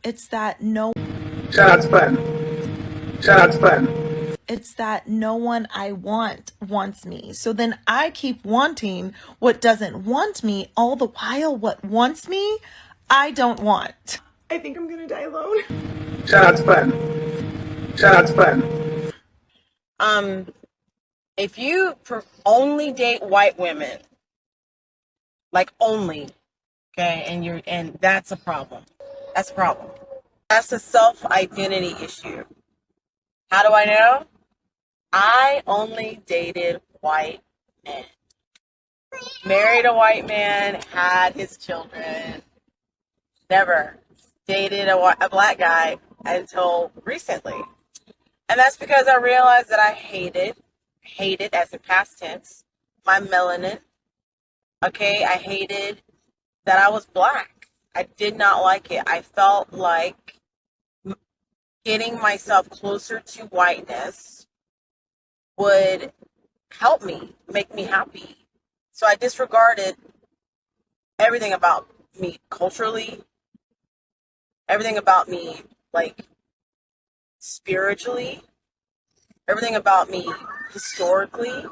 It's that no Shout out to Button. Shout out to Button. it's that no one I want wants me. So then I keep wanting what doesn't want me, all the while what wants me, I don't want. I think I'm gonna die alone. Shout out to Button. Shout out to Button. If you only date white women, like only, okay, and that's a problem. That's a problem. That's a self-identity issue. How do I know? I only dated white men. Married a white man, had his children, never dated a black guy until recently. And that's because I realized that I hated as in past tense, my melanin. Okay, I hated that I was black. I did not like it. I felt like getting myself closer to whiteness would help me, make me happy. So I disregarded everything about me culturally, everything about me, like, spiritually, everything about me historically.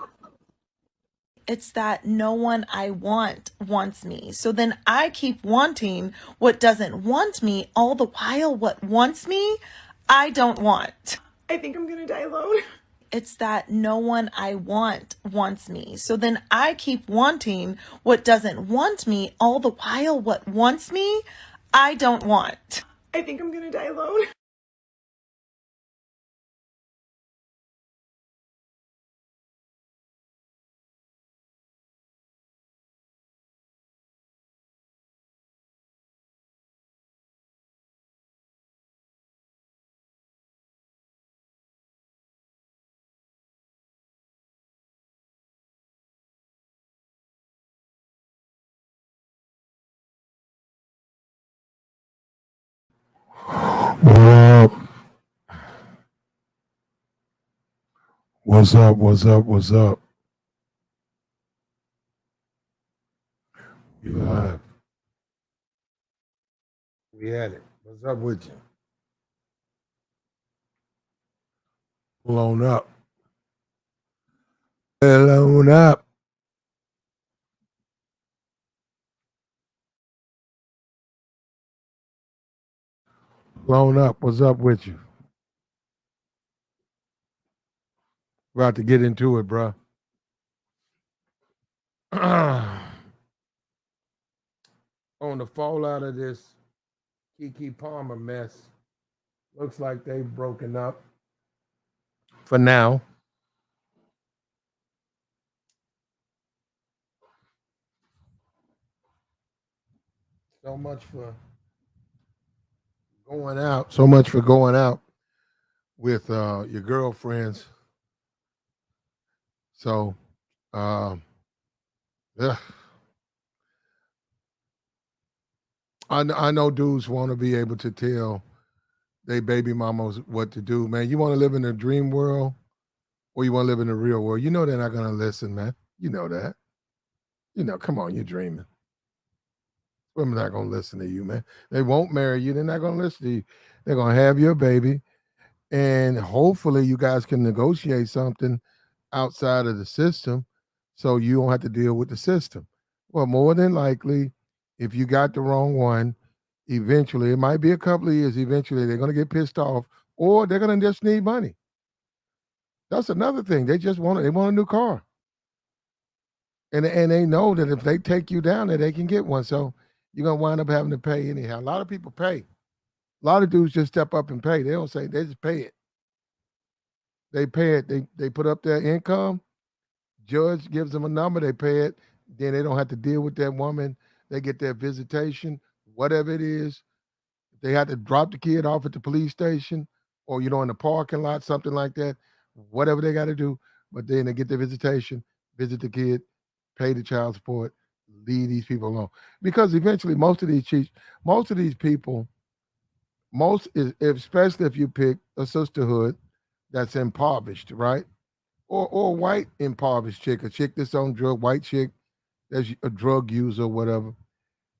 It's that no one I want wants me. So then I keep wanting what doesn't want me, all the while what wants me, I don't want. I think I'm gonna die alone. It's that no one I want wants me. So then I keep wanting what doesn't want me, all the while what wants me, I don't want. I think I'm gonna die alone. What's up? What's up? What's up? You live. We had it. What's up with you? Blown up. Blown up. Blown up. What's up with you? About to get into it, bro. On the fallout of this Keke Palmer mess, looks like they've broken up for now. So much for going out. So much for going out with your girlfriends. So, yeah. I know dudes want to be able to tell they baby mamas what to do, man. You want to live in a dream world or you want to live in the real world? You know they're not going to listen, man. You know that. You know, come on, you're dreaming. Women not going to listen to you, man. They won't marry you. They're not going to listen to you. They're going to have your baby. And hopefully you guys can negotiate something outside of the system so you don't have to deal with the system. Well, more than likely, if you got the wrong one, eventually, it might be a couple of years, eventually they're going to get pissed off or they're going to just need money. That's another thing. They want a new car. And they know that if they take you down there, they can get one. So you're going to wind up having to pay anyhow. A lot of people pay. A lot of dudes just step up and pay. They don't say, they just pay it. They pay it. They put up their income. Judge gives them a number. They pay it. Then they don't have to deal with that woman. They get their visitation, whatever it is. They had to drop the kid off at the police station or, in the parking lot, something like that, whatever they got to do. But then they get their visitation, visit the kid, pay the child support, leave these people alone. Because eventually most of these people, especially if you pick a sisterhood that's impoverished, right? Or a white impoverished chick, a chick that's on drug, white chick that's a drug user or whatever.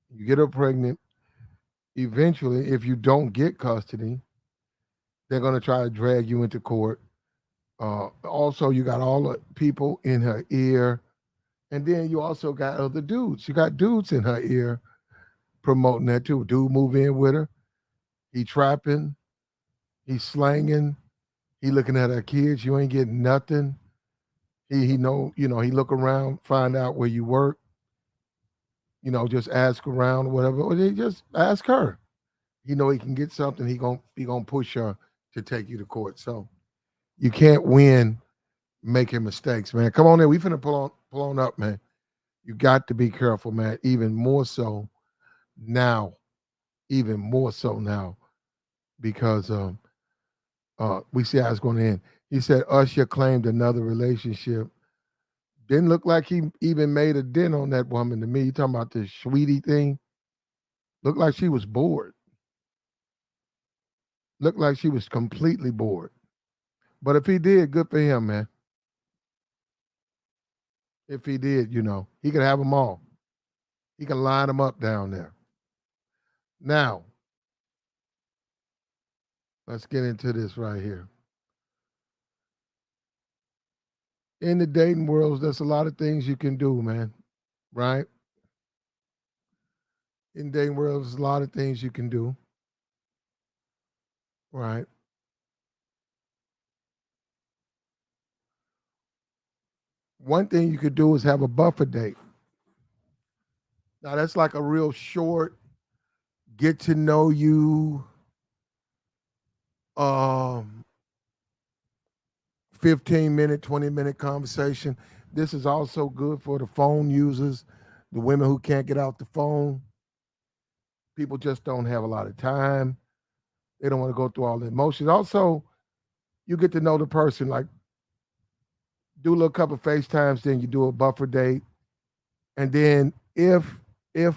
You get her pregnant, Eventually, if you don't get custody, they're going to try to drag you into court. Also, you got all the people in her ear, and then you also got other dudes. You got dudes in her ear promoting that too. Dude move in with her. He trapping. He slanging. He looking at her kids. You ain't getting nothing. He know, he look around, find out where you work, just ask around, whatever. Or they just ask her. He know he can get something, he gonna push her to take you to court. So you can't win making mistakes, man. Come on in. We finna pull on up, man. You got to be careful, man. Even more so now. Even more so now. Because we see how it's going to end. He said Usher claimed another relationship. Didn't look like he even made a dent on that woman to me. You talking about this sweetie thing? Looked like she was bored. Looked like she was completely bored. But if he did, good for him, man. If he did, he could have them all. He can line them up down there. Now, let's get into this right here. In the dating world, there's a lot of things you can do, man. Right? In the dating world, there's a lot of things you can do. Right? One thing you could do is have a buffer date. Now that's like a real short, get to know you, um, 15-minute, 20-minute conversation. This is also good for the phone users, the women who can't get off the phone. People just don't have a lot of time. They don't want to go through all the emotions. Also, you get to know the person, like do a little couple of FaceTimes, then you do a buffer date. And then if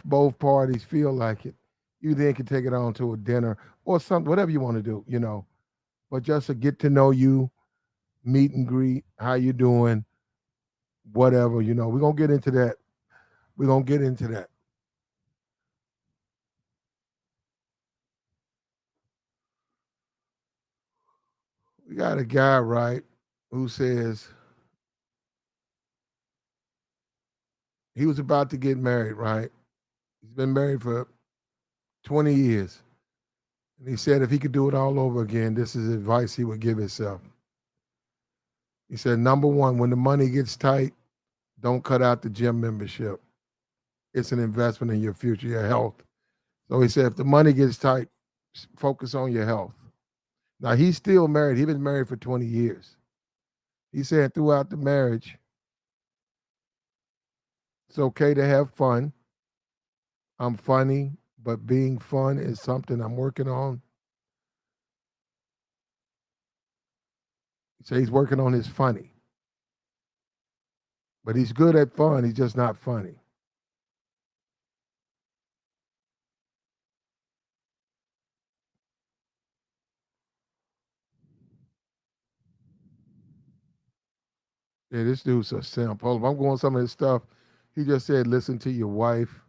both parties feel like it, you then can take it on to a dinner or something, whatever you want to do. But just to get to know you, meet and greet, how you doing, whatever. We're gonna get into that. We're gonna get into that. We got a guy, right, who says he was about to get married, right? He's been married for 20 years. And he said if he could do it all over again, this is advice he would give himself. He said, number one, when the money gets tight, don't cut out the gym membership. It's an investment in your future, your health. So he said, if the money gets tight, focus on your health. Now he's still married. He's been married for 20 years. He said throughout the marriage, it's okay to have fun. I'm funny, but being fun is something I'm working on. He said he's working on his funny. But he's good at fun. He's just not funny. Yeah, this dude's a simp. Hold on, I'm going some of his stuff. He just said, listen to your wife.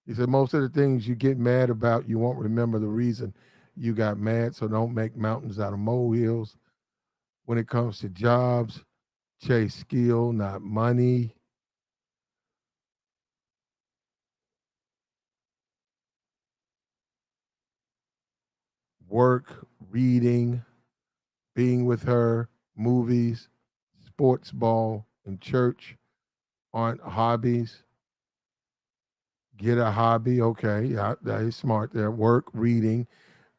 He said, most of the things you get mad about, you won't remember the reason you got mad. So don't make mountains out of molehills. When it comes to jobs, chase skill, not money. Work, reading, being with her, movies, sports ball, and church aren't hobbies. Get a hobby. Okay. Yeah, that is smart there. Work, reading,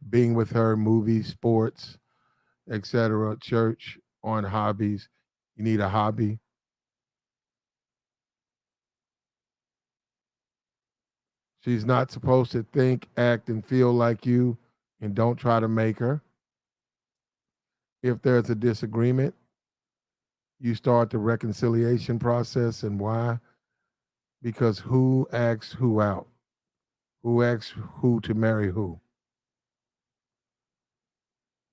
being with her, movies, sports, etc. Church aren't hobbies. You need a hobby. She's not supposed to think, act, and feel like you, and don't try to make her. If there's a disagreement, you start the reconciliation process. And why? Because who asks who out? Who asks who to marry who?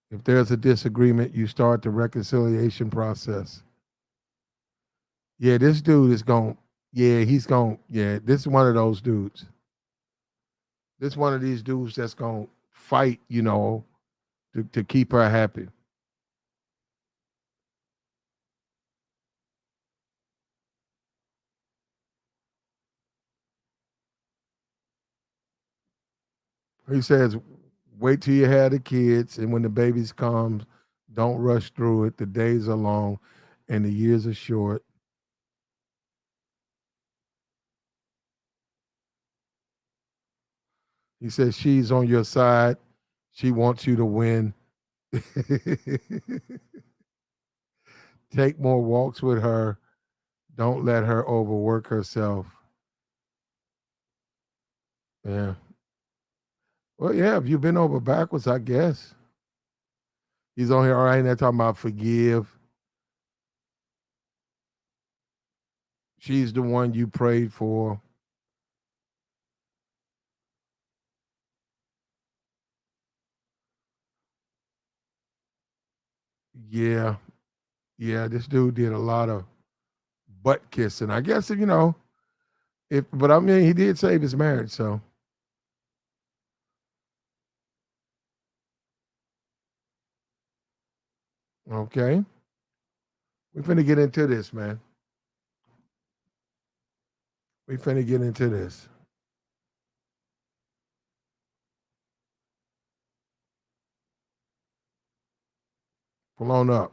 If there's a disagreement, you start the reconciliation process. Yeah, this dude is going, yeah, he's going, yeah, this is one of those dudes. This one of these dudes that's gonna fight, to keep her happy. He says, wait till you have the kids, and when the babies come, don't rush through it. The days are long, and the years are short. He says she's on your side. She wants you to win. Take more walks with her. Don't let her overwork herself. Yeah. Well, yeah, if you've been over backwards, I guess. He's on here, all right, and they're talking about forgive. She's the one you prayed for. Yeah. Yeah, this dude did a lot of butt kissing. I guess if but I mean he did save his marriage, so okay. We finna get into this, man. We finna get into this. Pull on up.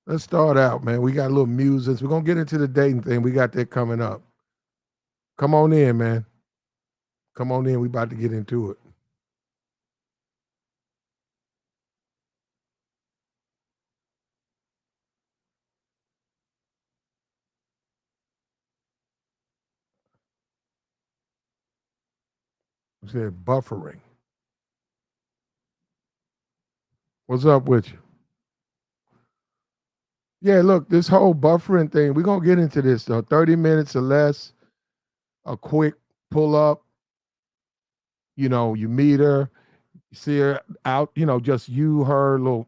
Let's start out, man. We got a little music. We're gonna get into the dating thing. We got that coming up. Come on in, man. Come on in. We about to get into it. We said buffering. What's up with you? Yeah, look, this whole buffering thing, we're gonna get into this though. 30 minutes or less, a quick pull up, you meet her, you see her out, just you, her, little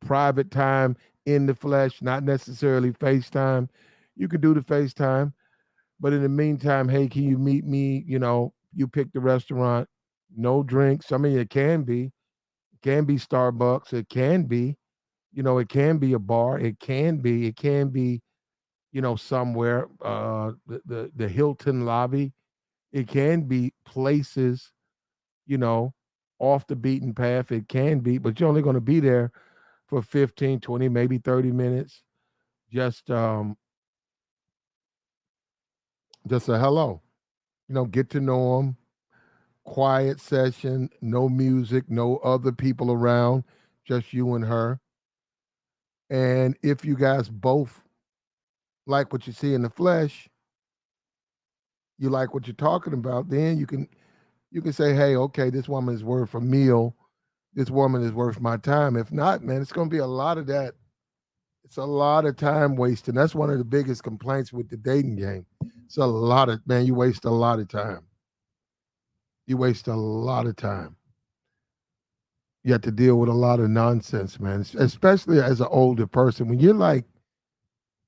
private time in the flesh, not necessarily FaceTime. You could do the FaceTime, but in the meantime, hey, can you meet me? You pick the restaurant, no drinks. I mean, it can be Starbucks, it can be, it can be a bar, it can be, somewhere, the Hilton lobby. It can be places, you know, off the beaten path. It can be, but you're only going to be there for 15, 20, maybe 30 minutes. Just just a hello. Get to know them. Quiet session, no music, no other people around, just you and her. And if you guys both like what you see in the flesh, you like what you're talking about, then you can say, "Hey, okay, this woman is worth a meal. This woman is worth my time." If not, man, it's going to be a lot of that. It's a lot of time wasting. That's one of the biggest complaints with the dating game. It's a lot of, man, you waste a lot of time. You waste a lot of time. You have to deal with a lot of nonsense, man. Especially as an older person. When you're like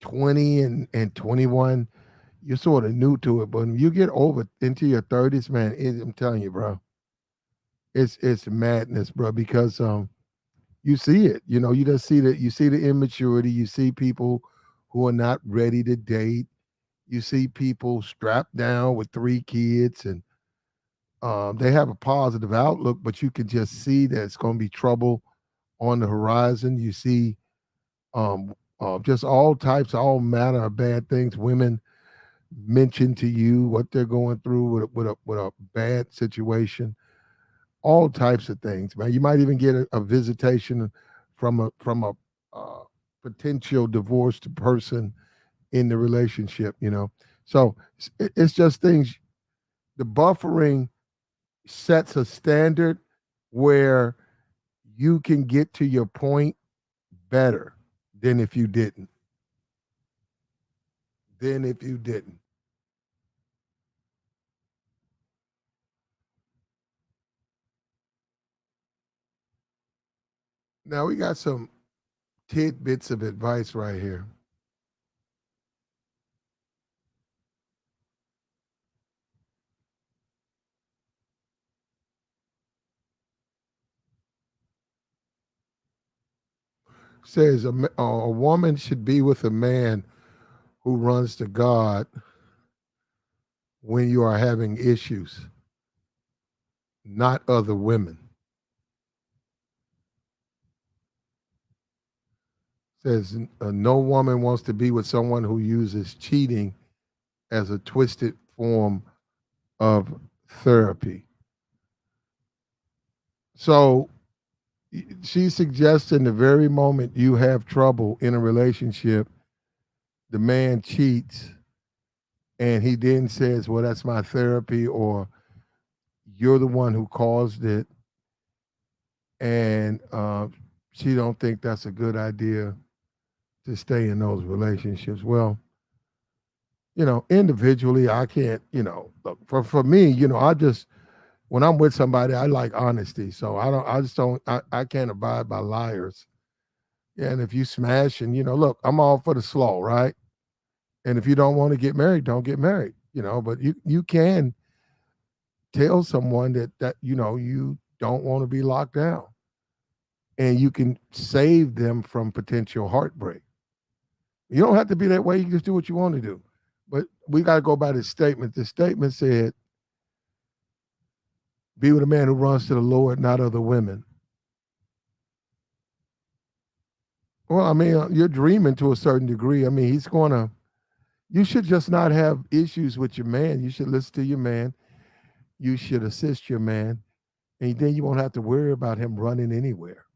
20 and 21, you're sort of new to it. But when you get over into your 30s, man, I'm telling you, bro, it's madness, bro, because you see it. You just see that, you see the immaturity, you see people who are not ready to date. You see people strapped down with 3 kids, and they have a positive outlook, but you can just see that it's going to be trouble on the horizon. You see just all types, all manner of bad things. Women mention to you what they're going through with a bad situation. All types of things, man. You might even get a visitation from a potential divorced person in the relationship. So it's just things. The buffering sets a standard where you can get to your point better than if you didn't. Than if you didn't. Now we got some tidbits of advice right here. Says a woman should be with a man who runs to God when you are having issues, not other women. Says no woman wants to be with someone who uses cheating as a twisted form of therapy. So she's suggesting the very moment you have trouble in a relationship, the man cheats and he then says, well, that's my therapy, or you're the one who caused it, and she don't think that's a good idea to stay in those relationships. Well, individually, I can't, look, for me, I just, when I'm with somebody, I like honesty. So I just don't, I can't abide by liars. Yeah, and if you smash and, look, I'm all for the slow, right? And if you don't want to get married, don't get married, but you can tell someone that, you don't want to be locked down, and you can save them from potential heartbreak. You don't have to be that way. You can just do what you want to do. But we got to go by this statement. The statement said, be with a man who runs to the Lord, not other women. Well, I mean, you're dreaming to a certain degree. I mean, you should just not have issues with your man. You should listen to your man. You should assist your man. And then you won't have to worry about him running anywhere.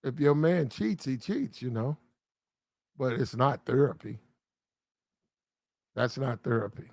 If your man cheats, he cheats, but it's not therapy. That's not therapy.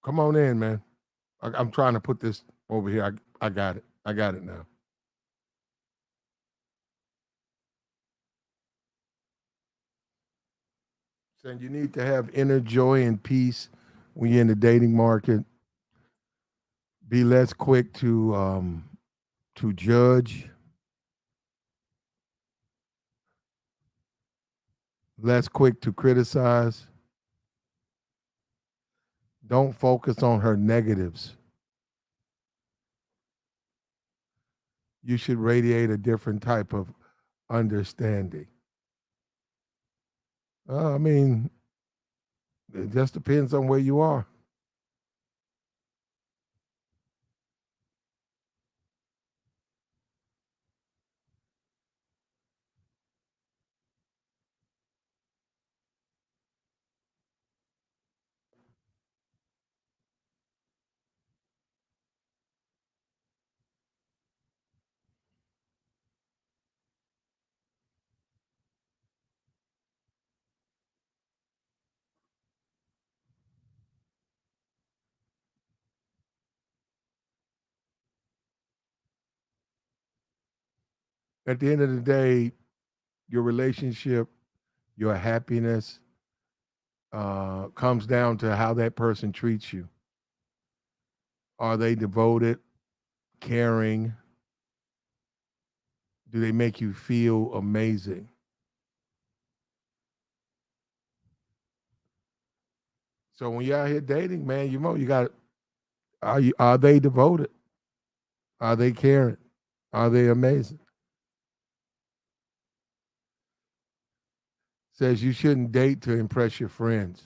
Come on in, man. I'm trying to put this over here. I got it. I got it now. Saying you need to have inner joy and peace when you're in the dating market. Be less quick to judge, less quick to criticize. Don't focus on her negatives. You should radiate a different type of understanding. I mean, it just depends on where you are. At the end of the day, your relationship, your happiness comes down to how that person treats you. Are they devoted, caring? Do they make you feel amazing? So when you're out here dating, man, you got, are they devoted? Are they caring? Are they amazing? Says you shouldn't date to impress your friends.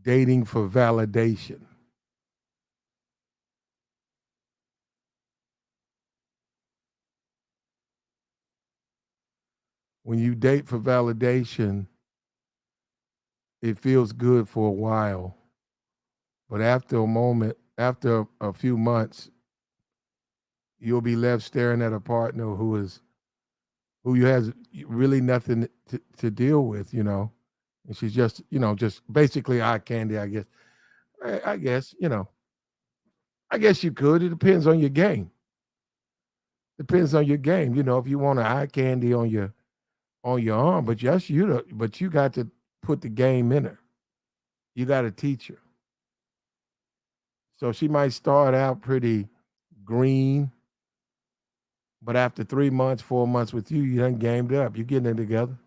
Dating for validation. When you date for validation, it feels good for a while, but after a moment, after a few months, you'll be left staring at a partner who you has really nothing to deal with, and she's just, just basically eye candy, I guess. I guess, I guess you could. It depends on your game. Depends on your game. If you want an eye candy on your arm, but yes, but you got to put the game in her. You got to teach her. So she might start out pretty green, but after 3 months, 4 months with you, you done gamed up. You're getting it together.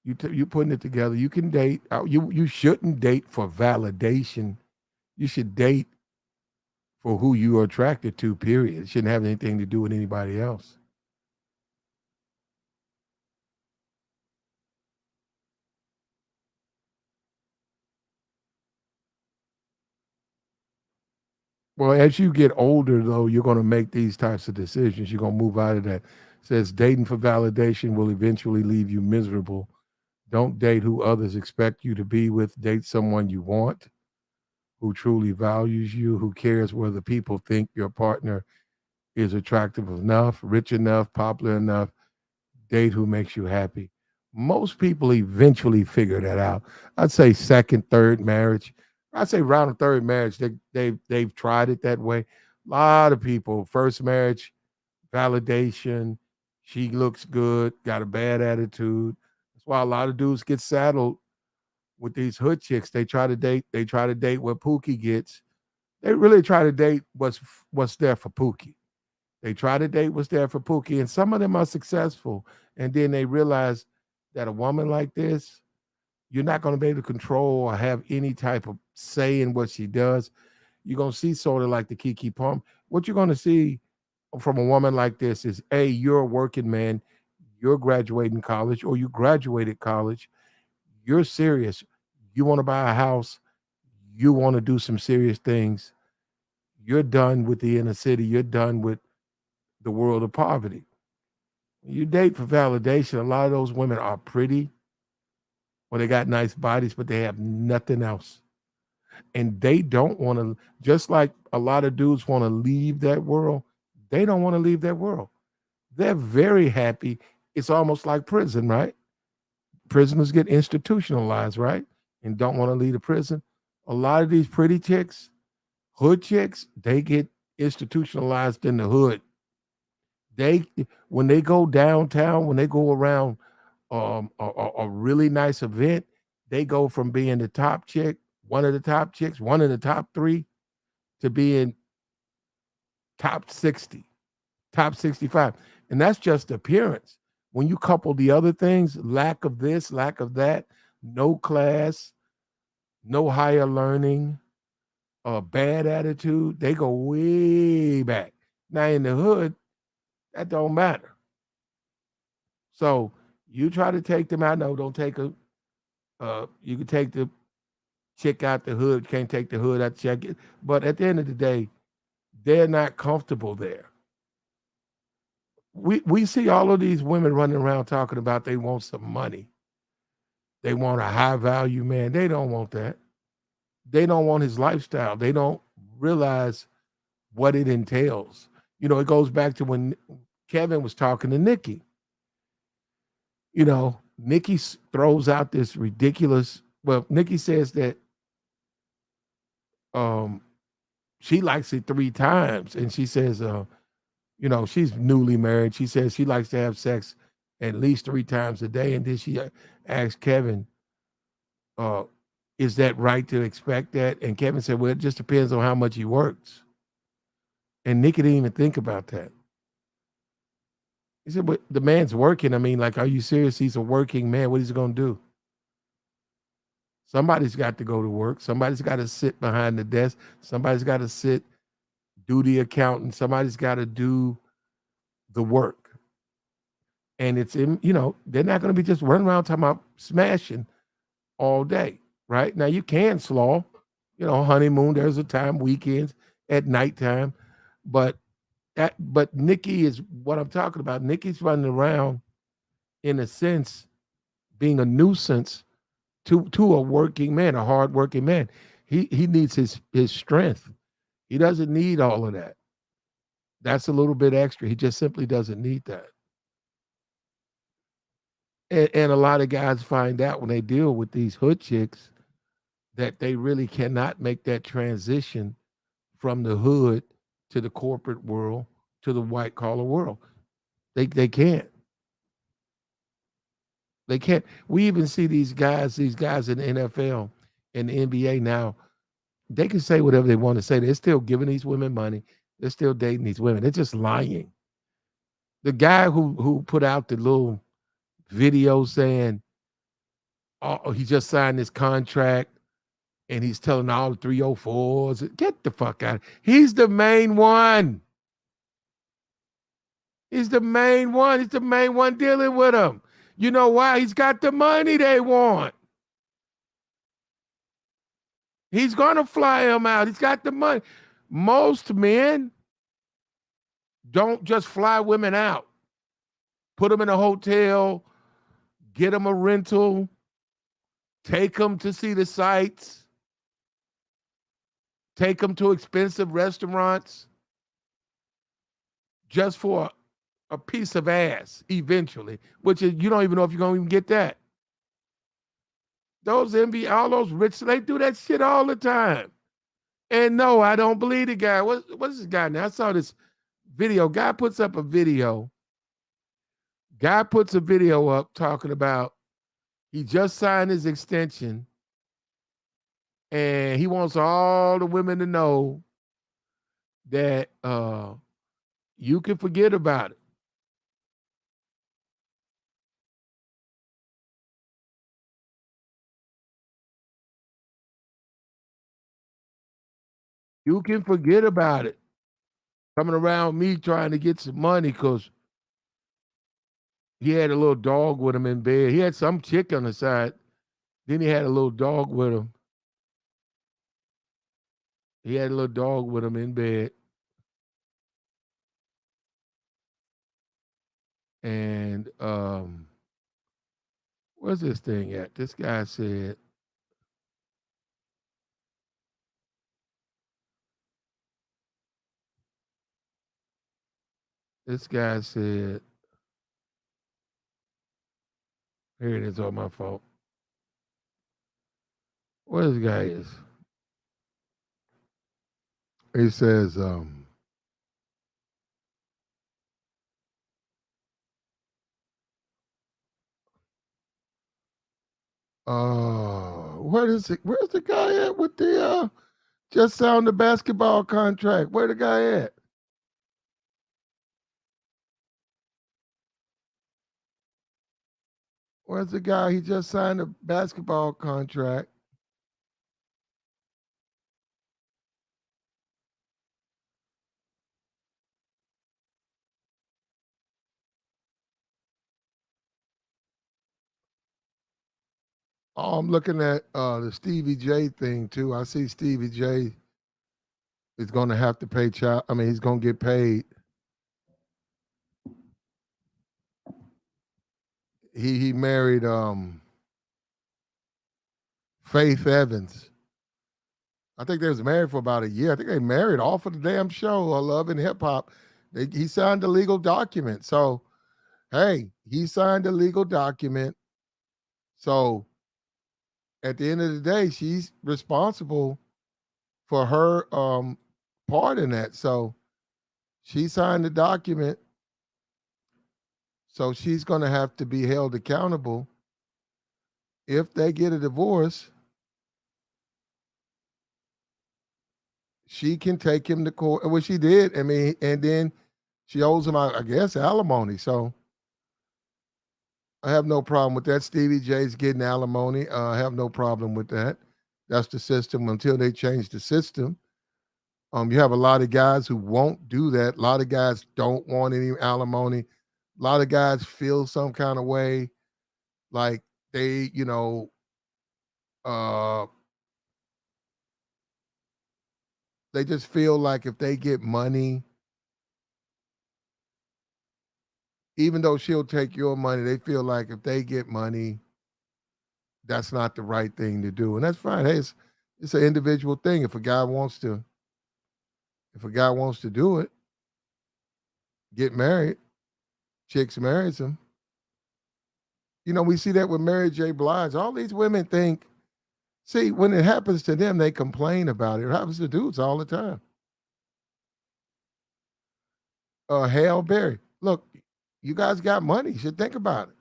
You putting it together. You can date. You shouldn't date for validation. You should date for who you are attracted to. Period. It shouldn't have anything to do with anybody else. Well, as you get older, though, you're going to make these types of decisions. You're going to move out of that. It says dating for validation will eventually leave you miserable. Don't date who others expect you to be with. Date someone you want, who truly values you, who cares whether people think your partner is attractive enough, rich enough, popular enough. Date who makes you happy. Most people eventually figure that out. I'd say second, third marriage. I'd say around the third marriage, they've tried it that way. A lot of people, first marriage, validation. She looks good, got a bad attitude. That's why a lot of dudes get saddled with these hood chicks. They try to date. They try to date what Pookie gets. They really try to date what's there for Pookie. They try to date what's there for Pookie, and some of them are successful. And then they realize that a woman like this, you're not going to be able to control or have any type of say in what she does. You're going to see sort of like the Kiki Palm. What you're going to see from a woman like this is, A, you're a working man, you're graduating college, or you graduated college, you're serious. You want to buy a house, you want to do some serious things. You're done with the inner city, you're done with the world of poverty. You date for validation. A lot of those women are pretty or they got nice bodies, but they have nothing else. And they don't want to, just like a lot of dudes want to leave that world, they don't want to leave that world. They're very happy. It's almost like prison, right? Prisoners get institutionalized, right? And don't want to leave the prison. A lot of these pretty chicks, hood chicks, they get institutionalized in the hood. They when they go downtown, when they go around a really nice event, they go from being the top chick, one of the top chicks, one of the top three, to being top 60, top 65. And that's just appearance. When you couple the other things, lack of this, lack of that, no class, no higher learning, a bad attitude, they go way back. Now in the hood, that don't matter. So you try to take them out. No, don't take a. You can take the chick out the hood. Can't take the hood out the chick. But at the end of the day, they're not comfortable there. We see all of these women running around talking about they want some money. They want a high value man. They don't want that. They don't want his lifestyle. They don't realize what it entails. It goes back to when Kevin was talking to Nikki. Nikki throws out this ridiculous. Well, Nikki says that um, she likes it 3 times, and she says, she's newly married. She says she likes to have sex at least 3 times a day, and then she asked Kevin, uh, "Is that right to expect that?" And Kevin said, "Well, it just depends on how much he works." And Nikki didn't even think about that. He said, "But the man's working. I mean, like, are you serious? He's a working man. What is he going to do?" Somebody's got to go to work. Somebody's got to sit behind the desk. Somebody's got to do the accountant. Somebody's got to do the work. And they're not going to be just running around talking about smashing all day, right? Now you can slaw, honeymoon, there's a time, weekends, at nighttime. But but Nikki is what I'm talking about. Nikki's running around in a sense being a nuisance to a working man, a hard working man. He needs his strength. He doesn't need all of that. That's a little bit extra. He just simply doesn't need that. And a lot of guys find out when they deal with these hood chicks that they really cannot make that transition from the hood to the corporate world to the white collar world. They can't. They can't. We even see these guys in the NFL and the NBA now. They can say whatever they want to say. They're still giving these women money. They're still dating these women. They're just lying. The guy who put out the little video saying, "Oh, he just signed this contract," and he's telling all the 304s, "Get the fuck out." He's the main one. He's the main one. He's the main one dealing with them. You know why? He's got the money they want. He's going to fly them out. He's got the money. Most men don't just fly women out, put them in a hotel, get them a rental, take them to see the sights, take them to expensive restaurants just for a piece of ass eventually, which is you don't even know if you're going to even get that. Those NBA, all those rich, they do that shit all the time. And no, I don't believe the guy. What's this guy now? I saw this video. Guy puts up a video. Guy puts a video up talking about he just signed his extension and he wants all the women to know that you can forget about it. You can forget about it. Coming around me trying to get some money because he had a little dog with him in bed. He had some chick on the side. Then he had a little dog with him. He had a little dog with him in bed. And where's this thing at? This guy said, this guy said, here it is on my phone. What this guy is? He says, what is it? Where's the guy at with the just signed the basketball contract? Where the guy at? Where's the guy? He just signed a basketball contract. Oh, I'm looking at the Stevie J thing too. I see Stevie J is going to have to pay child. I mean, he's going to get paid. He married Faith Evans. I think they was married for about a year. I think they married off of the damn show, Love and Hip Hop. He signed a legal document. So, hey, he signed a legal document. So, at the end of the day, she's responsible for her part in that. So, she signed the document. So, she's going to have to be held accountable. If they get a divorce, she can take him to court, which she did. I mean, and then she owes him, I guess, alimony. So I have no problem with that. Stevie J's getting alimony. I have no problem with that. That's the system until they change the system. You have a lot of guys who won't do that. A lot of guys don't want any alimony. A lot of guys feel some kind of way, like they, uh, They just feel like if they get money, even though she'll take your money, they feel like if they get money, that's not the right thing to do. And that's fine. Hey, it's an individual thing. If a guy wants to do it, get married, chicks marries him. We see that with Mary J. Blige. All these women think, see, when it happens to them, they complain about it. It happens to dudes all the time. Hale Berry. Look, you guys got money. You should think about it.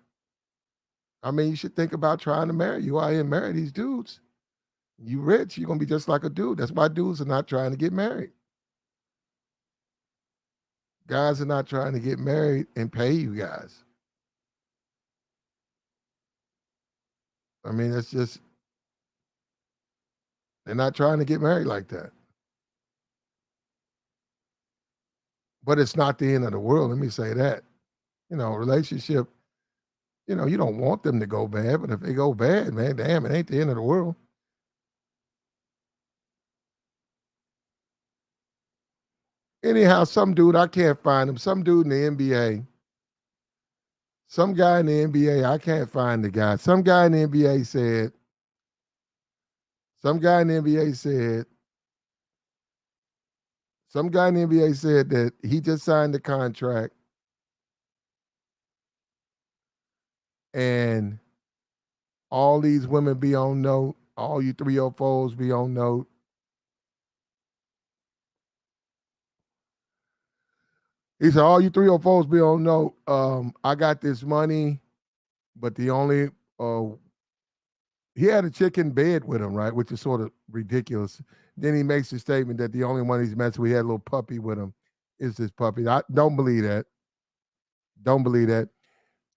I mean, you should think about trying to marry. You out here marry these dudes. You rich, you're gonna be just like a dude. That's why dudes are not trying to get married. Guys are not trying to get married and pay you guys. I mean, it's just they're not trying to get married like that. But it's not the end of the world. Let me say that. Relationship, you don't want them to go bad, but if they go bad, man, damn, it ain't the end of the world. Anyhow, some dude, I can't find him. Some dude in the NBA, some guy in the NBA, I can't find the guy. Some guy in the NBA said, some guy in the NBA said that he just signed the contract and all these women be on note, all you 304s be on note. He said, all you 304s be on note. I got this money, but the only he had a chick in bed with him, right? Which is sort of ridiculous. Then he makes the statement that the only one he's messed with, he had a little puppy with him, is this puppy. I don't believe that. Don't believe that.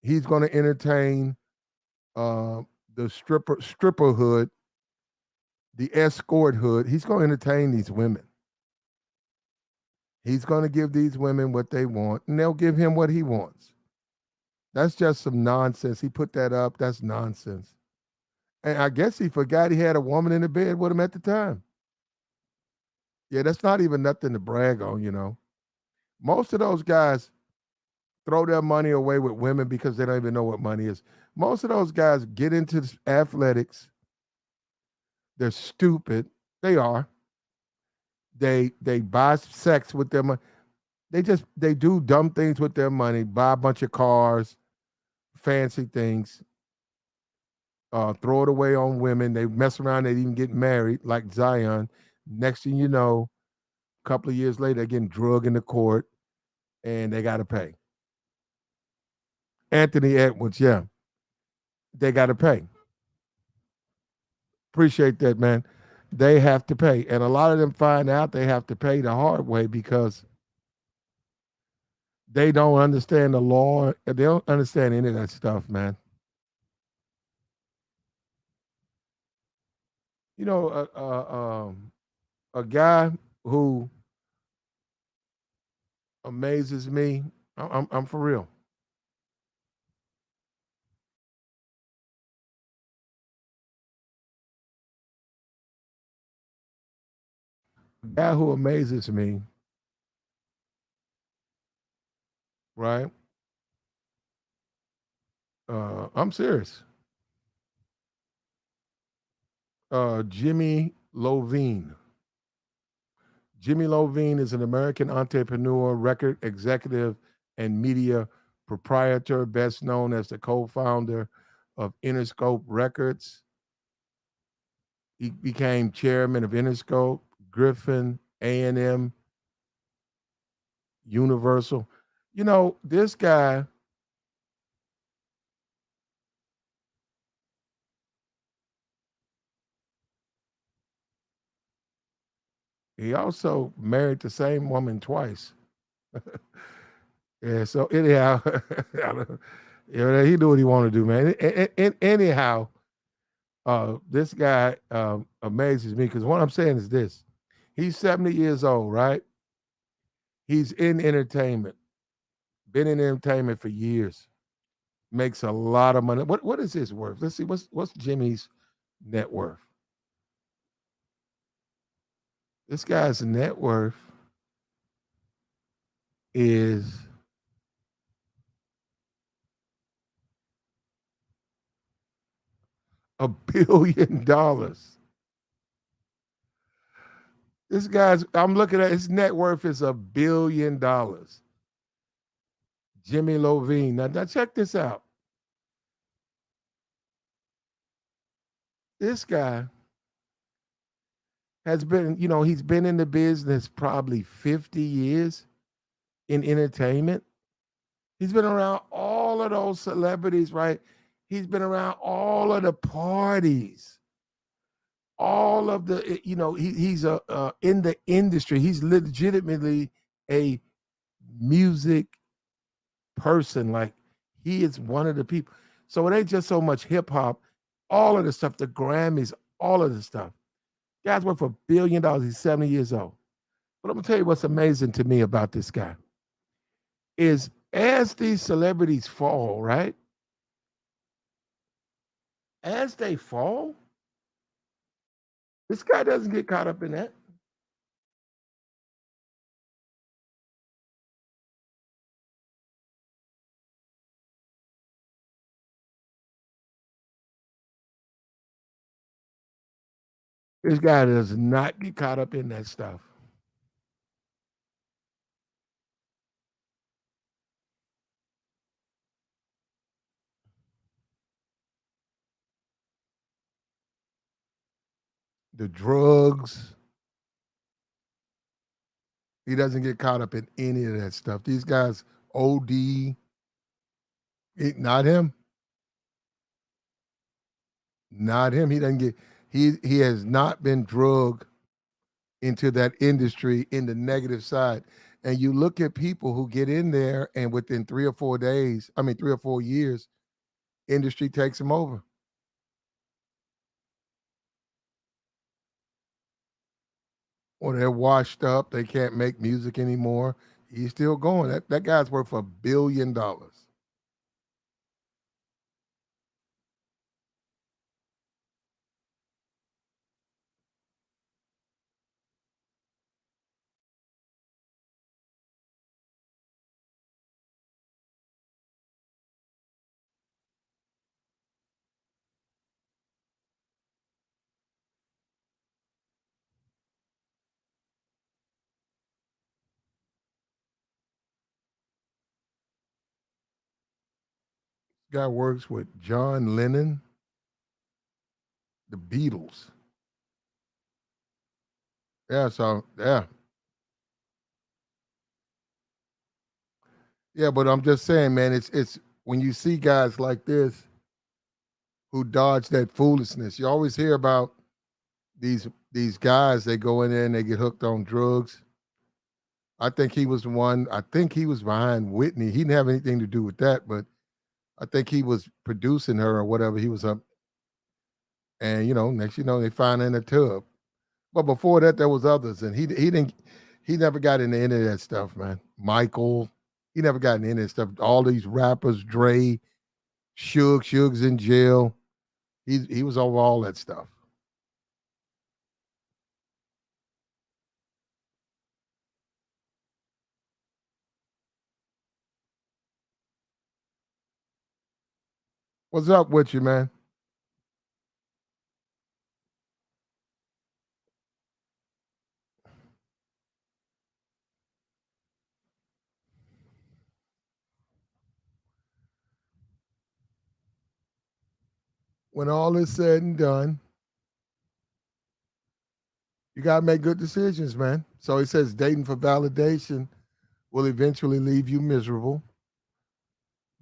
He's going to entertain uh, the stripper hood, the escort hood. He's going to entertain these women. He's going to give these women what they want, and they'll give him what he wants. That's just some nonsense. He put that up. That's nonsense. And I guess he forgot he had a woman in the bed with him at the time. Yeah, that's not even nothing to brag on. Most of those guys throw their money away with women because they don't even know what money is. Most of those guys get into athletics. They're stupid. They are. They buy sex with their money. They do dumb things with their money, buy a bunch of cars, fancy things, throw it away on women. They mess around, they even get married, like Zion. Next thing you know, a couple of years later, they're getting drugged into court and they got to pay. Anthony Edwards, yeah, they got to pay. Appreciate that, man. They have to pay. And a lot of them find out they have to pay the hard way because they don't understand the law. They don't understand any of that stuff, man. You know, a guy who amazes me. I'm for real. A guy who amazes me, right? I'm serious. Jimmy Lovine. Jimmy Lovine is an American entrepreneur, record executive, and media proprietor, best known as the co-founder of Interscope Records. He became chairman of Interscope, Griffin, A&M, Universal. This guy, he also married the same woman twice. Yeah, so anyhow, he knew what he wanted to do, man. Anyhow, this guy amazes me because what I'm saying is this. He's 70 years old, right? He's in entertainment, been in entertainment for years, makes a lot of money. What is his worth? Let's see, what's Jimmy's net worth? This guy's net worth is $1 billion. This guy's, I'm looking at his net worth is $1 billion. Jimmy Lovine. Now check this out. This guy has been, he's been in the business probably 50 years in entertainment. He's been around all of those celebrities, right? He's been around all of the parties, all of the, he's in the industry. He's legitimately a music person. Like he is one of the people. So it ain't just so much hip hop, all of the stuff, the Grammys, all of the stuff. Guy's worth $1 billion. He's 70 years old. But I'm gonna tell you what's amazing to me about this guy is as these celebrities fall, right? As they fall, this guy doesn't get caught up in that. This guy does not get caught up in that stuff. The drugs, he doesn't get caught up in any of that stuff. These guys, OD, not him. Not him. He doesn't get, he has not been drugged into that industry in the negative side. And you look at people who get in there and within 3 or 4 days, 3 or 4 years, industry takes them over. Or they're washed up, they can't make music anymore. He's still going. That guy's worth $1 billion. Guy works with John Lennon, the Beatles. Yeah, so yeah, but I'm just saying, man, it's when you see guys like this who dodge that foolishness. You always hear about these guys. They go in there and they get hooked on drugs. I think he was the one. I think he was behind Whitney. He didn't have anything to do with that, but I think he was producing her or whatever. He was up, and next they find her in a tub. But before that, there was others, and he never got into any of that stuff, man. Michael, he never got into any of that stuff. All these rappers, Dre, Suge's in jail. He was over all that stuff. What's up with you, man? When all is said and done, you gotta make good decisions, man. So he says dating for validation will eventually leave you miserable.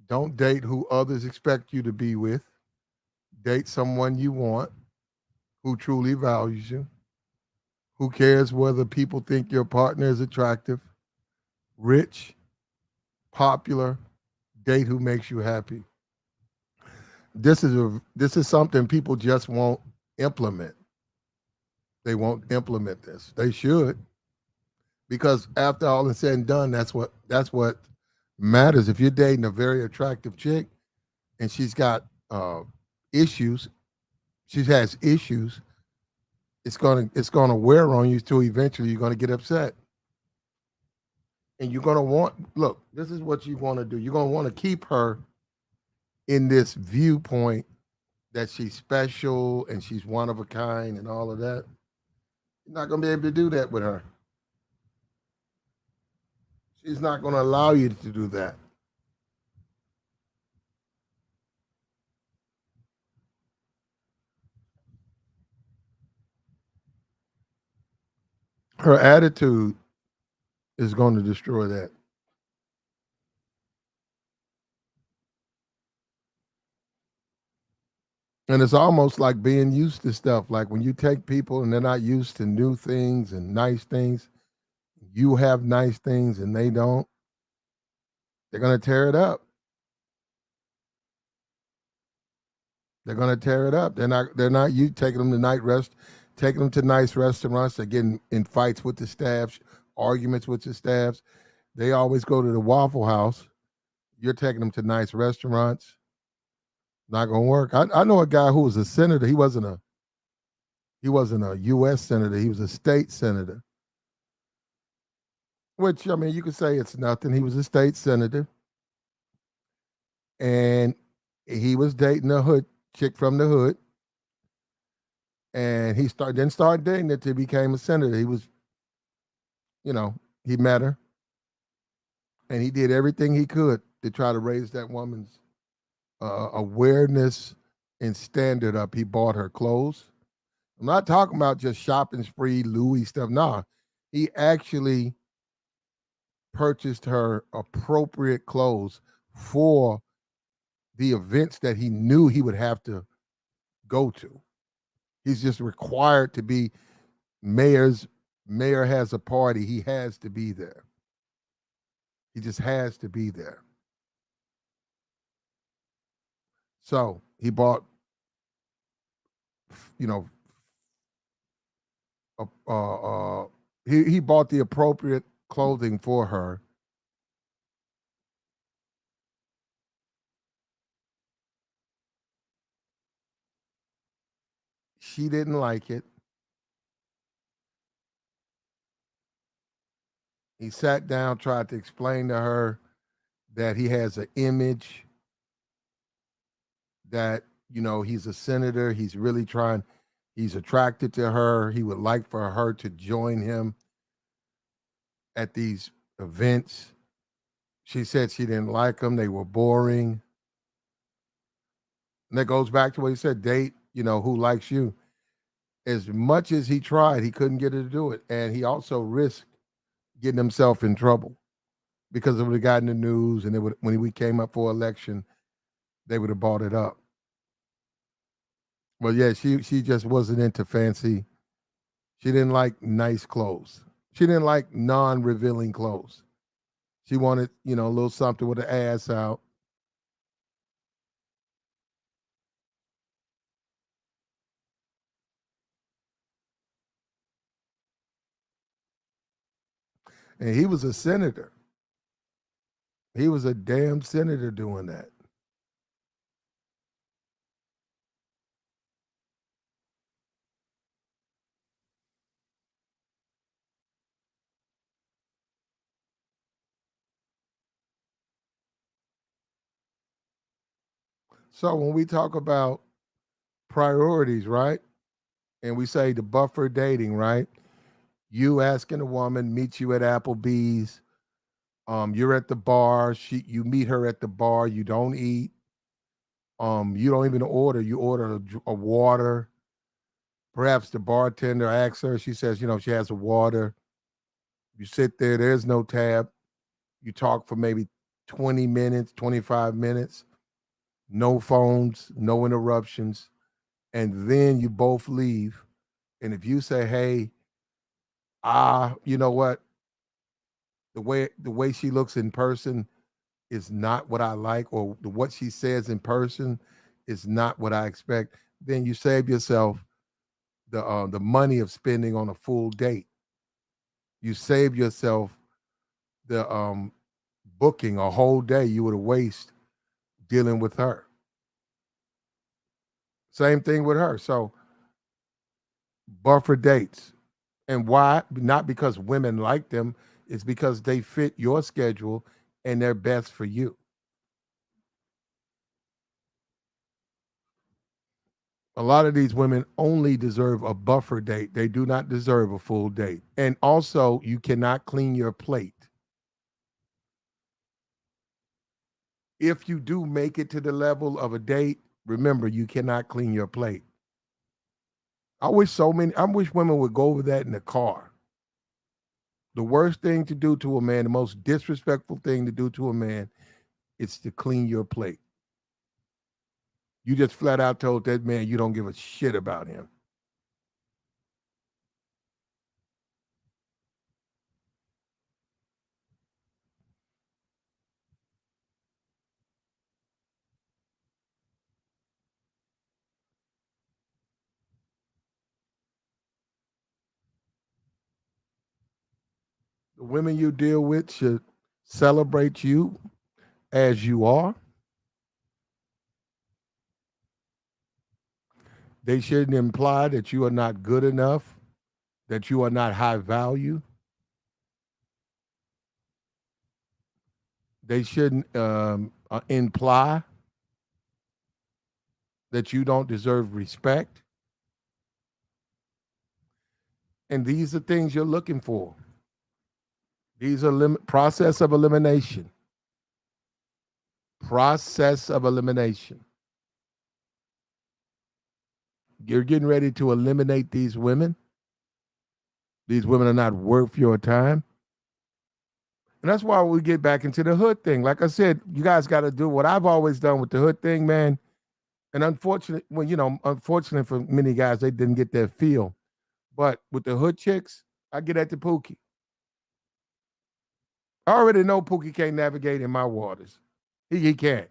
Don't date who others expect you to be with. Date someone you want, who truly values you, who cares whether people think your partner is attractive, rich, popular. Date who makes you happy. This is something people just won't implement. They won't implement this. They should, because after all is said and done, that's what matters. If you're dating a very attractive chick and she's got issues, she has issues. it's gonna wear on you till eventually you're gonna get upset. And you're gonna want look, this is what you want to do. You're gonna want to keep her in this viewpoint that she's special and she's one of a kind and all of that. You're not gonna be able to do that with her. She's not gonna allow you to do that. Her attitude is going to destroy that. And it's almost like being used to stuff. Like when you take people and they're not used to new things and nice things, you have nice things and they don't, they're going to tear it up. They're going to tear it up. They're not you taking them to taking them to nice restaurants. They're getting in fights with the staff, arguments with the staffs. They always go to the Waffle House. You're taking them to nice restaurants. Not gonna work. I know a guy who was a senator. He wasn't a U.S. senator. He was a state senator. Which I mean, you could say it's nothing. He was a state senator, and he was dating a hood chick from the hood, and he didn't start dating it till he became a senator. He was, you know, he met her, and he did everything he could to try to raise that woman's awareness and standard up. He bought her clothes. I'm not talking about just shopping spree, Louis stuff. Nah, he actually purchased her appropriate clothes for the events that he knew he would have to go to. He's just required to be mayor has a party, he has to be there. He just has to be there. So he bought, you know, he bought the appropriate clothing for her. She didn't like it. He sat down, tried to explain to her that he has an image, that, he's a senator. He's really trying, he's attracted to her. He would like for her to join him at these events. She said she didn't like them. They were boring. And that goes back to what he said, date, who likes you. As much as he tried, he couldn't get her to do it. And he also risked getting himself in trouble because it would have gotten the news, and when we came up for election, they would have bought it up. But yeah, she just wasn't into fancy. She didn't like nice clothes. She didn't like non-revealing clothes. She wanted, a little something with the ass out. And he was a senator. He was a damn senator doing that. So when we talk about priorities, right? And we say the buffer dating, right? You asking a woman, meet you at Applebee's. You're at the bar. You meet her at the bar. You don't eat. You don't even order. You order a water. Perhaps the bartender asks her. She says, she has a water. You sit there. There's no tab. You talk for maybe 20 minutes, 25 minutes. No phones, no interruptions, and then you both leave. And if you say, "Hey, you know what? The way she looks in person is not what I like, or what she says in person is not what I expect," then you save yourself the money of spending on a full date. You save yourself the booking a whole day you would have waste dealing with her. Same thing with her. So buffer dates. And why? Not because women like them, it's because they fit your schedule and they're best for you. A lot of these women only deserve a buffer date. They do not deserve a full date. And also, you cannot clean your plate. If you do make it to the level of a date, remember you cannot clean your plate. I wish women would go over that in the car. The worst thing to do to a man, the most disrespectful thing to do to a man, is to clean your plate. You just flat out told that man you don't give a shit about him. The women you deal with should celebrate you as you are. They shouldn't imply that you are not good enough, that you are not high value. They shouldn't imply that you don't deserve respect. And these are things you're looking for. These are process of elimination. Process of elimination. You're getting ready to eliminate these women. These women are not worth your time. And that's why we get back into the hood thing. Like I said, you guys got to do what I've always done with the hood thing, man. And unfortunately for many guys, they didn't get their feel. But with the hood chicks, I get at the Pookie. I already know Pookie can't navigate in my waters. He can't.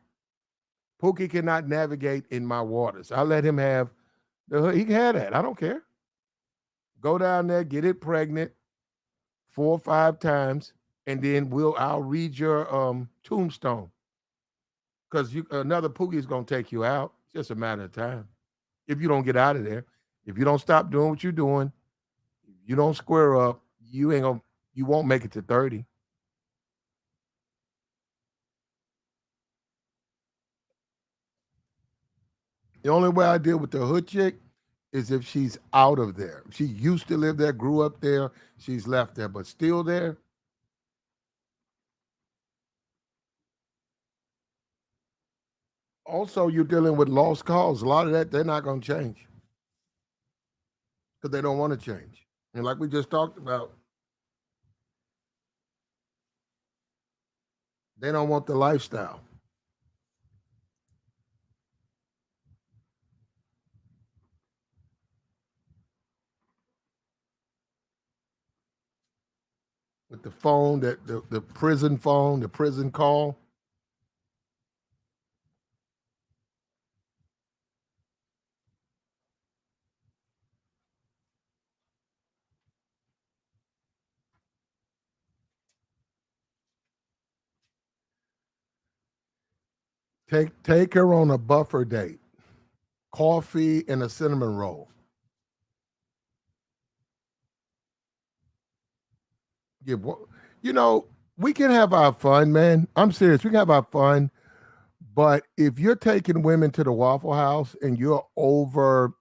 Pookie cannot navigate in my waters. I let him have the hood. He can have that. I don't care. Go down there, get it pregnant 4 or 5 times, and then I'll read your tombstone. Because another Pookie is gonna take you out. It's just a matter of time. If you don't get out of there, if you don't stop doing what you're doing, if you don't square up, you won't make it to 30. The only way I deal with the hood chick is if she's out of there. She used to live there, grew up there, she's left there, but still there. Also, you're dealing with lost cause. A lot of that they're not going to change because they don't want to change. And like we just talked about, they don't want the lifestyle. With the phone, the prison phone, the prison call. Take her on a buffer date. Coffee and a cinnamon roll. Yeah, you know, we can have our fun, man. I'm serious. We can have our fun. But if you're taking women to the Waffle House and you're over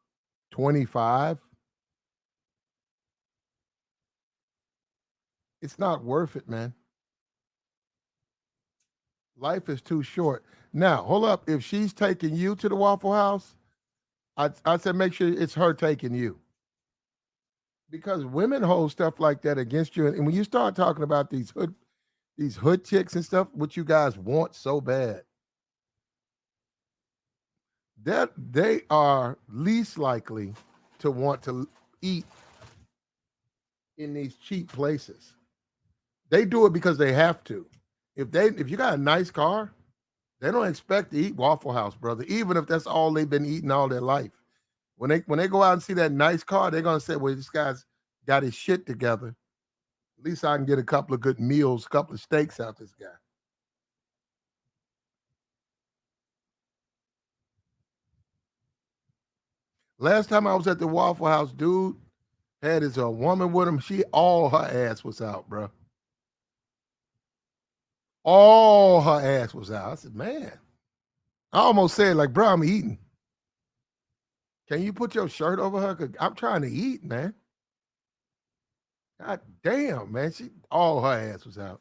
25, it's not worth it, man. Life is too short. Now, hold up. If she's taking you to the Waffle House, I said make sure it's her taking you. Because women hold stuff like that against you. And when you start talking about these hood chicks and stuff, what you guys want so bad, that they are least likely to want to eat in these cheap places. They do it because they have to. If you got a nice car, they don't expect to eat Waffle House, brother, even if that's all they've been eating all their life. When they go out and see that nice car, they're gonna say, well, this guy's got his shit together. At least I can get a couple of good meals, a couple of steaks out this guy. Last time I was at the Waffle House, dude had his woman with him. She all her ass was out, bro. All her ass was out. I said, man. I almost said, like, bro, I'm eating. Can you put your shirt over her? Cause I'm trying to eat, man. God damn, man. She all her ass was out.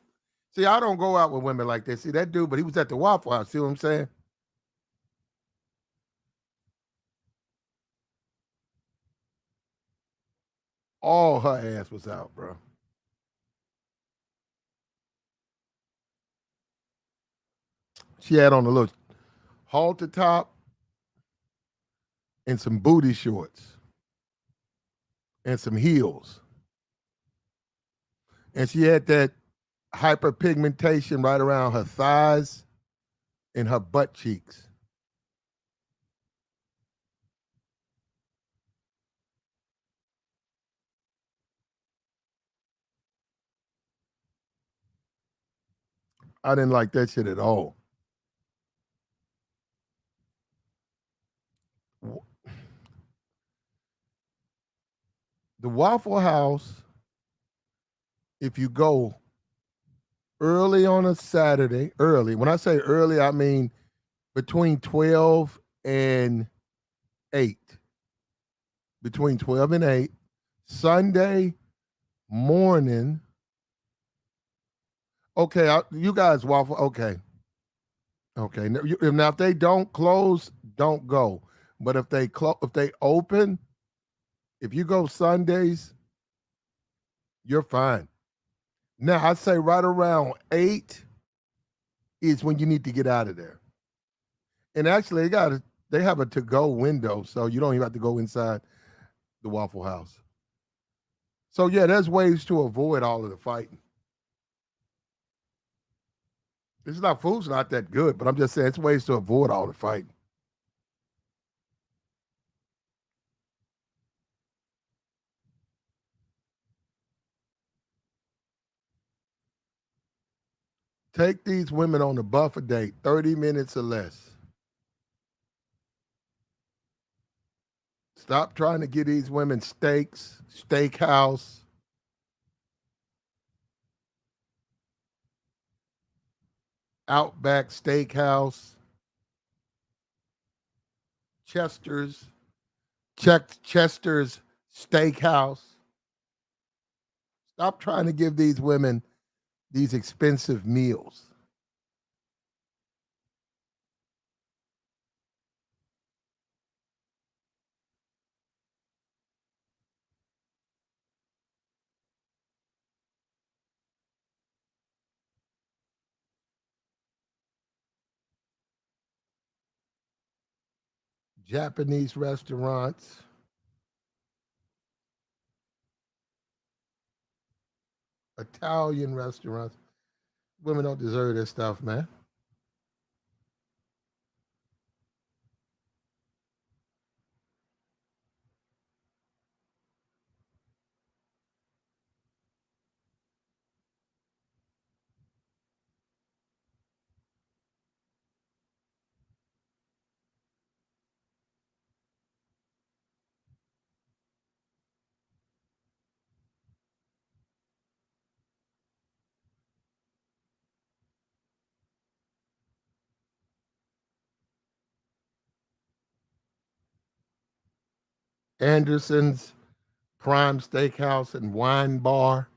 See, I don't go out with women like that. See that dude, but he was at the Waffle House. See what I'm saying? All her ass was out, bro. She had on a little halter top and some booty shorts and some heels. And she had that hyperpigmentation right around her thighs and her butt cheeks. I didn't like that shit at all. The Waffle House, if you go early on a Saturday, early, when I say early, I mean between 12 and 8. Between 12 and 8. Sunday morning. Okay, you guys waffle. Okay. Okay. Now, if they don't close, don't go. But if they open, if you go Sundays, you're fine. Now, I'd say right around 8 is when you need to get out of there. And actually, they have a to-go window, so you don't even have to go inside the Waffle House. So yeah, there's ways to avoid all of the fighting. Food's not that good, but I'm just saying it's ways to avoid all the fighting. Take these women on a buffer date, 30 minutes or less. Stop trying to get these women steaks, steakhouse, Outback Steakhouse, Chester's, Chester's Steakhouse. Stop trying to give these women these expensive meals. Japanese restaurants, Italian restaurants. Women don't deserve this stuff, man. Anderson's Prime Steakhouse and Wine Bar.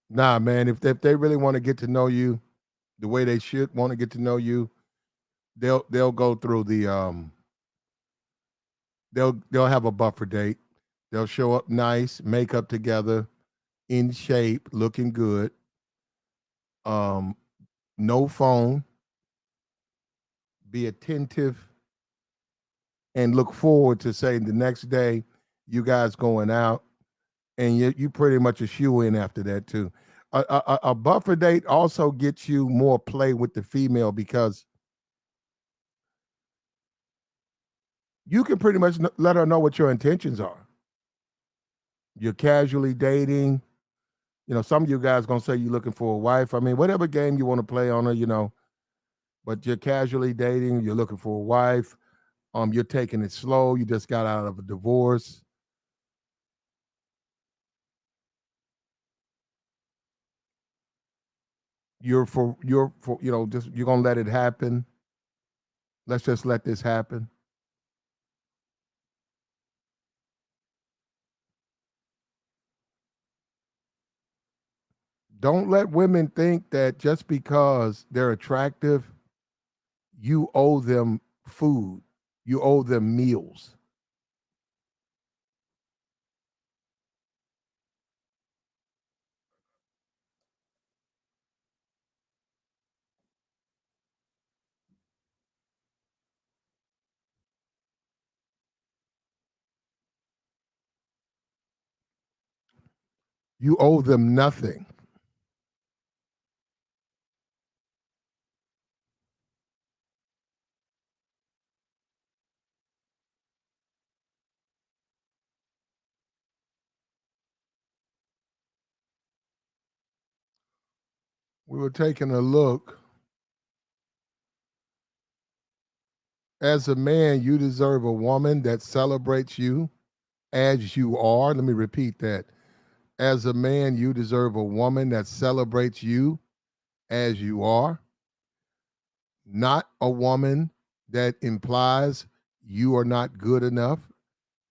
Nah, man, if they really want to get to know you the way they should want to get to know you, they'll go through they'll have a buffer date. They'll show up nice, makeup together, in shape, looking good. Um, no phone, be attentive, and look forward to saying the next day you guys going out, and you pretty much a shoe in after that too. A buffer date also gets you more play with the female because you can pretty much let her know what your intentions are. You're casually dating. Some of you guys gonna say you're looking for a wife. I mean, whatever game you want to play on her. But you're casually dating, you're looking for a wife, you're taking it slow, you just got out of a divorce. Just you're gonna let it happen. Let's just let this happen. Don't let women think that just because they're attractive, you owe them food. You owe them meals. You owe them nothing. We were taking a look. As a man, you deserve a woman that celebrates you as you are. Let me repeat that. As a man, you deserve a woman that celebrates you as you are, not a woman that implies you are not good enough,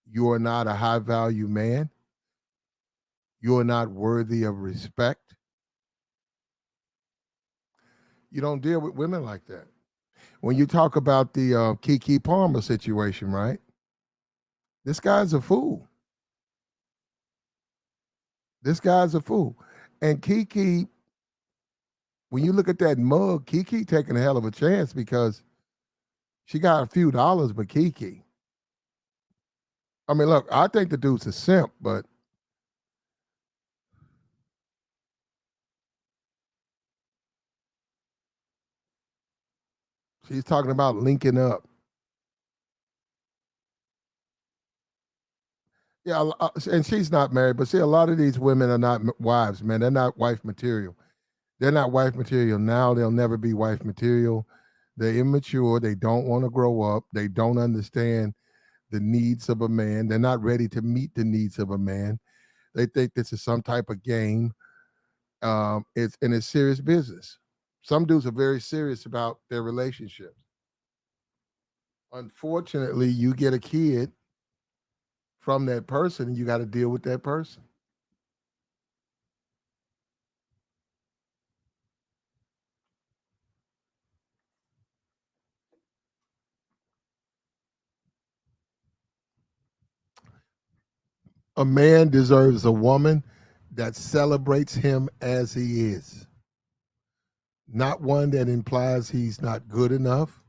you are not a high value man, you are not worthy of respect. You don't deal with women like that. When you talk about the Kiki Palmer situation, right? This guy's a fool. This guy's a fool. And Kiki, when you look at that mug, Kiki taking a hell of a chance because she got a few dollars, but Kiki. I mean, look, I think the dude's a simp, but she's talking about linking up. Yeah, and she's not married, but see, a lot of these women are not wives, man. They're not wife material. They're not wife material now. They'll never be wife material. They're immature. They don't want to grow up. They don't understand the needs of a man. They're not ready to meet the needs of a man. They think this is some type of game. It's serious business. Some dudes are very serious about their relationships. Unfortunately, you get a kid from that person, and you got to deal with that person. A man deserves a woman that celebrates him as he is, not one that implies he's not good enough,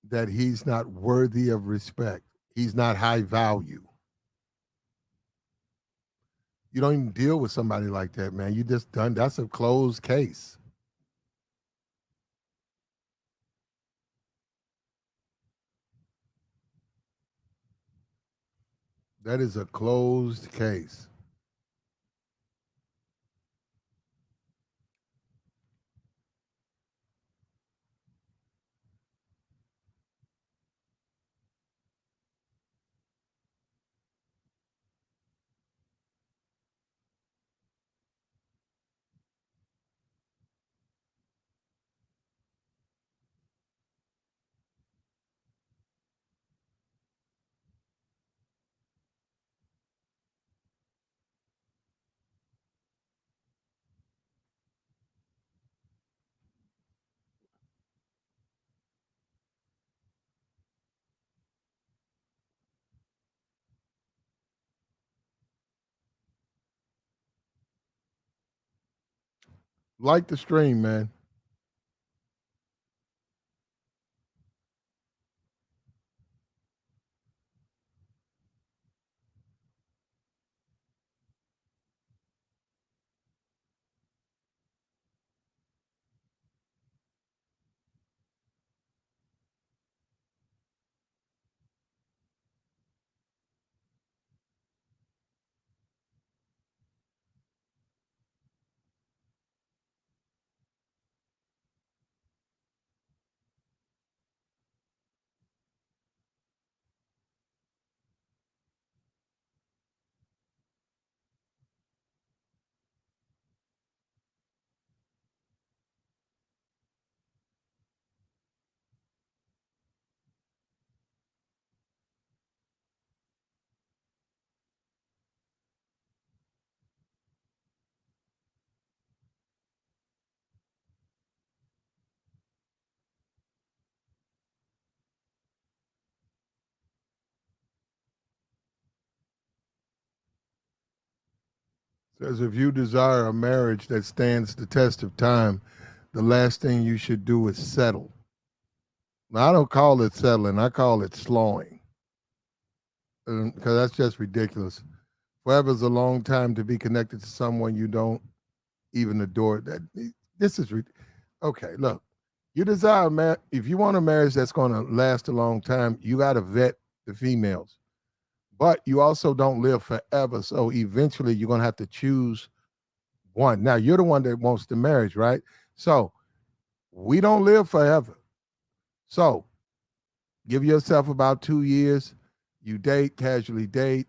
that he's not worthy of respect, he's not high value. You don't even deal with somebody like that, man. You just done. That's a closed case. That is a closed case. Like the stream, man. Says if you desire a marriage that stands the test of time, the last thing you should do is settle. Now, I don't call it settling, I call it slowing, because that's just ridiculous. Forever is a long time to be connected to someone you don't even adore. That this is okay. Look, you desire if you want a marriage that's going to last a long time, you got to vet the females. But you also don't live forever, so eventually you're going to have to choose one. Now you're the one that wants the marriage, right? So we don't live forever. So give yourself about 2 years. You date, casually date.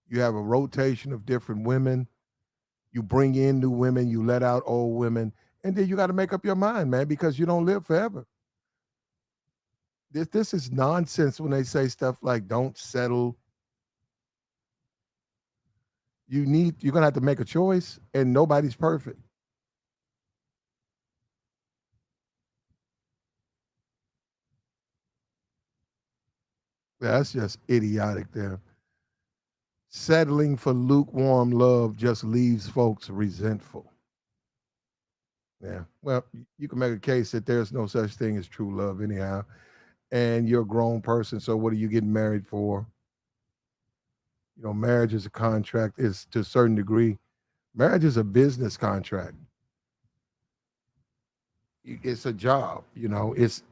You have a rotation of different women. You bring in new women, you let out old women, and then you got to make up your mind, man, because you don't live forever. This is nonsense when they say stuff like "don't settle." You're gonna have to make a choice, and nobody's perfect. That's just idiotic. There, settling for lukewarm love just leaves folks resentful. Yeah. Well, you can make a case that there's no such thing as true love, anyhow. And you're a grown person, so what are you getting married for? Marriage is a contract, is to a certain degree. Marriage is a business contract. It's a job,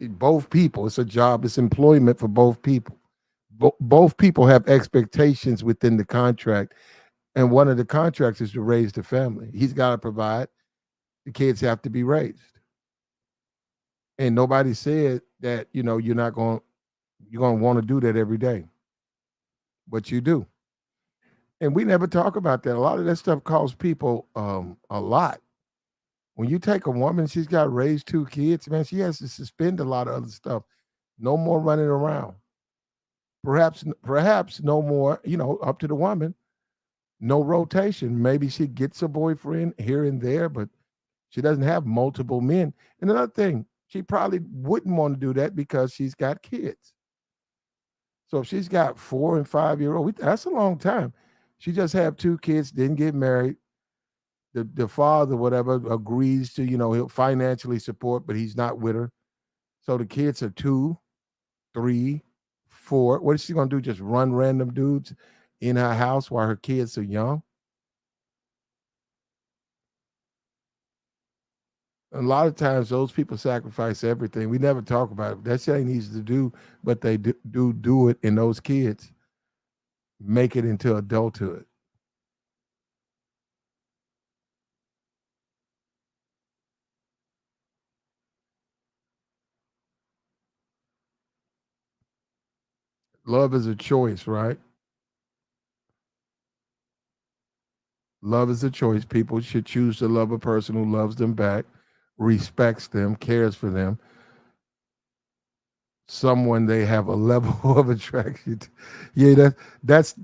both people. It's a job, it's employment for both people. Both people have expectations within the contract. And one of the contracts is to raise the family. He's got to provide, the kids have to be raised. And nobody said that, you're going to want to do that every day, but you do. And we never talk about that. A lot of that stuff costs people a lot. When you take a woman, she's got raised 2 kids, man, she has to suspend a lot of other stuff. No more running around. Perhaps no more, up to the woman. No rotation. Maybe she gets a boyfriend here and there, but she doesn't have multiple men. And another thing, she probably wouldn't want to do that because she's got kids. So if she's got 4 and 5 year old, that's a long time. She just have 2 kids, didn't get married. The father, whatever, agrees to, he'll financially support, but he's not with her. So the kids are 2, 3, 4. What is she gonna do? Just run random dudes in her house while her kids are young? A lot of times those people sacrifice everything. We never talk about it. That's what they needs to do, but they do it, and those kids make it into adulthood. Love is a choice, right? Love is a choice. People should choose to love a person who loves them back, respects them, cares for them, someone they have a level of attraction to. Yeah, that's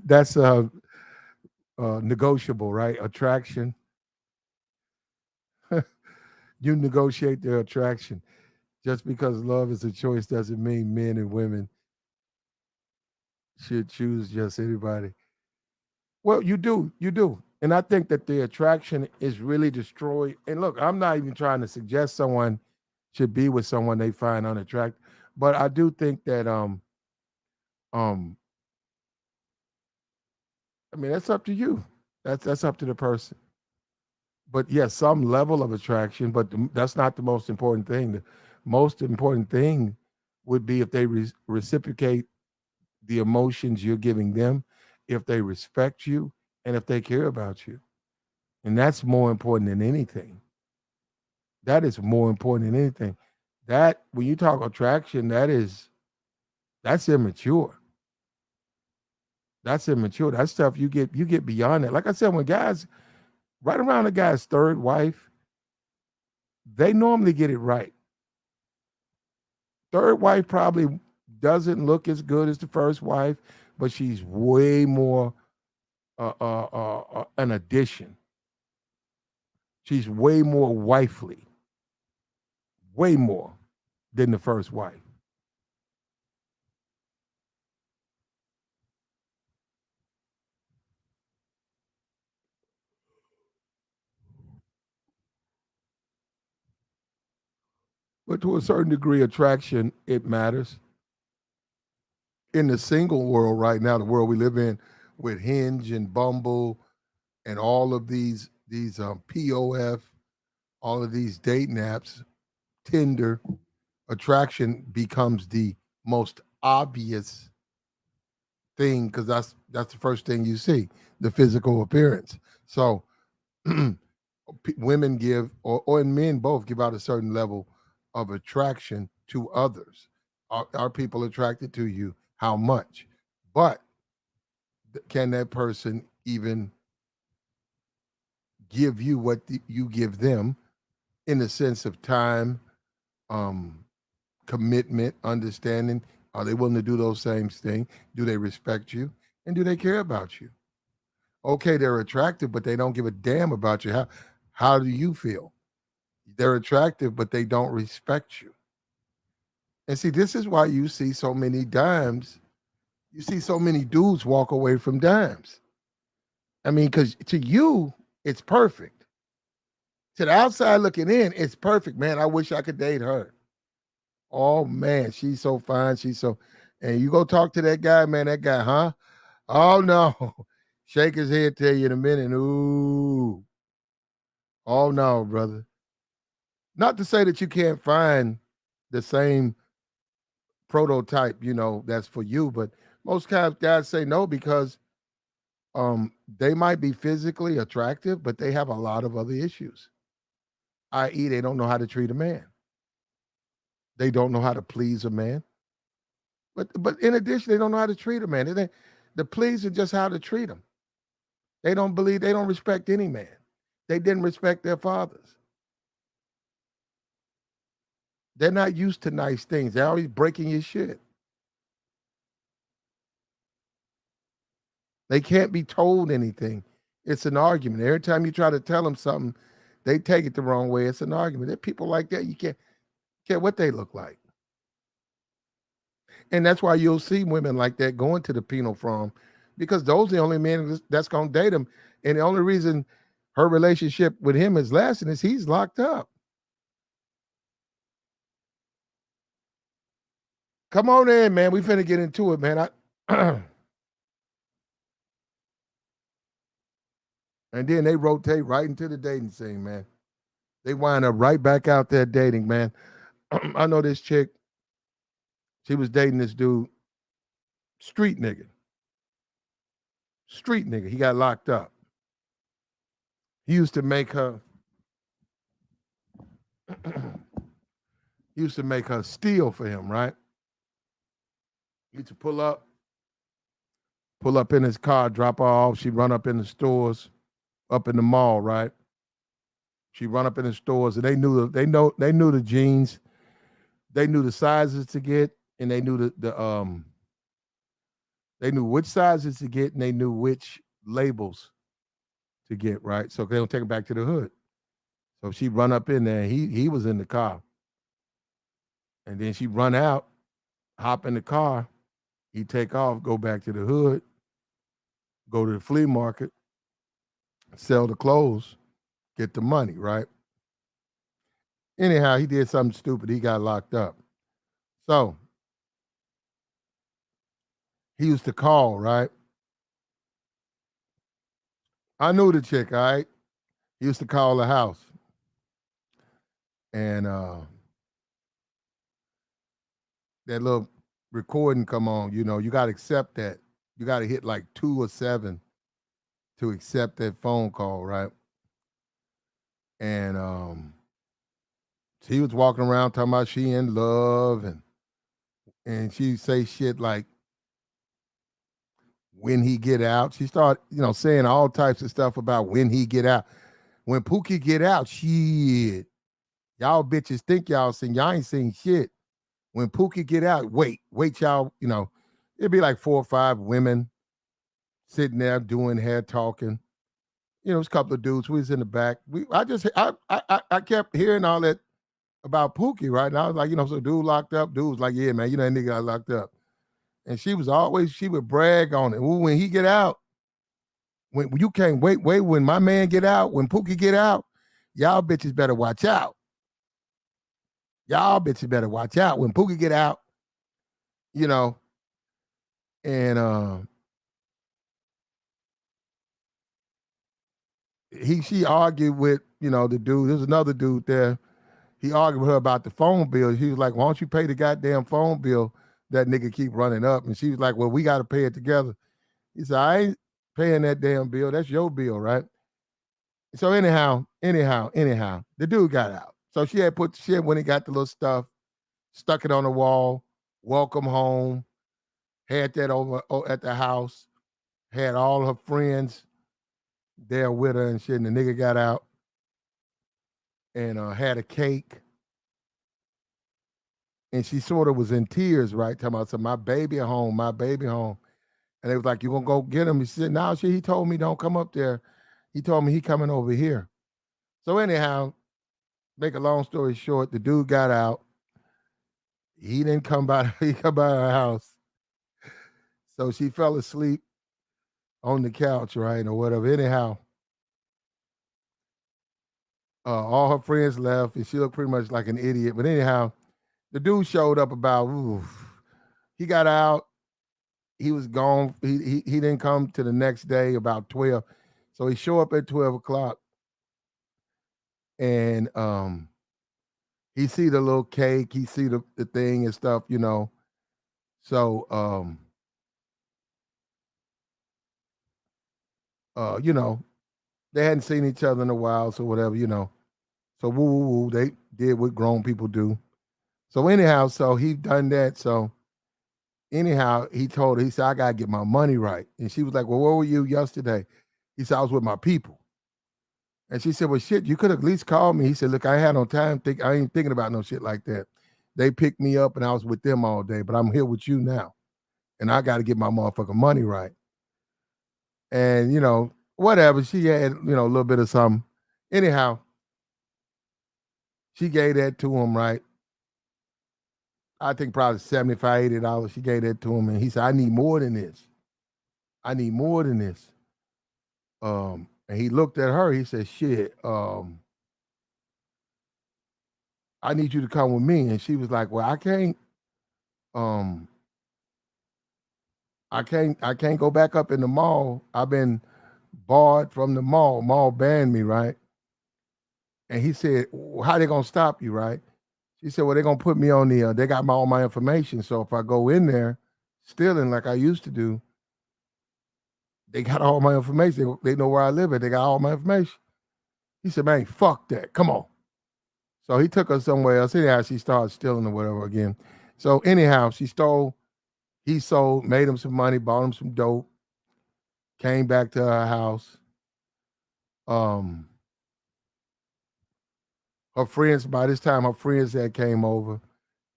negotiable, right? Attraction. You negotiate their attraction. Just because love is a choice doesn't mean men and women should choose just anybody. Well, you do. And I think that the attraction is really destroyed. And look, I'm not even trying to suggest someone should be with someone they find unattractive, but I do think that um I mean that's up to you. That's up to the person. But yes, some level of attraction, but that's not the most important thing. The most important thing would be if they reciprocate the emotions you're giving them, if they respect you, and if they care about you. And that's more important than anything. That is more important than anything. That when you talk attraction, that's immature. That's immature. That stuff you get beyond that. Like I said, when guys right around a guy's third wife, they normally get it right. Third wife probably doesn't look as good as the first wife, but she's way more an addition. She's way more wifely, way more than the first wife. But to a certain degree, attraction, it matters. In the single world right now, the world we live in with Hinge and Bumble and all of these POF, all of these dating apps, Tinder, attraction becomes the most obvious thing because that's the first thing you see, the physical appearance. So women give, or men both give out a certain level of attraction to others. Are people attracted to you? How much? But can that person even give you what you give them in the sense of time, um, commitment, understanding? Are they willing to do those same things? Do they respect you? And do they care about you? Okay, they're attractive, but they don't give a damn about you. How do you feel? They're attractive, but they don't respect you. And see, this is why you see so many dimes. You see so many dudes walk away from dimes. I mean, because to you, it's perfect. To the outside looking in, it's perfect, man. I wish I could date her. Oh man, she's so fine. She's so, and you go talk to that guy, man. That guy, huh? Oh no. Shake his head, tell you in a minute. Ooh. Oh no, brother. Not to say that you can't find the same prototype, that's for you, but most guys say no because they might be physically attractive, but they have a lot of other issues. I.e., they don't know how to treat a man. They don't know how to please a man. But in addition, they don't know how to treat a man. The please are just how to treat them. They don't respect any man. They didn't respect their fathers. They're not used to nice things. They're always breaking your shit. They can't be told anything. It's an argument. Every time you try to tell them something, they take it the wrong way. It's an argument. There are people like that. You can't care what they look like. And that's why you'll see women like that going to the penal farm because those are the only men that's going to date them. And the only reason her relationship with him is lasting is he's locked up. Come on in, man. We finna get into it, man. And then they rotate right into the dating scene, man. They wind up right back out there dating, man. I know this chick. She was dating this dude, street nigga. Street nigga. He got locked up. He used to make her. He used to make her steal for him, right? He used to pull up in his car, drop her off. She'd run up in the stores, up in the mall, right? She'd run up in the stores, and they knew the jeans, they knew the sizes to get, and they knew they knew which sizes to get, and they knew which labels to get, right? So they don't take it back to the hood. So she'd run up in there. He was in the car, and then she'd run out, hop in the car. He'd take off, go back to the hood, go to the flea market, sell the clothes, get the money, right? Anyhow, he did something stupid. He got locked up. So he used to call, right? I knew the chick, all right? He used to call the house. And that little recording come on, you got to accept that. You got to hit like 2 or 7 to accept that phone call, right? And he was walking around talking about she in love and she say shit like when he get out. She started, saying all types of stuff about when he get out. When Pookie get out, shit. Y'all bitches think y'all seen, y'all ain't seen shit. When Pookie get out, wait, y'all, it'd be like 4 or 5 women sitting there doing hair talking. It was a couple of dudes. We was in the back. I kept hearing all that about Pookie, right? And I was like, so dude locked up. Dude was like, yeah, man, that nigga got locked up. And she would brag on it. Ooh, when he get out, when you can't wait, when my man get out, when Pookie get out, y'all bitches better watch out. Y'all bitches better watch out when Pookie get out, you know, and she argued with, the dude. There's another dude there. He argued with her about the phone bill. He was like, "Why don't you pay the goddamn phone bill? That nigga keep running up." And she was like, "Well, we got to pay it together." He said, "I ain't paying that damn bill. That's your bill, right?" So anyhow, the dude got out. So she had when he got the little stuff, stuck it on the wall, welcome home, had that over at the house, had all her friends there with her and shit. And the nigga got out and had a cake. And she sort of was in tears, right? Talking about, so my baby at home, my baby home. And they was like, "You gonna go get him?" He said, "No, shit, he told me don't come up there. He told me he coming over here." So anyhow, make a long story short, the dude got out. He didn't come by, he come by her house. So she fell asleep on the couch, right? Or whatever. Anyhow, all her friends left and she looked pretty much like an idiot. But anyhow, the dude showed up about, he got out. He was gone. He didn't come to the next day about 12. So he showed up at 12 o'clock and he see the little cake, he see the thing and stuff. So you know, they hadn't seen each other in a while, so whatever. So woo woo woo, they did what grown people do. So anyhow, so he done that. So anyhow, he told her, he said, "I gotta get my money right." And she was like, "Well, where were you yesterday?" He said, "I was with my people." And she said, "Well, shit, you could have at least called me." He said, "Look, I had no time. I ain't thinking about no shit like that. They picked me up and I was with them all day, but I'm here with you now. And I got to get my motherfucking money right." And, whatever. She had, a little bit of something. Anyhow, she gave that to him, right? I think probably $75, $80. She gave that to him. And he said, "I need more than this. I need more than this." And he looked at her. He said, "Shit, I need you to come with me." And she was like, "Well, um, I can't go back up in the mall. I've been barred from the mall. Mall banned me, right?" And he said, "Well, how they gonna stop you, right?" She said, "Well, they're gonna put me on they got all my information. So if I go in there stealing like I used to do, they got all my information. They know where I live at. They got all my information." He said, "Man, fuck that. Come on." So he took her somewhere else. Anyhow, she started stealing or whatever again. So anyhow, he sold, made him some money, bought him some dope, came back to her house. Um, her friends, by this time, her friends that came over.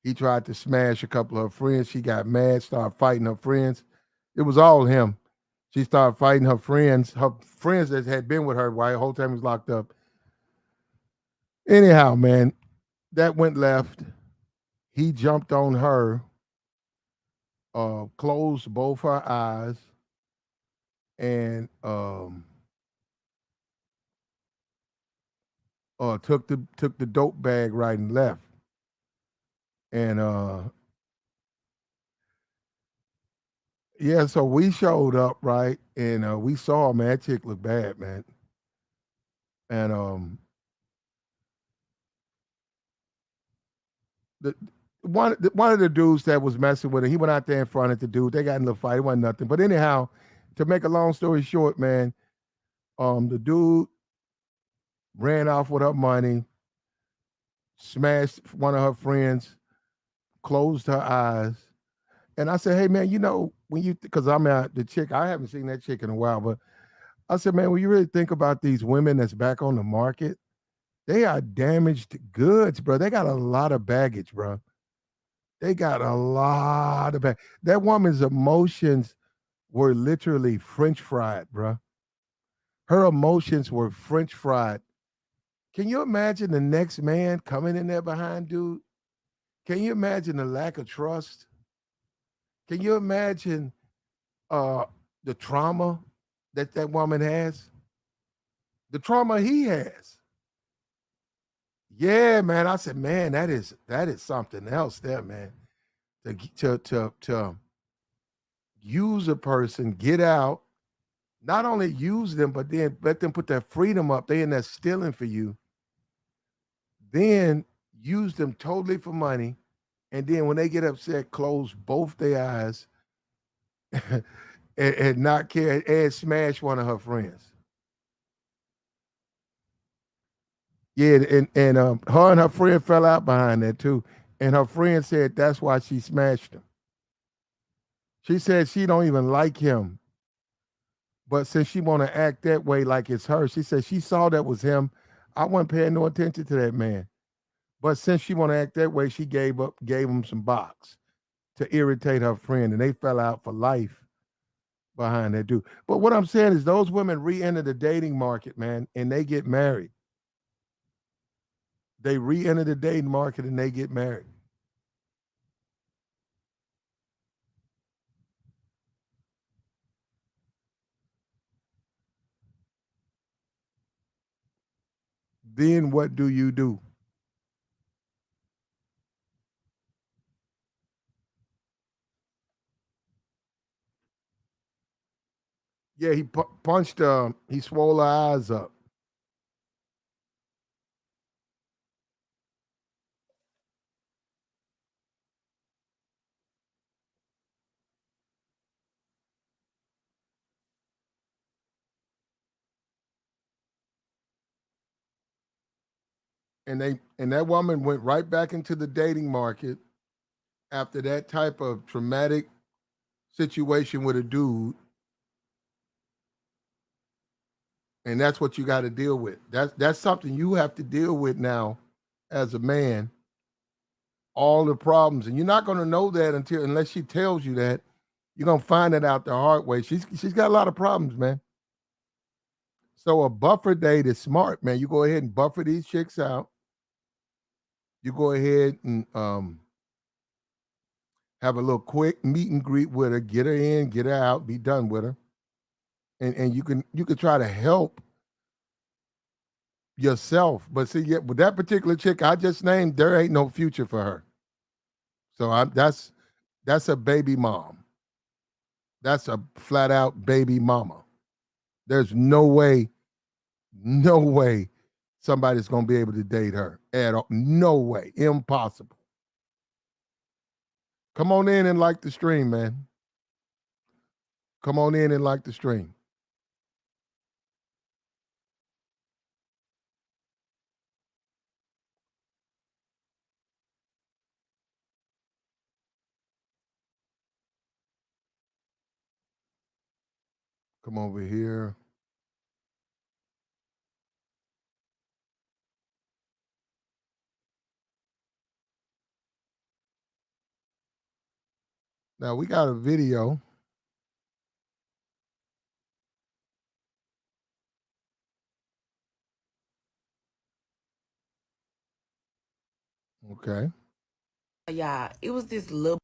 He tried to smash a couple of her friends. She got mad, started fighting her friends. It was all him. She started fighting her friends that had been with her while the whole time he was locked up. Anyhow, man, that went left. He jumped on her, closed both her eyes, and took the dope bag right and left. And yeah, so we showed up, right, and we saw, man, that chick looked bad, man. And the one of the dudes that was messing with her, he went out there in front of the dude. They got in a little fight. It wasn't nothing. But anyhow, to make a long story short, man, the dude ran off with her money, smashed one of her friends, closed her eyes. And I said, "Hey, man, when because I'm at the chick, I haven't seen that chick in a while, but I said, man, when you really think about these women that's back on the market, they are damaged goods, bro. They got a lot of baggage, bro. They got a lot of baggage. That woman's emotions were literally French fried, bro. Her emotions were French fried. Can you imagine the next man coming in there behind, dude? Can you imagine the lack of trust? Can you imagine uh, the trauma that woman has? The trauma he has. Yeah, man. I said, man, that is something else there, man. To use a person, get out, not only use them, but then let them put that freedom up. They in there stealing for you. Then use them totally for money. And then when they get upset, close both their eyes and not care and smash one of her friends. Yeah, and her and her friend fell out behind that too. And her friend said that's why she smashed him. She said she don't even like him, but since she want to act that way like it's her, she said she saw that was him. I wasn't paying no attention to that man. But since she want to act that way, she gave him some box to irritate her friend, and they fell out for life behind that dude. But what I'm saying is those women re-enter the dating market, man, and they get married. They re-enter the dating market and they get married. Then what do you do? Yeah, he punched. He swole her eyes up, and that woman went right back into the dating market after that type of traumatic situation with a dude, and that's what you got to deal with. That's something you have to deal with now as a man. All the problems, and you're not going to know that unless she tells you that. You're gonna find it out the hard way. She's got a lot of problems, man. So a buffer date is smart, man. You go ahead and buffer these chicks out. You go ahead and have a little quick meet and greet with her, get her in, get her out, be done with her. And you can try to help yourself. But see, yeah, with that particular chick I just named, there ain't no future for her. So that's a baby mom. That's a flat out baby mama. There's no way somebody's gonna be able to date her at all. No way. Impossible. Come on in and like the stream, man. Come on in and like the stream. Come over here. Now we got a video. Okay. Yeah, it was this little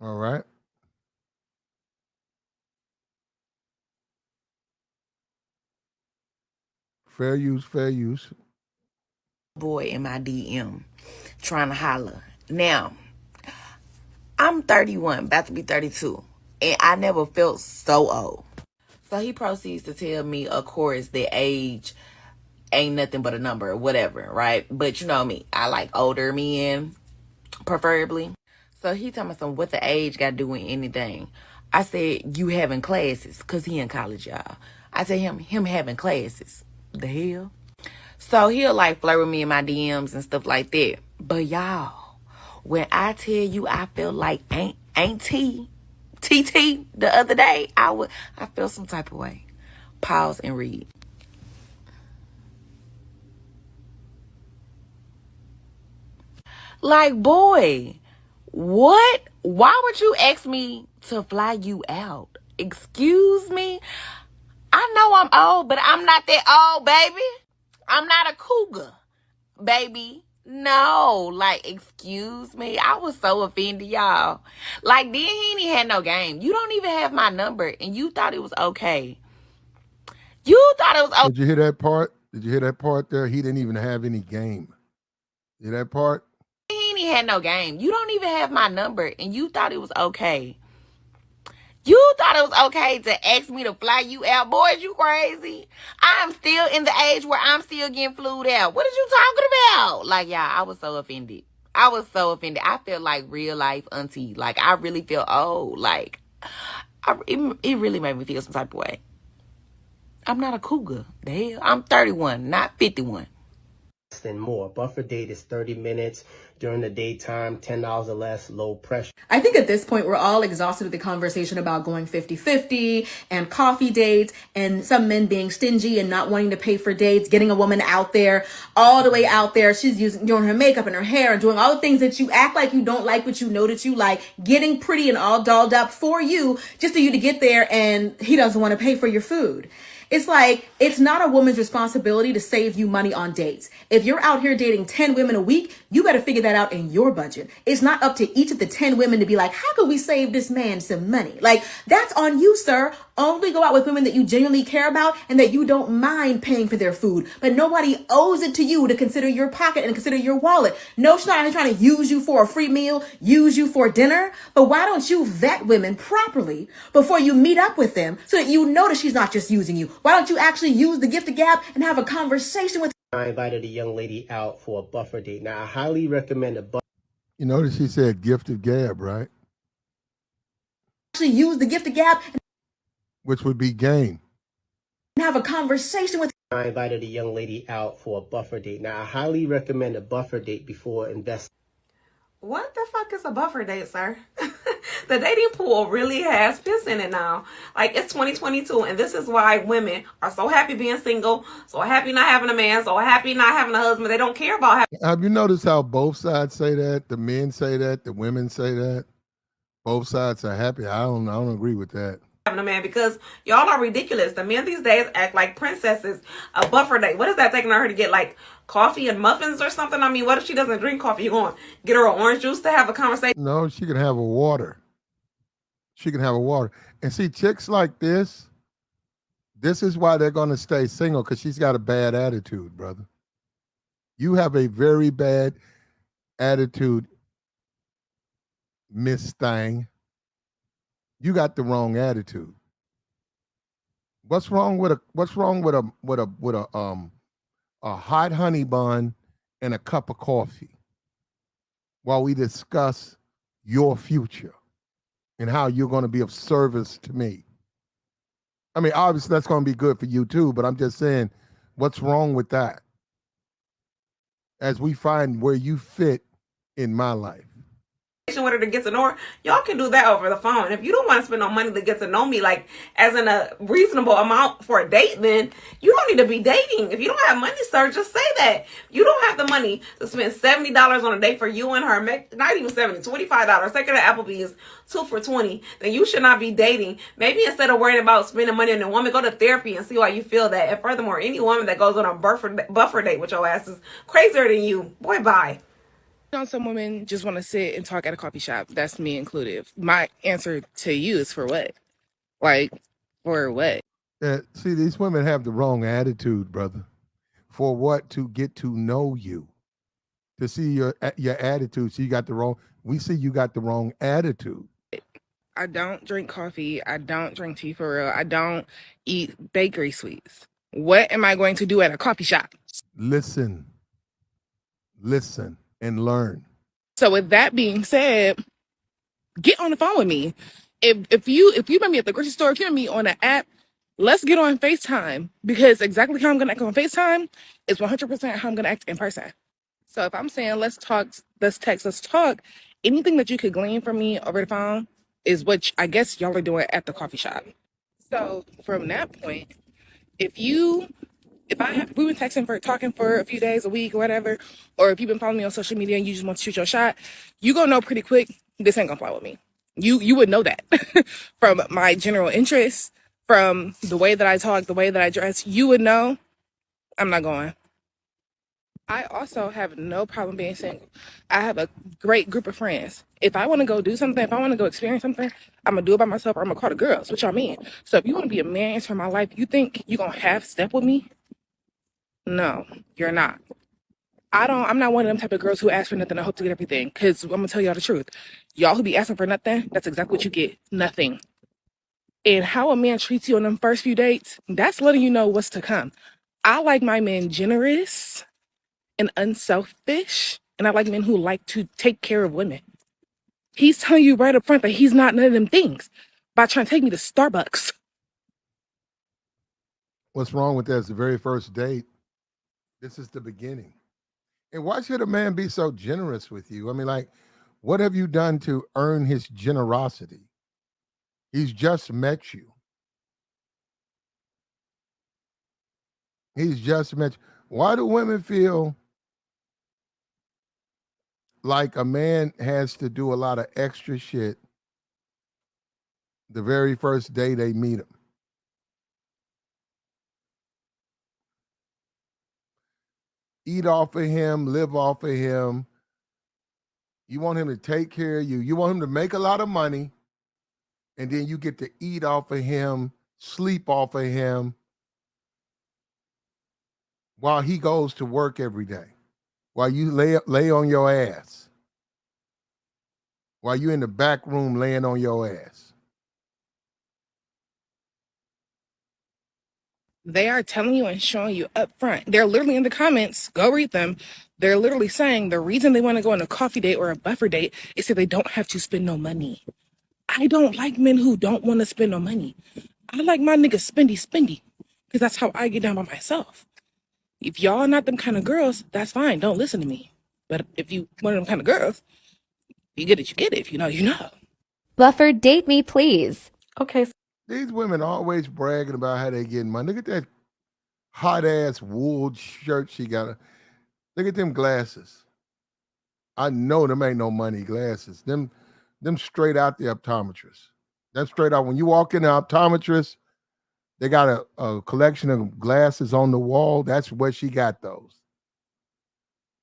All right. Fair use, fair use. boy in my DM trying to holler. Now, I'm 31, about to be 32, and I never felt so old. So he proceeds to tell me, of course, that age ain't nothing but a number or whatever, right? But you know me, I like older men, preferably. So he told me some what the age got to do with anything. I said, you having classes, because he in college, y'all. I said, him having classes. The hell? So he'll like flirt with me in my DMs and stuff like that. But y'all, when I tell you I felt like ain't TT the other day, I felt some type of way. Pause and read. Like, boy, what? Why would you ask me to fly you out? Excuse me? I know I'm old, but I'm not that old, baby. I'm not a cougar, baby. No, like, excuse me. I was so offended, y'all. Like, then he ain't even had no game. You don't even have my number, and you thought it was okay. You thought it was okay. Did you hear that part? Did you hear that part there? He didn't even have any game. Hear that part? He ain't even had no game. You don't even have my number, and you thought it was okay. You thought it was okay to ask me to fly you out. Boy, is you crazy? I'm still in the age where I'm still getting flued out. What are you talking about? Like, y'all, I was so offended. I was so offended. I felt like real life auntie. Like, I really feel old. Like, it really made me feel some type of way. I'm not a cougar. The hell? I'm 31, not 51. And more. Buffer date is 30 minutes during the daytime, $10 or less, low pressure. I think at this point, we're all exhausted with the conversation about going 50-50 and coffee dates and some men being stingy and not wanting to pay for dates, getting a woman out there, all the way out there. She's doing her makeup and her hair and doing all the things that you act like you don't like, but you know that you like, getting pretty and all dolled up for you, just for you to get there, and he doesn't want to pay for your food. It's like, it's not a woman's responsibility to save you money on dates. If you're out here dating 10 women a week, you better figure that out in your budget. It's not up to each of the 10 women to be like, how can we save this man some money? Like, that's on you, sir. Only go out with women that you genuinely care about and that you don't mind paying for their food. But nobody owes it to you to consider your pocket and consider your wallet. No, she's not trying to use you for a free meal, use you for dinner. But why don't you vet women properly before you meet up with them so that you know that she's not just using you? Why don't you actually use the gift of gab and have a conversation with I invited a young lady out for a buffer date. Now, I highly recommend a buffer. You notice he said gift of gab, right? actually use the gift of gab Which would be game. and have a conversation with I invited a young lady out for a buffer date. Now, I highly recommend a buffer date before investing. What the fuck is a buffer date, sir? The dating pool really has piss in it now. Like, it's 2022, and this is why women are so happy being single, so happy not having a man, so happy not having a husband. They don't care about Have you noticed how both sides say that? The men say that, the women say that. Both sides are happy. I don't agree with that. having a man, because y'all are ridiculous. The men these days act like princesses. A buffer date. What is that taking her to get, like, coffee and muffins or something? I mean, what if she doesn't drink coffee? You going to get her an orange juice to have a conversation? No, she can have a water. She can have a water. And see, chicks like this is why they're going to stay single, because she's got a bad attitude, brother. You have a very bad attitude, Miss Thang. You got the wrong attitude. What's wrong with a hot honey bun and a cup of coffee while we discuss your future and how you're going to be of service to me? I mean, obviously that's going to be good for you too, but I'm just saying, what's wrong with that? As we find where you fit in my life. With her to get to know her, y'all can do that over the phone. If you don't want to spend no money to get to know me, like as in a reasonable amount for a date, then you don't need to be dating. If you don't have money, sir, just say that. You don't have the money to spend $70 on a date for you and her, not even $70, $25. Take her to Applebee's 2 for $20. Then you should not be dating. Maybe instead of worrying about spending money on a woman, go to therapy and see why you feel that. And furthermore, any woman that goes on a buffer date with your ass is crazier than you. Boy, bye. Some women just want to sit and talk at a coffee shop. That's me included. My answer to you is for what? Like, for what? See, these women have the wrong attitude, brother. For what? To get to know you. To see your attitude. So you got the wrong. We see you got the wrong attitude. I don't drink coffee. I don't drink tea for real. I don't eat bakery sweets. What am I going to do at a coffee shop? Listen and learn. So with that being said, get on the phone with me. If you met me at the grocery store, if you met me on an app, let's get on FaceTime, because exactly how I'm gonna act on FaceTime is 100% how I'm gonna act in person. So if I'm saying let's talk, let's text, let's talk, anything that you could glean from me over the phone is what I guess y'all are doing at the coffee shop. So from that point, if we've been talking for a few days, a week, or whatever, or if you've been following me on social media and you just want to shoot your shot, you gonna know pretty quick this ain't gonna fly with me. You would know that from my general interests, from the way that I talk, the way that I dress. You would know I'm not going. I also have no problem being single. I have a great group of friends. If I want to go do something, if I want to go experience something, I'm going to do it by myself, or I'm going to call the girls, which y'all mean. So if you want to be a man into my life, you think you're going to half step with me? No, you're not. I'm not one of them type of girls who ask for nothing. I hope to get everything. Cause I'm gonna tell y'all the truth. Y'all who be asking for nothing, that's exactly what you get. Nothing. And how a man treats you on them first few dates, that's letting you know what's to come. I like my men generous and unselfish, and I like men who like to take care of women. He's telling you right up front that he's not none of them things by trying to take me to Starbucks. What's wrong with that? It's the very first date. This is the beginning. And why should a man be so generous with you? I mean, like, what have you done to earn his generosity? He's just met you. He's just met you. Why do women feel like a man has to do a lot of extra shit the very first day they meet him? Eat off of him, live off of him. You want him to take care of you. You want him to make a lot of money, and then you get to eat off of him, sleep off of him while he goes to work every day, while you lay on your ass, while you in the back room laying on your ass. They are telling you and showing you up front. They're literally in the comments. Go read them. They're literally saying the reason they want to go on a coffee date or a buffer date is so they don't have to spend no money. I don't like men who don't want to spend no money. I like my niggas spendy, because that's how I get down by myself. If y'all not them kind of girls, that's fine. Don't listen to me. But if you one of them kind of girls, you get it, you get it. If you know, you know. Buffer, date me, please. Okay, These women always bragging about how they getting money. Look at that hot ass wool shirt she got. Look at them glasses. I know them ain't no money glasses. Them straight out the optometrist. Them straight out. When you walk in the optometrist, they got a collection of glasses on the wall. That's where she got those.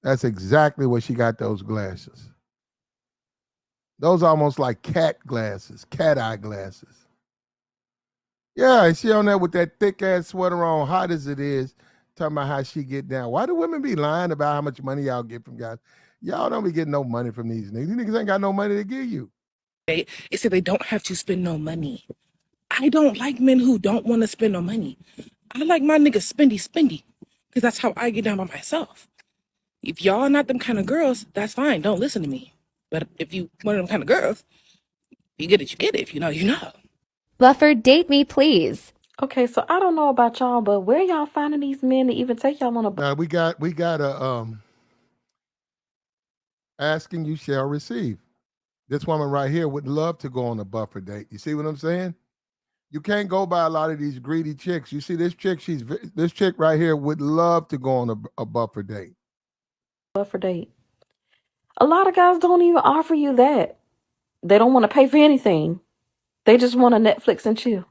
That's exactly where she got those glasses. Those almost like cat glasses, cat eye glasses. Yeah, and she on there with that thick ass sweater on, hot as it is, talking about how she get down. Why do women be lying about how much money y'all get from guys? Y'all don't be getting no money from these niggas. These niggas ain't got no money to give you. It's so they don't have to spend no money. I don't like men who don't want to spend no money. I like my niggas spendy, because that's how I get down by myself. If y'all not them kind of girls, that's fine. Don't listen to me. But if you one of them kind of girls, you get it, you get it. If you know, you know. Buffer, date me, please. okay, so I don't know about y'all, but where y'all finding these men to even take y'all on a Now we got a asking you shall receive. This woman right here would love to go on a buffer date. You see what I'm saying? You can't go by a lot of these greedy chicks. You see this chick, this chick right here would love to go on a buffer date. buffer date? A lot of guys don't even offer you that. They don't want to pay for anything. They just want to Netflix and chill.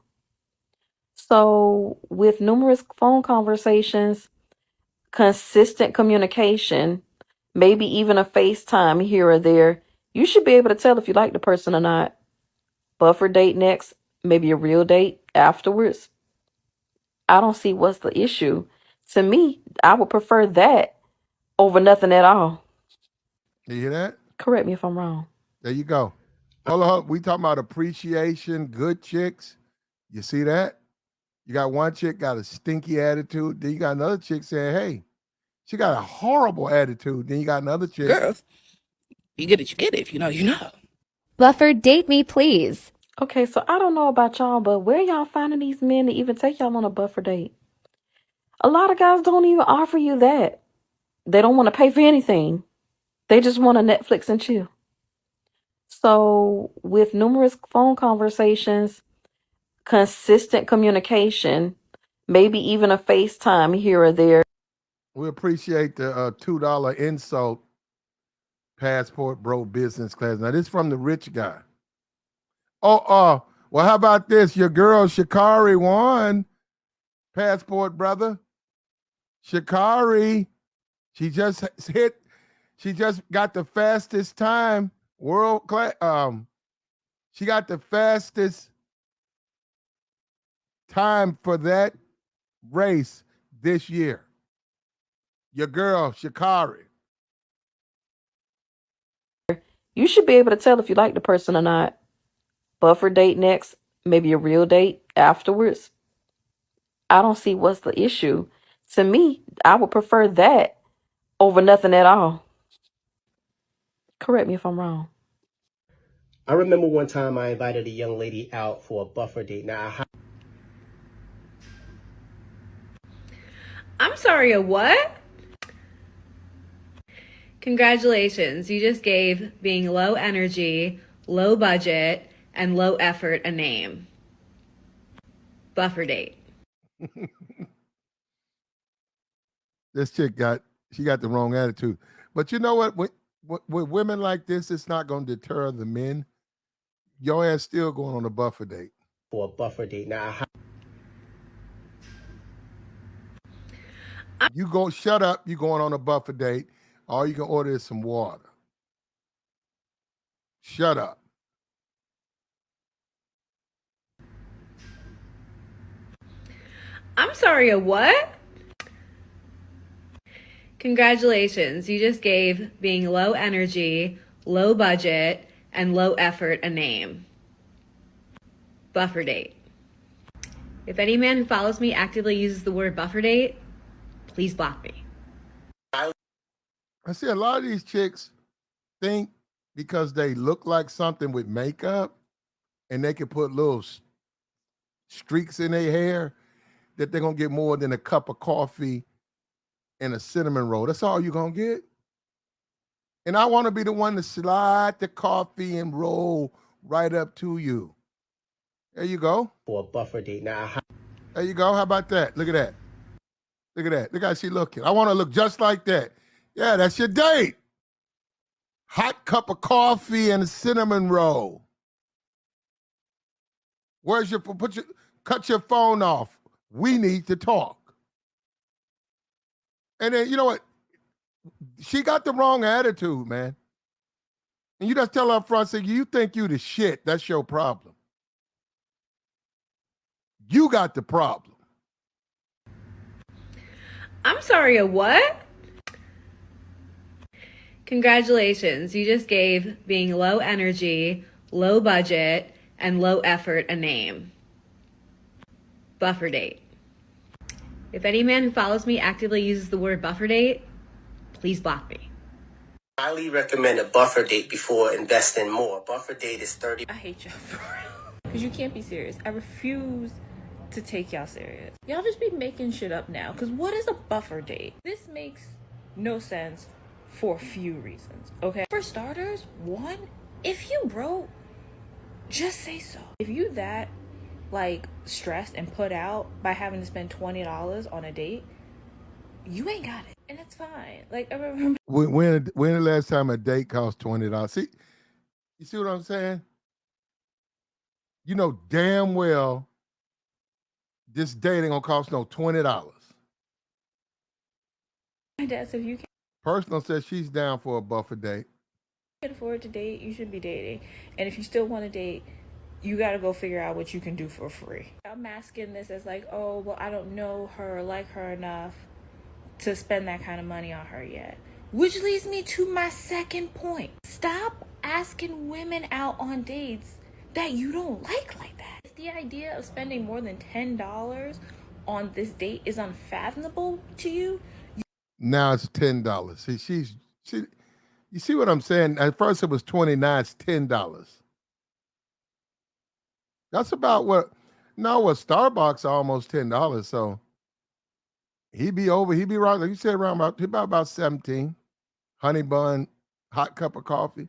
So, with numerous phone conversations, consistent communication, maybe even a FaceTime here or there, you should be able to tell if you like the person or not. Buffer date next, maybe a real date afterwards. I don't see what's the issue. To me, I would prefer that over nothing at all. You hear that? Correct me if I'm wrong. There you go. Hold on. We talking about appreciation, good chicks. You see that? You got one chick got a stinky attitude. Then you got another chick saying, hey, she got a horrible attitude. Then you got another chick. Girls, you get it, you get it. If you know, you know. Buffer, date me, please. Okay, so I don't know about y'all, but where y'all finding these men to even take y'all on a buffer date? A lot of guys don't even offer you that. They don't want to pay for anything. They just want to Netflix and chill. So, with numerous phone conversations, consistent communication, maybe even a FaceTime here or there. We appreciate the $2 insult passport bro business class. Now, this from the rich guy. Well, how about this? Your girl Shikari won passport, brother. Shikari, she just got the fastest time world class. She got the fastest time for that race this year. Your girl, Shikari. You should be able to tell if you like the person or not. Buffer date next, maybe a real date afterwards. I don't see what's the issue. To me, I would prefer that over nothing at all. Correct me if I'm wrong. I remember one time I invited a young lady out for a buffer date. Now, I'm sorry, a what? Congratulations, you just gave being low energy, low budget, and low effort a name. Buffer date. This chick got the wrong attitude. But you know what? With women like this, it's not going to deter the men. Your ass still going on a buffer date. for a buffer date. Now, You go, shut up. You going on a buffer date. All you can order is some water. Shut up. I'm sorry, a what? Congratulations, you just gave being low energy, low budget, and low effort a name. Buffer date. If any man who follows me actively uses the word buffer date, please block me. I see a lot of these chicks think because they look like something with makeup and they can put little streaks in their hair that they're going to get more than a cup of coffee and a cinnamon roll. That's all you're going to get. And I want to be the one to slide the coffee and roll right up to you. There you go. for a buffer date. Now, There you go. How about that? Look at that. Look at that. Look how she looking. I want to look just like that. Yeah, that's your date. Hot cup of coffee and a cinnamon roll. Where's your cut your phone off. We need to talk. And then you know what? She got the wrong attitude, man. And you just tell her up front, say, you think you the shit. That's your problem. You got the problem. I'm sorry, a what? Congratulations, you just gave being low energy, low budget, and low effort a name. Buffer date. If any man who follows me actively uses the word buffer date, please block me. highly recommend a buffer date before investing more. Buffer date is 30. I hate y'all for real. Because you can't be serious. I refuse to take y'all serious. Y'all just be making shit up now. Because what is a buffer date? This makes no sense for a few reasons, okay? For starters, one, if you broke, just say so. If you that, like, stressed and put out by having to spend $20 on a date, you ain't got it. And it's fine. Like, I remember When the last time a date cost $20? See, you see what I'm saying? You know damn well this date ain't gonna cost no $20. my dad said, if you Personal says she's down for a buffer date. can't afford to date, you shouldn't be dating. And if you still want to date, you got to go figure out what you can do for free. I'm masking this as like, oh, well, I don't know her or like her enough to spend that kind of money on her yet. Which leads me to my second point. Stop asking women out on dates that you don't like that. If the idea of spending more than $10 on this date is unfathomable to you, Now it's $10. See, you see what I'm saying? At first it was $29, it's $10. That's about what Starbucks are almost $10. So he'd be around, like you said, around about 17. Honey bun, hot cup of coffee.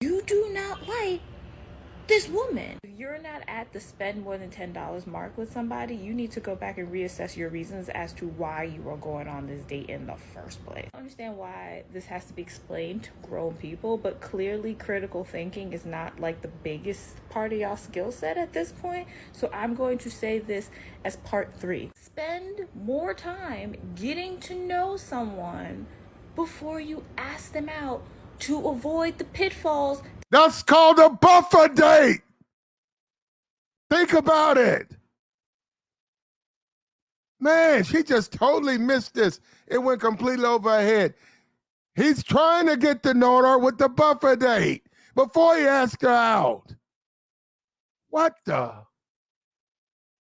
you do not like this woman. If you're not at the spend more than $10 mark with somebody, you need to go back and reassess your reasons as to why you are going on this date in the first place. I understand why this has to be explained to grown people, but clearly critical thinking is not like the biggest part of y'all skill set at this point. So I'm going to say this as part 3. Spend more time getting to know someone before you ask them out to avoid the pitfalls. That's called a buffer date. Think about it. Man, she just totally missed this. It went completely over her head. He's trying to get to know her with the buffer date before he asks her out. What the?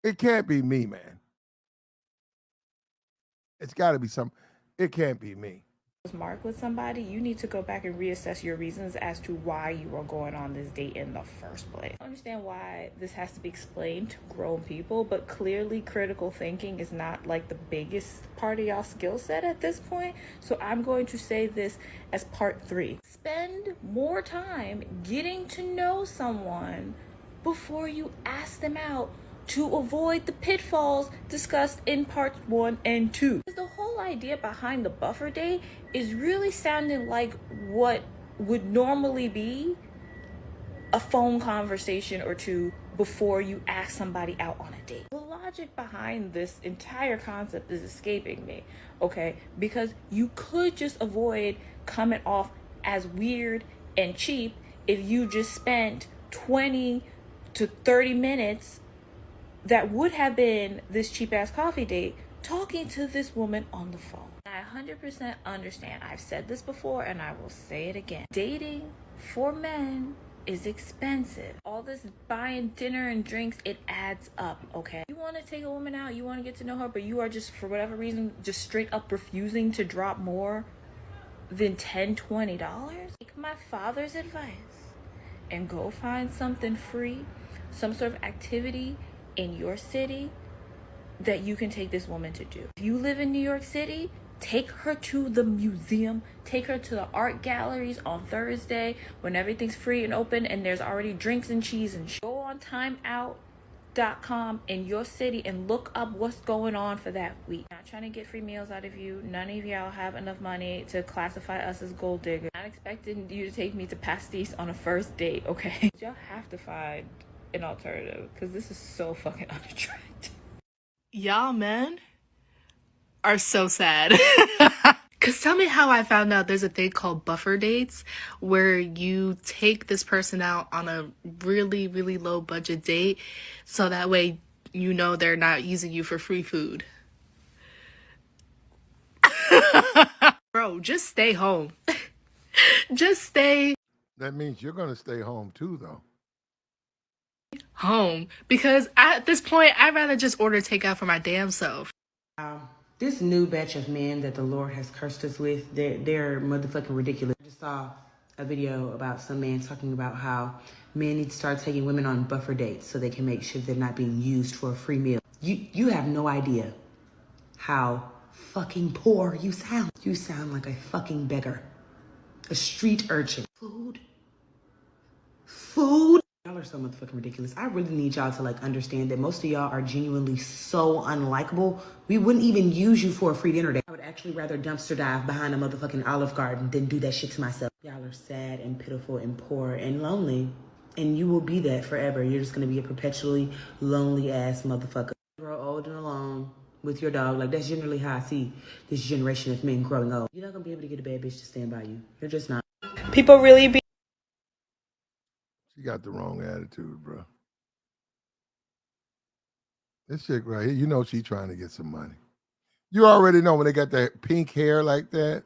It can't be me, man. It's got to be some. It can't be me. Mark with somebody, you need to go back and reassess your reasons as to why you are going on this date in the first place. I understand why this has to be explained to grown people, but clearly critical thinking is not like the biggest part of y'all skill set at this point. So I'm going to say this as part 3. Spend more time getting to know someone before you ask them out to avoid the pitfalls discussed in parts 1 and 2. The whole idea behind the buffer date is really sounding like what would normally be a phone conversation or two before you ask somebody out on a date. The logic behind this entire concept is escaping me, okay? Because you could just avoid coming off as weird and cheap if you just spent 20 to 30 minutes that would have been this cheap ass coffee date talking to this woman on the phone. I 100% understand. I've said this before and I will say it again. Dating for men is expensive. All this buying dinner and drinks, it adds up, okay? You want to take a woman out, you want to get to know her, but you are just, for whatever reason, just straight up refusing to drop more than $10-20? Take my father's advice and go find something free, some sort of activity in your city that you can take this woman to do. If you live in New York City, take her to the museum, take her to the art galleries on Thursday when everything's free and open and there's already drinks and cheese and shit. Go on timeout.com in your city and look up what's going on for that week. I'm not trying to get free meals out of you. None of y'all have enough money to classify us as gold diggers. I'm not expecting you to take me to pastis on a first date, okay? Y'all have to find an alternative because this is so fucking unattractive. Y'all men are so sad. Cause tell me how I found out there's a thing called buffer dates where you take this person out on a really, really low budget date so that way you know they're not using you for free food. Bro, just stay home. Just stay That means you're going to stay home too, though. home because at this point I'd rather just order takeout for my damn self. This new batch of men that the Lord has cursed us with, they're motherfucking ridiculous. I just saw a video about some man talking about how men need to start taking women on buffer dates so they can make sure they're not being used for a free meal. You have no idea how fucking poor you sound. You sound like a fucking beggar, a street urchin. Food. Y'all are so motherfucking ridiculous. I really need y'all to like understand that most of y'all are genuinely so unlikable. We wouldn't even use you for a free dinner date. I would actually rather dumpster dive behind a motherfucking Olive Garden than do that shit to myself. Y'all are sad and pitiful and poor and lonely. And you will be that forever. You're just gonna be a perpetually lonely ass motherfucker. Grow old and alone with your dog. Like that's generally how I see this generation of men growing old. You're not gonna be able to get a bad bitch to stand by you. You're just not. People really be She got the wrong attitude, bro. This chick right here, you know she trying to get some money. You already know when they got that pink hair like that.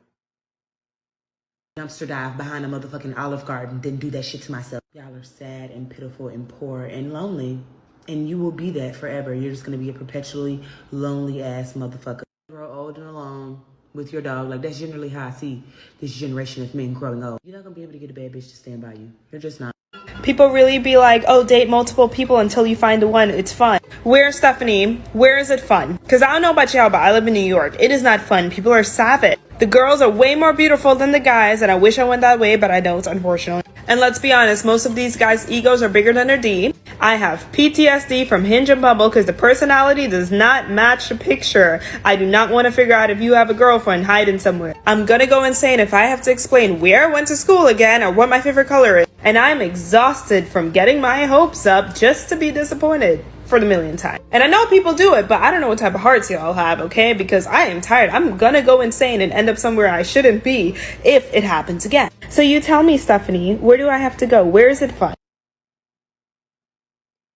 Dumpster dive behind a motherfucking Olive Garden than do that shit to myself. Y'all are sad and pitiful and poor and lonely. And you will be that forever. You're just gonna be a perpetually lonely ass motherfucker. Grow old and alone with your dog. Like that's generally how I see this generation of men growing old. You're not gonna be able to get a bad bitch to stand by you. You're just not. People really be like, oh, date multiple people until you find the one. It's fun. Where, Stephanie? Where is it fun? Because I don't know about y'all, but I live in New York. It is not fun. People are savage. The girls are way more beautiful than the guys, and I wish I went that way, but I don't, unfortunately. And let's be honest, most of these guys' egos are bigger than their D. I have PTSD from Hinge and Bumble because the personality does not match the picture. I do not want to figure out if you have a girlfriend hiding somewhere. I'm gonna go insane if I have to explain where I went to school again or what my favorite color is. And I'm exhausted from getting my hopes up just to be disappointed for the millionth time. And I know people do it, but I don't know what type of hearts y'all have, okay? Because I am tired. I'm gonna go insane and end up somewhere I shouldn't be if it happens again. So you tell me, Stephanie, where do I have to go? Where is it fun?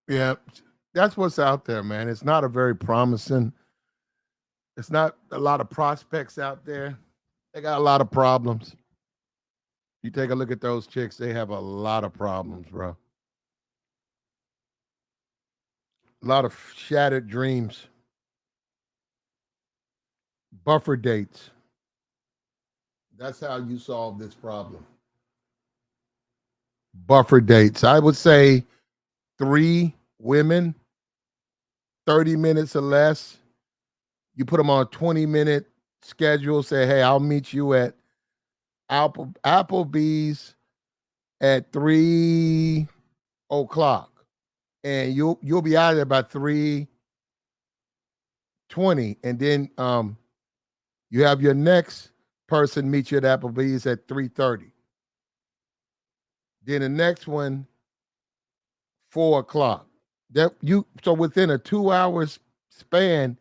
Yeah, that's what's out there, man. It's not a very promising It's not a lot of prospects out there. They got a lot of problems. You take a look at those chicks, they have a lot of problems, bro. A lot of shattered dreams. Buffer dates. That's how you solve this problem. Buffer dates. I would say 3 women, 30 minutes or less. You put them on a 20-minute schedule. Say, hey, I'll meet you at Applebee's at 3 o'clock. And you'll be out of there by 3:20. And then you have your next person meet you at Applebee's at 3:30. Then the next one, 4 o'clock. That you so within a 2 hours span,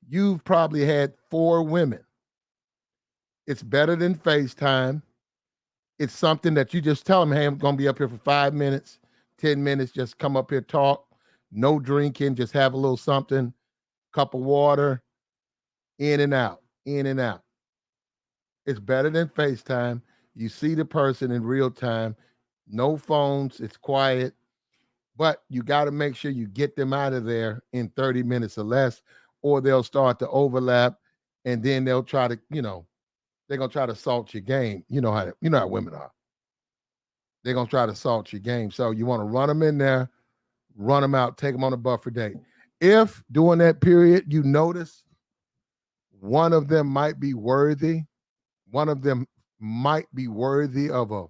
you've probably had 4 women. It's better than FaceTime. It's something that you just tell them, hey, I'm gonna be up here for 5 minutes, 10 minutes, just come up here, talk, no drinking, just have a little something, cup of water, in and out, in and out. It's better than FaceTime. You see the person in real time, no phones, it's quiet, but you got to make sure you get them out of there in 30 minutes or less, or they'll start to overlap and then they'll try to, they're gonna try to salt your game. You know how women are. They're gonna try to salt your game. So you want to run them in there, run them out, take them on a buffer date. If during that period you notice one of them might be worthy, one of them might be worthy of a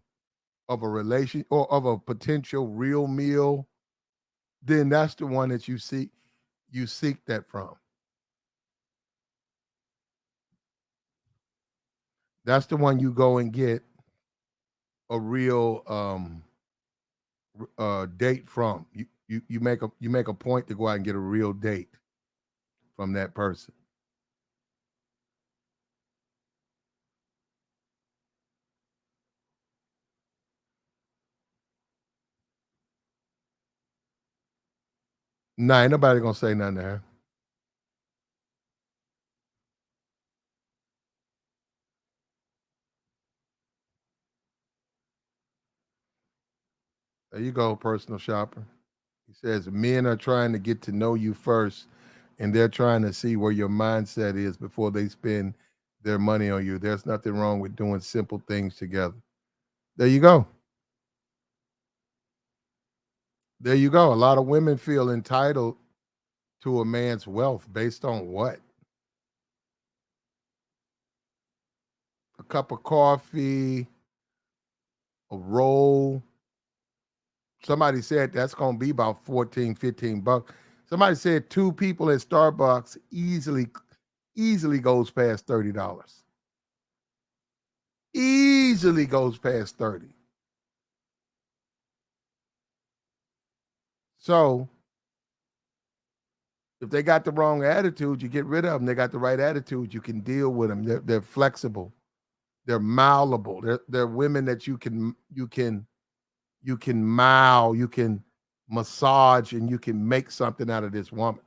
relation or of a potential real meal, then that's the one that you seek that from. That's the one you go and get a real date from. You make a point to go out and get a real date from that person. Nah, ain't nobody gonna say nothing to her. There you go, personal shopper. He says men are trying to get to know you first, and they're trying to see where your mindset is before they spend their money on you. There's nothing wrong with doing simple things together. There you go. There you go. A lot of women feel entitled to a man's wealth based on what? A cup of coffee, a roll. Somebody said that's going to be about 14, 15 bucks. Somebody said 2 people at Starbucks easily goes past $30. Easily goes past 30. So if they got the wrong attitude, you get rid of them. They got the right attitude, you can deal with them. They're flexible. They're malleable. They're women that you can mow, you can massage, and you can make something out of this woman.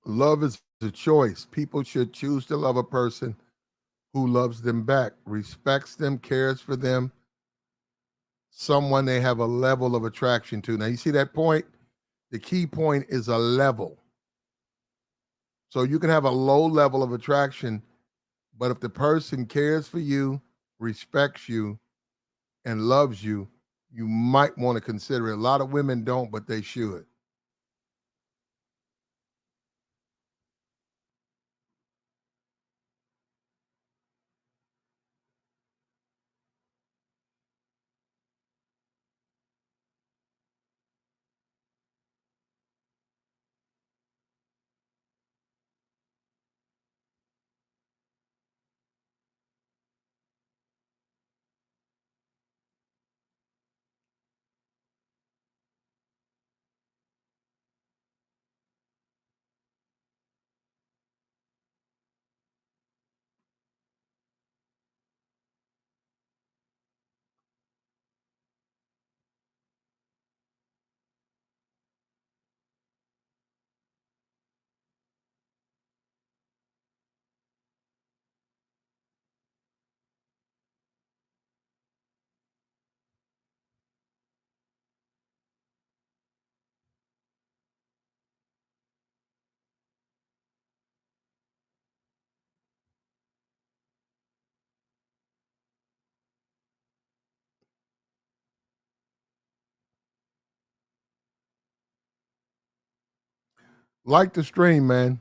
Love is a choice. People should choose to love a person who loves them back, respects them, cares for them, someone they have a level of attraction to. Now, you see that point? The key point is a level. So you can have a low level of attraction, but if the person cares for you, respects you, and loves you, you might want to consider it. A lot of women don't, but they should. Like the stream, man.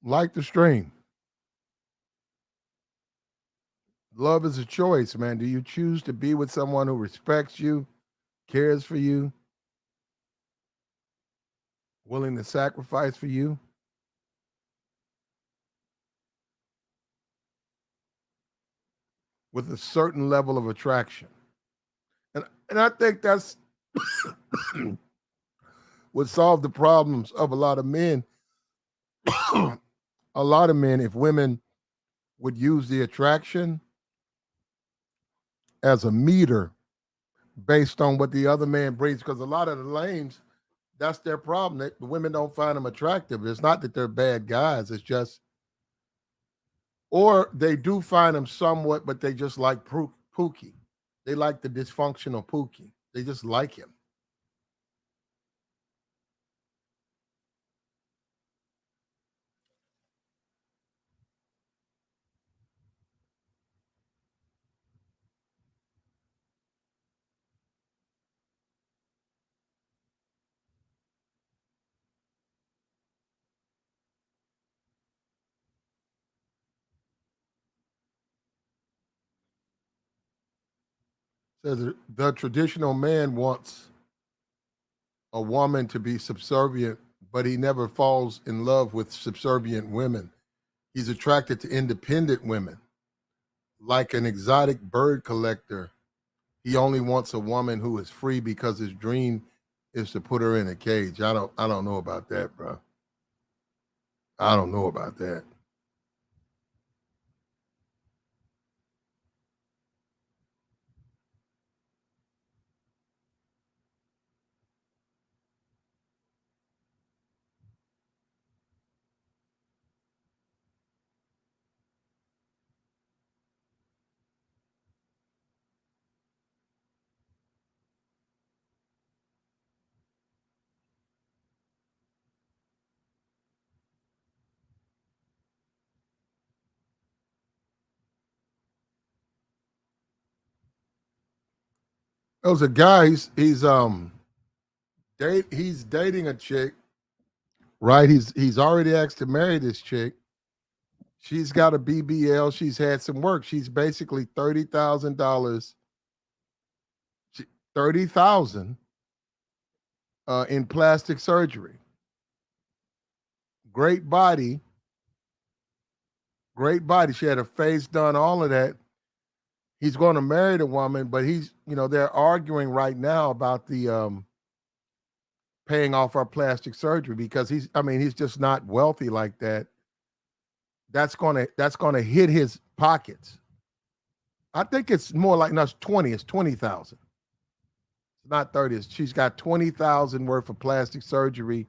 Like the stream. Love is a choice, man. Do you choose to be with someone who respects you, cares for you, willing to sacrifice for you, with a certain level of attraction? And I think that's would solve the problems of a lot of men. A lot of men, if women would use the attraction as a meter based on what the other man brings, because a lot of the lames, that's their problem. The women don't find them attractive. It's not that they're bad guys. It's just, or they do find them somewhat, but they just like Pookie. They like the dysfunctional Pookie. They just like him. Says the traditional man wants a woman to be subservient, but he never falls in love with subservient women. He's attracted to independent women, like an exotic bird collector. He only wants a woman who is free because his dream is to put her in a cage. I don't know about that, bro. I don't know about that. There was a guy. He's dating a chick, right? He's already asked to marry this chick. She's got a BBL. She's had some work. She's basically $30,000. 30,000 in plastic surgery. Great body, great body. She had her face done, all of that. He's going to marry the woman, but they're arguing right now about the paying off our plastic surgery because he's just not wealthy like that. That's gonna hit his pockets. I think it's more like no, it's 20. It's 20,000. It's not 30. She's got 20,000 worth of plastic surgery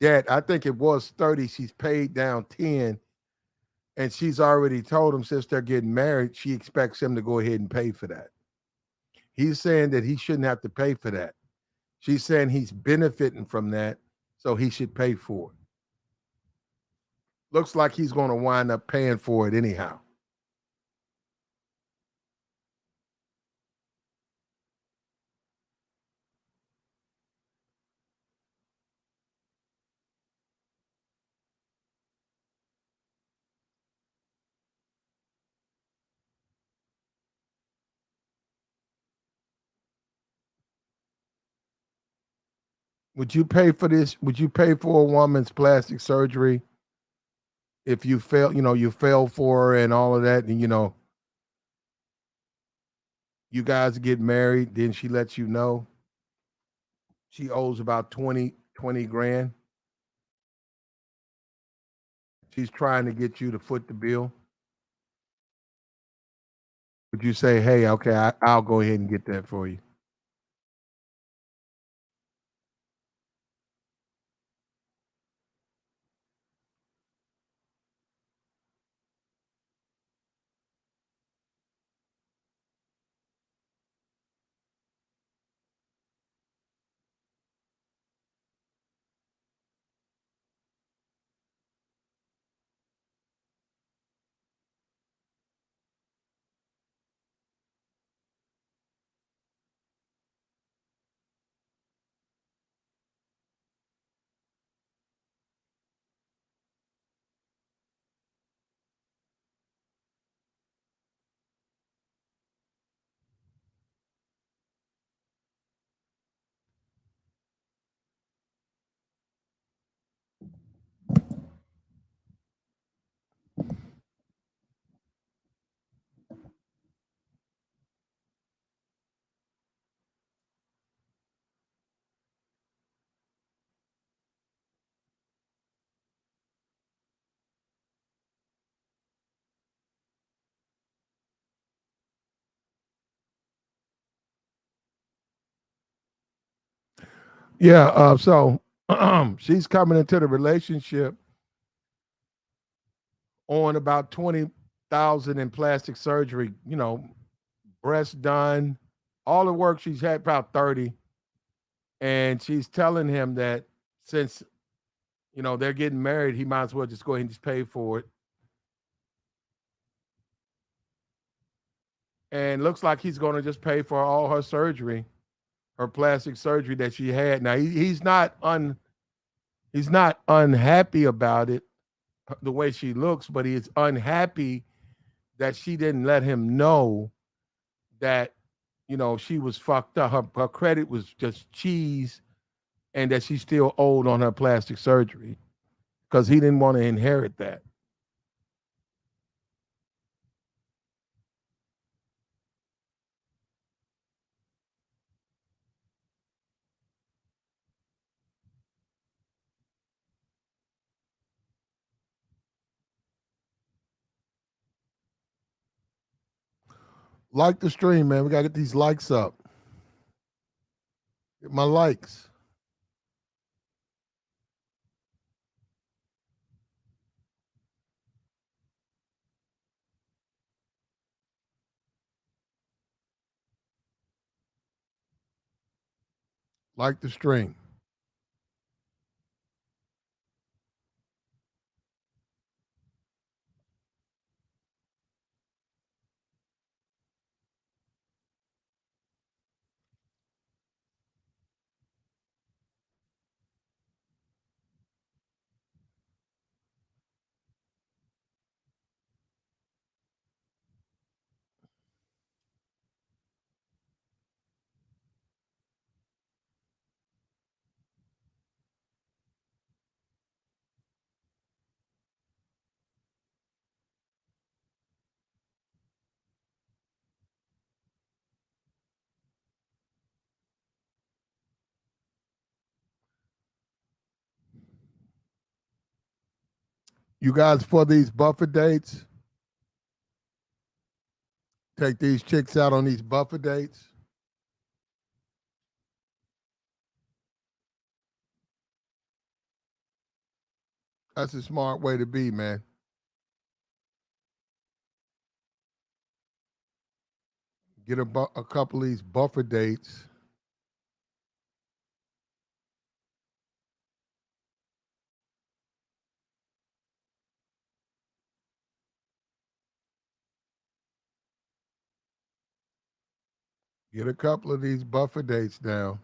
debt. I think it was 30. She's paid down 10, and she's already told him since they're getting married, she expects him to go ahead and pay for that. He's saying that he shouldn't have to pay for that. She's saying he's benefiting from that, so he should pay for it. Looks like he's going to wind up paying for it anyhow. Would you pay for this? Would you pay for a woman's plastic surgery if you fail? You fell for her and all of that, and you guys get married. Then she lets you know she owes about 20 grand. She's trying to get you to foot the bill. Would you say, hey, okay, I'll go ahead and get that for you? Yeah. So she's coming into the relationship on about 20,000 in plastic surgery. Breast done, all the work she's had about 30, and she's telling him that since they're getting married, he might as well just go ahead and just pay for it. And looks like he's going to just pay for all her surgery, her plastic surgery that she had. Now he's not unhappy about it, the way she looks, but he's unhappy that she didn't let him know that she was fucked up. Her credit was just cheese, and that she still owed on her plastic surgery because he didn't want to inherit that. Like the stream, man. We gotta get these likes up. Get my likes. Like the stream. You guys for these buffer dates? Take these chicks out on these buffer dates. That's a smart way to be, man. Get a couple of these buffer dates. Get a couple of these buffer dates down.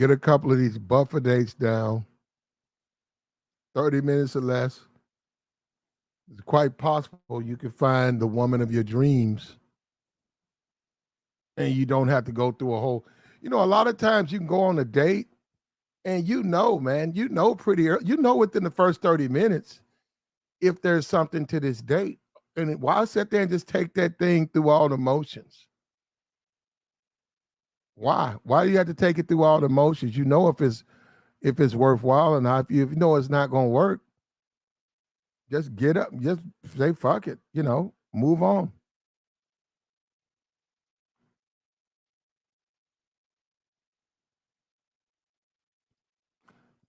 Get a couple of these buffer dates down, 30 minutes or less. It's quite possible you can find the woman of your dreams and you don't have to go through a whole, a lot of times you can go on a date and man, pretty early, within the first 30 minutes if there's something to this date. And why sit there and just take that thing through all the motions? Why? Why do you have to take it through all the motions? You know if it's worthwhile or not. If you know it's not gonna work, just get up, just say fuck it, move on.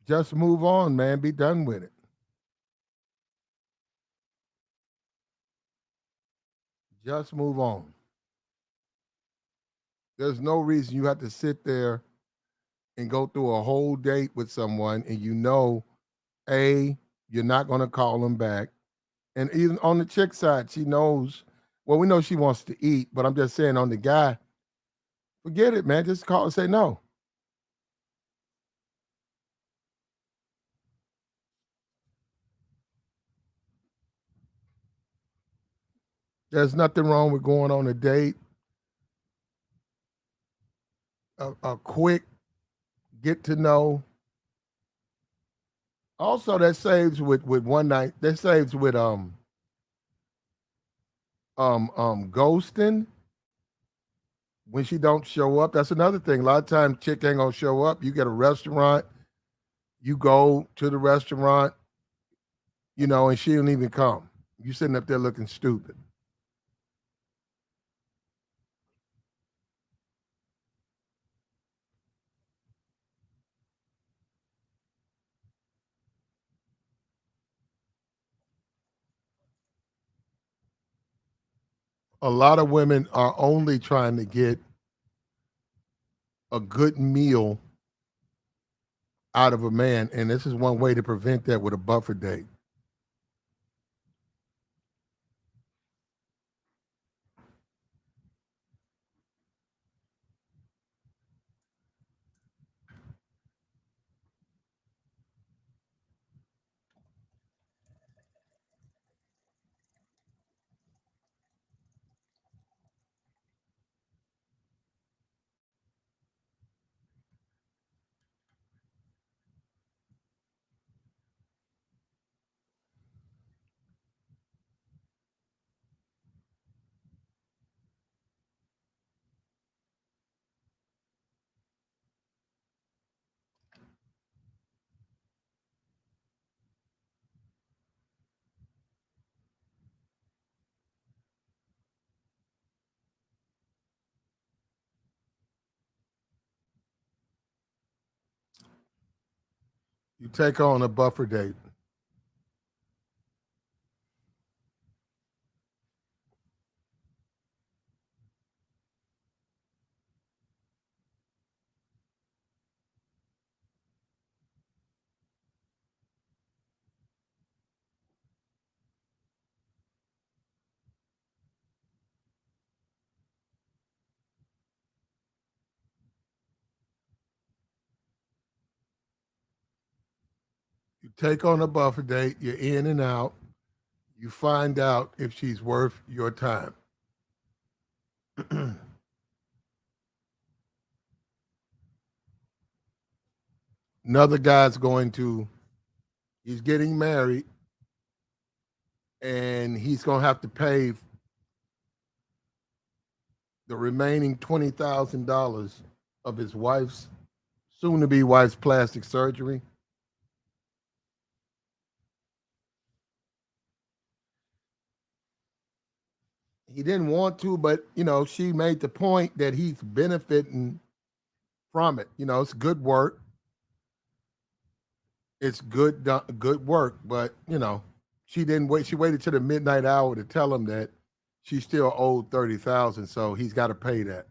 Just move on, man. Be done with it. Just move on. There's no reason you have to sit there and go through a whole date with someone and A, you're not going to call them back. And even on the chick side, she knows, well, we know she wants to eat, but I'm just saying on the guy, forget it, man. Just call and say no. There's nothing wrong with going on a date, a quick get to know. Also, that saves with one night. That saves with ghosting when she don't show up. That's another thing. A lot of times, chick ain't gonna show up. You get a restaurant, you go to the restaurant, and she don't even come. You sitting up there looking stupid. A lot of women are only trying to get a good meal out of a man, and this is one way to prevent that with a buffer date. You take on a buffer date. You take on a buffer date. You're in and out. You find out if she's worth your time. Another guy's he's getting married and he's going to have to pay the remaining $20,000 of his wife's, soon to be wife's plastic surgery. He didn't want to, but she made the point that he's benefiting from it. It's good work. It's good work, but she didn't wait. She waited till the midnight hour to tell him that she still owed 30,000, so he's got to pay that.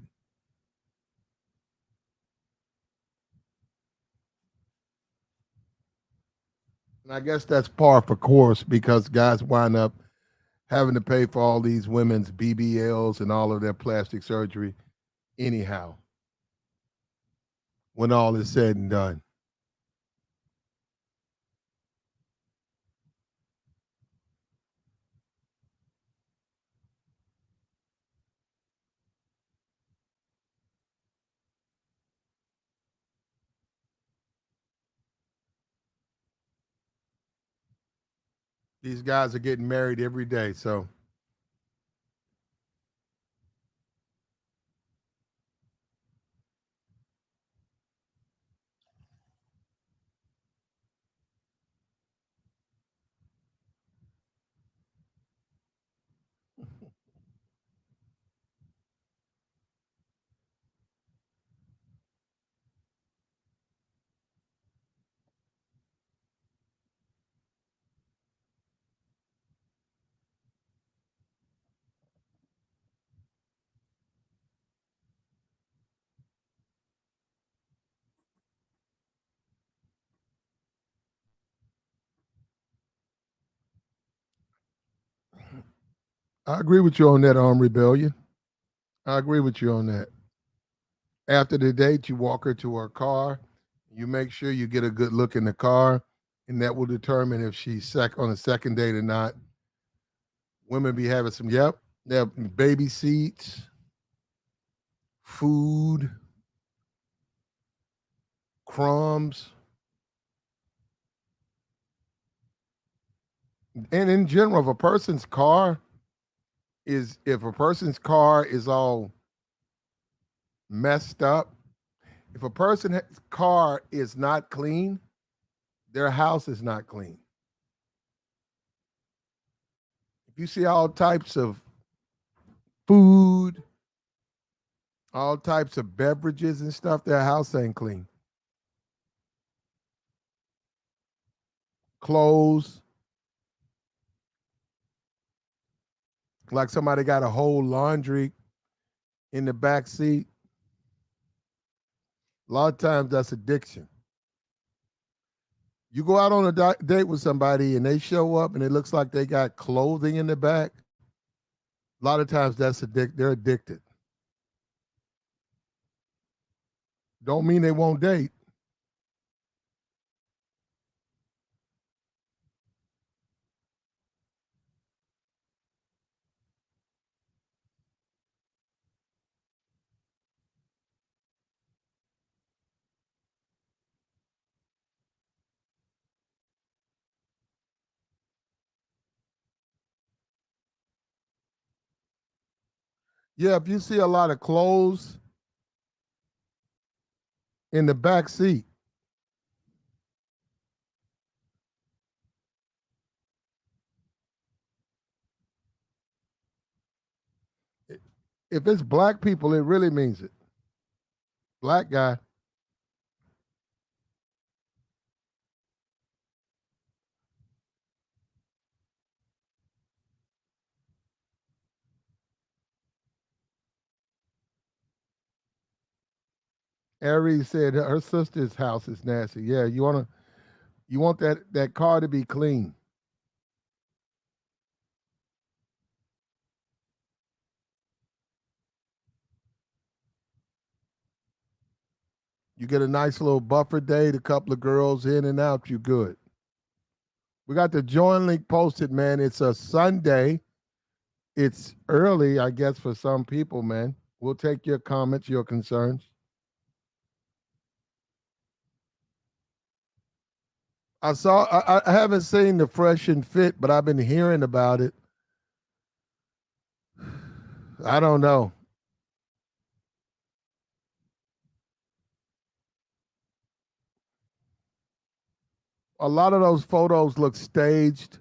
And I guess that's par for course because guys wind up having to pay for all these women's BBLs and all of their plastic surgery anyhow. when all is said and done. These guys are getting married every day, so I agree with you on that, Rebellion. I agree with you on that. After the date, you walk her to her car. You make sure you get a good look in the car, and that will determine if she's on a second date or not. Women be having some, yep, they have baby seats, food, crumbs, and in general, if a person's car is all messed up, if a person's car is not clean, their house is not clean. If you see all types of food, all types of beverages and stuff, their house ain't clean. Clothes, like somebody got a whole laundry in the back seat. A lot of times that's addiction. You go out on a date with somebody and they show up and it looks like they got clothing in the back. A lot of times they're addicted. Don't mean they won't date. Yeah, if you see a lot of clothes in the back seat, if it's black people, it really means it. Black guy. Aries said her sister's house is nasty. Yeah, you want that car to be clean. You get a nice little buffer date, a couple of girls in and out, you good. We got the join link posted, man. It's a Sunday. It's early, I guess, for some people, man. We'll take your comments, your concerns. I haven't seen the Fresh and Fit, but I've been hearing about it. I don't know. A lot of those photos look staged,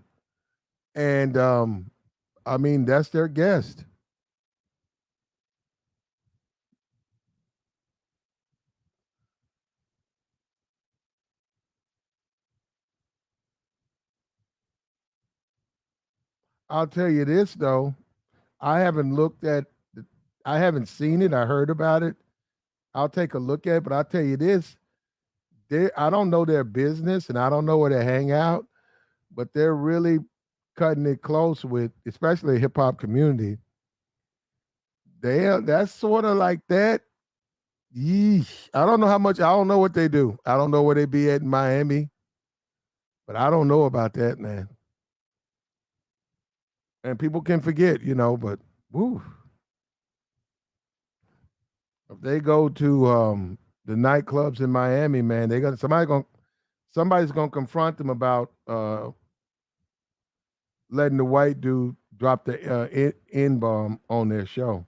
and I mean that's their guest. I'll tell you this though, I haven't looked at, I haven't seen it. I heard about it. I'll take a look at it, but I'll tell you this: I don't know their business, and I don't know where they hang out, but they're really cutting it close with, especially the hip hop community. That's sort of like that. Yeesh. I don't know how much. I don't know what they do. I don't know where they be at in Miami, but I don't know about that, man. And people can forget, but woo, if they go to the nightclubs in Miami, man, they got somebody's gonna confront them about letting the white dude drop the N bomb on their show.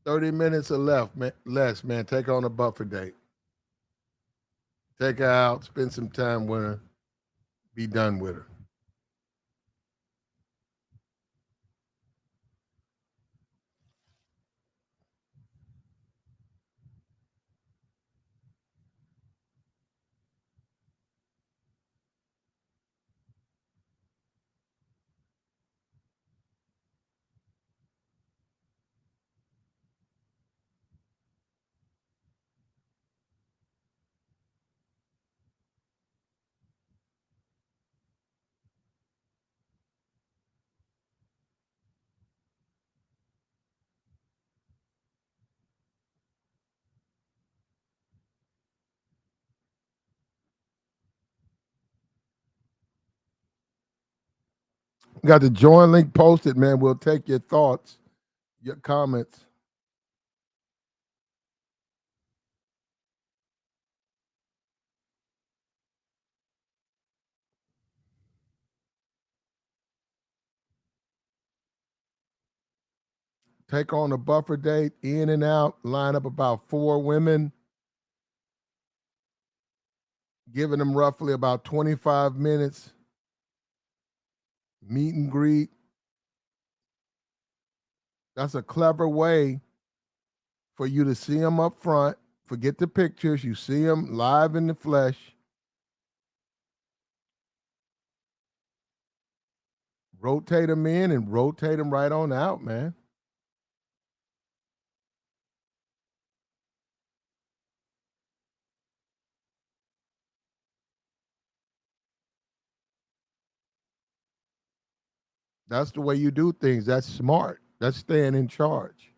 30 minutes or left, man, less, man. Take her on a buffer date. Take her out, spend some time with her, be done with her. Got the join link posted, man. We'll take your thoughts, your comments. Take on a buffer date, in and out, line up about 4 women, giving them roughly about 25 minutes, meet and greet. That's a clever way for you to see them up front. Forget the pictures. You see them live in the flesh. Rotate them in and rotate them right on out, man. That's the way you do things. That's smart. That's staying in charge.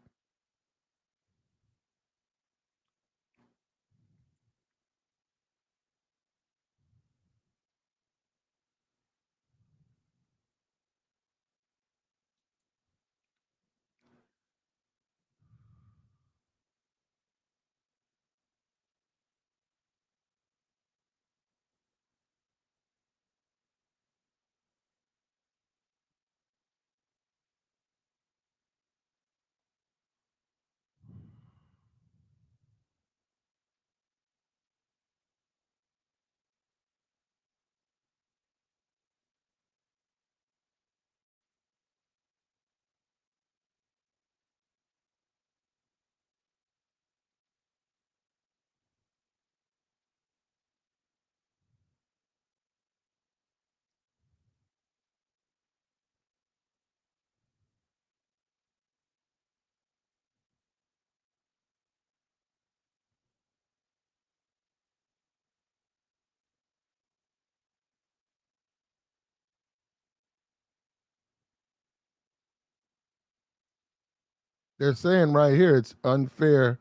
They're saying right here it's unfair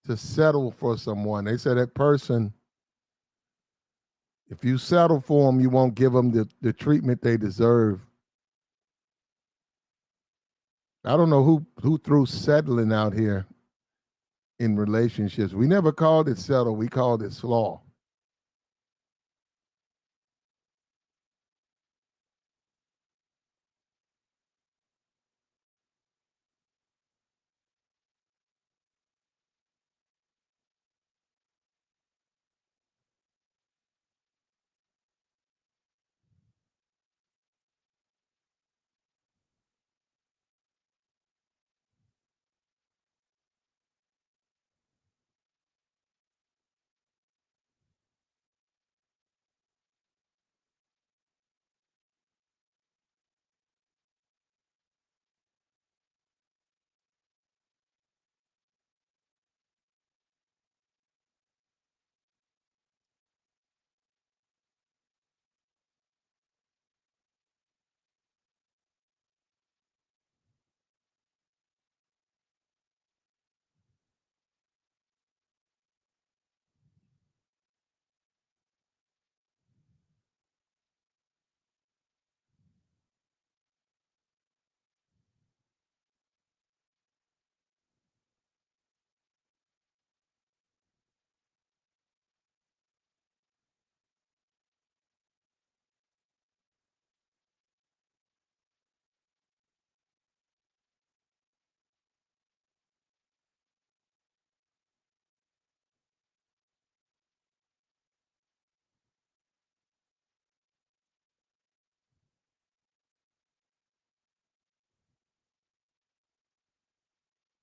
to settle for someone. They say that person, if you settle for them, you won't give them the treatment they deserve. I don't know who threw settling out here in relationships. We never called it settle. We called it slaw.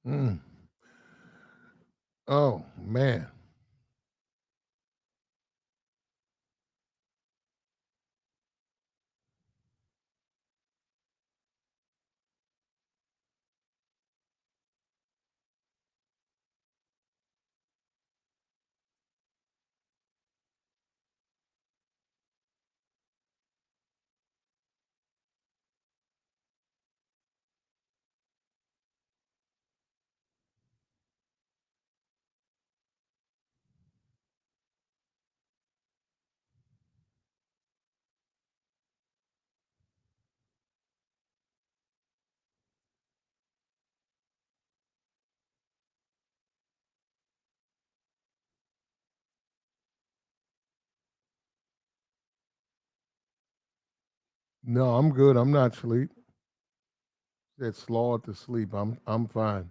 Mm. Oh man. No, I'm good. I'm not sleep. Said slow to sleep. I'm fine.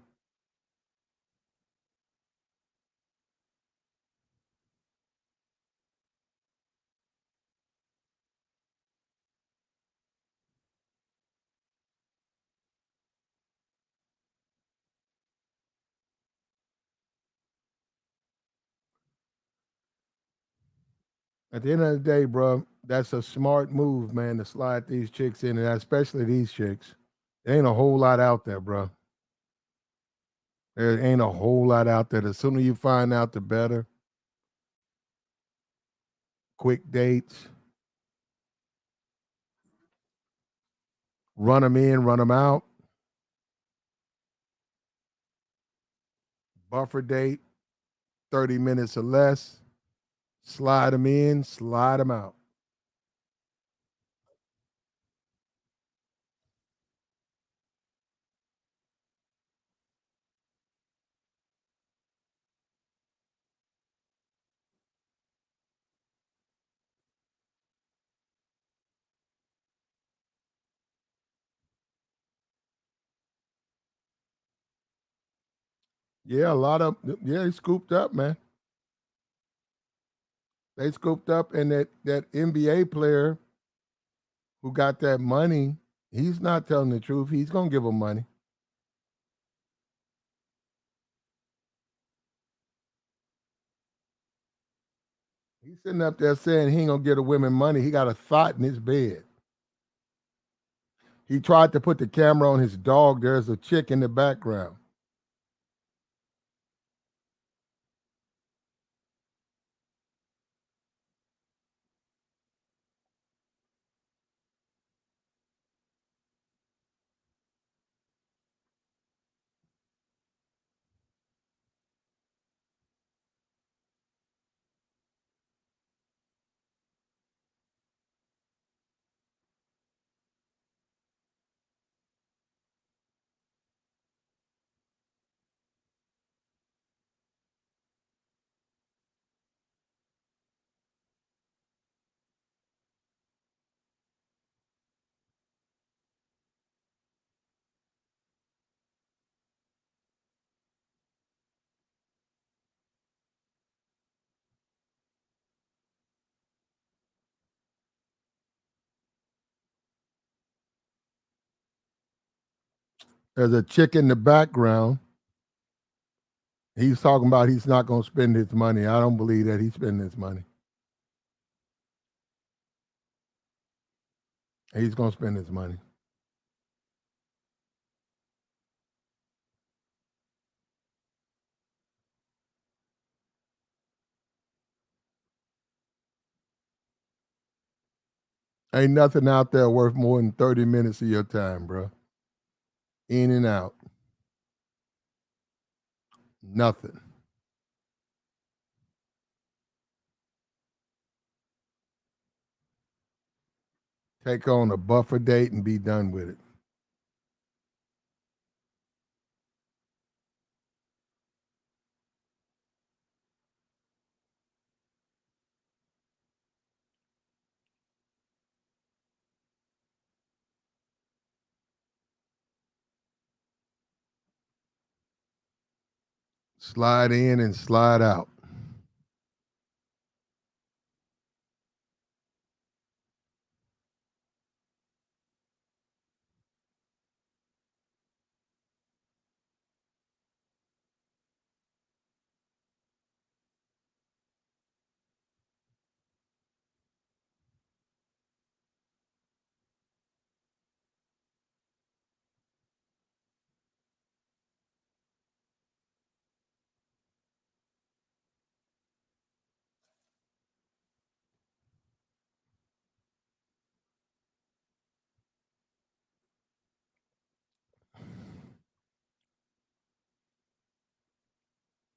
At the end of the day, bro, that's a smart move, man, to slide these chicks in, and especially these chicks. There ain't a whole lot out there, bro. There ain't a whole lot out there. The sooner you find out, the better. Quick dates, run them in, run them out. Buffer date, 30 minutes or less. Slide them in, slide them out. Yeah, a lot of yeah, they scooped up, man. They scooped up, and that NBA player who got that money, he's not telling the truth. He's gonna give them money. He's sitting up there saying he ain't gonna get the women money. He got a thought in his bed. He tried to put the camera on his dog. There's a chick in the background. There's a chick in the background. He's talking about he's not gonna spend his money. I don't believe that he's spending his money. He's gonna spend his money. Ain't nothing out there worth more than 30 minutes of your time, bro. In and out. Nothing. Take on a buffer date and be done with it. Slide in and slide out.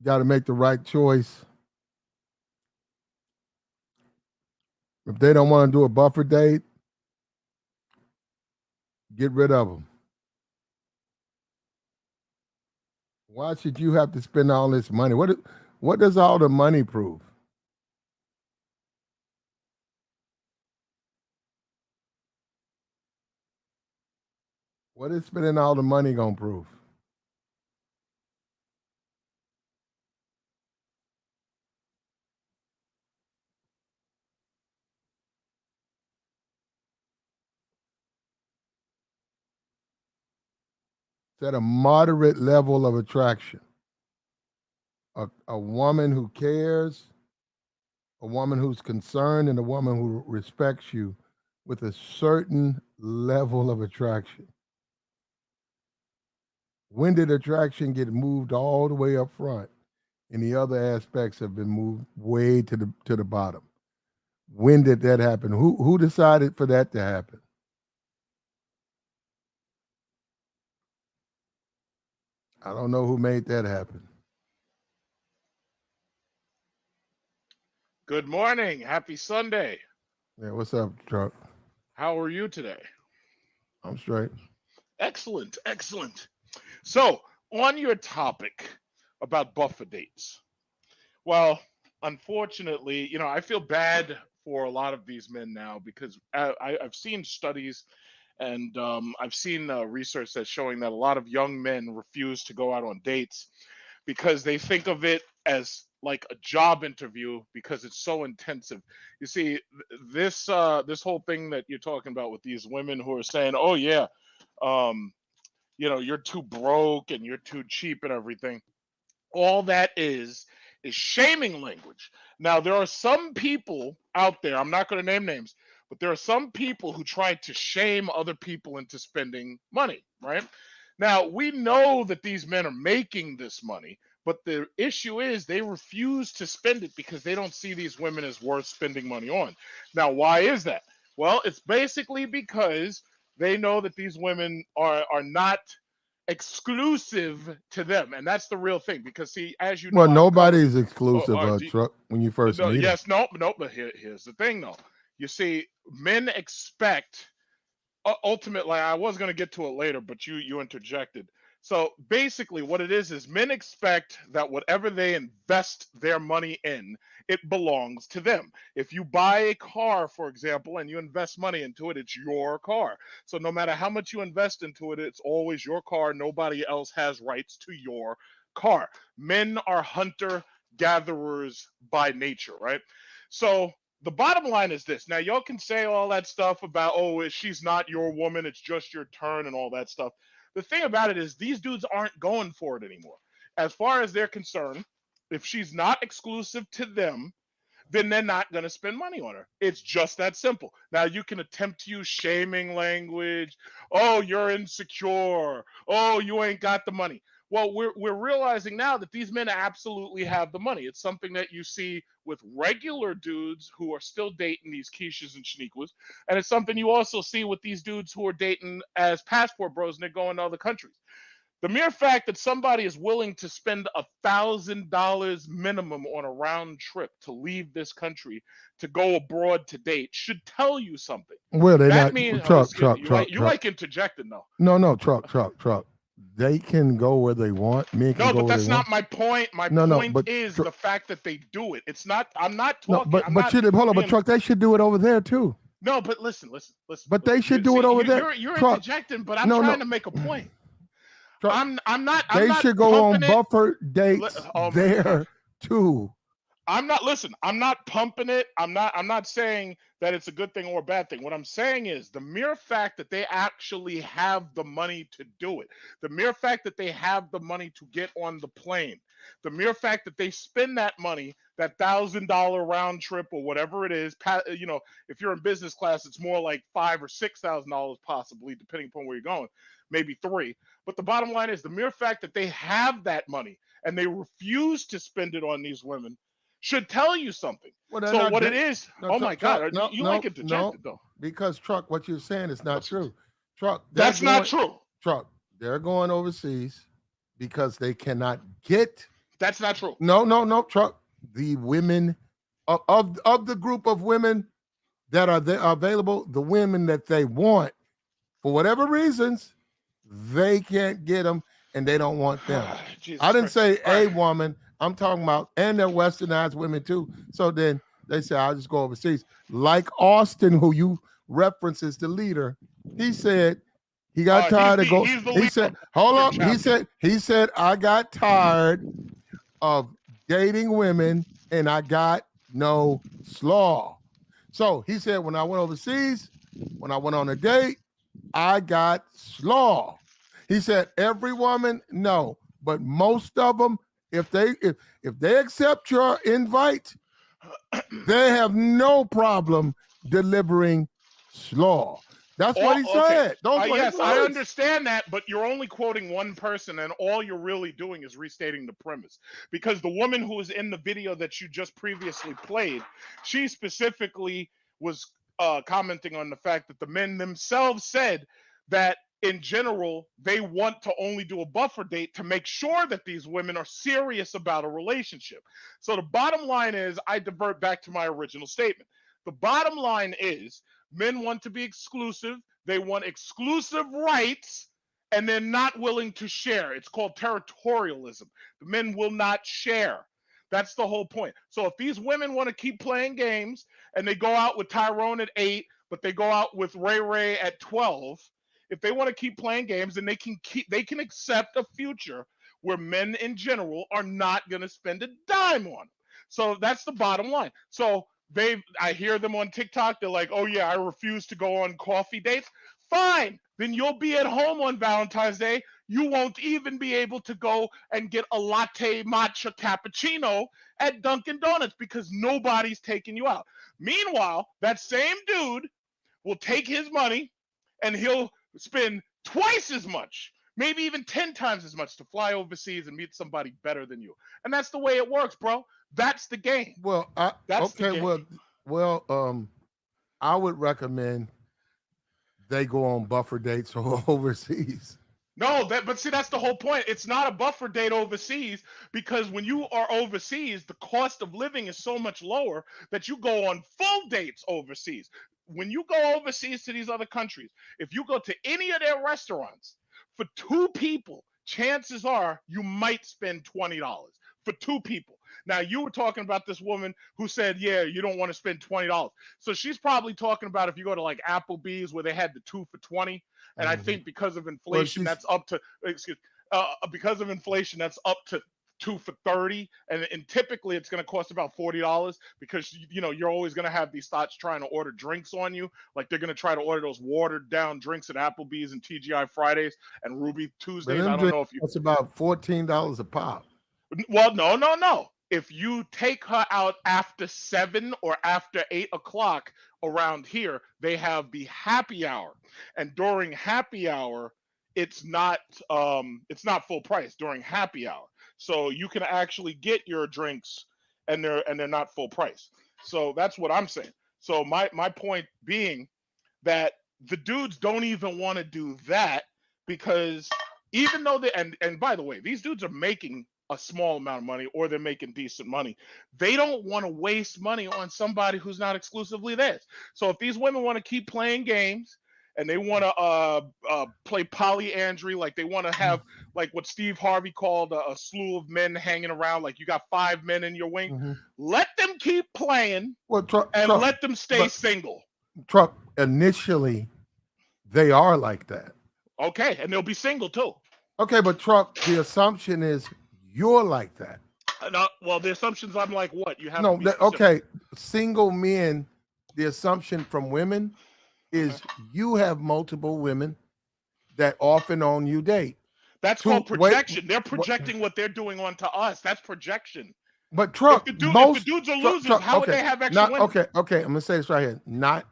Got to make the right choice. If they don't want to do a buffer date, get rid of them. Why should you have to spend all this money? What does all the money prove? What is spending all the money gonna prove? It's at a moderate level of attraction. A woman who cares, a woman who's concerned, and a woman who respects you with a certain level of attraction. When did attraction get moved all the way up front and the other aspects have been moved way to the bottom? When did that happen? Who decided for that to happen? I don't know who made that happen. Good morning. Happy Sunday. Yeah, what's up, Chuck? How are you today? I'm straight. Excellent. Excellent. So, on your topic about buffer dates, well, unfortunately, I feel bad for a lot of these men now because I've seen studies and I've seen research that's showing that a lot of young men refuse to go out on dates because they think of it as like a job interview because it's so intensive. You see, this whole thing that you're talking about with these women who are saying, "Oh yeah, um, you're too broke and you're too cheap and everything." All that is shaming language. Now, there are some people out there, I'm not going to name names, but there are some people who try to shame other people into spending money, right? Now, we know that these men are making this money, but the issue is they refuse to spend it because they don't see these women as worth spending money on. Now, why is that? Well, it's basically because they know that these women are not exclusive to them, and that's the real thing. Because see, as you know, Well, I've covered. nobody's exclusive, Truck, when you first No, meet them. yes, no, no. But here's the thing, though. You see, men expect ultimately, I was going to get to it later, but you interjected. So basically, what it is men expect that whatever they invest their money in, it belongs to them. If you buy a car, for example, and you invest money into it, it's your car. So no matter how much you invest into it, it's always your car. Nobody else has rights to your car. Men are hunter gatherers by nature, right? So the bottom line is this. Now, y'all can say all that stuff about, oh, she's not your woman, it's just your turn, and all that stuff. The thing about it is, these dudes aren't going for it anymore. As far as they're concerned, if she's not exclusive to them, then they're not going to spend money on her. It's just that simple. Now, you can attempt to use shaming language. Oh, you're insecure. Oh, you ain't got the money. Well, we're realizing now that these men absolutely have the money. It's something that you see with regular dudes who are still dating these Keishas and Shaniquas. And it's something you also see with these dudes who are dating as passport bros and they're going to other countries. The mere fact that somebody is willing to spend $1,000 minimum on a round trip to leave this country to go abroad to date should tell you something. Well, they're That not means you truck. like interjecting though. No, truck. They can go where they want. Men can No, go but where they that's want. not my point. My No, point but is the fact that they do it. It's not. I'm not no, talking. I'm but not hold on, but being. truck, they should do it over there too. No, but listen. But they should do See, it over there. you're Truck. interjecting, but I'm No. trying to make a point. Truck. I'm They not should go on pumping it. buffer dates Oh my god. there too. I'm not pumping it. I'm not saying that it's a good thing or a bad thing. What I'm saying is the mere fact that they actually have the money to do it, the mere fact that they have the money to get on the plane, the mere fact that they spend that money, that $1,000 round trip or whatever it is, if you're in business class, it's more like $5,000 or $6,000 possibly, depending upon where you're going, maybe three. But the bottom line is the mere fact that they have that money and they refuse to spend it on these women should tell you something. Well, they're So not. what it is? No, Oh my truck. God! You like interjected though. Because truck, what you're saying is not true. Truck, they're That's not going. true. Truck, they're going overseas because they cannot get That's not true. No, Truck. The women of the group of women that are there available, the women that they want, for whatever reasons, they can't get them and they don't want them. Jesus I didn't Christ. say All a right. woman. I'm talking about, and they're westernized women too. So then they say, I'll just go overseas. Like Austin, who you reference as the leader, he said he got tired of He's the He leader said, of hold the up. chapter. He said, I got tired of dating women and I got no slaw. So he said, when I went overseas, when I went on a date, I got slaw. He said, every woman, no, but most of them, if they accept your invite, they have no problem delivering slaw. That's what he Okay. said. Those were his Yes, I words. understand that, but you're only quoting one person, and all you're really doing is restating the premise. Because the woman who was in the video that you just previously played, she specifically was commenting on the fact that the men themselves said that in general, they want to only do a buffer date to make sure that these women are serious about a relationship. So the bottom line is, I divert back to my original statement. The bottom line is, men want to be exclusive. They want exclusive rights, and they're not willing to share. It's called territorialism. The men will not share. That's the whole point. So if these women want to keep playing games and they go out with Tyrone at 8, but they go out with Ray Ray at 12, if they want to keep playing games, then they can accept a future where men in general are not going to spend a dime on them. So that's the bottom line. So I hear them on TikTok, they're like, oh yeah, I refuse to go on coffee dates. Fine, then you'll be at home on Valentine's Day. You won't even be able to go and get a latte matcha cappuccino at Dunkin' Donuts because nobody's taking you out. Meanwhile, that same dude will take his money and he'll spend twice as much, maybe even 10 times as much, to fly overseas and meet somebody better than you. And that's the way it works, bro. That's the game. Well, That's the okay, game. I would recommend they go on buffer dates overseas. No, but see, that's the whole point. It's not a buffer date overseas because when you are overseas, the cost of living is so much lower that you go on full dates overseas. When you go overseas to these other countries, if you go to any of their restaurants for two people, chances are you might spend $20 for two people. Now, you were talking about this woman who said, yeah, you don't want to spend $20. So she's probably talking about if you go to like Applebee's where they had the 2 for 20. And I think because of inflation, that's up to because of inflation, that's up to 2 for 30. And typically it's going to cost about $40 because you're always going to have these thoughts trying to order drinks on you. Like they're going to try to order those watered down drinks at Applebee's and TGI Fridays and Ruby But Tuesdays. them I don't drinks know if you cost about $14 a pop. Well, no. If you take her out after 7 or after 8 o'clock around here, they have the happy hour, and during happy hour, it's not full price during happy hour. So you can actually get your drinks, and they're not full price. So that's what I'm saying. So my point being that the dudes don't even want to do that because even though and by the way, these dudes are making a small amount of money or they're making decent money. They don't want to waste money on somebody who's not exclusively theirs. So if these women want to keep playing games and they want to play polyandry, like they want to have like what Steve Harvey called a slew of men hanging around, like you got 5 men in your wing, let them keep playing and let them stay single. Truck, initially, they are like that. Okay, and they'll be single too. Okay, but Truck, the assumption is you're like that. Well, the assumptions I'm like what? You have No, to be okay. Single men, the assumption from women is you have multiple women that off and on you date. That's called projection. They're projecting what they're doing onto us. That's projection. But Truck, if the dudes are losers, how would they have extra women? Okay, I'm gonna say this right here.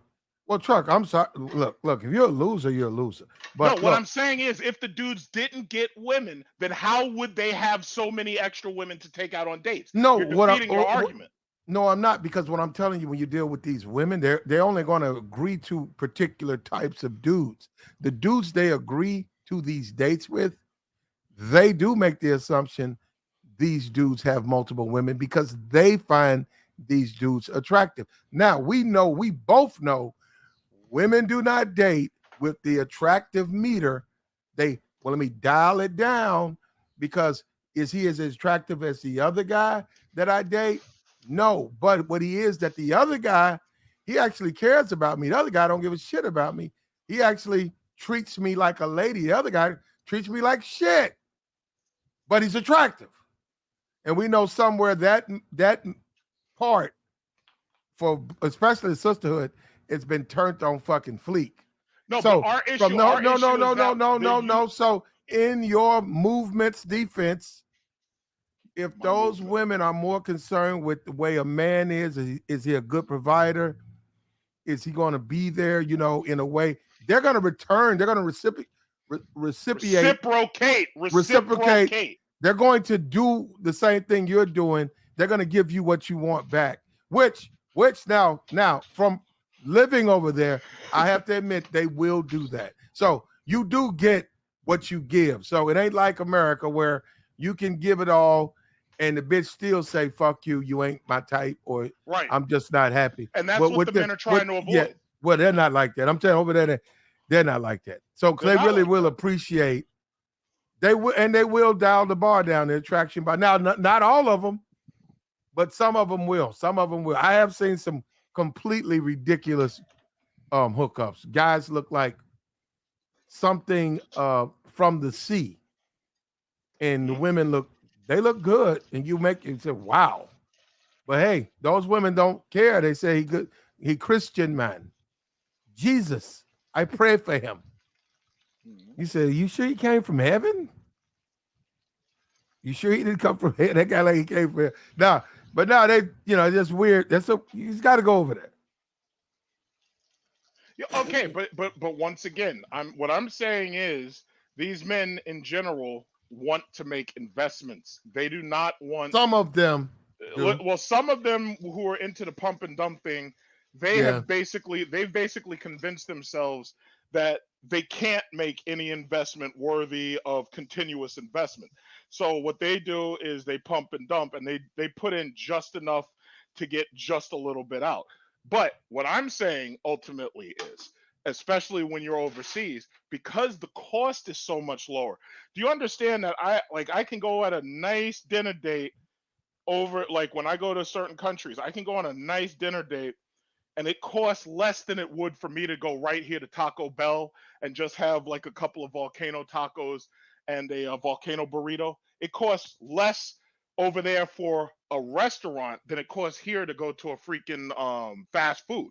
Truck, I'm sorry. Look, if you're a loser, you're a loser. But what I'm saying is if the dudes didn't get women, then how would they have so many extra women to take out on dates? No, you're defeating your argument. No, I'm not, because what I'm telling you, when you deal with these women, they're only going to agree to particular types of dudes. The dudes they agree to these dates with, they do make the assumption these dudes have multiple women because they find these dudes attractive. Now, we both know women do not date with the attractive meter. Let me dial it down because is he as attractive as the other guy that I date? No, but what he is that the other guy, he actually cares about me. The other guy don't give a shit about me. He actually treats me like a lady. The other guy treats me like shit, but he's attractive. And we know somewhere that part for especially the sisterhood, it's been turned on fucking fleek. No, So but our issue, from no. that So in your movement's defense, if My those movement. women are more concerned with the way a man is he a good provider? Is he going to be there? You know, in a way, they're going to return. They're going to reciprocate. They're going to do the same thing you're doing. They're going to give you what you want back. Which now from living over there, I have to admit they will do that. So you do get what you give. So it ain't like America where you can give it all and the bitch still say, fuck you, you ain't my type, or Right. I'm just not happy. And that's what the men are trying to avoid. Yeah, well, they're not like that. I'm telling you, over there, they're not like that. So they really will appreciate. They will dial the bar down, the attraction bar. Now, not all of them, but some of them will. Some of them will. I have seen some completely ridiculous hookups. Guys look like something from the sea, and the women look good, and you say, wow. But hey, those women don't care. They say he Christian man. Jesus, I pray for him. You say, you sure he came from heaven? You sure he didn't come from heaven? That guy like he came from heaven. Nah, but now they, that's weird. He's got to go over there. Yeah, okay, but once again, what I'm saying is these men in general want to make investments. They do not want. Some of them do. Well, some of them who are into the pump and dump thing, they've basically convinced themselves that they can't make any investment worthy of continuous investment. So what they do is they pump and dump, and they put in just enough to get just a little bit out. But what I'm saying ultimately is, especially when you're overseas, because the cost is so much lower. Do you understand that I can go at a nice dinner date over, like when I go to certain countries, I can go on a nice dinner date and it costs less than it would for me to go right here to Taco Bell and just have like a couple of volcano tacos and a volcano burrito. It costs less over there for a restaurant than it costs here to go to a freaking fast food.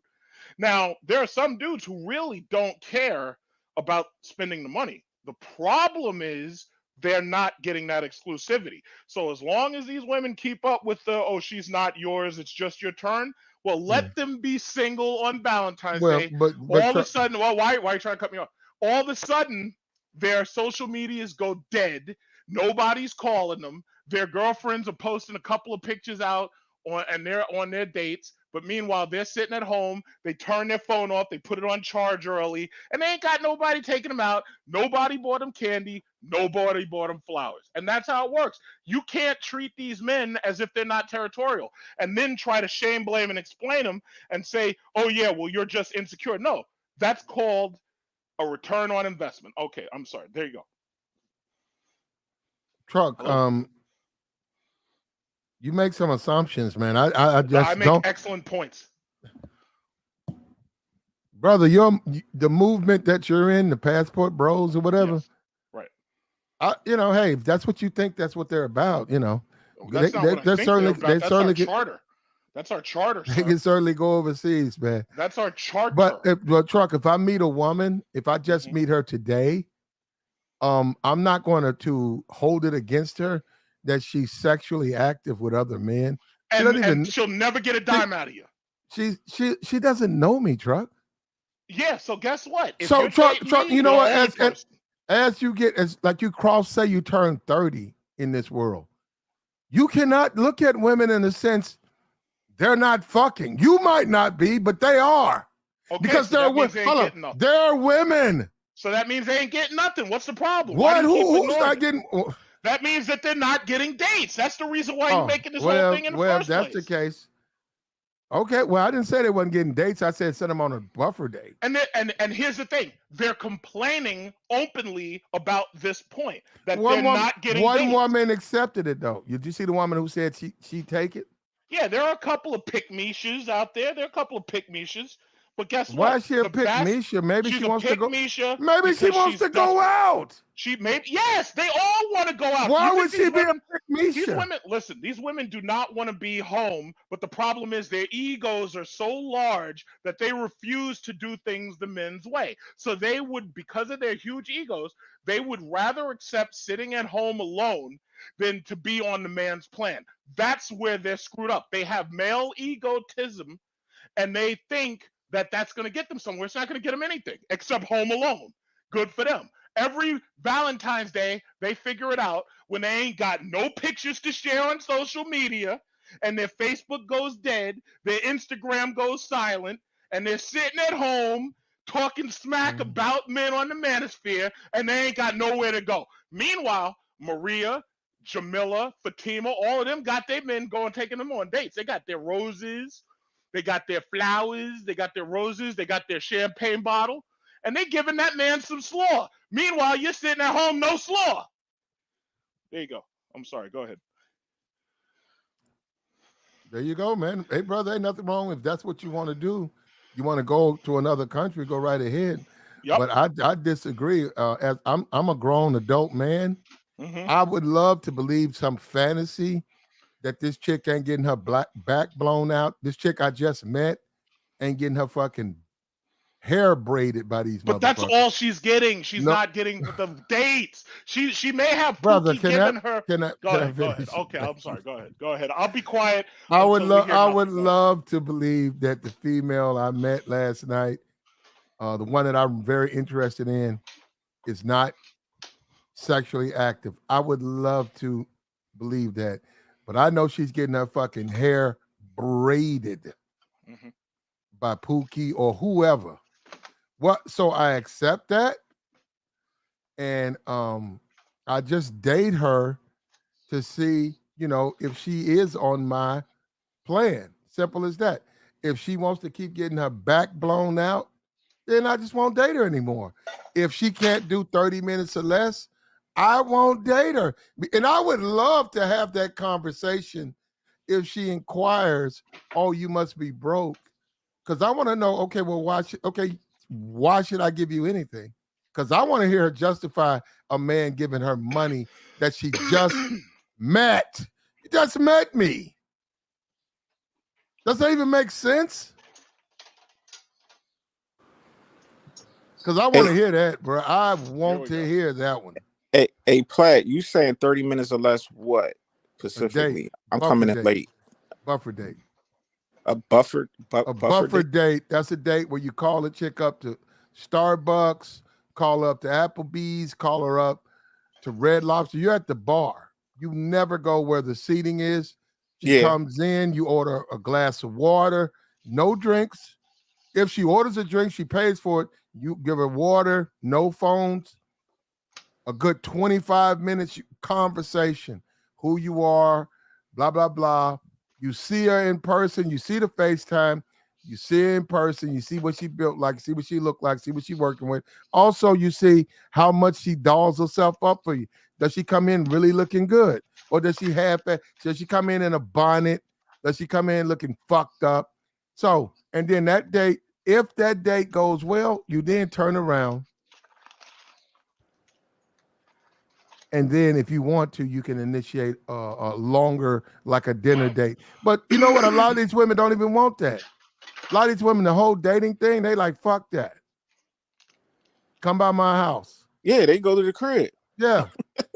Now, there are some dudes who really don't care about spending the money. The problem is they're not getting that exclusivity. So as long as these women keep up with oh, she's not yours, it's just your turn. Well, let them be single on Valentine's Day. But all of a sudden, why are you trying to cut me off? All of a sudden, their social medias go dead. Nobody's calling them. Their girlfriends are posting a couple of pictures out and they're on their dates. But meanwhile, they're sitting at home. They turn their phone off. They put it on charge early. And they ain't got nobody taking them out. Nobody bought them candy. Nobody bought them flowers. And that's how it works. You can't treat these men as if they're not territorial and then try to shame, blame, and explain them and say, oh, yeah, well, you're just insecure. No, that's called a return on investment. Okay, I'm sorry. There you go. Truck, you make some assumptions, man. I just make excellent points, brother. The movement that you're in, the Passport Bros or whatever. Yes. Right. Hey, if that's what you think, that's what they're about. That's not what I think they're about. That's our charter. That's our charter. They can certainly go overseas, man. That's our charter. But Truck, if I meet a woman, if I just meet her today, I'm not going to hold it against her that she's sexually active with other men. And she'll never get a dime out of you. She doesn't know me, Truck. Yeah, so guess what? If so Truck, you know what? As you get, like you say you turn 30 in this world, you cannot look at women in the sense they're not fucking. You might not be, but they are. Okay, because so they're women. So that means they ain't getting nothing. What's the problem? What? Who's not getting? That means that they're not getting dates. That's the reason why you're Oh, making this whole thing in the well, if first that's the place. case. Okay, well, I didn't say they wasn't getting dates. I said send them on a buffer date. And here's the thing: they're complaining openly about this point that they're One woman, not getting dates. accepted it though. Did you see the woman who said she'd take it? Yeah, there are a couple of pick-me-shas out there. There are a couple of pick-me-shas. But guess Why what? is she a pick Misha? Maybe She's she a wants to go. pick-me-sha Maybe she because wants she's to go desperate. out. Yes, they all want to go out. Why You would think she these be a women? pick These Misha? women, listen. These women do not want to be home, but the problem is their egos are so large that they refuse to do things the men's way. So they would, because of their huge egos, they would rather accept sitting at home alone than to be on the man's plan. That's where they're screwed up. They have male egotism, and they think that that's going to get them somewhere. It's not going to get them anything except home alone. Good for them. Every Valentine's Day, they figure it out when they ain't got no pictures to share on social media, and their Facebook goes dead, their Instagram goes silent, and they're sitting at home talking smack about men on the manosphere, and they ain't got nowhere to go. Meanwhile, Maria, Jamila, Fatima, all of them got their men going, taking them on dates. They got their roses, they got their flowers, they got their roses, they got their champagne bottle, and they giving that man some slaw. Meanwhile, you're sitting at home, no slaw. There you go. I'm sorry. Go ahead. There you go, man. Hey, brother, ain't nothing wrong if that's what you want to do. You want to go to another country, go right ahead. Yep. But I disagree. As I'm a grown adult man, I would love to believe some fantasy that this chick ain't getting her back blown out. This chick I just met ain't getting her fucking hair braided by these But motherfuckers. that's all she's getting. She's not getting the dates. She may have brother. Pookie giving her. Go ahead. finish? Okay, I'm sorry. Go ahead. I'll be quiet. I would love to believe that the female I met last night, the one that I'm very interested in, is not sexually active. I would love to believe that, but I know she's getting her fucking hair braided by Pookie or whoever. What? So I accept that, and I just date her to see, if she is on my plan. Simple as that. If she wants to keep getting her back blown out, then I just won't date her anymore. If she can't do 30 minutes or less, I won't date her. And I would love to have that conversation if she inquires, oh, you must be broke. Because I want to know, okay, well, why should I give you anything? Because I want to hear her justify a man giving her money that she just met. He just met me. Does that even make sense? Because I want to hear that, bro. I want to hear that one. Hey, Platt, you saying 30 minutes or less what specifically? I'm coming in late. Buffer date. A buffer date. That's a date where you call a chick up to Starbucks, call her up to Applebee's, call her up to Red Lobster. You're at the bar. You never go where the seating is. She comes in, you order a glass of water, no drinks. If she orders a drink, she pays for it. You give her water, no phones. A good 25 minutes conversation. Who you are, blah, blah, blah. You see her in person. You see the FaceTime. You see her in person. You see what she built like, see what she looked like, see what she working with. Also, you see how much she dolls herself up for you. Does she come in really looking good? Or does she have that? Does she come in a bonnet? Does she come in looking fucked up? So, and then that date, if that date goes well, you then turn around. And then if you want to, you can initiate a longer, like a dinner date. But you know what? A lot of these women don't even want that. A lot of these women, the whole dating thing, they like, fuck that. Come by my house. Yeah, they go to the crib. Yeah.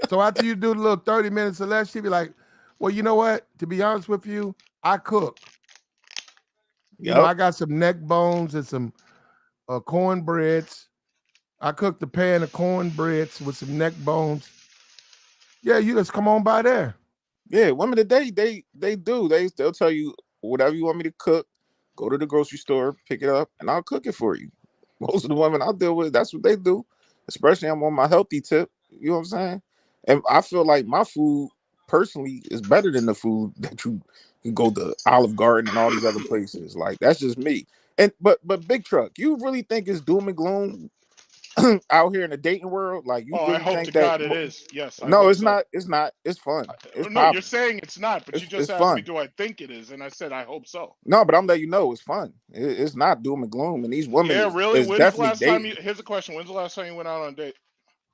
So after you do the little 30 minutes or less, she'd be like, well, you know what? To be honest with you, I cook. You know, I got some neck bones and some cornbreads. I cooked a pan of cornbreads with some neck bones. Yeah, you just come on by there. Yeah, women today, they do. They'll tell you whatever you want me to cook, go to the grocery store, pick it up, and I'll cook it for you. Most of the women I deal with, that's what they do. Especially I'm on my healthy tip. You know what I'm saying? And I feel like my food personally is better than the food that you can go to Olive Garden and all these other places. Like that's just me. And but Big Truck, you really think it's doom and gloom out here in the dating world? Like you Oh, I really hope to think that? God it is. Yes, I No, hope it's so. not. It's not. It's fun. It's No, you're popping. saying it's not, but you just It's asked me, fun. do I think it is? And I said, I hope so. No, but I'm letting you know it's fun. It's not doom and gloom, and these women Yeah, really? is When's the definitely last time you, dating. here's a question. When's the last time you went out on a date?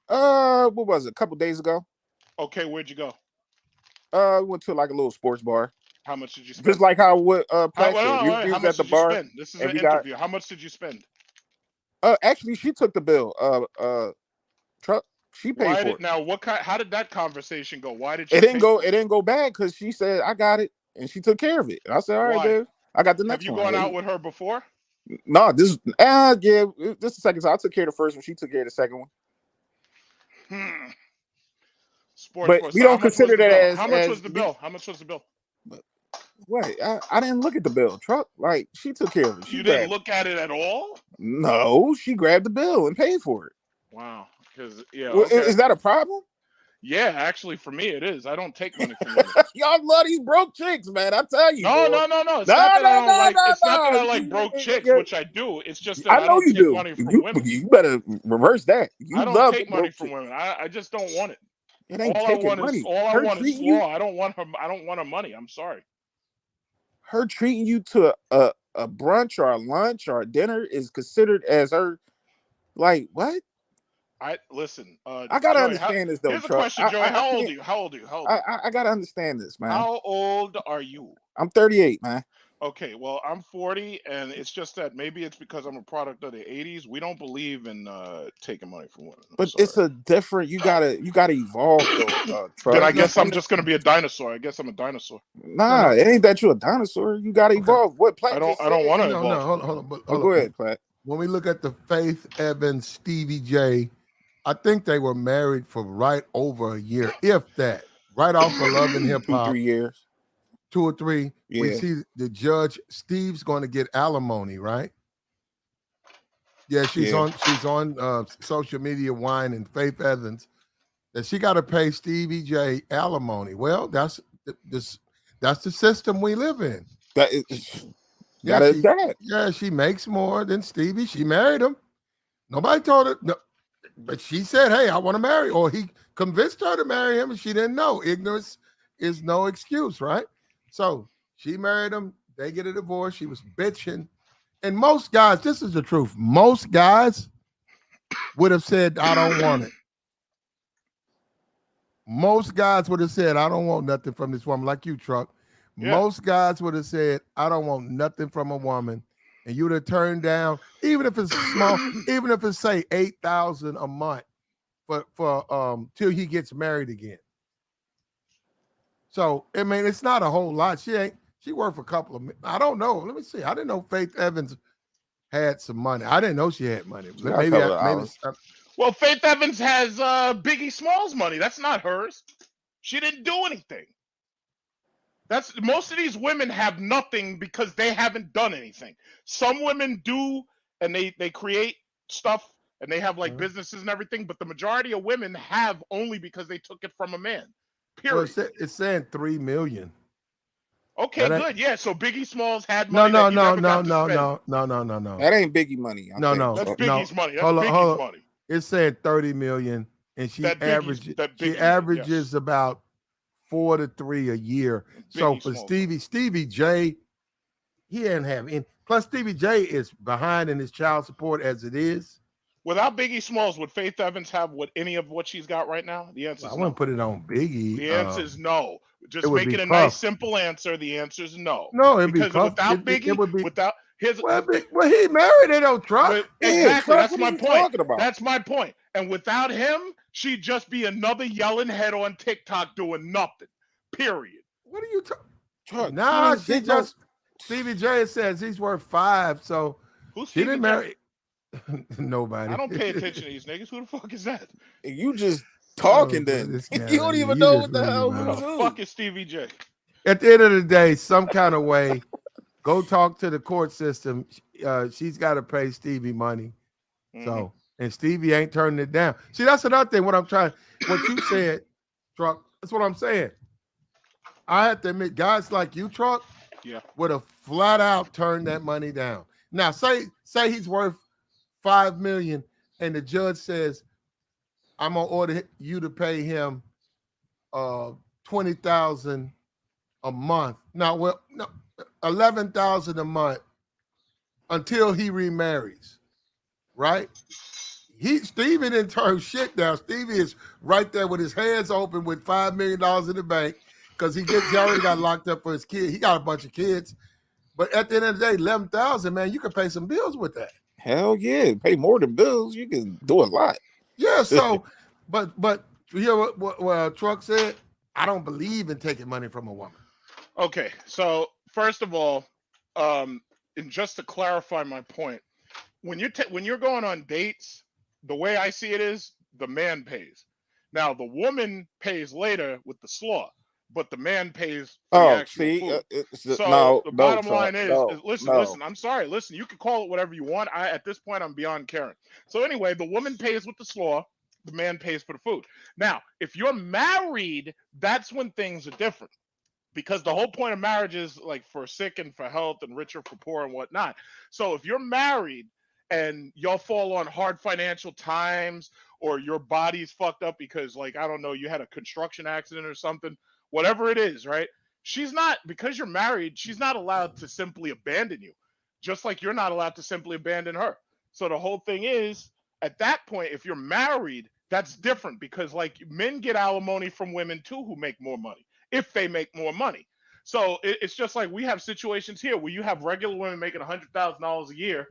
What was it? A couple days ago. Okay, where'd you go? We went to like a little sports bar, How much did you just spend? like how what Platt Well, said. no, wait, We how was much at the did you bar, spend? This is and an we got. interview. How much did you spend? Actually, she took the bill. Truck. She paid Why for did it. now what kind how did that conversation go? Why did It she didn't pay go. for It it? didn't go bad because she said I got it, and she took care of it. And I said, all right, Why? babe. I got the Have next you one. gone out with her before? No, this yeah, this is the second time. I took care of the first one. She took care of the second one. Hmm. Sports But bar. we So how don't much was consider the that bill? How much was as the we. bill? How much was the bill? What? I didn't look at the bill. Truck, like she took care of it. She You didn't grabbed it. look at it at all? No, she grabbed the bill and paid for it. Wow. Because yeah, Well, okay. is that a problem? Yeah, actually for me it is. I don't take money from women. Y'all love these broke chicks, man. I tell you, No, boy. no, no, no. It's No, not that I no, don't no, like no, it's not that I no. like broke chicks, You- which I do. It's just that I I know don't you take do. money from women. You better reverse that. I You don't love the take money broke from chicks. women. I just don't want it. It ain't taking money. Her Is treating you, law. I don't want her money. I'm sorry. her treating you to a brunch or a lunch or a dinner is considered as her. Like what? I listen, I gotta Joey. understand this though, Here's a Truck. question, Joey. I How old can't. are you? How old are you? How old are you? I gotta understand this, man. How old are you? I'm 38, man. Okay, well, I'm 40, and it's just that maybe it's because I'm a product of the 80s. We don't believe in taking money from women. I'm But it's sorry. a different. You gotta evolve though, Then Truck. I You guess I'm can't. just gonna be a dinosaur. I guess I'm a dinosaur. No, Nah, no. it ain't that you a dinosaur. You gotta Okay. evolve. What Platt just I don't said. want to No, no. evolve. Hold on. But Oh, hold go on. ahead, Platt. When we look at the Faith Evans, Stevie J, I think they were married for right over a year, if that. Right off of Love and Hip Two, Hop, 3 years. 2 or 3. We Yeah, see the judge Steve's going to get alimony, right? Yeah, yeah. she's on social media whining Faith Evans that she got to pay Stevie J alimony. Well, that's the system we live in. That She, is yeah, gotta she that. yeah she makes more than Stevie. She married him. Nobody told her, no, but she said, "Hey, I want to marry," or he convinced her to marry him, and she didn't know. Ignorance is no excuse, right? So she married him. They get a divorce. She was bitching, and most guys, this is the truth. Most guys would have said, "I don't want it." Most guys would have said, I don't want nothing from this woman, like you, Truck. Yeah. Most guys would have said, I don't want nothing from a woman. And you would have turned down, even if it's small, even if it's say 8,000 a month for till he gets married again. So I mean, it's not a whole lot. She worth a couple of I don't know. Let me see. I didn't know Faith Evans had some money. I didn't know she had money. She got a couple of dollars. Well, Faith Evans has Biggie Smalls money. That's not hers. She didn't do anything. That's most of these women have nothing because they haven't done anything. Some women do, and they create stuff and they have like businesses and everything. But the majority of women have only because they took it from a man. Well, Period. it's saying 3 million. Okay, good. Yeah, so Biggie Smalls had No, money no, that you no, never no, got to no, spend. no, no, no, no, no. That ain't Biggie money. I think. That's So. Biggie's money. That's Hold Biggie's on. money. It said 30 million, and she That Biggie averages yes. about 4 to 3 a year. So Biggie for Smalls Stevie J, he didn't have any. Plus, Stevie J is behind in his child support as it is. Without Biggie Smalls, would Faith Evans have any of what she's got right now? The answer Well, is I no. wouldn't put it on Biggie. The answer is no. It Just would make be it a nice, Puff. simple answer. The answer is no. No, it'd be Because Puff. without It Biggie, would be. without his, Well, he married it on Truck. Yeah, exactly. Truck. That's What my are you point. talking about? That's my point. And without him, she'd just be another yelling head on TikTok doing nothing. Period. What are you talking? Truck. Nah, She didn't get no. Stevie J says he's worth 5, so Who's she Stevie didn't J? marry nobody. I don't pay attention to these niggas. Who the fuck is that? You just Oh, talking boy, then. this guy You right don't here. even You know just what the read your hell Who who's the mouth. who. fuck is Stevie J? At the end of the day, some kind of way, go talk to the court system. She's got to pay Stevie money. So, and Stevie ain't turning it down. See, that's another thing. What you said, Truck. That's what I'm saying. I have to admit, guys like you, Truck, Yeah. would have flat out turned that money down. Now, say he's worth $5 million, and the judge says, "I'm gonna order you to pay him $20,000 a month." Now, well, no, $11,000 a month until he remarries, right? Stevie didn't turn shit down. Stevie is right there with his hands open with $5 million in the bank because he already got locked up for his kid. He got a bunch of kids. But at the end of the day, 11,000, man, you can pay some bills with that. Hell yeah, pay more than bills. You can do a lot. Yeah, so, but you hear what Truck said? I don't believe in taking money from a woman. Okay, so first of all, and just to clarify my point, when you're going on dates, the way I see it is the man pays. Now the woman pays later with the slaw, but the man pays for the Oh, actual see, food. So no, the no, bottom Truck, line is no, listen, no. I'm sorry, listen, you can call it whatever you want. At this point I'm beyond caring. So anyway, the woman pays with the slaw, the man pays for the food. Now, if you're married, that's when things are different, because the whole point of marriage is like for sick and for health and richer for poor and whatnot. So if you're married and y'all fall on hard financial times, or your body's fucked up because, like, I don't know, you had a construction accident or something, whatever it is, right? She's not, because you're married, she's not allowed to simply abandon you, just like you're not allowed to simply abandon her. So the whole thing is, at that point, if you're married, that's different, because like men get alimony from women too who make more money, if they make more money. So it's just like we have situations here where you have regular women making $100,000 a year,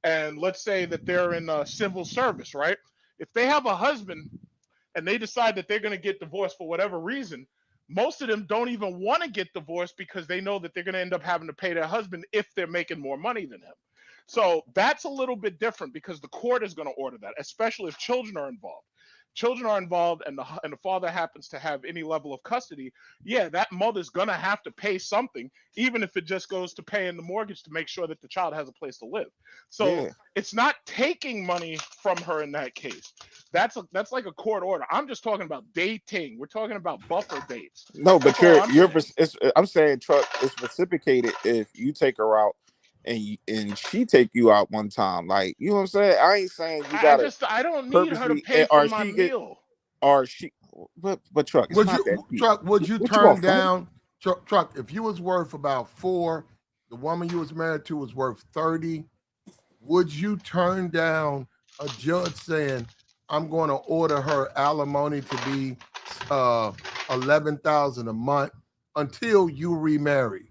and let's say that they're in civil service, right? If they have a husband and they decide that they're going to get divorced for whatever reason, most of them don't even want to get divorced because they know that they're going to end up having to pay their husband if they're making more money than him. So that's a little bit different because the court is going to order that, especially if children are involved. Children are involved, and the father happens to have any level of custody. Yeah, that mother's gonna have to pay something, even if it just goes to paying the mortgage to make sure that the child has a place to live. So Yeah. it's not taking money from her in that case. That's like a court order. I'm just talking about dating. We're talking about buffer dates. No, That's but all I'm saying. I'm saying, Truck, it's reciprocated if you take her out and she take you out one time. Like, you know what I'm saying? I ain't saying you gotta I don't need her to purposely, pay for or my she get, meal. or she, but Truck, it's not that deep. Would you What you gonna turn front? down, Truck, if you was worth about 4, the woman you was married to was worth 30, would you turn down a judge saying, "I'm going to order her alimony to be 11,000 a month until you remarry"?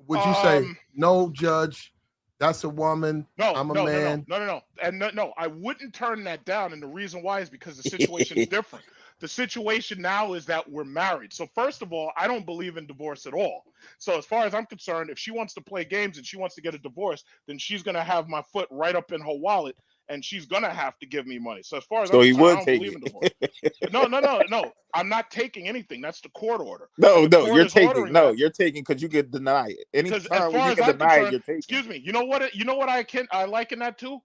Would you say, Um, "No, judge, that's a woman, No, I'm a no, no, no, man"? no, no, no, and no, I wouldn't turn that down. And the reason why is because the situation's different. The situation now is that we're married. So first of all, I don't believe in divorce at all. So as far as I'm concerned, if she wants to play games and she wants to get a divorce, then she's gonna have my foot right up in her wallet, and she's gonna have to give me money. So as far as I'm So he concerned, I would don't take believe in divorce. it. No, no, no, no. I'm not taking anything. That's the court order. No, And the no, court you're is taking. ordering No, that. you're taking because you can deny it. Because as Anytime when far you as can I'm deny it, concerned, you're taking. excuse me, you know what I liken that to?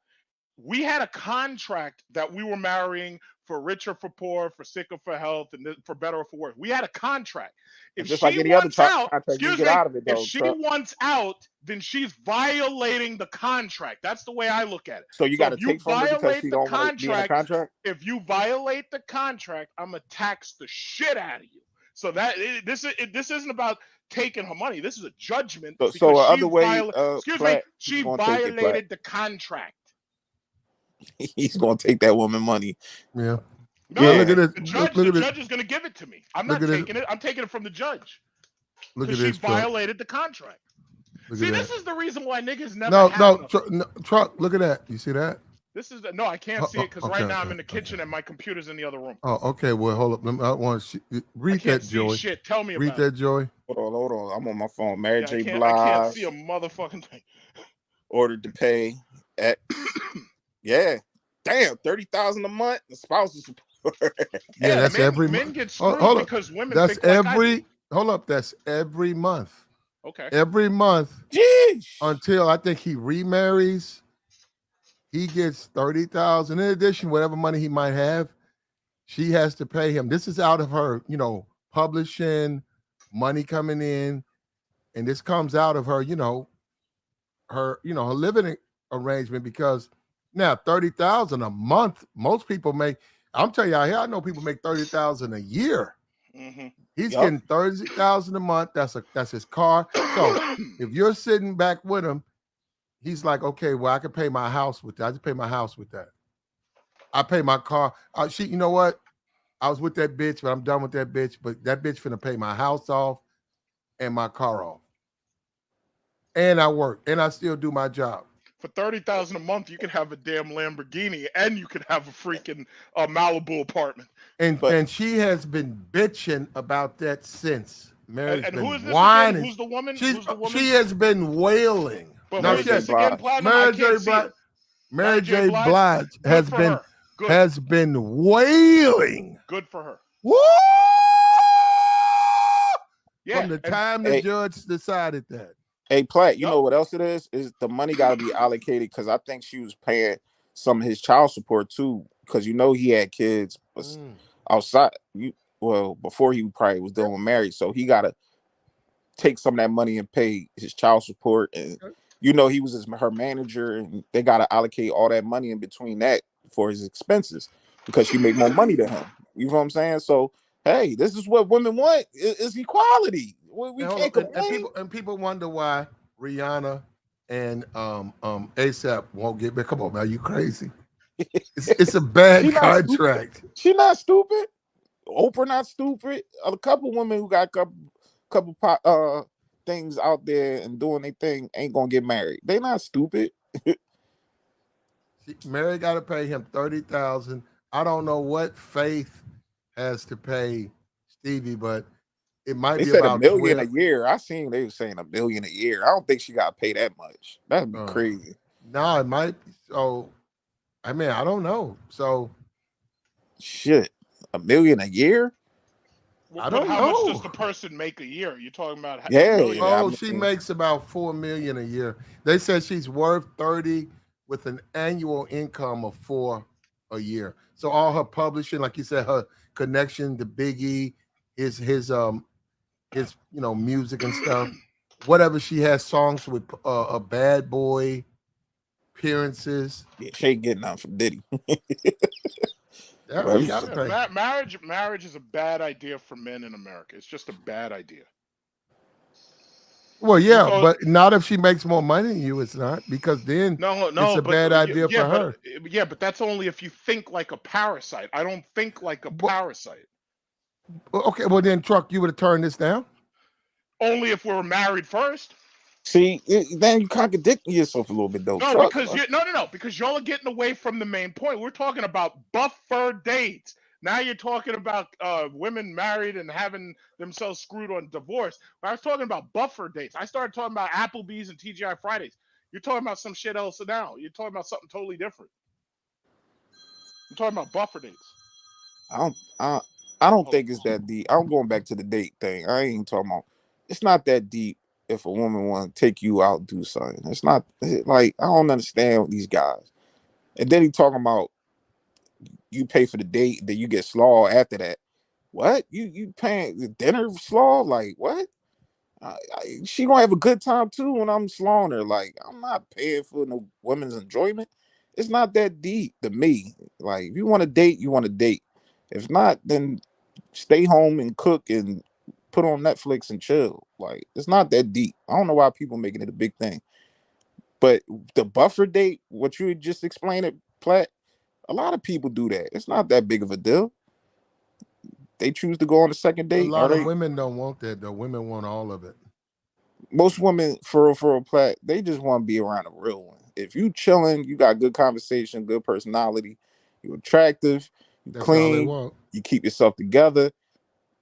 We had a contract that we were marrying for richer, for poor, for sick or for health, and for better or for worse. We had a contract. If Just like she any other wants out, contract, you can excuse get me, out of it if though, she Truck. wants out, then she's violating the contract. That's the way I look at it. So you So got if to you take from her because violate she the don't want to be in a contract, contract. if you violate the contract, I'm gonna tax the shit out of you. So this isn't about taking her money. This is a judgment So because other way, excuse me, Platt, he's she gonna take it, Platt. violated the contract. He's gonna take that woman money. Yeah. Now No, look Yeah. at this. the Look, judge, look the at this. judge is going to give it to me. I'm Look not at this. taking it. I'm taking it from the judge Look because at she this, Truck. violated the contract. Look at See, this that. is the reason why niggas never No, have no, nothing. no, Truck. Look at that. You see that? No, I can't see it because Okay, right now I'm okay, in the okay. kitchen and my computer's in the other room. Oh, okay. Well, hold up. I want to I read can't that, see Joy. shit. Tell me Read about it. that, Joy. Hold on. I'm on my phone. Mary Yeah, J. I can't see a Blige motherfucking thing. ordered to pay X. Yeah. Damn, 30,000 a month. The spousal support. Yeah, Yeah, that's every men month. get Hold screwed up. because women That's think like I do. every. Hold up. That's every month. Okay. Every month Jeez. until I think he remarries. He gets 30,000 in addition, whatever money he might have. she has to pay him. This is out of her, publishing, money coming in, and this comes out of her, her living arrangement because now 30,000 a month, most people make. I'm telling you out here, I know people make 30,000 a year. Mm-hmm. He's Yup. getting 30,000 a month. That's his car. So if you're sitting back with him, he's like, okay, well, I can pay my house with that. I just pay my house with that. I pay my car. You know what? I was with that bitch, but I'm done with that bitch. But that bitch finna pay my house off and my car off. And I work and I still do my job. For 30,000 a month, you could have a damn Lamborghini and you could have a freaking Malibu apartment. And But and she has been bitching about that since. Mary's And who been is this again? whining. Who's the woman? She Who's the woman? she has been wailing. But who Now Mary is she J. has, this again, Blige. Platinum? I Mary J. can't see Blige. her. Mary J. Blige. Blige Good for her. Good. has been wailing. Good for her. Woo! Yeah. From the And time the Hey, judge decided that. hey, Platt, you yep. know what else it is? Is the money got to be allocated because I think she was paying some of his child support too because he had kids Mm. outside. Before he probably was doing married, so he got to take some of that money and pay his child support. And he was her manager, and they got to allocate all that money in between that for his expenses because she make more money than him. You know what I'm saying? So hey, this is what women want: is equality. We Now, hold can't on. And complain. people wonder why Rihanna and ASAP won't get back. Come on, man, you crazy? It's a She bad not stupid. contract. She not stupid. Oprah not stupid. A couple women who got couple things out there and doing their thing ain't gonna get married. They not stupid. Mary got to pay him 30,000. I don't know what Faith has to pay Stevie, but it might They be said a about million a 12. year. I seen they were saying a million a year. I don't think she got to pay that much. That'd be Uh, crazy. no, it might. So I mean, I don't know. So Shit, a million a year? I But don't how much does know. the person make a year? You're talking about a million. Yeah. I Oh, she mean, makes about 4 million a year. They said she's worth 30 with an annual income of 4 a year. So all her publishing, like you said, her connection to Biggie, his music and stuff. Whatever she has songs with a bad boy appearances. yeah, she ain't getting nothing from Diddy. Yeah, But he got to Yeah, pay. marriage is a bad idea for men in America. It's just a bad idea. Well, You yeah, told but not if she makes more money than you. It's not because then no, it's no, a but bad idea yeah, for her. but that's only if you think like a parasite. I don't think like a But, parasite. okay, well then, Truck, you would have turned this down. Only if we were married first. see, then you contradicting yourself a little bit though. No, Truck. because no, because y'all are getting away from the main point. We're talking about buffer dates. Now you're talking about women married and having themselves screwed on divorce. But I was talking about buffer dates. I started talking about Applebee's and TGI Fridays. You're talking about some shit else now. You're talking about something totally different. I'm talking about buffer dates. I don't. I don't Hold think it's that deep. I'm going back to the date thing. I ain't talking about. It's not that deep. If a woman want to take you out and do something, it's not like I don't understand these guys. And then he talking about you pay for the date, then you get slaw after that. What you paying the dinner slaw? Like what? She gonna have a good time too when I'm slawing her. Like I'm not paying for no women's enjoyment. It's not that deep to me. Like if you want to date, you want to date. If not, then stay home and cook and put on Netflix and chill. Like it's not that deep. I don't know why people making it a big thing. But the buffer date, what you just explained it, Platt, a lot of people do that. It's not that big of a deal. They choose to go on a second A date. Are lot of they women don't want that though. Women want all of it. most women for a Platt, they just want to be around a real one. If you chilling, you got good conversation, good personality, you attractive, you That's all they clean, want. you keep yourself together.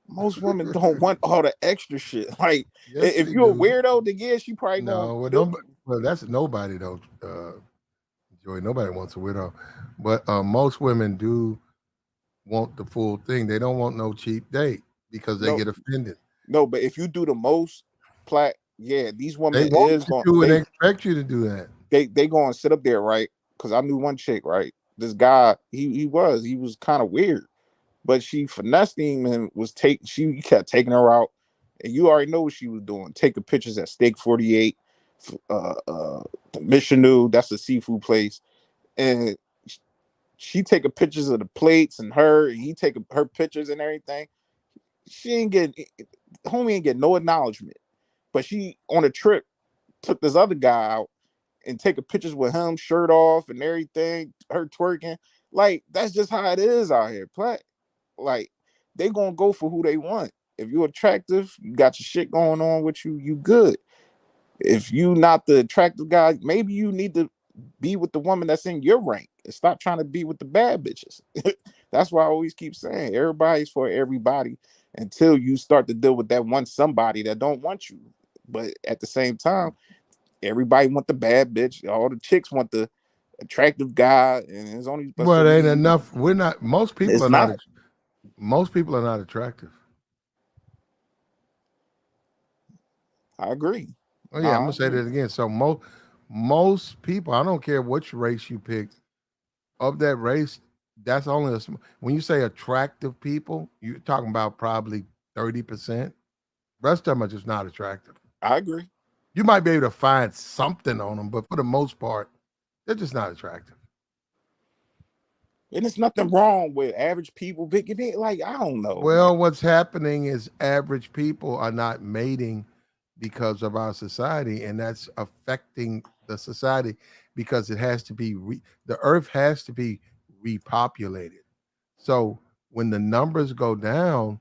Most women don't want all the extra shit. Like Yes, if they you're a do. weirdo, then yeah, she probably gonna No, well, milk nobody, you. well, that's nobody though. Joy, nobody wants a widow, but most women do want the full thing. They don't want no cheap date because they No, get offended. no, but if you do the most, Platt, yeah, these They women want is you going to and they expect you to do that. they going to sit up there, right? Because I knew one chick, right? This guy, he was kind of weird. but she finessed him and she kept taking her out, and you already know what she was doing, taking pictures at Steak 48, the Michinu, that's a seafood place, and she taking pictures of the plates and he taking her pictures and everything. She ain't getting homie ain't getting no acknowledgement, but she on a trip took this other guy out and taking pictures with him, shirt off and everything, her twerking. Like, that's just how it is out here. Like, they gonna go for who they want. If you're attractive, you got your shit going on with you, you good. If you not the attractive guy, maybe you need to be with the woman that's in your rank and stop trying to be with the bad bitches. That's why I always keep saying everybody's for everybody until you start to deal with that one somebody that don't want you. But at the same time, everybody want the bad bitch. All the chicks want the attractive guy, and there's only but so Well, it ain't many. enough. We're not. Most people It's are not. not. Most people are not attractive. I agree. Oh yeah, I'm Nah, I gonna say agree. that again. So most people, I don't care which race you pick, of that race, that's only when you say attractive people, you're talking about probably 30%. Rest of them are just not attractive. I agree. You might be able to find something on them, but for the most part, they're just not attractive. And there's nothing wrong with average people picking it. Like, I don't know, man. Well, what's happening is average people are not mating because of our society, and that's affecting the society because it has to be the earth has to be repopulated. So when the numbers go down,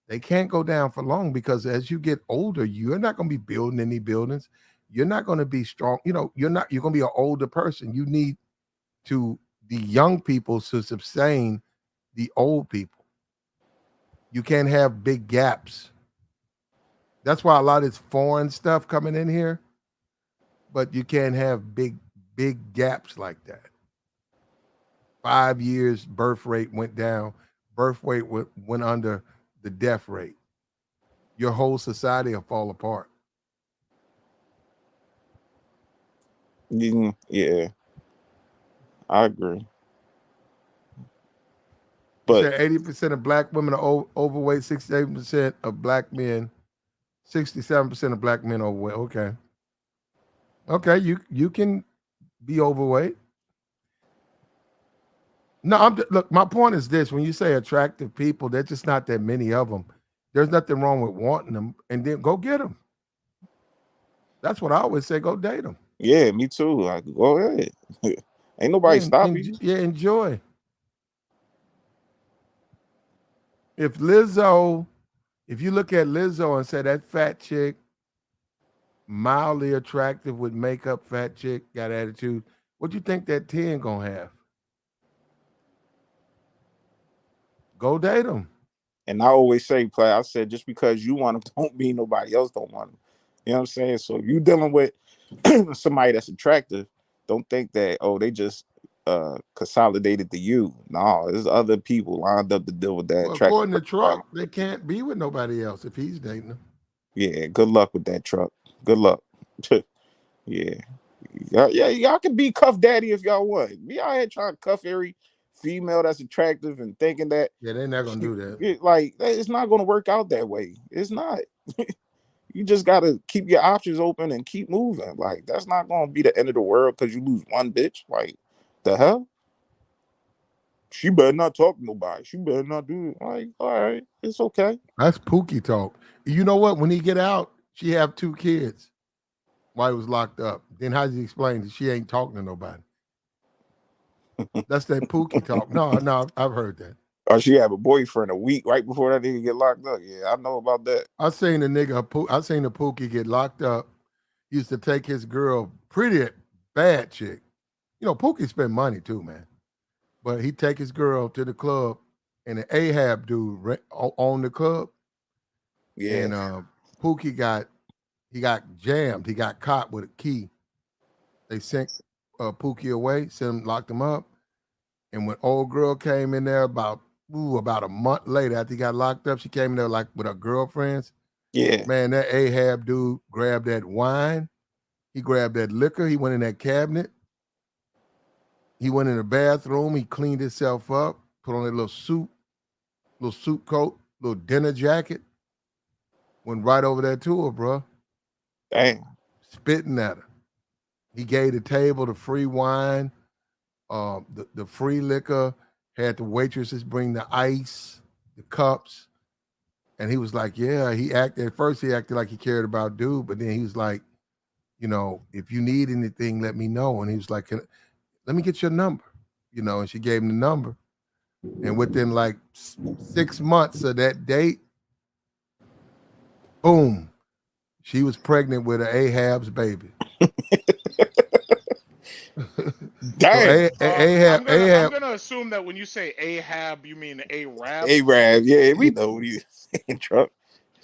they can't go down for long because as you get older, you're not going to be building any buildings. You're not going to be strong. You're going to be an older person. You need to the young people to sustain the old people. You can't have big gaps. That's why a lot of this foreign stuff coming in here, but you can't have big gaps like that. 5 years birth rate went down, birth rate went under the death rate. Your whole society will fall apart. Yeah, I agree. You But said 80% of black women are overweight, 68% of black men, 67% of black men are overweight. Okay. Okay, you can be overweight. No, look, my point is this: when you say attractive people, there's just not that many of them. There's nothing wrong with wanting them, and then go get them. That's what I always say: go date them. yeah, me too. Like, go ahead. Ain't nobody Yeah, stopping you. yeah, enjoy. If Lizzo, if you look at Lizzo and say that fat chick, mildly attractive with makeup, fat chick, got attitude, what you think that 10 gonna have? Go date them. And I always say, play. I said, just because you want them, don't mean nobody else don't want them. You know what I'm saying? So if you dealing with somebody that's attractive, don't think that they just consolidated to you. No, there's other people lined up to deal with that Well, attractive according to personality. Trump, they can't be with nobody else if he's dating them. Yeah, good luck with that truck. Good luck. Yeah. Yeah, y'all can be cuff daddy if y'all want. Be out here trying to cuff every female that's attractive and thinking that Yeah, they're not gonna do that. like it's not gonna work out that way. It's not. You just gotta keep your options open and keep moving. Like, that's not gonna be the end of the world because you lose one bitch. Like, the hell? She better not talk to nobody. She better not do it. Like, all right, it's okay. That's Pookie talk. You know what? When he get out, she have 2 kids while he was locked up. Then how does he explain that she ain't talking to nobody? That's that Pookie talk. No, I've heard that. Or she have a boyfriend a week right before that nigga get locked up. Yeah, I know about that. I seen the nigga. I seen the Pookie get locked up. He used to take his girl, pretty bad chick. Pookie spend money too, man. But he take his girl to the club, and the Ahab dude owned the club, Yeah, and Pookie got jammed. He got caught with a key. They sent Pookie away, sent him, locked him up. And when old girl came in there about a month later after he got locked up, she came in there like with her girlfriends. yeah, Man, that Ahab dude grabbed that wine. He grabbed that liquor. He went in that cabinet. He went in the bathroom. He cleaned himself up, put on a little suit, little suit coat, little dinner jacket. Went right over there to her, bro. Damn. Spitting at her. He gave the table the free wine, the free liquor. Had the waitresses bring the ice, the cups, and he was like, "Yeah." He acted at first. He acted like he cared about dude, but then he was like, "If you need anything, let me know." And he was like, "Let me get your number." And she gave him the number. And within like 6 months of that date, boom, she was pregnant with an Ahab's baby. So Damn. I'm Ahab, gonna assume that when you say Ahab, you mean Arab. Arab, yeah, we know what he's saying, Trump.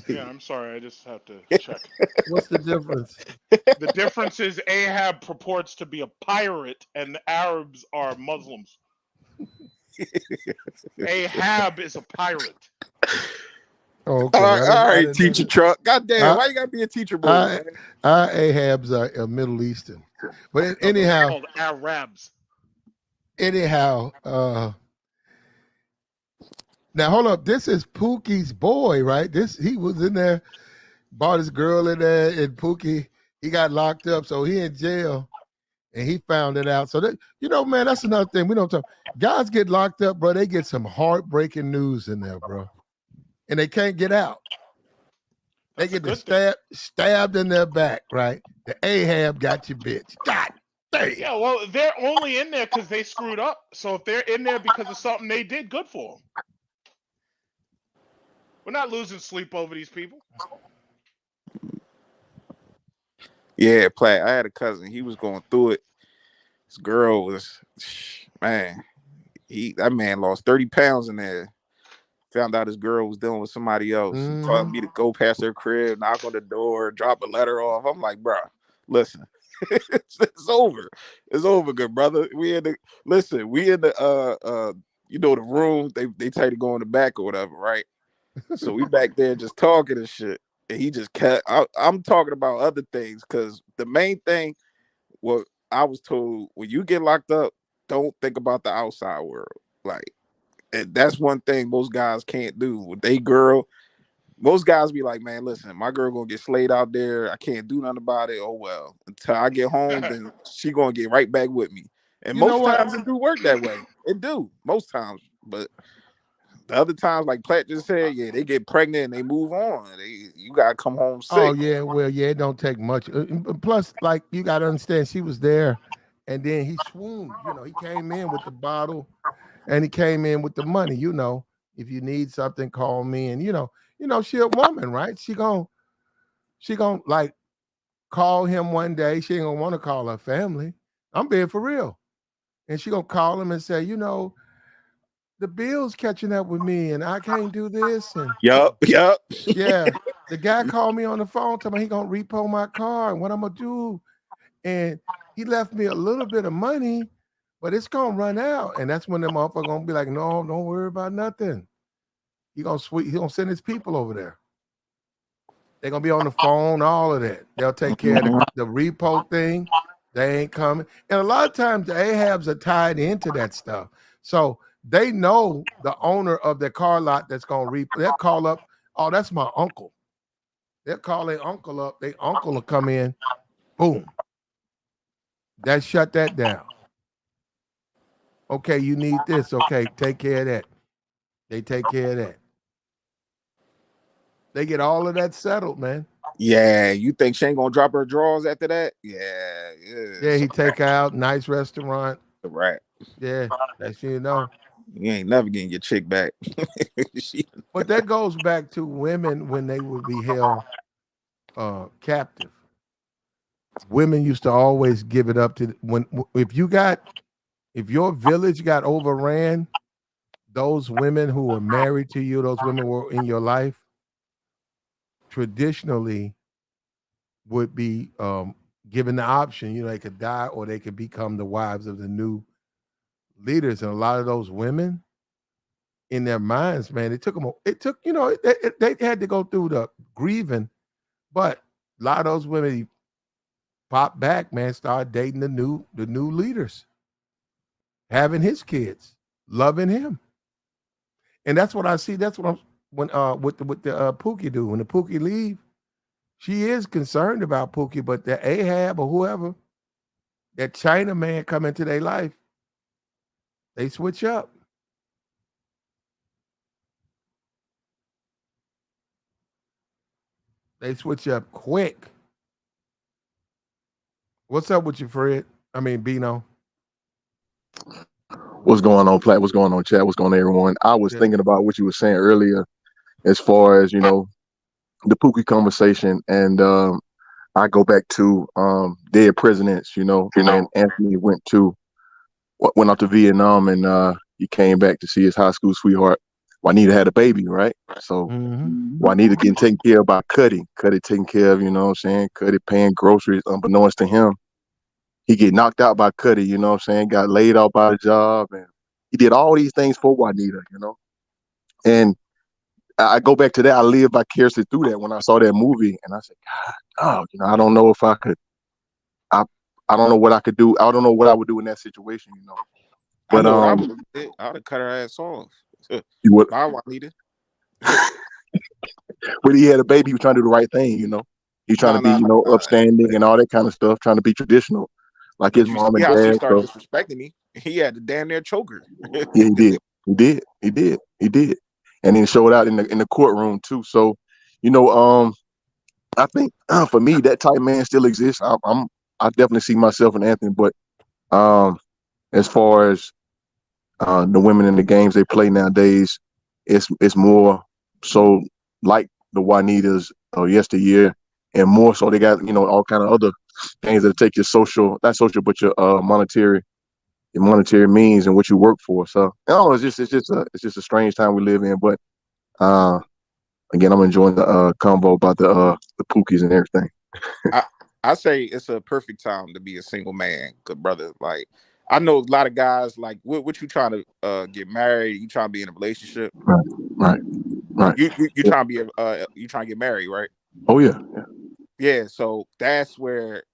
Yeah, I'm sorry, I just have to check. what's the difference? The difference is Ahab purports to be a pirate, and the Arabs are Muslims. Ahab is a pirate. Oh, okay. I All didn't right, know teacher that. truck. God damn, I, why you gotta be a teacher boy, I, man? Ahabs are Middle Eastern. But No, those are anyhow, called Arabs. anyhow, now hold up. This is Pookie's boy, right? He was in there, bought his girl in there, and Pookie, he got locked up, so he in jail, and he found it out. So that man, that's another thing we don't talk. Guys get locked up, bro. They get some heartbreaking news in there, bro, and they can't get out. They That's a get the good thing. stabbed in their back, right? The Ahab got you, bitch. God damn. Yeah, well, they're only in there because they screwed up. So if they're in there because of something they did, good for them. We're not losing sleep over these people. Yeah, Platt. I had a cousin. He was going through it. This girl was, man. That man lost 30 pounds in there. Found out his girl was dealing with somebody else. He told me to go past her crib, knock on the door, drop a letter off. I'm like, bro, listen, it's over. It's over, good brother. We in the the room. They tell you to go in the back or whatever, right? So we back there just talking and shit. And he just kept. I'm talking about other things because the main thing, what I was told, when you get locked up, don't think about the outside world. Like, and that's one thing most guys can't do with they girl. Most guys be like, man, listen, my girl gonna get slayed out there. I can't do nothing about it. Oh well. Until I get home, then she gonna get right back with me. And You know most what? times it do work that way. It do most times, but the other times, like Platt just said, yeah, they get pregnant and they move on. You gotta come home Oh sick. yeah, well yeah, it don't take much. Plus, like you got to understand, she was there, and then he swooned. He came in with the bottle, and he came in with the money. If you need something, call me. And she a woman, right? She gon' like call him one day. She ain't gonna want to call her family. I'm being for real, and she gonna call him and say, the bill's catching up with me, and I can't do this, and Yup. yeah, the guy called me on the phone, telling me he gonna repo my car and what I'm gonna do. And he left me a little bit of money, but it's gonna run out. And that's when the motherfucker gonna be like, no, don't worry about nothing. He gonna send his people over there. They're gonna be on the phone, all of that. They'll take care of the repo thing. They ain't coming. And a lot of times the Ahabs are tied into that stuff. So they know the owner of the car lot that's gonna they'll call up, oh, that's my uncle. They'll call their uncle up. Their uncle will come in, boom. That shut that down. Okay, you need this. Okay, take care of that. They take care of that. They get all of that settled, man. Yeah, you think she ain't gonna drop her drawers after that? Yeah, Yeah, it's he take her out, nice restaurant. a wrap. Yeah, that's you know. You ain't never getting your chick back. But that goes back to women when they would be held captive. Women used to always give it up to when if your village got overran, those women who were married to you, those women were in your life, traditionally would be given the option. They could die or they could become the wives of the new leaders. And a lot of those women, in their minds, man, it took, they had to go through the grieving, but a lot of those women popped back, man, started dating the new leaders, having his kids, loving him. And that's what I see. That's what I'm when with the Pookie do. When the Pookie leave, she is concerned about Pookie, but the Ahab or whoever, that China man come into their life, they switch up. They switch up quick. What's up with you, Fred? I mean, Bino. What's going on, Platt? What's going on, chat? What's going on, everyone? I was Yeah. thinking about what you were saying earlier as far as, the Pookie conversation. And I go back to dead presidents, when Anthony went out to Vietnam and he came back to see his high school sweetheart. Juanita had a baby, right? So Juanita getting taken care of by Cuddy. Cuddy taking care of, you know what I'm saying? Cuddy paying groceries unbeknownst to him. He get knocked out by Cuddy, you know what I'm saying? Got laid off by the job, and he did all these things for Juanita. And I go back to that. I live vicariously through that when I saw that movie, and I said, God, I don't know if I could. I I don't know what I could do. I don't know what I would do in that situation. I But know what I would have did. I would have cut her ass off. you would. Bye, Juanita. When he had a baby, he was trying to do the right thing. He's trying to be, Nah. upstanding and all that kind of stuff, trying to be traditional, like his But you mom see and how she dad. started So disrespecting me. He had to damn near choke her. yeah, he did. He did. And then showed out in the courtroom too. So, I think for me that type man still exists. I definitely see myself in Anthony, but as far as the women in the games they play nowadays, it's more so like the Juanitas of yesteryear, and more so they got all kind of other things that take your social, not social, but your monetary means and what you work for. So I don't know, it's just a strange time we live in. But uh, again, I'm enjoying the convo about the Pookies and everything. I I say it's a perfect time to be a single man, good brother. Like I know a lot of guys like what you trying to get married, you trying to be in a relationship. Right. You Yeah. trying to be you trying to get married, right? Oh yeah. Yeah, so that's where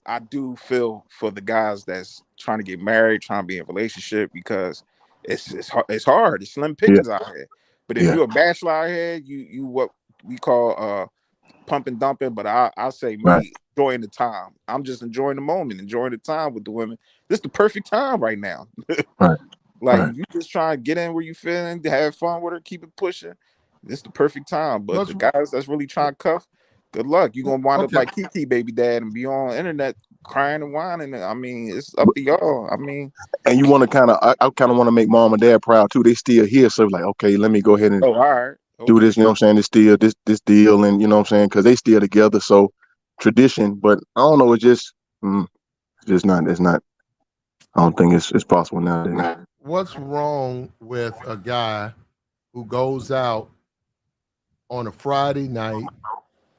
I do feel for the guys that's trying to get married, trying to be in a relationship because it's hard. It's slim Yeah. pickings out here. But if Yeah. you're a bachelor out here, you what we call pump and dumping. But I say Right. me enjoying the time. I'm just enjoying the moment, enjoying the time with the women. This is the perfect time right now. Right. Like Right. if you just try to get in where you feeling, to have fun with her, keep it pushing. This is the perfect time. But What's the guys that's really trying to cuff, good luck. You're gonna wind up okay? like Kiki baby dad and be on the internet crying and whining. I mean, it's up to y'all. I mean, And you want to I kind of want to make mom and dad proud too. They still here, so like, okay, let me go ahead and oh, all right, do this. okay. You know what I'm saying? This still this deal, and you know what I'm saying, because they still together. So tradition, but I don't know. It's just not. It's not. I don't think it's possible nowadays. What's wrong with a guy who goes out on a Friday night,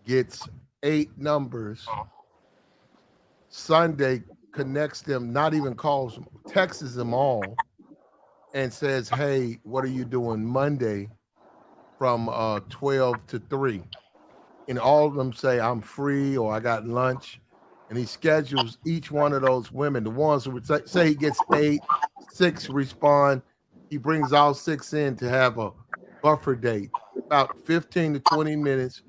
gets 8 numbers, Sunday connects them, not even calls them, texts them all, and says, "Hey, what are you doing Monday from 12 to 3?" And all of them say, "I'm free," or "I got lunch." And he schedules each one of those women, the ones who would say he gets 8, 6 respond. He brings all 6 in to have a buffer date, about 15 to 20 minutes,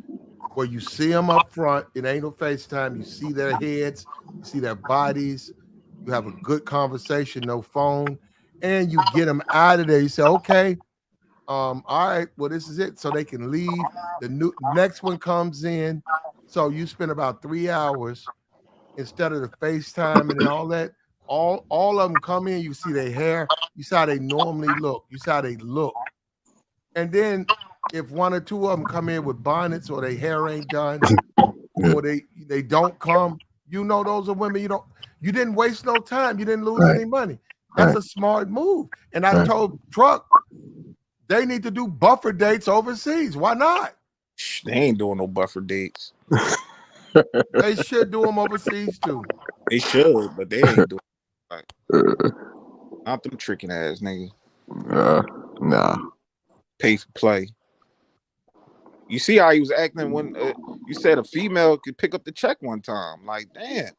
where you see them up front. It ain't no FaceTime. You see their heads, you see their bodies. You have a good conversation, no phone, and you get them out of there. You say, "Okay, all right, well, this is it," so they can leave. The next one comes in. So you spend about 3 hours instead of the FaceTime and all that. All of them come in. You see their hair. You see how they normally look. You see how they look. And then if one or two of them come in with bonnets or their hair ain't done Yeah. or they don't come, those are women you didn't waste no time. You didn't lose Right. any money. That's Right. a smart move. And I Right. told Truck they need to do buffer dates overseas. Why not? They ain't doing no buffer dates. They should do them overseas too. They should, but they ain't doing like not them tricking ass niggas. Nah. Pay for play. You see how he was acting when you said a female could pick up the check one time. Like, damn.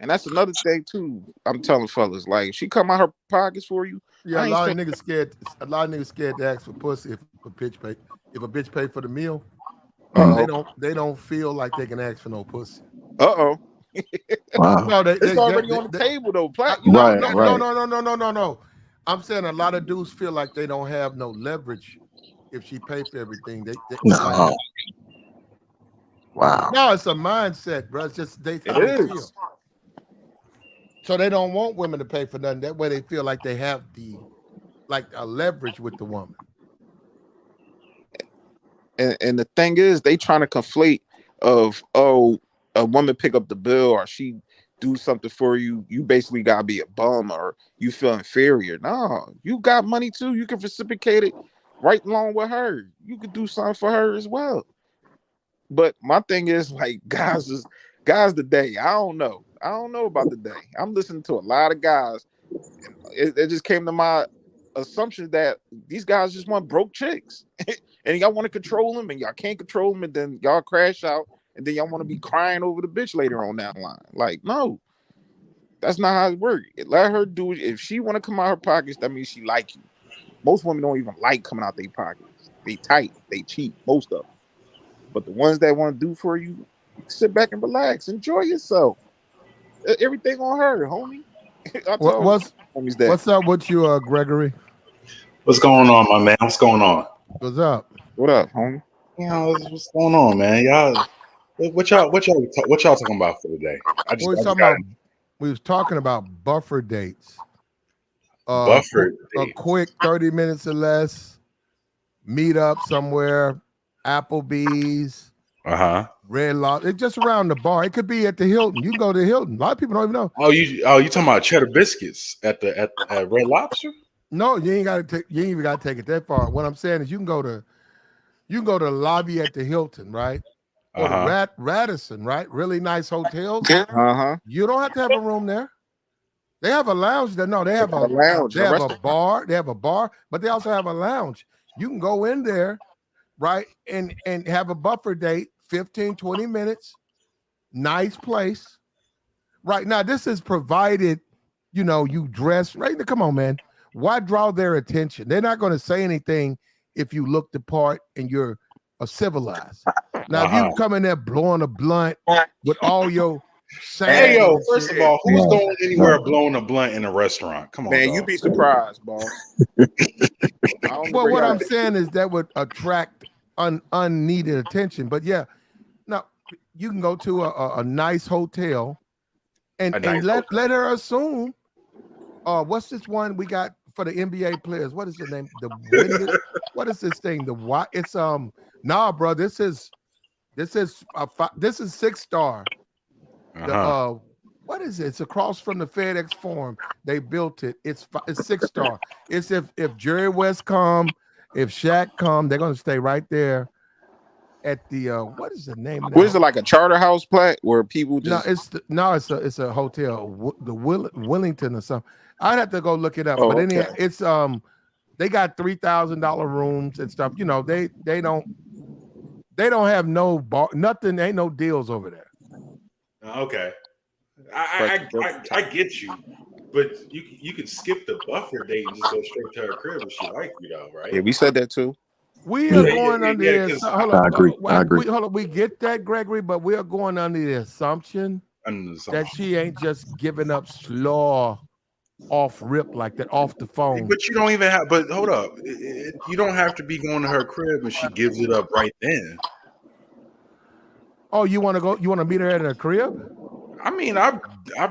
And that's another thing too. I'm telling fellas, like she come out her pockets for you. Yeah, I a ain't lot of spend. niggas scared. A lot of niggas scared to ask for pussy if a bitch pay. If a bitch pay for the meal, Uh they oh. don't. They don't feel like they can ask for no pussy. Uh oh. Wow. No, It's already on the table though. You know, no, Right, you no, got to no, right. no, no, no, no, no, no. I'm saying a lot of dudes feel like they don't have no leverage if she pay for everything. They like, No. Wow. no, it's a mindset, bro. It's just It how they feel. is. So they don't want women to pay for nothing. That way they feel like they have a leverage with the woman. And the thing is, they trying to conflate of, oh, a woman pick up the bill or she do something for you, you basically gotta be a bum or you feel inferior. No, you got money too. You can reciprocate it right along with her. You could do something for her as well. But my thing is like guys today. I don't know about the day. I'm listening to a lot of guys, and it just came to my assumption that these guys just want broke chicks, and y'all want to control them, and y'all can't control them, and then y'all crash out, and then y'all want to be crying over the bitch later on down the line. Like, no, that's not how it works. Let her do it. If she want to come out her pockets, that means she like you. Most women don't even like coming out their pockets. They tight, they cheap, most of them. But the ones that want to do for you, you can sit back and relax, enjoy yourself. Everything on her, homie. I What, told what's homies that. what's up with you, Gregory? What's going on, my man? What's going on? What's up? What up, homie? You know, what's going on, man? Y'all, what y'all talking about for today? I What just, we I just talking got about? We was talking about buffer dates. buffer A dates. quick 30 minutes or less. Meet up somewhere. Applebee's, Uh huh. Red Lobster. It's just around the bar. It could be at the Hilton. You can go to the Hilton. A lot of people don't even know. Oh, you talking about cheddar biscuits at Red Lobster? No, you ain't got to take. You ain't even got to take it that far. What I'm saying is, you can go to the lobby at the Hilton, right, Uh or the huh. Radisson, right? Really nice hotels. Uh-huh. You don't have to have a room there. They have a lounge. There. No, They got a lounge they and a have a restaurant. bar. They have a bar, but they also have a lounge. You can go in there, right, and have a buffer date, 15, 20 minutes. Nice place. Right now, this is provided, you dress right. Come on, man. Why draw their attention? They're not going to say anything if you look the part and you're a civilized. Now, Uh if you huh. come in there blowing a blunt with all your Hey, sandals yo, and first shit, of all, who's No. going anywhere No. blowing a blunt in a restaurant? Come on, Man, you dog. be surprised, boss. I don't know well, where what y'all I'm at. saying is that would attract unneeded attention. But yeah, now you can go to a nice hotel and A and nice let hotel. her assume. What's this one we got for the NBA players? What is the name? The Wind. What is this thing? The what? It's nah, bro. This is 6 star. Uh The huh. what is it? It's across from the FedEx Forum. They built it. It's 6 star. It's if Jerry West come, if Shaq come, they're gonna stay right there at the what is the name of that? What is it, like a charter house plat where people No, just it's a hotel, Willington or something. I'd have to go look it up. But oh, anyhow, okay. it's they got $3,000 rooms and stuff. They don't have no bar, nothing. Ain't no deals over there. Okay. Like the I perfect I time. get you, but you can skip the buffer date and just go straight to her crib if she like you though, Yeah, right? we said that too. We are Yeah, going under Yeah, this. because Hold I up, agree. I agree. we hold up. We get that, Gregory, but we are going under the assumption that she ain't just giving up slaw off rip like that off the phone. but you don't even have. But hold up, you don't have to be going to her crib and she gives it up right then. Oh, you want to go? You want to meet her at her crib? I mean, I've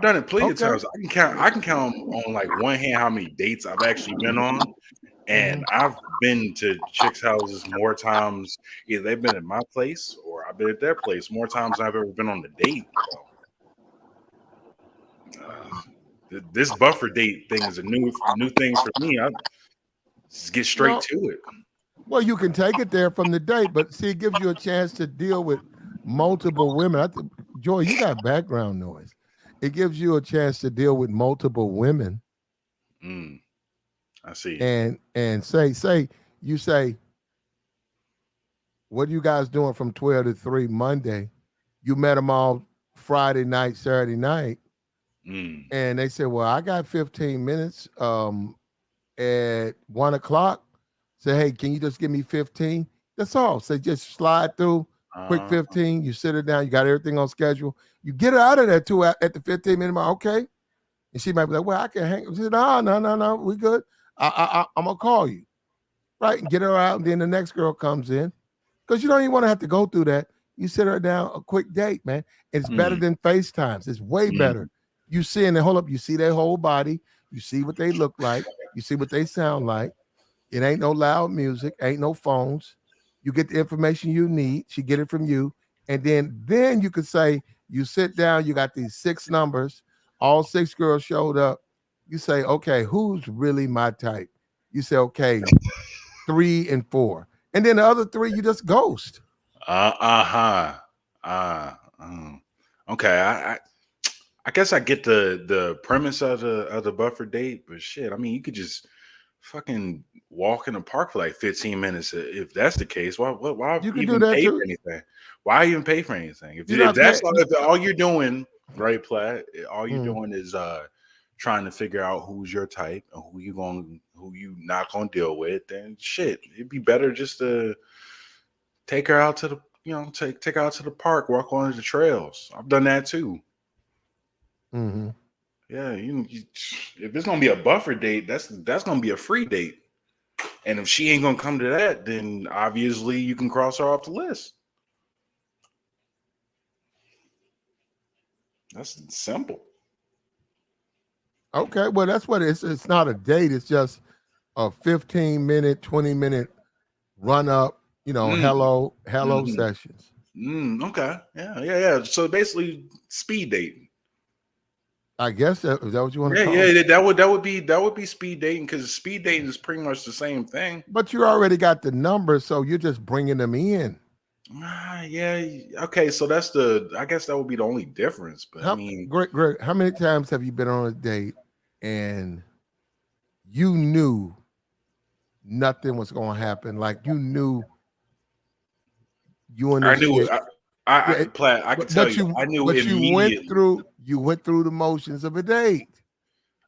done it plenty of Okay. times. I can count on like one hand how many dates I've actually been on, and Mhm. I've been to chicks' houses more times. Either they've been at my place or I've been at their place more times than I've ever been on a date. This buffer date thing is a new thing for me. I just get straight No, to it. well, you can take it there from the date, but see, it gives you a chance to deal with multiple women. Joy, you got background noise. It gives you a chance to deal with multiple women Mm, I see. and you say, what are you guys doing from 12 to 3 Monday? You met them all Friday night, Saturday night. Mm. And they said, well, I got 15 minutes at 1 o'clock. Say, hey, can you just give me 15? That's all. Say, just slide through, quick Uh, 15. You sit her down. You got everything on schedule. You get her out of there too at the 15-minute mark. Okay. And she might be like, well, I can hang. She said, no, we good. I'm going to call you. Right. And get her out. And then the next girl comes in. Because you don't even want to have to go through that. You sit her down, a quick date, man. It's better than FaceTimes. It's way better. You see, and then hold up, you see their whole body. You see what they look like. You see what they sound like. It ain't no loud music, ain't no phones. You get the information you need. She get it from you. And then you could say, you sit down, you got these 6 numbers, all 6 girls showed up. You say, okay, who's really my type? You say, okay, 3 and 4. And then the other 3, you just ghost. uh-huh. Uh, uh, okay. I guess I get the premise of the buffer date, but shit, I mean, you could just fucking walk in the park for like 15 minutes. If that's the case, why You can do even that pay for too. anything? Why even pay for anything? You're If not paying. that's all, if all you're doing, right, Platt, all you're Mm. doing is trying to figure out who's your type and who you not gonna deal with, then shit, it'd be better just to take her out to the take her out to the park, walk on the trails. I've done that too. Mm-hmm. Yeah, if it's gonna be a buffer date, that's gonna be a free date. And if she ain't gonna come to that, then obviously you can cross her off the list. That's simple. Okay, well, that's what it is. It's not a date. It's just a 15-minute, 20-minute run up, Mm, hello mm, sessions. okay. Yeah. So basically speed dating. I guess is that what you want to Yeah, call it? yeah, that would be speed dating, because speed dating is pretty much the same thing. But you already got the number, so you're just bringing them in. Yeah, okay, so I guess that would be the only difference. But I How, mean, Greg, how many times have you been on a date and you knew nothing was going to happen? Like you knew you and I this knew chick, I yeah, Platt, I can tell but you, you I knew but immediately. you went through the motions of a date.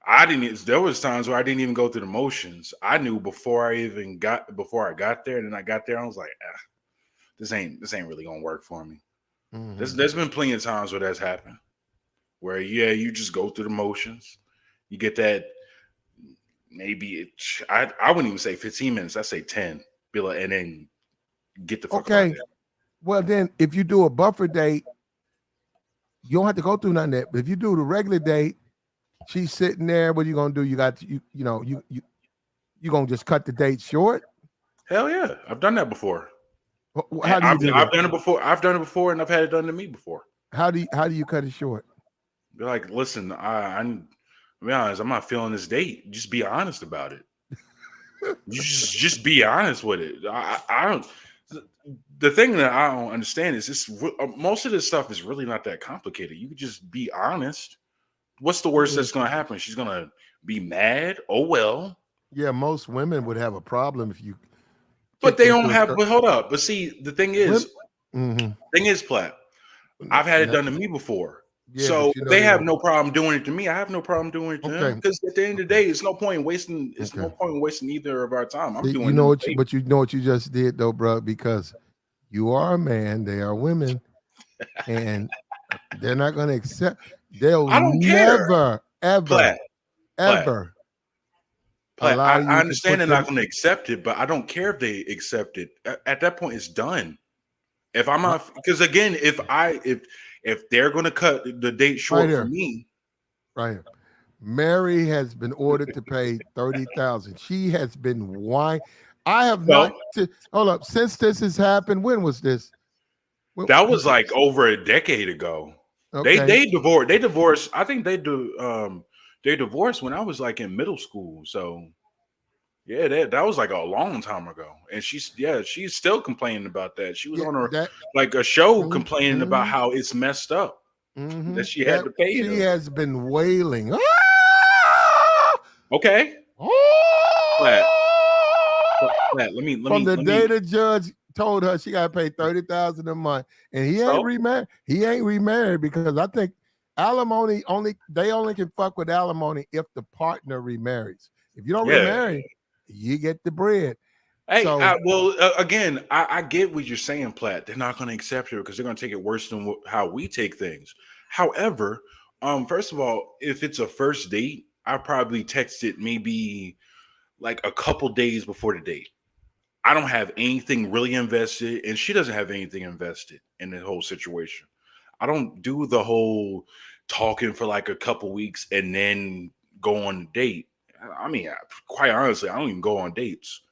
I didn't. There was times where I didn't even go through the motions. I knew before I got there, and then I got there. I was like, this ain't really gonna work for me. Mm-hmm. There's been plenty of times where that's happened. Where you just go through the motions. You get that I wouldn't even say 15 minutes. I say 10. Be like, and then get the fuck out of Okay. Well, then if you do a buffer date, you don't have to go through none of that. But if you do the regular date, she's sitting there. What are you gonna do? You got to, you gonna just cut the date short? there. Hell yeah, I've done that before. How do you do I've that? done it before. I've done it before, and I've had it done to me before. How do you cut it short? Be like, listen, to be honest, I'm not feeling this date. Just be honest about it. Just be honest with it. I don't. The thing that I don't understand is most of this stuff is really not that complicated. You could just be honest. What's the worst that's going to happen? She's going to be mad. Oh well. Yeah, most women would have a problem if you But kick they them don't to a have. But hold up. But see, the thing is, mm-hmm. Platt, I've had it done to me before. Yeah, So but you if know they they have don't. no problem doing it to me, I have no problem doing it to them. Okay. Because at the end of the day, it's no point in wasting. It's no Okay. point in wasting either of our time. I'm You doing know them a what favor. but you know what you just did though, bro, because you are a man, they are women, and they're not gonna accept. They'll I don't care, never, ever, Platt. Platt. ever Platt. allow I you to understand put they're not them. going to accept it, but I don't care if they accept it. At that point, it's done. If I'm not, because again, if they're going to cut the date Right short for here, me, right here. Mary has been ordered to pay 30,000. She has been whining. I have not. well, Hold up. Since this has happened, when was this? that was like over a decade ago. They Okay. they divorced. They divorced. I think they do. They divorced when I was like in middle school. So yeah, that was like a long time ago. And she's still complaining about that. She was Yeah, on her that. like a show complaining about Mm-hmm, how it's messed up mm-hmm. that she had That to pay she them. has been wailing. Okay, Platt, Platt, From the day the judge told her she got to pay 30,000 a month, and he ain't so remarried. He ain't remarried because I think alimony they only can fuck with alimony if the partner remarries. If you don't Yeah. remarry, you get the bread. Hey, So again, I get what you're saying, Platt. They're not going to accept it because they're going to take it worse than how we take things. However, first of all, if it's a first date, I probably text it maybe like a couple days before the date. I don't have anything really invested, and she doesn't have anything invested in the whole situation. I don't do the whole talking for like a couple weeks and then go on a date. I mean, quite honestly, I don't even go on dates.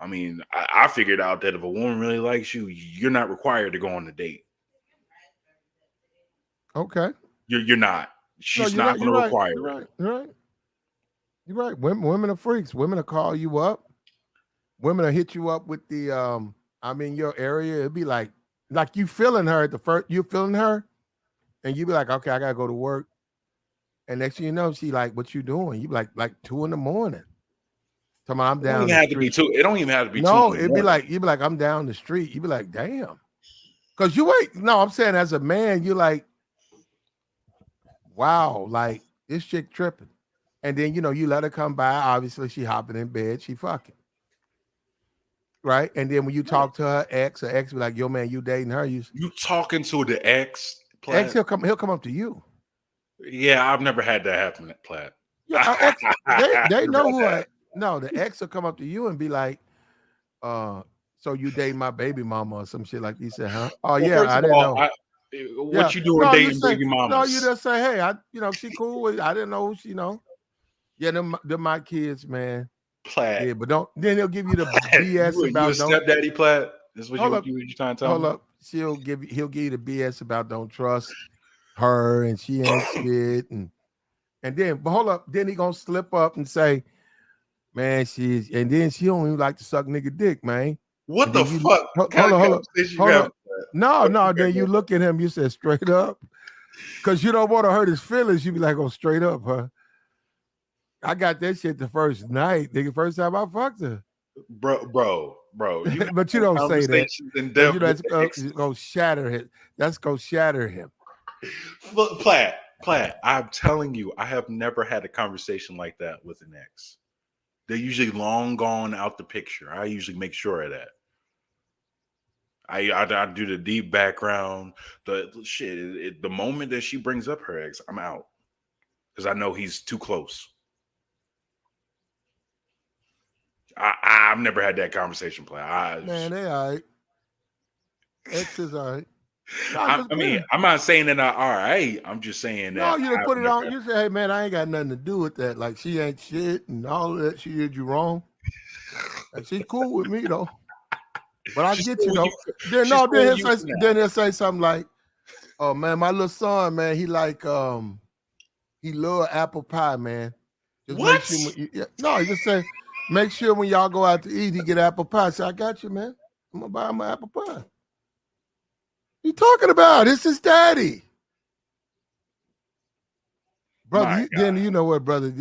I mean, I figured out that if a woman really likes you, you're not required to go on a date. okay. You're not. No, She's you're not right. going You're to right. require You're it. right. You're right. You're right. Women are freaks. Women will call you up. Women will hit you up with the your area. It'd be like you feeling her at the first. You feeling her, and you be like, okay, I gotta go to work. And next thing you know, she like, what you doing? You be like 2 a.m. Tell me I'm It don't down even the have to be street. two. It don't even have to be two No, in the it'd be morning. like you'd be like, I'm down the street. You'd be like, damn. Cause you ain't no, I'm saying as a man, you like, wow, like this chick tripping. And then you let her come by. Obviously, she hopping in bed, she fucking. Right. And then when you talk to her ex be like, yo, man, you dating her. You talking to the ex, Ex, Platt? he'll come up to you. Yeah, I've never had that happen at Platt. Yeah, ex, they Never know had who that. no, the ex will come up to you and be like, so you date my baby mama or some shit like you said, huh? Oh Well, yeah, first I of didn't all, know. Yeah. what you doing No, you dating say baby no, you mamas? just say, hey, she cool. I didn't know who she. Yeah, them my kids, man. Platt. Yeah, but don't then he'll give you the You BS you a about don't stepdaddy, Platt? That's what hold up, you trying to tell hold me? up. He'll give you the BS about don't trust her and she ain't shit and then but hold up, then he gonna slip up and say, man, and then she don't even like to suck nigga dick, man. What And the then you fuck kind of conversation you hold having? up. No, then you look at him, you said straight up. Cause you don't want to hurt his feelings. You be like, oh, straight up, huh? I got that shit the first night, nigga. First time I fucked her. Bro. You But you have don't say that. conversations in Cause depth with that's the ex. gonna shatter him. That's gonna shatter him. Look, Platt, I'm telling you, I have never had a conversation like that with an ex. They're usually long gone out the picture. I usually make sure of that. I do the deep background. The shit. The moment that she brings up her ex, I'm out because I know he's too close. I've never had that conversation, Platt. Man, they all right. Exes all right. No, I mean, I'm not saying that all right. I'm just saying no, that you done I've put it never on. You say, hey man, I ain't got nothing to do with that. Like she ain't shit and all of that. She did you wrong. Like, she's cool with me though. But I she's get cool you with though. Then she's no, cool with you for now. then he'll say something like, oh man, my little son, man, he like he love apple pie, man. Just make What? sure no, he just say, make sure when y'all go out to eat, he get apple pie. Say, I got you, man. I'm gonna buy him an apple pie. You talking about? It's his daddy. Brother, then you know what, brother?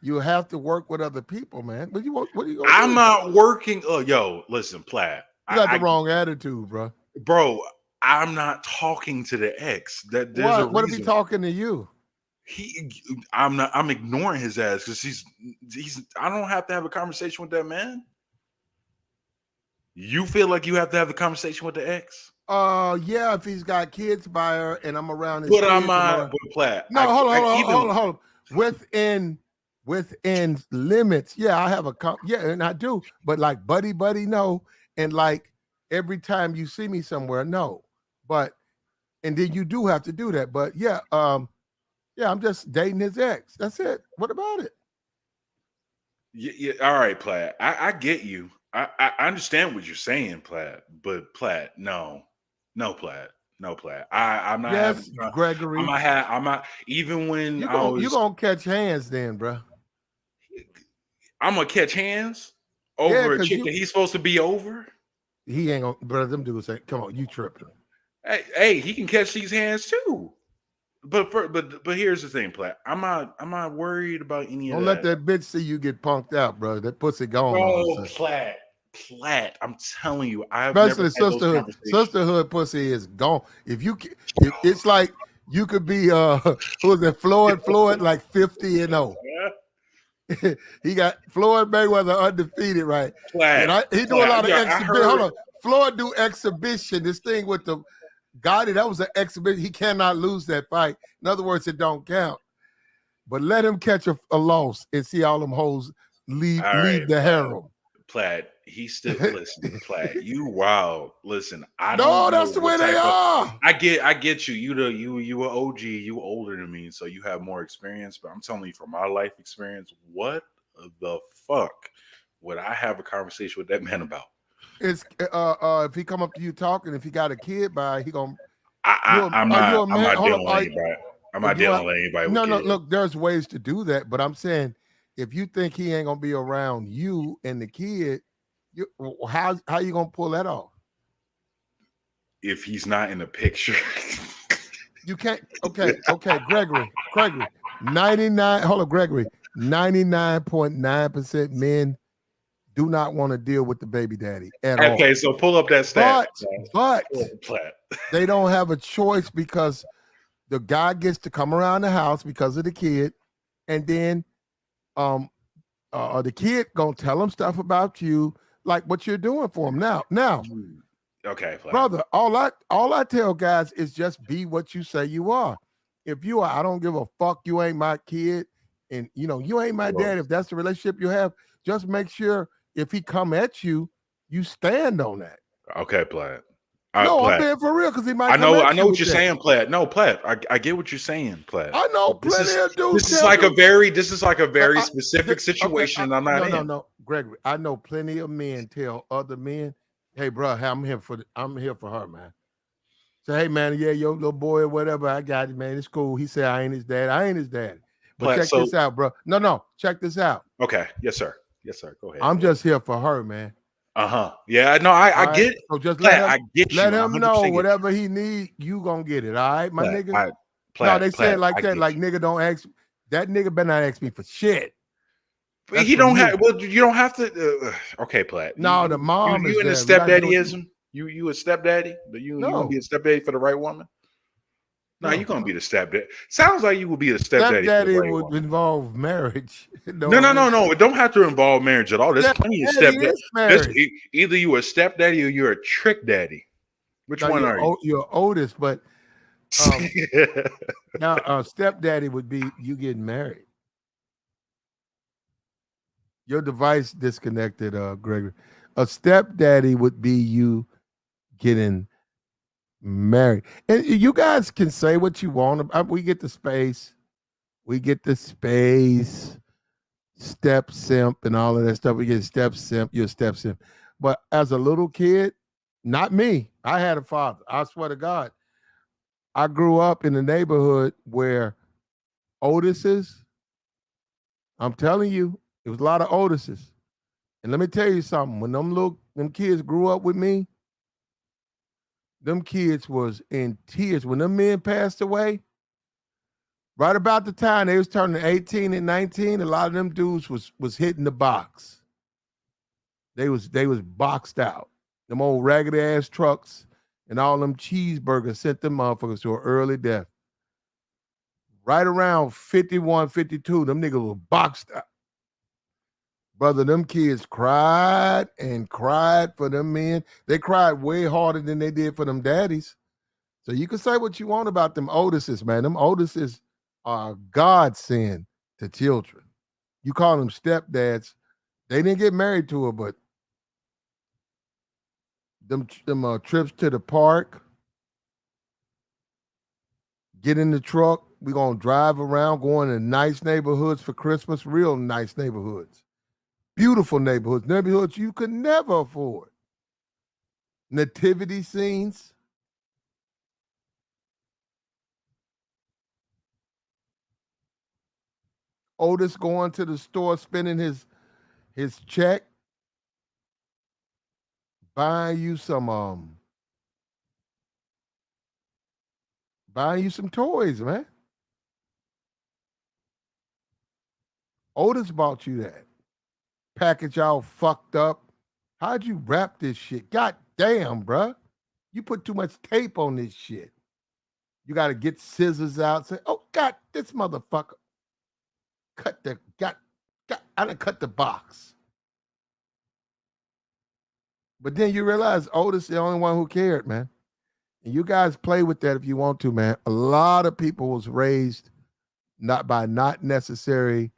You have to work with other people, man. But what are you gonna do? I'm not working. Oh, yo, listen, Platt. You got the wrong attitude, bro. Bro, I'm not talking to the ex. That there's a What? What if he reason. talking to you? I'm ignoring his ass because he's. I don't have to have a conversation with that man. You feel like you have to have the conversation with the ex? Yeah, if he's got kids by her and I'm around his But kids. I'm not. But Platt. No, hold on. Within limits, yeah, I have and I do. But like buddy, no. And like every time you see me somewhere, no. But and then you do have to do that. But yeah, I'm just dating his ex. That's it. What about it? Yeah, all right, Platt. I get you. I understand what you're saying, Platt. But Platt, no, Platt. I'm not Yes, having. Gregory. I'm not. Even when you I was. You gonna catch hands then, bro. I'm gonna catch hands over a chick that he's supposed to be over. He ain't gonna, brother. Them dudes say, "Come on, you tripping?" Hey, he can catch these hands too. But here's the thing, Platt. I'm not worried about any Don't of let that. that bitch see you get punked out, bro. That pussy gone. Oh, Platt. I'm telling you, I've Especially never had those conversations. sisterhood pussy is gone. If it's like You could be who was it? Floyd like 50-0. He got Floyd Mayweather undefeated, right? And he do a lot of Yeah, I exhibition. Hold heard. on, Floyd do exhibition. This thing with the Gotti, that was an exhibition. He cannot lose that fight. In other words, it don't count. But let him catch a loss and see all them hoes leave All right, the harem. Platt. He still listen, Platt. You wild. Listen, I No, don't know that's the way what they type of. are. I get you. You a OG. You older than me, so you have more experience. But I'm telling you, from my life experience, what the fuck would I have a conversation with that man about? It's if he come up to you talking, if he got a kid by, he gonna I'm are you not. a I'm man? not Hold dealing on, with anybody. I'm not you dealing with anybody with no. kids. Look, there's ways to do that, but I'm saying if you think he ain't gonna be around you and the kid, you how you gonna pull that off? If he's not in the picture, You can't. Okay, Gregory, 99. Hold on, Gregory, 99.9% men do not want to deal with the baby daddy at all. okay. So pull up that stat. But Pull up the Platt. they don't have a choice because the guy gets to come around the house because of the kid, and then the kid gonna tell him stuff about you, like what you're doing for him now. Okay, Platt. Brother, all I tell guys is just be what you say you are. If you are, I don't give a fuck. You ain't my kid, and you ain't my dad. If that's the relationship you have, just make sure if he come at you, you stand on that. Okay, Platt. No, I'm Platt. being for real because he might I come know. at I you know what with you're that. saying, Platt. No, Platt. I get what you're saying, Platt. I know But this plenty of dudes. this is like a very specific situation. I'm not in. No, Gregory. I know plenty of men tell other men, "Hey, bro, I'm here for her, man." Say, "Hey, man, yeah, your little boy or whatever, I got it, man. It's cool." He said, "I ain't his dad. I ain't his dad." But Platt, check this out, bro. No, check this out. Okay, yes, sir. Yes, sir. Go ahead. I'm just here for her, man. Yeah, no, I All right? get. So just Platt, I get you. let I him know 100% get whatever he need, you gonna get it. All right, my Platt. nigga. No, they say it like that. Like nigga, don't ask. That nigga better not ask me for shit. That's He for don't you. have. Well, you don't have to. Okay, Platt. No, the mom is you into there. We gotta do it. stepdaddyism? You a stepdaddy? You gonna be No, a stepdaddy for the right woman? No, no. you're gonna be the stepdaddy. Sounds like you will be the stepdaddy for the Stepdaddy right would woman. involve marriage. No. It don't have to involve marriage at all. There's plenty of Stepdaddy stepdad. is married. Either you a stepdaddy or you're a trick daddy. Which Now one are you? you're oldest, but now stepdaddy would be you getting married. Your device disconnected, Gregory. A stepdaddy would be you getting married. And you guys can say what you want. We get the space. We get the space. Step simp and all of that stuff. We get step simp. You're a step simp. But as a little kid, not me. I had a father. I swear to God. I grew up in a neighborhood where Otis's, I'm telling you, it was a lot of Otis's. And let me tell you something. When them kids grew up with me, them kids was in tears. When them men passed away, right about the time they was turning 18 and 19, a lot of them dudes was hitting the box. They was boxed out. Them old raggedy ass trucks and all them cheeseburgers sent them motherfuckers to an early death. Right around 51, 52, them niggas were boxed out. Brother, them kids cried and cried for them men. They cried way harder than they did for them daddies. So you can say what you want about them Otises, man. Them Otises are a godsend to children. You call them stepdads. They didn't get married to her, but them trips to the park, get in the truck. We're going to drive around, going to nice neighborhoods for Christmas, real nice neighborhoods. Beautiful neighborhoods you could never afford. Nativity scenes. Otis going to the store, spending his check, buying you some toys, man. Otis bought you that. Package all fucked up. How'd you wrap this shit? God damn, bruh. You put too much tape on this shit. You got to get scissors out. Say, oh God, this motherfucker I done cut the box. But then you realize Otis the only one who cared, man. And you guys play with that if you want to, man. A lot of people was raised not necessary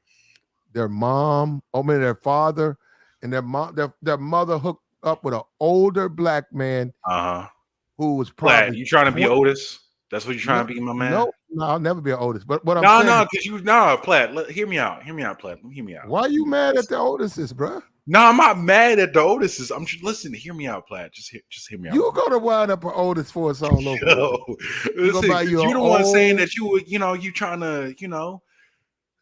their mom, their father, and their mother hooked up with an older black man who was Platt, probably you trying to be 20. Otis? That's what you're trying No, to be, my man? no, I'll never be an Otis. But what I'm No, saying is, because Platt. Hear me out. Hear me out, Platt. Hear me out. why are you mad at the Otises, bro? No, I'm not mad at the Otises. I'm just listen. Hear me out, Platt. Just hear me out. You gonna wind up an Otis for us all over. Yo, listen, you the one saying that you trying to,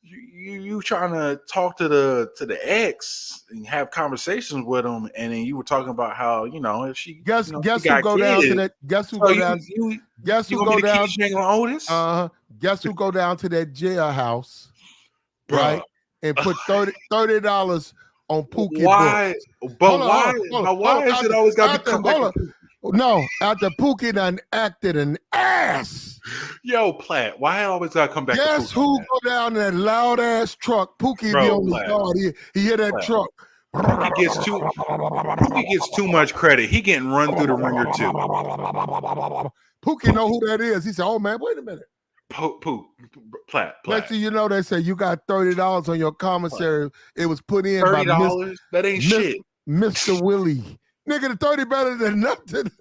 you trying to talk to the ex and have conversations with him, and then you were talking about how if she guess she who got go kids, down to that guess who so go down guess you who gonna go be the down Keisha on Otis? guess who go down to that jailhouse, Bruh. right, and put $30 on Pookie Why? books. But why? But why is it always got to come back to Pookie? No, after Pookie done acted an ass. Yo, Platt, why it always got to come back Guess to Pookie? who go down in that loud ass truck? Pookie be on the guard. He hit that truck. Pookie gets too much credit. He getting run through the ringer too. Pookie know who that is. He said, "Oh man, wait a minute." Platt. Next thing you know, they say you got $30 on your commissary. It was put in by $30. That ain't shit. Mr. Willie. Nigga, the 30 better than nothing.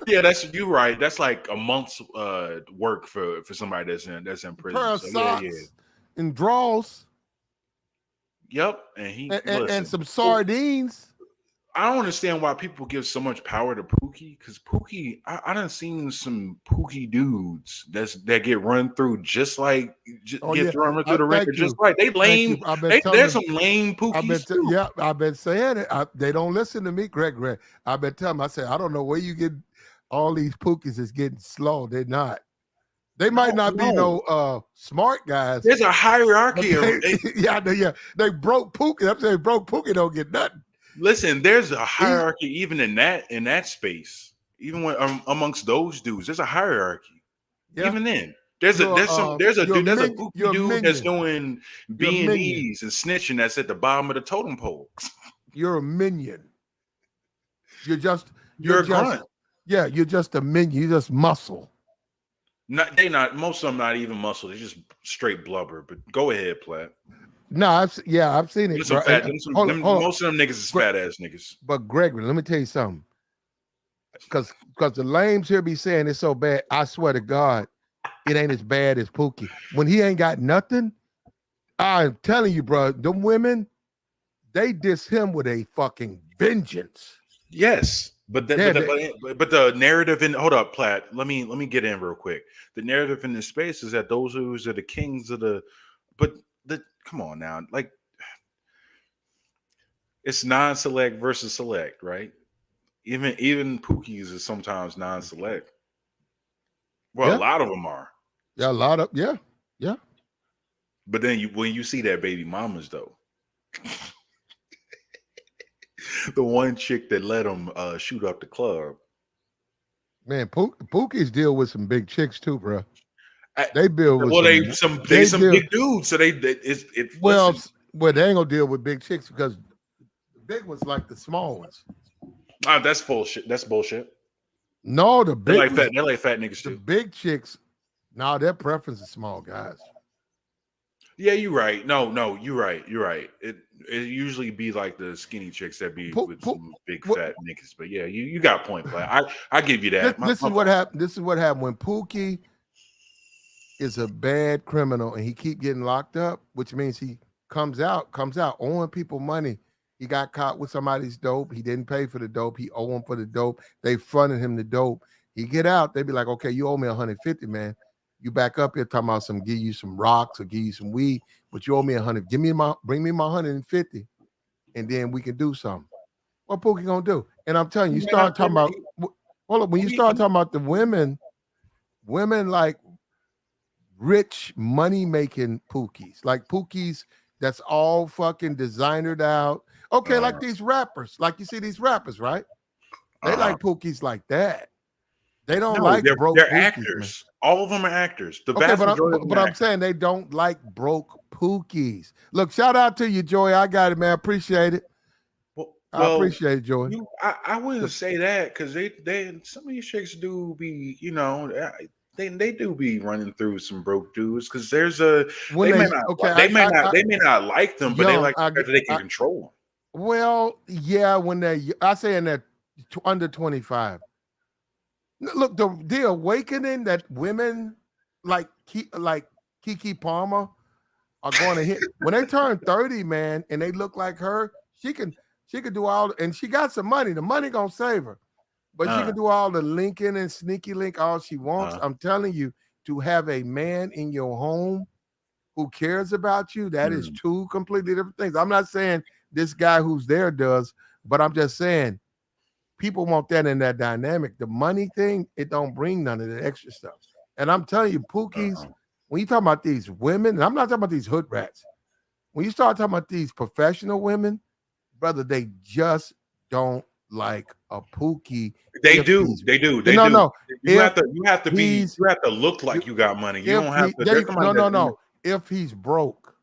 Yeah, you right. That's like a month's work for somebody that's in prison. Pair of socks and drawers. Yep, and and some sardines. I don't understand why people give so much power to Pookie, because Pookie, I done seen some Pookie dudes that get run through just like thrown through the ringer, just like they lame. There's some lame Pookies too. I've been saying it. They don't listen to me, Greg. I've been telling them. I say I don't know where you get all these Pookies is getting slow. They're not. They might not be no smart guys. There's a hierarchy. They broke Pookie. I'm saying broke Pookie don't get nothing. Listen, there's a hierarchy even in that space. Even when amongst those dudes, there's a hierarchy. Yeah. Even then, there's a Pookie dude that's doing B&Es and snitching that's at the bottom of the totem pole. You're a minion. You're a grunt. Yeah, you're just a minion. You're just muscle. Most of them not even muscle. They're just straight blubber. But go ahead, Platt. No, I've seen it. Most of them niggas is fat ass niggas. But Gregory, let me tell you something. Because the lames here be saying it's so bad. I swear to God, it ain't as bad as Pookie. When he ain't got nothing, I'm telling you, bro, them women, they diss him with a fucking vengeance. Yes. But the narrative in hold up, Platt. Let me get in real quick. The narrative in this space is that those who are the kings of come on now, like it's non-select versus select, right? Even Pookies is sometimes non-select. Well, a lot of them are. Yeah, a lot of yeah. But then when you see that baby mamas though, the one chick that let him shoot up the club. Man, Pookies deal with some big chicks too, bro. They build with some big dudes, so they ain't gonna deal with big chicks because the big ones like the small ones. That's bullshit. That's bullshit. No, the big they're like fat niggas too. The big chicks, their preference is small guys. Yeah, you're right. No, you're right. You're right. It usually be like the skinny chicks that be with some big fat niggas. But yeah, you got a point, Platt. I give you that. This is what happened. This is what happened when Pookie is a bad criminal and he keep getting locked up, which means he comes out owing people money. He got caught with somebody's dope. He didn't pay for the dope. He owe him for the dope. They fronted him the dope. He get out. They be like, okay, you owe me 150, man. You back up here talking about give you some rocks or give you some weed, but you owe me 100. Bring me my 150, and then we can do something. What Pookie gonna do? And I'm telling you, you start talking about when you start talking about the women like rich money making Pookies, like Pookies that's all fucking designered out. Okay, like these rappers, like you see these rappers, right? They like Pookies like that. They don't No, like broke they're pookies, man. actors. All of them are actors. The Okay, vast but majority of them are I'm actors. saying they don't like broke pookies. Look, shout out to you, Joy. I got it, man. Appreciate it. I Well, appreciate it, Joy. I wouldn't say that because they some of these chicks do be, they do be running through some broke dudes because When they may they not okay, they may not like them, but they young, like the fact that they can control them. well, yeah, when I say in that under 25. Look, the awakening that women like Kiki Palmer are going to hit when they turn 30, man, and they look like her, she can do all, and she got some money. The money gonna save her. But she can do all the linking and sneaky link all she wants. I'm telling you, to have a man in your home who cares about you, that is two completely different things. I'm not saying this guy who's there does, but I'm just saying people want that in that dynamic. The money thing, it don't bring none of the extra stuff. And I'm telling you, Pookies, when you talk about these women, and I'm not talking about these hood rats, when you start talking about these professional women, brother, they just don't like a Pookie. They do. No. You have to look you like you got money. You if don't have to. there There's you, somebody that, no. If he's broke.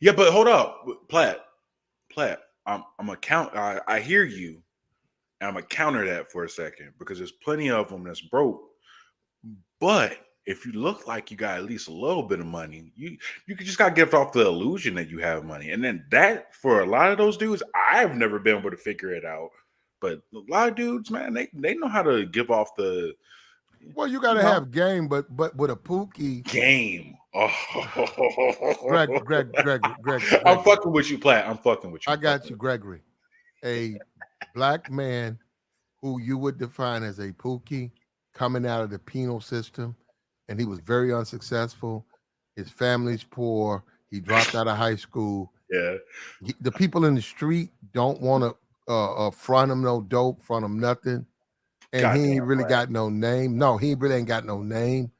Yeah, but hold up, Platt. I'm a count. I hear you, and I'm gonna counter that for a second because there's plenty of them that's broke. But if you look like you got at least a little bit of money, you just gotta get off the illusion that you have money, and then that for a lot of those dudes, I've never been able to figure it out. But a lot of dudes, man, they know how to give off the. Well, you got to have game, but with a Pookie game. Oh, Greg. I'm fucking with you, Platt. I'm fucking with you. I got you, Gregory. A black man who you would define as a Pookie coming out of the penal system, and he was very unsuccessful. His family's poor. He dropped out of high school. Yeah. The people in the street don't want to front him no dope, front him nothing. And he ain't really got no name. No, he really ain't got no name.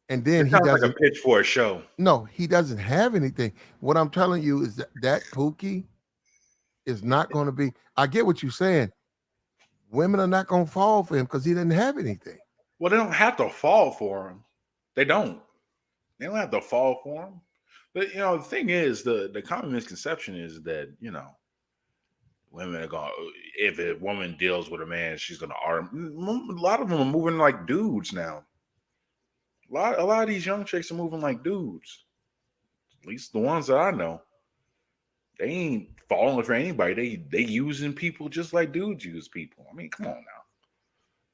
And then he doesn't like a pitch for a show. No, he doesn't have anything. What I'm telling you is that Pookie is not going to be. I get what you're saying. Women are not going to fall for him because he didn't have anything. Well, they don't have to fall for him. They don't. They don't have to fall for him. But the thing is, the common misconception is that women are going. If a woman deals with a man, she's going to arm. A lot of them are moving like dudes now. A lot of these young chicks are moving like dudes. At least the ones that I know. They ain't falling for anybody. They using people just like dudes use people. I mean, come on now.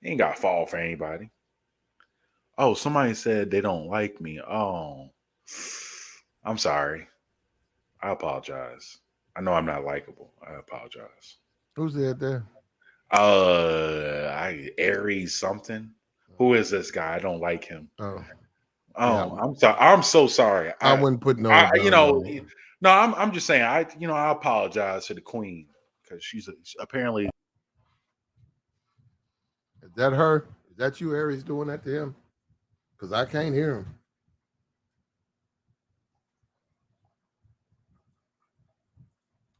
You ain't got to fall for anybody. Oh, somebody said they don't like me. Oh, I'm sorry. I apologize. I know I'm not likable. I apologize. Who's there? Aries something. Who is this guy? I don't like him. Oh, yeah. I'm sorry. I'm so sorry. I wouldn't put no. No, I'm just saying. I apologize to the queen because she's apparently. Is that her? Is that you, Aries, doing that to him? Because I can't hear him.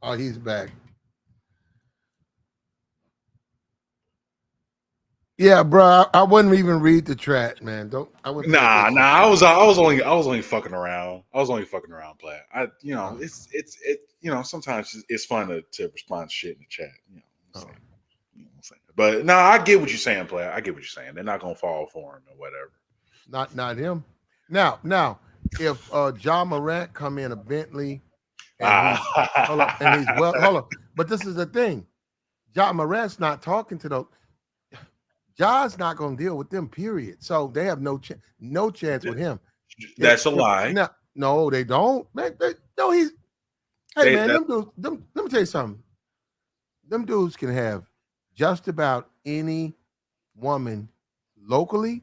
Oh, he's back. Yeah, bro. I wouldn't even read the chat, man. I wouldn't. Nah. I was only fucking around. I was only fucking around, Platt. It's sometimes it's fun to respond to shit in the chat. But no, I get what you're saying, Platt. I get what you're saying. They're not gonna fall for him or whatever. Not him. Now, if John Morant come in a Bentley and hold on. But this is the thing. John Morant's not talking to those. John's not going to deal with them, period. So they have no chance with him. That's a lie. No, they don't. Man, he's. Hey, man, them dudes. Let me tell you something. Them dudes can have just about any woman locally,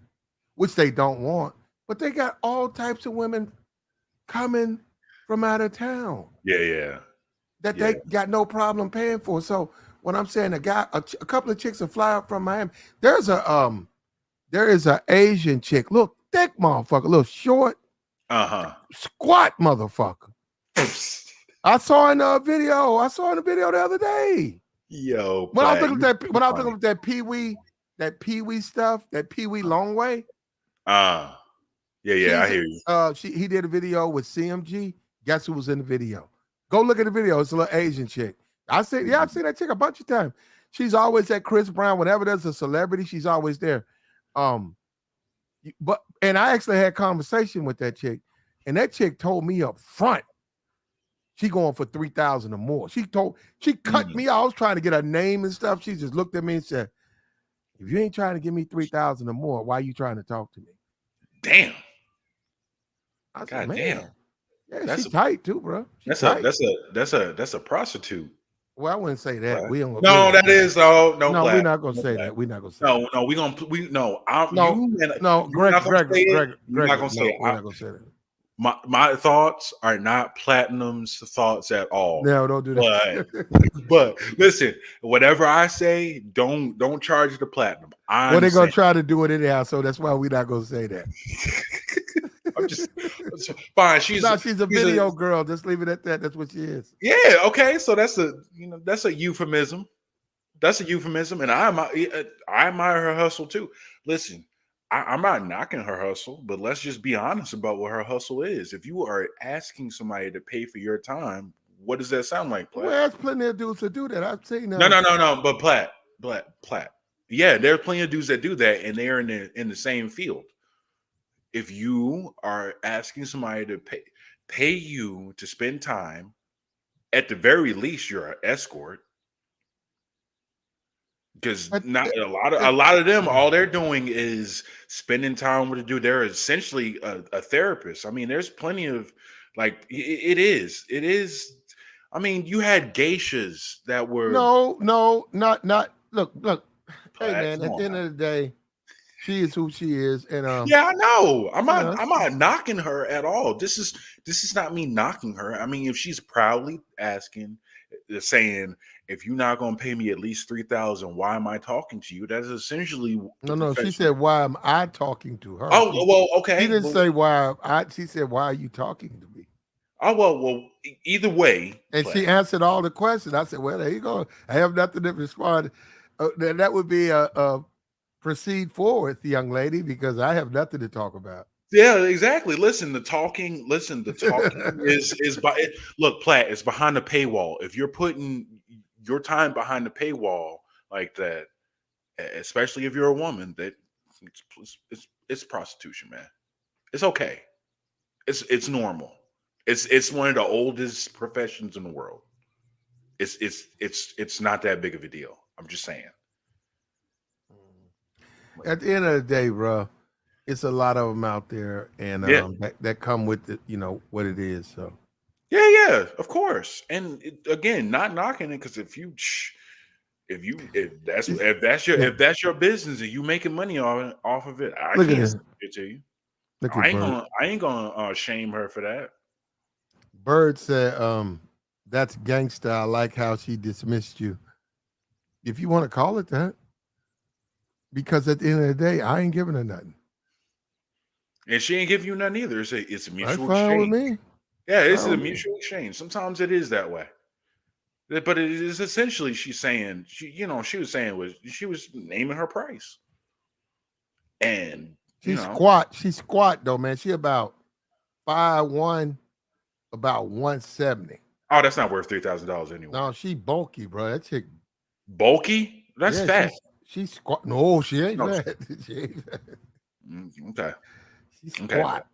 which they don't want, but they got all types of women coming from out of town. Yeah. That they got no problem paying for. So when I'm saying a couple of chicks will fly up from Miami, there is a Asian chick, look, thick motherfucker, little short, squat motherfucker. I saw in a video. I saw in a video the other day. Yo, when I was looking at that Pee Wee that Pee Wee stuff, that Pee Wee Long Way. Yeah, I hear you. He did a video with CMG. Guess who was in the video? Go look at the video. It's a little Asian chick. I've seen that chick a bunch of times. She's always at Chris Brown. Whenever there's a celebrity, she's always there. And I actually had a conversation with that chick, and that chick told me up front she going for 3,000 or more. She cut me out. I was trying to get her name and stuff. She just looked at me and said, "If you ain't trying to give me 3,000 or more, why are you trying to talk to me?" Damn. I said, God man. damn. Yeah, she's tight too, bro. That's a prostitute. Well, I wouldn't say that. We don't. No, that is no. No, Black. we're not gonna No, say Black. that. We're not gonna say. No, we gonna we no. Greg, You're not gonna say it. We're not gonna say that. My thoughts are not Platinum's thoughts at all. No, don't do that. But listen, whatever I say, don't charge the Platinum. Well, they're gonna try to do it anyhow, so that's why we're not gonna say that. I'm just fine. She's a video girl. Just leave it at that. That's what she is. Yeah. Okay. So that's a euphemism. That's a euphemism, and I admire her hustle too. Listen, I'm not knocking her hustle, but let's just be honest about what her hustle is. If you are asking somebody to pay for your time, what does that sound like, Platt? Well, there's plenty of dudes to do that. I've seen that. No. But Platt. Yeah, there's plenty of dudes that do that, and they're in the same field. If you are asking somebody to pay you to spend time, at the very least, you're an escort. Because not a lot of them, all they're doing is spending time with a dude. They're essentially a therapist. I mean, there's plenty of it is. I mean, you had geishas that were not. Look. Hey man, at the end of the day, she is who she is, and yeah, I know. I'm not knocking her at all. This is not me knocking her. I mean, if she's proudly asking, saying, if you're not going to pay me at least 3,000, why am I talking to you? That is essentially no. She said, "Why am I talking to her?" Oh, well, okay. She didn't say why. She said, "Why are you talking to me?" Oh, well. Either way, and she answered all the questions. I said, "Well, there you go. I have nothing to respond." That would be a proceed forward, young lady, because I have nothing to talk about. Yeah, exactly. Listen, the talking is by look, Platt, it's behind the paywall. If you're putting your time behind the paywall like that, especially if you're a woman, that it's prostitution, man. It's okay. It's normal. It's one of the oldest professions in the world. It's not that big of a deal. I'm just saying. At the end of the day, bro, it's a lot of them out there, and that come with it, what it is. So yeah, of course. And again, not knocking it, because if that's your business and you making money off of it, I can't say it to you. I ain't gonna shame her for that. Bird said, "That's gangsta. I like how she dismissed you." If you want to call it that, because at the end of the day, I ain't giving her nothing. And she ain't giving you nothing either. It's a mutual That's fine exchange. with me. Yeah, it's a mutual exchange. Sometimes it is that way. But it is essentially she's saying, she was naming her price. And she's squat though, man. She about 5'1", about 170. Oh, that's not worth $3,000 anyway. No, she bulky, bro. That chick bulky? That's fat. She's squat. No, she ain't fat. She ain't fat. Okay. She's squat.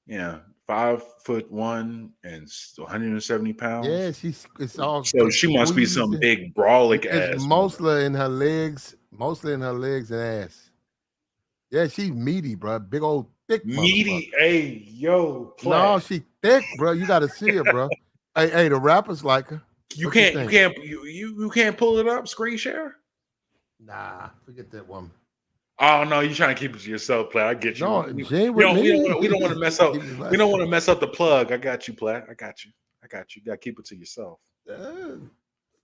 Yeah, 5'1" and 170 pounds. Yeah, it's all. So she must be some big brolic ass. Mostly in her legs and ass. Yeah, she's meaty, bro. Big old thick. Meaty, hey, yo. No, she thick, bro. You got to see her, bro. hey, the rappers like her. You can't pull it up, screen share. Nah, forget that woman. Oh no, you're trying to keep it to yourself, Platt. I get you. No, we don't want to mess up. We don't want to mess up the plug. I got you, Platt. I got you. You got to keep it to yourself.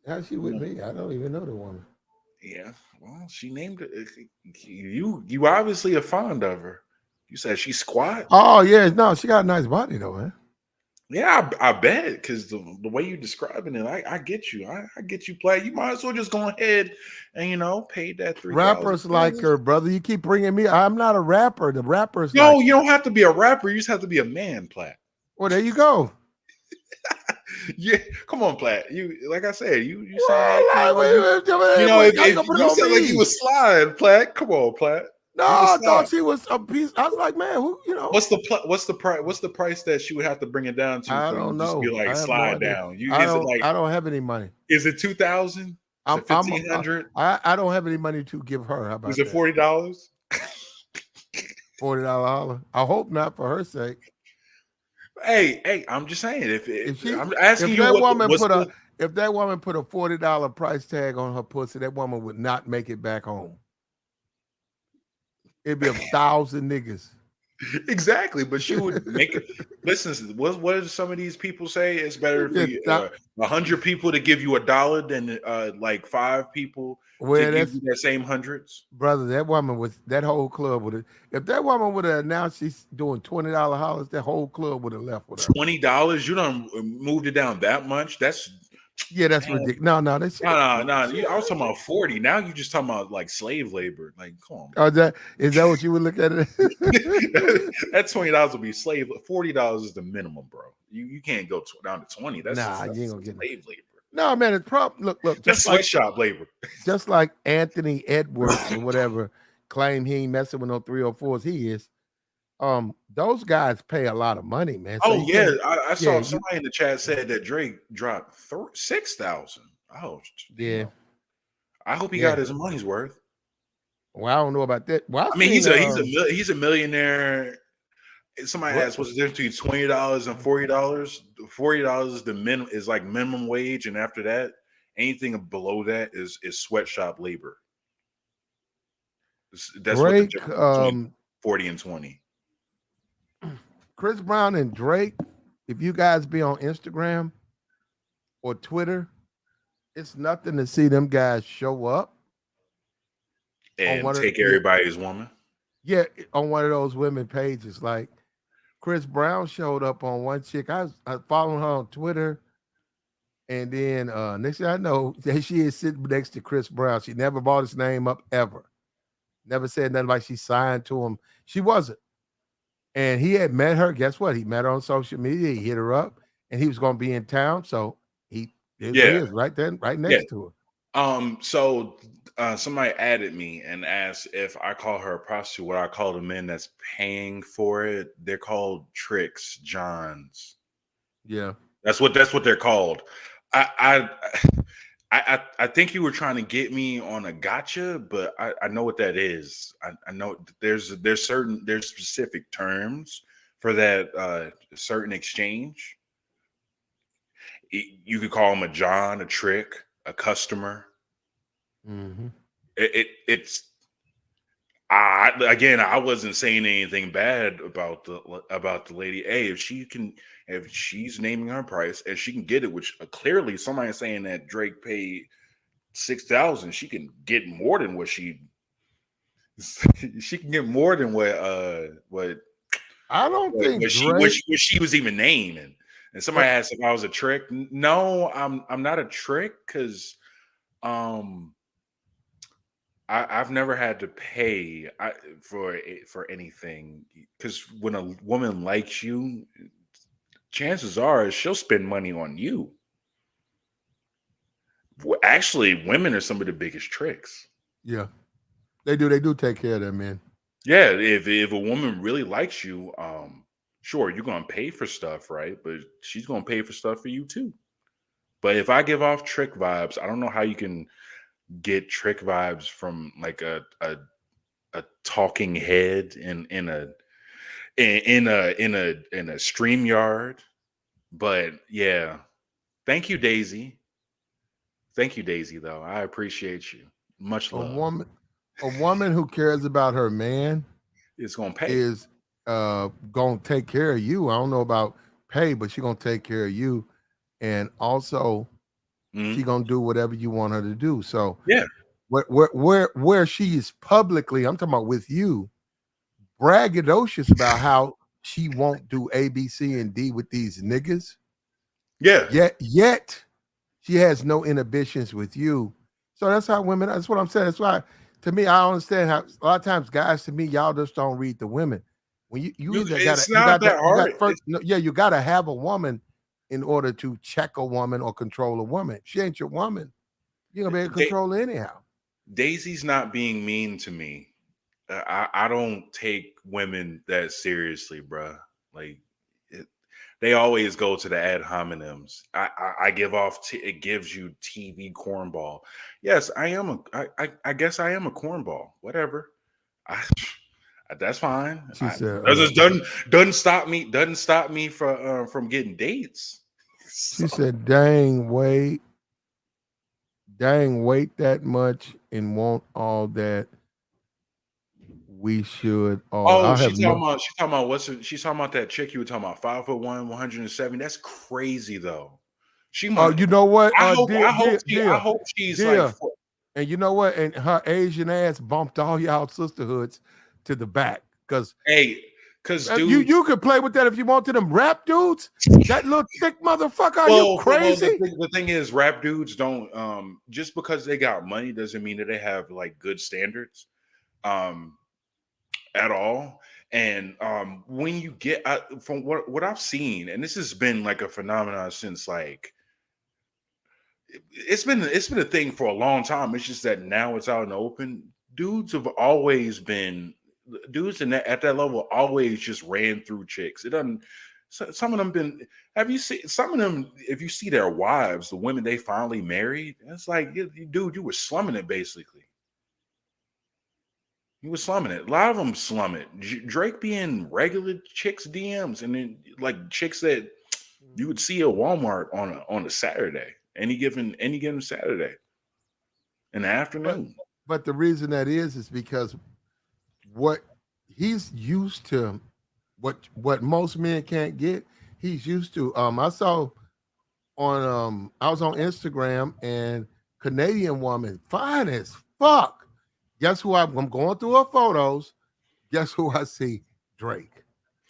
How's she with me? I don't even know the woman. Yeah, well, she named it. You obviously are fond of her. You said she's squat. Oh yeah, no, she got a nice body though, man. Yeah, I bet because the way you're describing it, I get you. I get you, play. You might as well just go ahead and pay that Rappers like $3,000. her, brother. You keep bringing me. I'm not a rapper. The rappers like. No, you don't have to be a rapper. You just have to be a man, Platt. Well, there you go. Yeah, come on, Platt. You like I said, you Well, like, how you gonna put it you on sound like you me? was sliding, Platt. Come on, Platt. No, You was I thought sliding. she was a piece. I was like, man, who? What's the price that she would have to bring it down to I for you don't to just be know. I like have no slide idea. down? Is it like I don't have any money. is it 2,000? Is it 1,500? I don't have any money to give her. How Is about it that? $40? $40 holler. I hope not for her sake. Hey, I'm just saying I'm asking if you that woman what's put a the if that woman put a $40 price tag on her pussy, that woman would not make it back home. It'd be 1,000 niggas. exactly, but she would make it. Listen, what do some of these people say? It's better for you 100 people to give you $1 than like 5 people to Well, give that's you that same hundreds. brother. That woman was that whole club would have. If that woman would have announced she's doing $20 hollers, that whole club would have left with her. $20? You done moved it down that much? That's That's ridiculous. No, no. I was talking about 40. Now you just talking about like slave labor. Like, come on. Oh, is that what you would look at it? That $20 will be slave. $40 is the minimum, bro. You can't go down to 20. That's Nah, just you ain't gonna get slave labor. No, man, it's look, That's just like sweatshop labor. just like Anthony Edwards or whatever claim he ain't messing with no 304s. He is. Those guys pay a lot of money, man. So Oh yeah, I saw you, somebody in the chat said that Drake dropped 6,000. Oh yeah. I hope he got his money's worth. Well, I don't know about that. Well, I mean, he's a millionaire. Somebody asked, "What's the difference between $20 and $40?" $40 is the minimum, is like minimum wage, and after that, anything below that is sweatshop labor. That's what the Drake, difference between 40 and 20. Chris Brown and Drake. If you guys be on Instagram or Twitter, it's nothing to see them guys show up And take everybody's woman. Yeah, on one of those women pages. Like Chris Brown showed up on one chick. I following her on Twitter. And then next thing I know, she is sitting next to Chris Brown. She never brought his name up ever. Never said nothing like she signed to him. She wasn't. And he had met her. Guess what? He met her on social media. He hit her up, and he was going to be in town. So he is right there, right next to her. So somebody added me and asked if I call her a prostitute, what I call the men that's paying for it. They're called tricks, Johns. Yeah, that's what they're called. I think you were trying to get me on a gotcha, but I know what that is. I know there's specific terms for that certain exchange. You could call them a John, a trick, a customer. Mm-hmm. It's I wasn't saying anything bad about the lady. Hey, if she's naming her price and she can get it, which clearly somebody saying that Drake paid 6,000, she can get more than what she can get more than what I don't think what she was even naming. And somebody asked if I was a trick. No, I'm not a trick because I've never had to pay for anything, because when a woman likes you, chances are she'll spend money on you. Actually, women are some of the biggest tricks. Yeah, they do take care of that, man. Yeah, if a woman really likes you, sure, you're gonna pay for stuff, right? But she's gonna pay for stuff for you too. But if I give off trick vibes, I don't know how you can get trick vibes from like a talking head in a stream yard. But yeah, thank you, Daisy. Thank you, Daisy, though. I appreciate you. Much love. A woman who cares about her man is gonna pay. Is gonna take care of you. I don't know about pay, but she's gonna take care of you, and also she's gonna do whatever you want her to do. So yeah, where she is publicly, I'm talking about with you, braggadocious about how she won't do A, B, C, and D with these niggas. Yeah. Yet she has no inhibitions with you. So that's how women. That's what I'm saying. That's why, to me, I don't understand how a lot of times guys, to me, y'all just don't read the women. When you either It's you not got that that you got hard. first, no, yeah, you got to have a woman in order to check a woman or control a woman. If she ain't your woman, you're gonna be able to control her anyhow. Daisy's not being mean to me. I don't take women that seriously, bruh. Like it, they always go to the ad hominems. I give off. It gives you TV cornball. Yes, I am I guess I am a cornball. Whatever. I, that's fine. She said. Doesn't stop me. Doesn't stop me from getting dates. She said, "Dang, wait that much and want all that we should all." Oh, I have no. she's talking about she's talking about that chick you were talking about, 5'1", 170. That's crazy though. She Oh, might. you know what? I hope she's like. Dear. And you know what? And her Asian ass bumped all y'all sisterhoods to the back because dudes, you could play with that if you want to. Them rap dudes, that little thick motherfucker. Are you crazy? The thing is, rap dudes don't just because they got money doesn't mean that they have like good standards at all. And when you get from what I've seen, and this has been like a phenomenon since like it's been a thing for a long time. It's just that now it's out in the open. Dudes have always been dudes at that level always just ran through chicks. It doesn't. Some of them been. Have you seen some of them? If you see their wives, the women they finally married, it's like, dude, you were slumming it basically. He was slumming it. A lot of them slum it. Drake be in regular chicks DMs, and then like chicks that you would see at Walmart on a Saturday, any given Saturday in the afternoon. But the reason that is because what he's used to, what most men can't get, he's used to. I saw on I was on Instagram and Canadian woman, fine as fuck. Guess who I'm going through her photos. Guess who I see? Drake.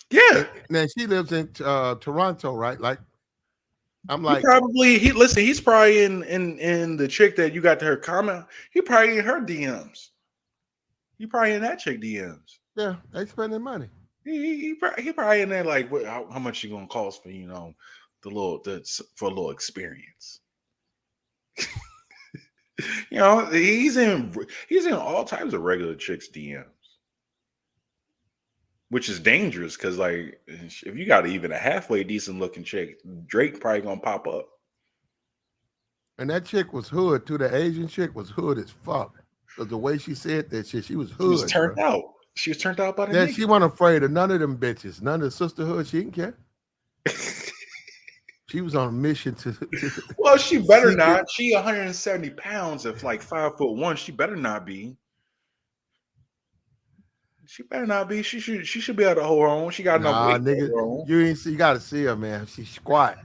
Yeah. Now she lives in Toronto, right? Like I'm like, he's probably in the chick that you got to her comment. He probably in her DMs. He probably in that chick DMs. Yeah, they spending money. He probably in there like, how much you gonna cost for for a little experience. He's in all types of regular chicks DMs, which is dangerous because like if you got even a halfway decent looking chick, Drake probably gonna pop up. And that chick was hood too. The Asian chick was hood as fuck. Because the way she said that shit, she was hood. She was turned out. She was turned out by the nigga. She wasn't afraid of none of them bitches. None of the sisterhood. She didn't care. She was on a mission to well, she better not. She 170 pounds at like 5'1". She better not be. She better not be. She should be able to hold her own. She got enough weight. Nigga, you got to see her, man. She's squat.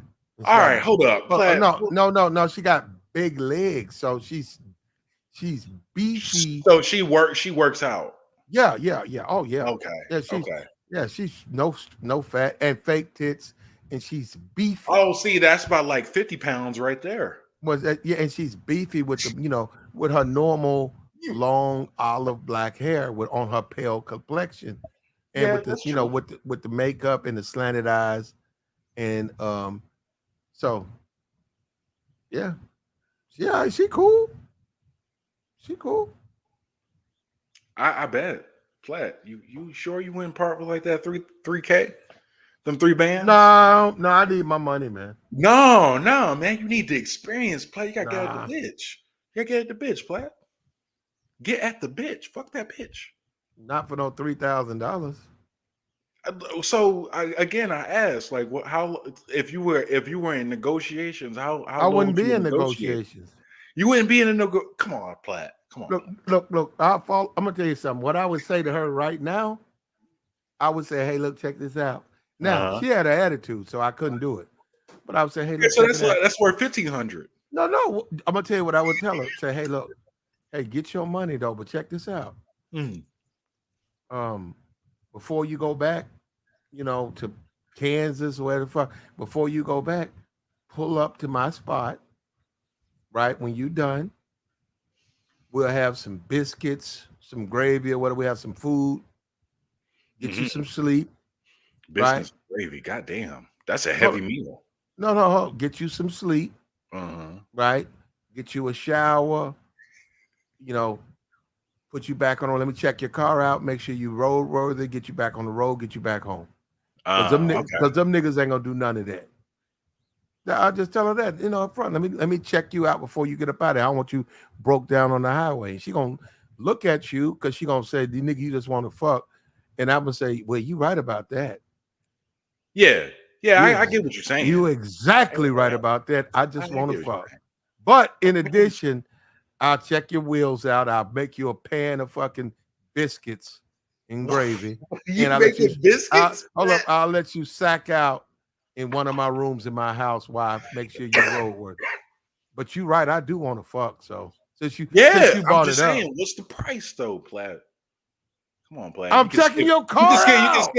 All right, hold up. No. She got big legs, so she's beefy. So she works out. Yeah. Oh yeah. Okay. She's no fat and fake tits, and she's beefy. Oh, see, that's about like 50 pounds right there. And she's beefy with with her normal long olive black hair on her pale complexion, and with the makeup and the slanted eyes, and so yeah, she cool. She cool. I bet. Platt, you sure you wouldn't part with like that 3K? Them 3 bands? No, I need my money, man. No, man. You need the experience, Platt. You gotta get at the bitch. You gotta get at the bitch, Platt. Get at the bitch. Fuck that bitch. Not for no $3,000. So I asked, like, how if you were in negotiations, how I wouldn't be in negotiations. You wouldn't be in a Come on, Platt. Come on. Look. I'm gonna tell you something. What I would say to her right now, I would say, "Hey, look, check this out." Now she had an attitude, so I couldn't do it. But I would say, "Hey, look, that's worth $1,500." No. I'm gonna tell you what I would tell her. Say, "Hey, look, get your money though, but check this out. Before you go back, to Kansas, where the fuck, before you go back, pull up to my spot, right? When you done, we'll have some biscuits, some gravy, or whatever. We have some food, get you some sleep, right? Biscuits and gravy. Goddamn. That's a Hold heavy on. meal. No. Get you some sleep, Uh-huh. right? Get you a shower, you know, put you back on. Let me check your car out, make sure you roadworthy, get you back on the road, get you back home. Because Okay. them niggas ain't gonna do none of that. I'll just tell her that, up front. Let me check you out before you get up out of there. I don't want you broke down on the highway. She gonna look at you because she gonna say, "The nigga, you just want to fuck," and I'm gonna say, "Well, you right about that. Yeah. Yeah, I get what you're You saying. exactly right about that. I I just get want what to you're fuck." saying. But in addition, I'll check your wheels out. I'll make you a pan of fucking biscuits and gravy, You and I'll let you. making biscuits? Hold up. I'll let you sack out in one of my rooms in my house while I make sure you roadworthy. But you right, I do want to fuck. So since Yeah, you I'm brought it just up, saying, what's the price though, Platt? Come on, Platt. I'm checking your You can car skip. out.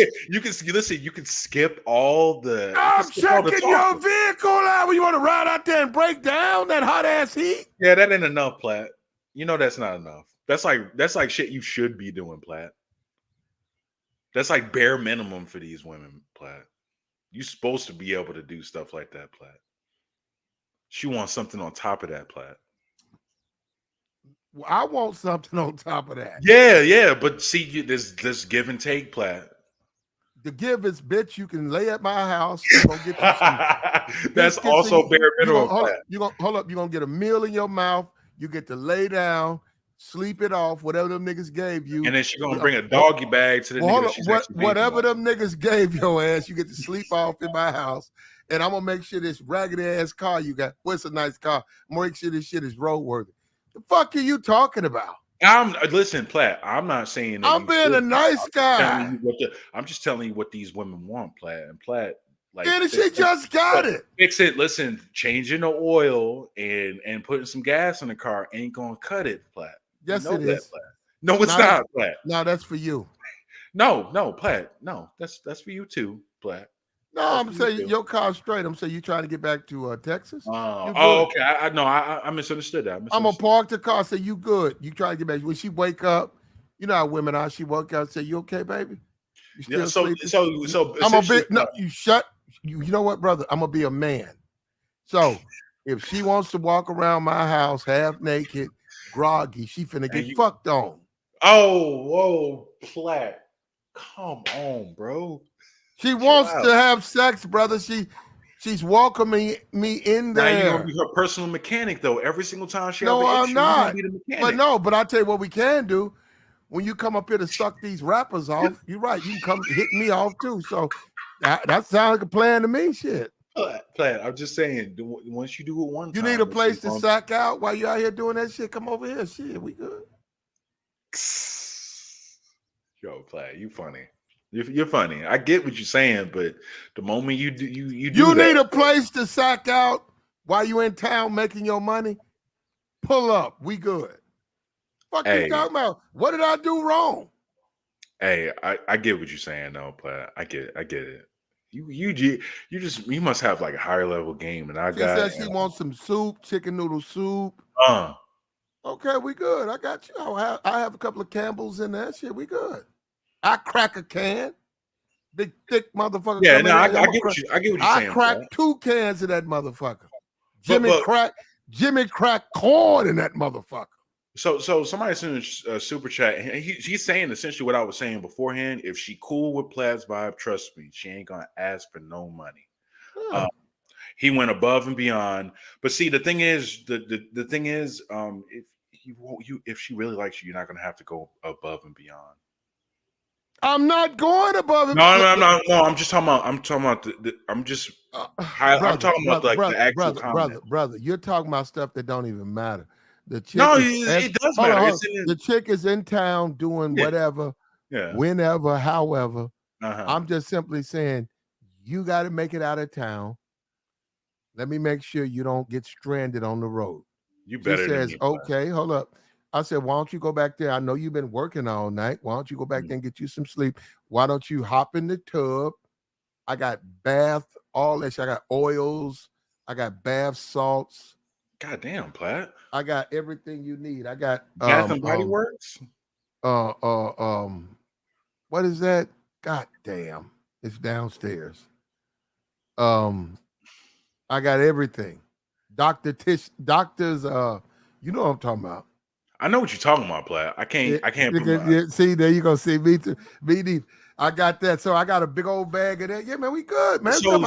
Listen. You can skip all the. You can I'm skip all the checking your talking. vehicle out. When you want to ride out there and break down that hot ass heat? Yeah, that ain't enough, Platt. You know that's not enough. That's like shit you should be doing, Platt. That's like bare minimum for these women, Platt. You supposed to be able to do stuff like that, Platt. She wants something on top of that, Platt. I want something on top of that. Yeah, but see, there's give and take, Platt. The give is, bitch, you can lay at my house. I'm gonna get you some That's biscuits. also bare You gonna minimum, Platt. hold up. You're gonna get a meal in your mouth. You get to lay down, sleep it off, whatever them niggas gave you. And then she gonna Uh, bring a doggy bag to the Well, nigga hold that up. she's actually beating Whatever on. them niggas gave your ass, you get to sleep off in my house. And I'm gonna make sure this raggedy ass car you got. What's a nice car? I'm gonna make sure this shit is roadworthy. The fuck are you talking about? Listen, Platt. I'm not saying that I'm you being should. a nice guy. I'm just telling you what these women want, Platt. And Platt, like And she just got it. fix it. Listen, changing the oil and putting some gas in the car ain't gonna cut it, Platt. Yes, You know it that, is. Platt. No, it's not, Platt. No, that's for you. No, Platt. No, that's for you too, Platt. No, That's I'm for you saying too. your car's straight. I'm saying you trying to get back to Texas. You Oh, good. okay. I misunderstood that. I'm gonna park the car. Say you good. You try to get back. When she wake up, you know how women are. She woke up. Say you okay, baby? You Yeah. still So sleeping? I'm a essentially, bit. No, you shut. You know what, brother? I'm gonna be a man. So if she wants to walk around my house half naked, groggy, she finna get fucked on. Oh, whoa, Platt. Come on, bro. She Chill wants out. to have sex, brother. She's welcoming me in Now you're gonna there. be her personal mechanic, though. Every single time she have No, an I'm issue, you're gonna not. be the But mechanic. no, but I tell you what we can do. When you come up here to suck these rappers off, you're right. You can come hit me off too. So that sounds like a plan to me. Shit. Platt, I'm just saying. Once you do it one You time, need a it's just place to sack out while you out here doing that shit. Come over here. Shit, we good. Yo, Platt, you funny. You're funny. I get what you're saying, but the moment you do You that, need a place to sack out while you in town making your money. Pull up. We good. Fuck you hey, talking about? What did I do wrong? hey, I get what you're saying, though, Platt. I get it. You must have like a higher level game than I She got. said she wants some soup, chicken noodle soup. Uh, Okay, we good. I got you. I have a couple of Campbell's in there. Shit, we good. I crack a can. Big thick motherfucker yeah, coming no, in. I get what you're I saying, crack Platt. 2 cans of that motherfucker. But Jimmy crack corn in that motherfucker. so somebody sent a super chat. And he's saying essentially what I was saying beforehand. If she cool with Platt's vibe, trust me, she ain't gonna ask for no money. Yeah. He went above and beyond. But see, the thing is, the thing is, if she really likes you, you're not gonna have to go above and beyond. I'm not going above it. No. I'm just talking about. I'm just. I'm talking about like the actual comment. Brother. You're talking about stuff that don't even matter. The chick No, is it does hold on, matter. hold on. It's in The chick is in town doing whatever, yeah. whenever, however. Uh-huh. I'm just simply saying, you got to make it out of town. Let me make sure you don't get stranded on the road. You She better than says, me, Platt. okay, hold up. I said, why don't you go back there? I know you've been working all night. Why don't you go back there and get you some sleep? Why don't you hop in the tub, I got bath, all that shit. I got oils. I got bath salts. God damn, Platt. I got everything you need. I got Bath and Body Works. uh what is that? God damn. It's downstairs. I got everything. Doctors, you know what I'm talking about. I know what you're talking about, Platt. I can't put my. Yeah, see, there you go. See, me too. Me neither. I got that. So I got a big old bag of that. Yeah, man, we good, man. So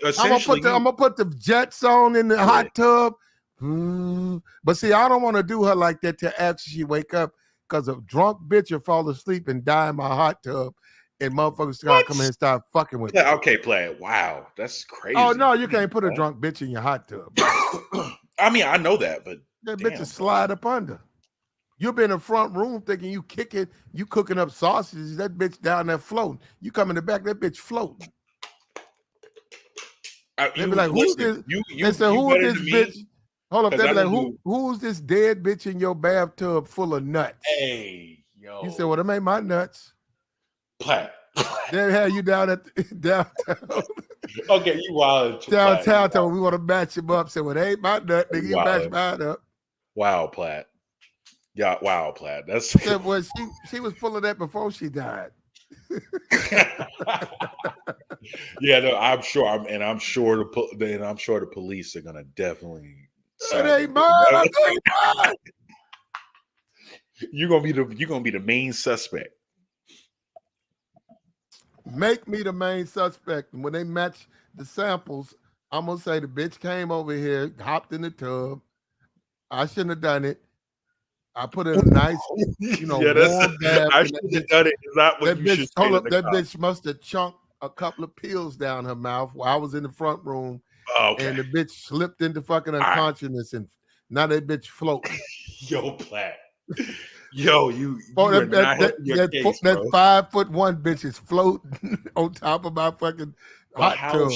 essentially, I'm gonna put the jets on in the hot tub. But see, I don't want to do her like that till after she wake up, because a drunk bitch will fall asleep and die in my hot tub, and motherfuckers gotta come in and start fucking with me. Okay, Platt. Wow, that's crazy. Oh no, you can't put a drunk bitch in your hot tub. I mean, I know that, but that bitch will slide up under. You'll be in the front room thinking you kicking, you cooking up sausages. That bitch down there floating. You come in the back, that bitch floating. They be like, "Who's this?" They say, "Who is this bitch?" Hold up. They be like, "Who's this dead bitch in your bathtub full of nuts?" Hey, yo. You said, "Well, them ain't my nuts." Platt. They had you down at downtown. Okay, you wild. Downtown, told we want to match him up. Say, "Well, they ain't my nut, nigga. You match mine up." Wow, Platt. Yeah, wow, Platt. That's well, she was full of that before she died. Yeah, no, I'm sure. I'm sure the police are gonna definitely. It ain't mine. It ain't mine. You're gonna be the main suspect. Make me the main suspect. And when they match the samples, I'm gonna say the bitch came over here, hopped in the tub. I shouldn't have done it. I put in a nice, warm bath. I should have done it. Is not what you should say. Hold up, that bitch must have chunked a couple of pills down her mouth while I was in the front room. Okay. And the bitch slipped into fucking unconsciousnness, and now that bitch floating. Yo, Platt. Yo, you that, are not helping your case, bro. that 5'1" bitch is floating on top of my fucking hot tub.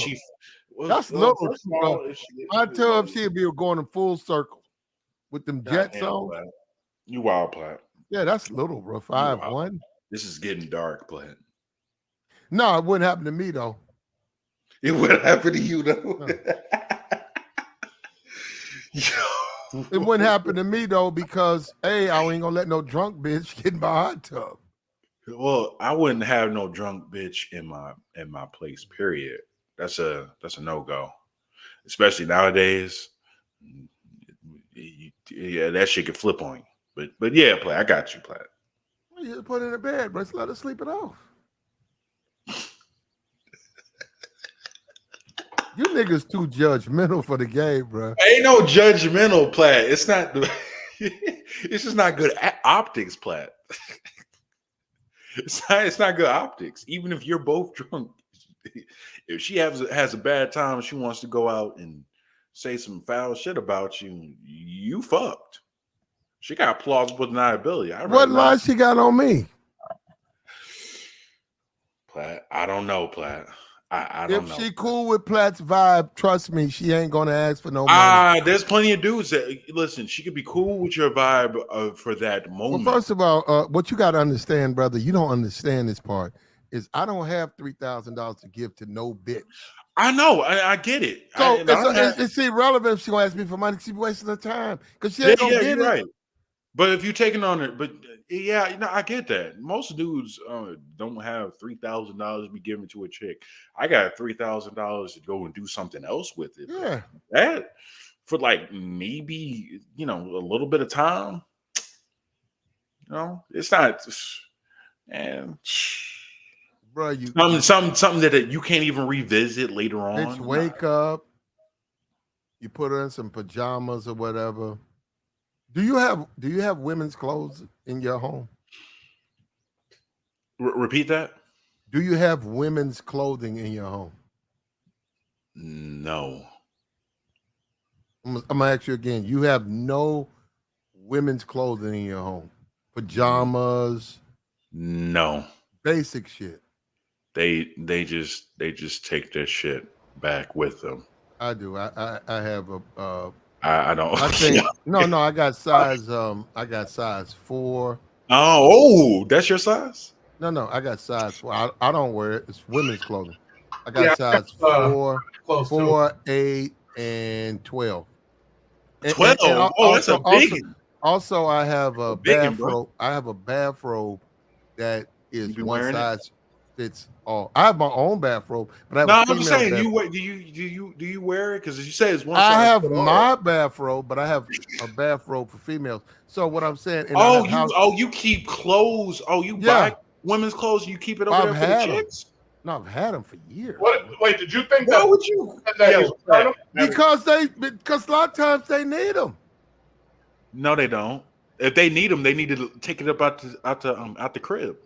That's little, bro. My tub, she'd be going in full circle with them jets on. Platt. You wild, Platt. Yeah, that's little, bro. 5'1". This is getting dark, Platt. No, it wouldn't happen to me though. It would happen to you though. It wouldn't happen to me though, because I ain't gonna let no drunk bitch get in my hot tub. Well, I wouldn't have no drunk bitch in my place. Period. That's a no-go, especially nowadays. Yeah, that shit could flip on you. But yeah, Platt, I got you, Platt. Well, you just put it in the bed, bro. Just let her sleep it off. You niggas too judgmental for the game, bro. Ain't no judgmental, Platt. It's not. It's just not good optics, Platt. It's not good optics. Even if you're both drunk, if she has a bad time, she wants to go out and say some foul shit about you. You fucked. She got plausible deniability. What lie she got on me? Platt, I don't know, Platt. I don't know. If she cool with Platt's vibe, trust me, she ain't gonna ask for no money. There's plenty of dudes that listen. She could be cool with your vibe for that moment. Well, first of all, what you got to understand, brother, you don't understand this part. Is I don't have $3,000 to give to no bitch. I know, I get it. So it's irrelevant if she gonna ask me for money. She be wasting her time because she ain't gonna get it. Right. But if you're taking on it, but yeah, I get that. Most dudes don't have $3,000 to be given to a chick. I got $3,000 to go and do something else with it. Yeah, that for like maybe a little bit of time. It's not, and bro, something that you can't even revisit later on. Bitch, wake up. You put her in some pajamas or whatever. Do you have women's clothes in your home? Repeat that. Do you have women's clothing in your home? No. I'm gonna ask you again. You have no women's clothing in your home? Pajamas? No. Basic shit. They just take their shit back with them. I do. I have a. I don't. I think no. I got size. I got size 4. Oh, that's your size? No. I got size 4. I don't wear it. It's women's clothing. I got size close too. 4, 8, and 12. 12. Oh, that's a big one. Also, I have A a big one, bro. bathrobe. I have a bathrobe that You is be one wearing it? size fits all. I have my own bathrobe, but I have No, a I'm just female saying. bathrobe. Do you wear it? Because you say it's one I size have fit all. my bathrobe, but I have a bathrobe for females. So what I'm saying, and I Oh, have house. you keep clothes. Oh, you buy Yeah, women's clothes. You keep it over I've there for the had them. chicks. No, I've had them for years. What? Man. Wait, did you think Why that? would you? That he's Yo, wearing them? Because a lot of times they need them. no, they don't. If they need them, they need to take it up out the crib.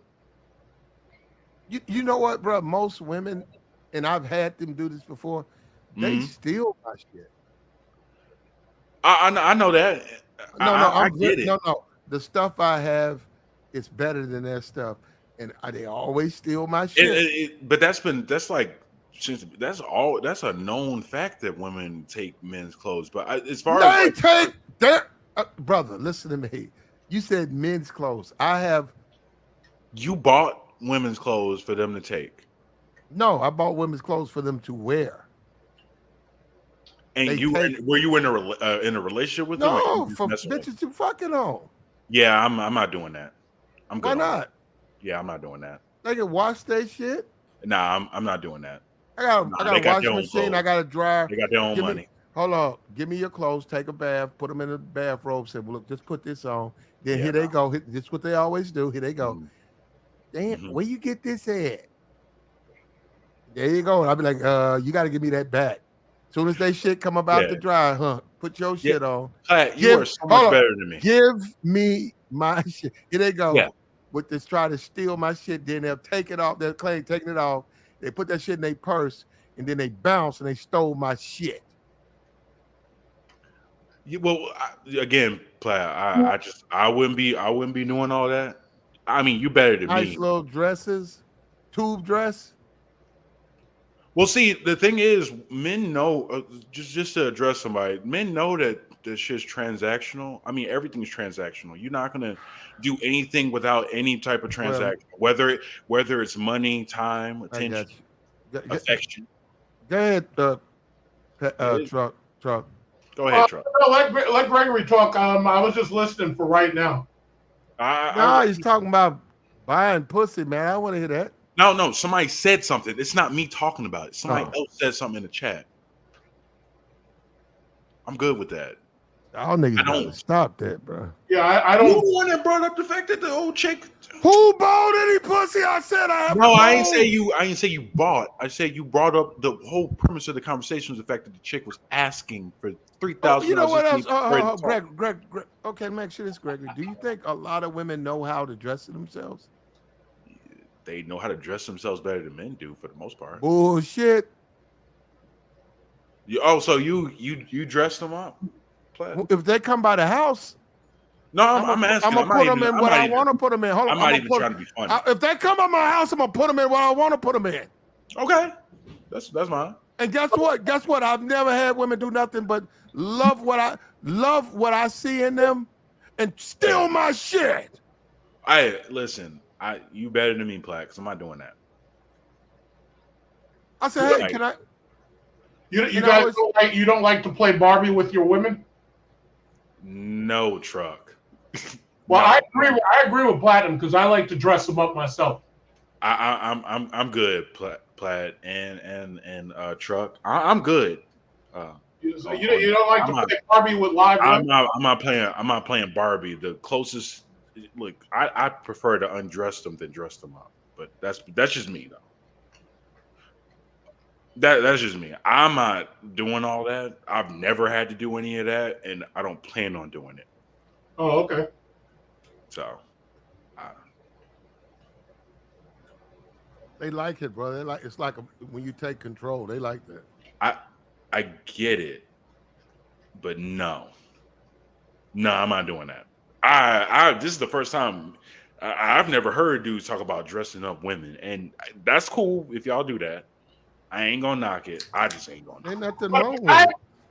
You know what, bro? Most women, and I've had them do this before. They steal my shit. I know that. I get it. No. The stuff I have is better than their stuff, and they always steal my shit. But that's a known fact that women take men's clothes. But as far as They take their brother. Listen to me. You said men's clothes. You bought women's clothes for them to take. No, I bought women's clothes for them to wear. And were you in a relationship with them? No, for bitches to fucking on. Yeah, I'm not doing that. I'm good. Why not? Yeah, I'm not doing that. They can wash their shit. Nah, I'm not doing that. I got a washing machine. I got a dryer. They got their own money. Hold on. Give me your clothes. Take a bath. Put them in a bathrobe. Say, well, look, just put this on. Then here they go. This is what they always do. Here they go. Damn, where you get this at? There you go. I'll be like, you got to give me that back. As soon as they shit come about to dry, put your shit on. You are so much better than me. Give me my shit. Here they go. Yeah. With this try to steal my shit. Then they'll take it off. They'll claim taking it off. They put that shit in their purse, and then they bounce and they stole my shit. Again, player, I wouldn't be doing all that. I mean, you better than me. Nice little dresses, tube dress. Well, see, the thing is, men know just to address somebody. Men know that this shit's transactional. I mean, everything's transactional. You're not gonna do anything without any type of transaction, whether it's money, time, attention, affection. Go ahead, truck. Go ahead, truck. Let Gregory talk. I was just listening for right now. He's talking about buying pussy, man. I want to hear that. No. Somebody said something. It's not me talking about it. Somebody else said something in the chat. I'm good with that. Y'all niggas gotta stop that, bro. Yeah, I don't. You're the one that brought up the fact that the old chick. Who bought any pussy? I said I have. No, I ain't say you bought. I said you brought up the whole premise of the conversation was the fact that the chick was asking for $3,000. You know what else? Greg. Okay, make sure this, Gregory. Do you think a lot of women know how to dress themselves? They know how to dress themselves better than men do for the most part. Bullshit. So you dress them up? If they come by the house, no, I'm asking. I'm gonna put them in what I want to put them in. Hold on, I'm not even trying to be funny. If they come by my house, I'm gonna put them in what I want to put them in. Okay, that's mine. And guess what? I've never had women do nothing but love what I see in them, and steal my shit. Listen. You better than me, Platt, because I'm not doing that. I said, hey, can I? You guys don't like to play Barbie with your women? No, truck. Well, no. I agree with Platinum because I like to dress them up myself. I'm good, Platt and truck. I'm good. You don't like to play Barbie with live? I'm not playing Barbie. The closest. Look, I prefer to undress them than dress them up, but that's just me though. That's just me. I'm not doing all that. I've never had to do any of that, and I don't plan on doing it. Oh, okay. So, they like it, bro. It's like when you take control. They like that. I get it, but no, I'm not doing that. This is the first time I've never heard dudes talk about dressing up women, and that's cool if y'all do that. I ain't gonna knock it. I just ain't gonna. Ain't nothing wrong with it.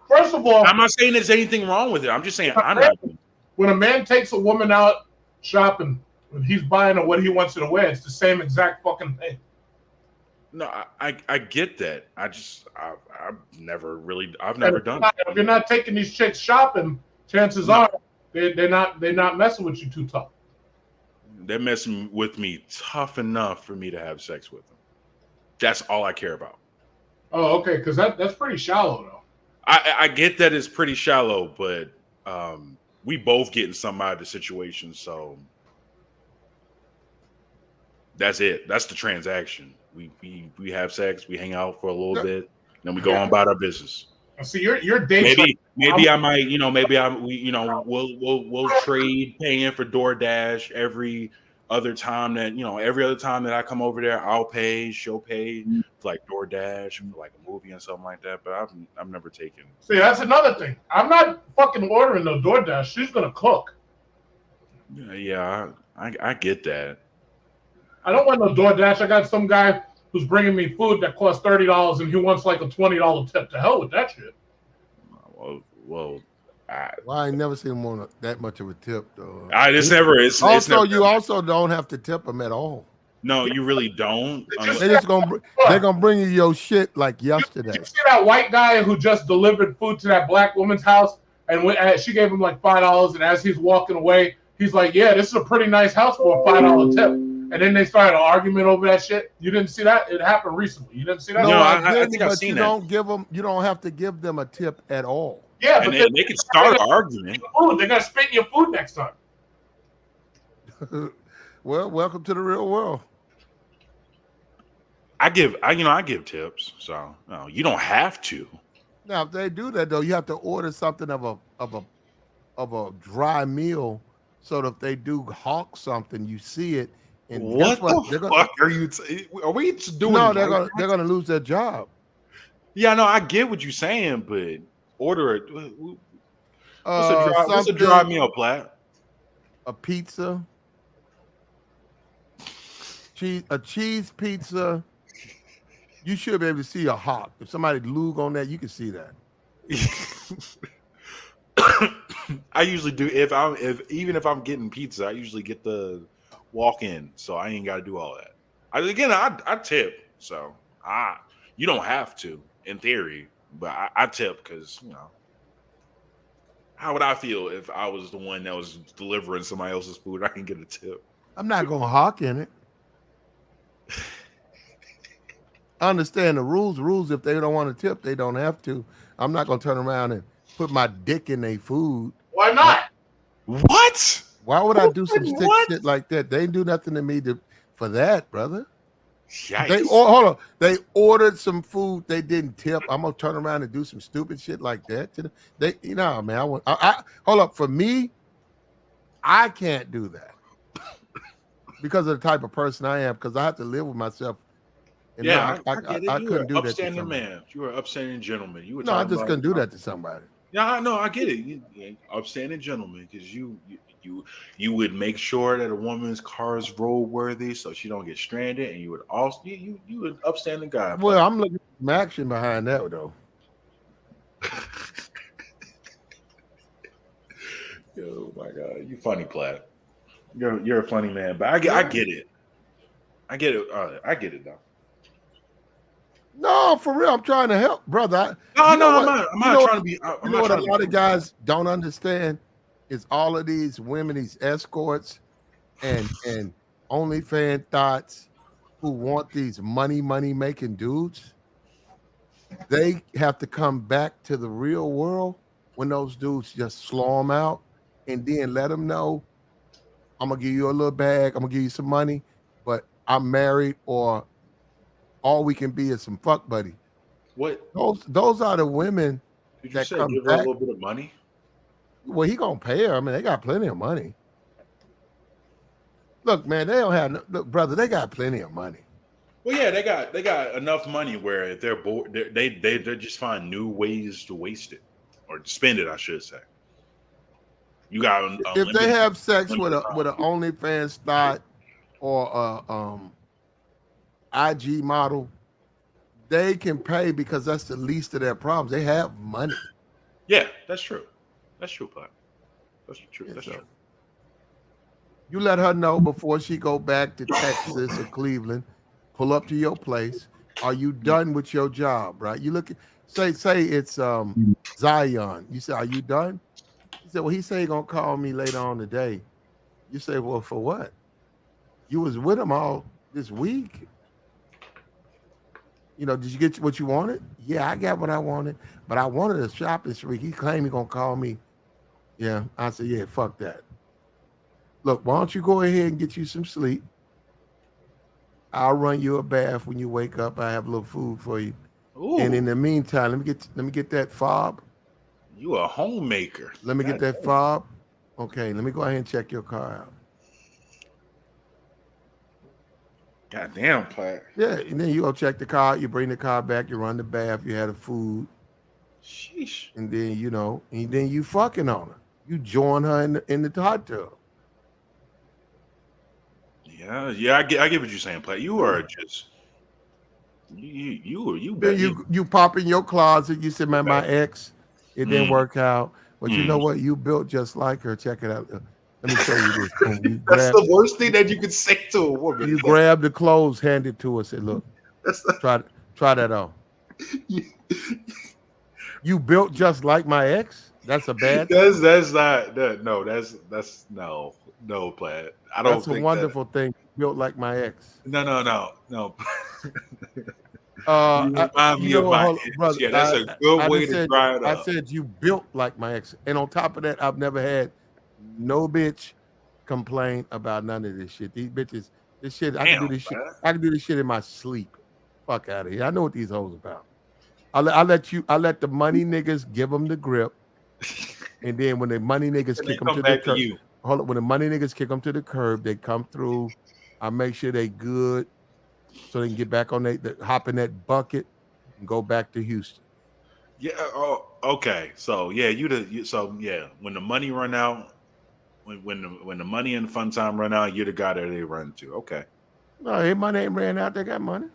First of all, I'm not saying there's anything wrong with it. I'm just saying I'm not. When a man takes a woman out shopping, when he's buying her what he wants her to wear, it's the same exact fucking thing. No, I get that. I've never And done it. if you're not taking these chicks shopping, chances No, are they're not messing with you too tough. they're messing with me tough enough for me to have sex with them. That's all I care about. Oh, okay, because that's pretty shallow though. I get that it's pretty shallow, but we both getting something out of the situation, so that's it. That's the transaction. We have sex, we hang out for a little bit, then we go on about our business. See, your dates right Maybe now, I might, we'll trade paying for DoorDash every other time that I come over there, I'll pay, she'll pay for like DoorDash for like a movie and something like that. But I've never taken. See, that's another thing. I'm not fucking ordering no DoorDash. She's gonna cook. Yeah, I get that. I don't want no DoorDash. I got some guy who's bringing me food that costs $30 and he wants like a $20 tip. To hell with that shit. Well, I ain't never seen him want that much of a tip though. It's never, you also don't have to tip them at all. No, you really don't. They're gonna bring you your shit like yesterday. You see that white guy who just delivered food to that black woman's house, and she gave him like $5, and as he's walking away, he's like, "Yeah, this is a pretty nice house for a $5 tip." And then they started an argument over that shit. You didn't see that? It happened recently. You didn't see that? No, I think I've but seen you that. don't give them. You don't have to give them a tip at all. Yeah, and but they can start an argument. They're gonna spit in your food next time. Well, welcome to the real world. I give tips, so no, you don't have to. Now, if they do that though, you have to order something of a dry meal, so that if they do hawk something, you see it. And What the fuck are you? Are we doing? No, they're gonna lose their job. Yeah, no, I get what you're saying, but order it. What's a dry meal, Platt? A pizza, a cheese pizza. You should be able to see a hawk. If somebody lug on that, you can see that. I usually do even if I'm getting pizza, I usually get the walk-in, so I ain't got to do all that. I tip, so you don't have to in theory, but I tip because how would I feel if I was the one that was delivering somebody else's food? I can get a tip. I'm not gonna hawk in it. I understand the rules. Rules, if they don't want to tip, they don't have to. I'm not gonna turn around and put my dick in their food. Why not? What? Why would I do some sick shit like that? They ain't do nothing to me for that, brother. Hold on. They ordered some food. They didn't tip. I'm gonna turn around and do some stupid shit like that to them. Man. I hold up. For me, I can't do that because of the type of person I am. Because I have to live with myself. And yeah, I couldn't do that. Upstanding man. You were an upstanding gentleman. You were. No, I just couldn't do that to somebody. Yeah, I know. I get it. You upstanding gentleman, because you would make sure that a woman's car is roadworthy so she don't get stranded, and you would also you an upstanding guy. Well, I'm looking for some action behind that though. Oh my God, you funny, Platt. You're a funny man, but I get it. I get it. I get it though. No, for real. I'm trying to help, brother. I'm not trying to be. You know what a lot of guys don't understand is all of these women, these escorts, and OnlyFans thoughts who want these money making dudes. They have to come back to the real world when those dudes just slow them out, and then let them know, I'm gonna give you a little bag, I'm gonna give you some money, but I'm married, or all we can be is some fuck buddy. What? Those are the women. Did you say give her a little bit of money? Well, he gonna pay her. I mean, they got plenty of money. Look, man, they don't have look, brother. They got plenty of money. Well, yeah, they got enough money where if they're bored, they just find new ways to waste it or spend it. I should say. You got if they have sex with a OnlyFans thought or IG model, they can pay because that's the least of their problems. They have money. Yeah, that's true. That's true, Pat. That's true. That's true. You let her know before she go back to Texas or Cleveland. Pull up to your place. Are you done with your job? Right? You look at say it's Zion. You say, are you done? He said, well, he said he gonna call me later on today. You say, well, for what? You was with him all this week. Did you get what you wanted? Yeah, I got what I wanted, but I wanted a shop this week. He claimed he gonna call me. Yeah, I said, yeah, fuck that. Look, why don't you go ahead and get you some sleep? I'll run you a bath when you wake up. I have a little food for you. And in Ooh, the meantime, let me get that fob. you a homemaker. Let me get God that damn. fob. Okay, let me go ahead and check your car out. God damn, Platt. Yeah, and then you go check the car. You bring the car back. You run the bath. You had the food, Sheesh. and then and then you fucking on her. You join her in the hot tub. Yeah, yeah. I get what you're saying, Platt. You Yeah. are just you Then bet you. you pop in your closet. You said, man, my ex, it didn't Mm, work out. But you know mm. what? You built just like her. Check it out. Let me show you this. Boom. You That's grab the worst thing that you could say to a woman. you grab the clothes, hand it to her. Say, look, That's try try that on. You built just like my ex. That's a bad thing. that's not that. No, that's no, Platt. I That's don't a think that. wonderful thing. Built like my ex. No. Uh, You I, remind you me know of what, my hold on, ex. brother. Yeah, that's I, a I good I way just to said dry it I up. said you built like my ex, and on top of that, I've never had no bitch complain about none of this shit. These bitches, this shit, I can Damn, do this shit. man. I can do this shit in my sleep. Fuck out of here. I know what these hoes about. I let the money niggas give them the grip, and then when the money niggas And they kick them come to the back to curb, you. hold up. When the money niggas kick them to the curb, they come through. I make sure they good so they can get back on hop in that bucket and go back to Houston. Yeah. Oh, okay. So yeah, so yeah. When the money run out, when the money and the fun time run out, you're the guy that they run to. Okay. No, hey, money ain't ran out. They got money.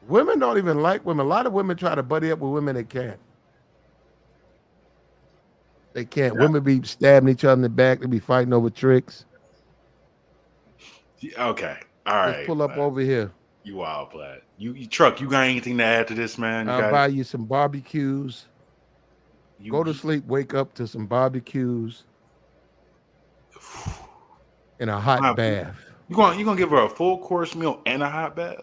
Women don't even like women. A lot of women try to buddy up with women. They can't. They can't. Yeah. Women be stabbing each other in the back. They be fighting over tricks. Okay. All Let's right, pull up Platt. over here. You wild, Platt. You truck. You got anything to add to this, man? You I'll got buy you some barbecues. you. Go to sleep, wake up to some barbecues and a hot bath. You gonna give her a full course meal and a hot bath?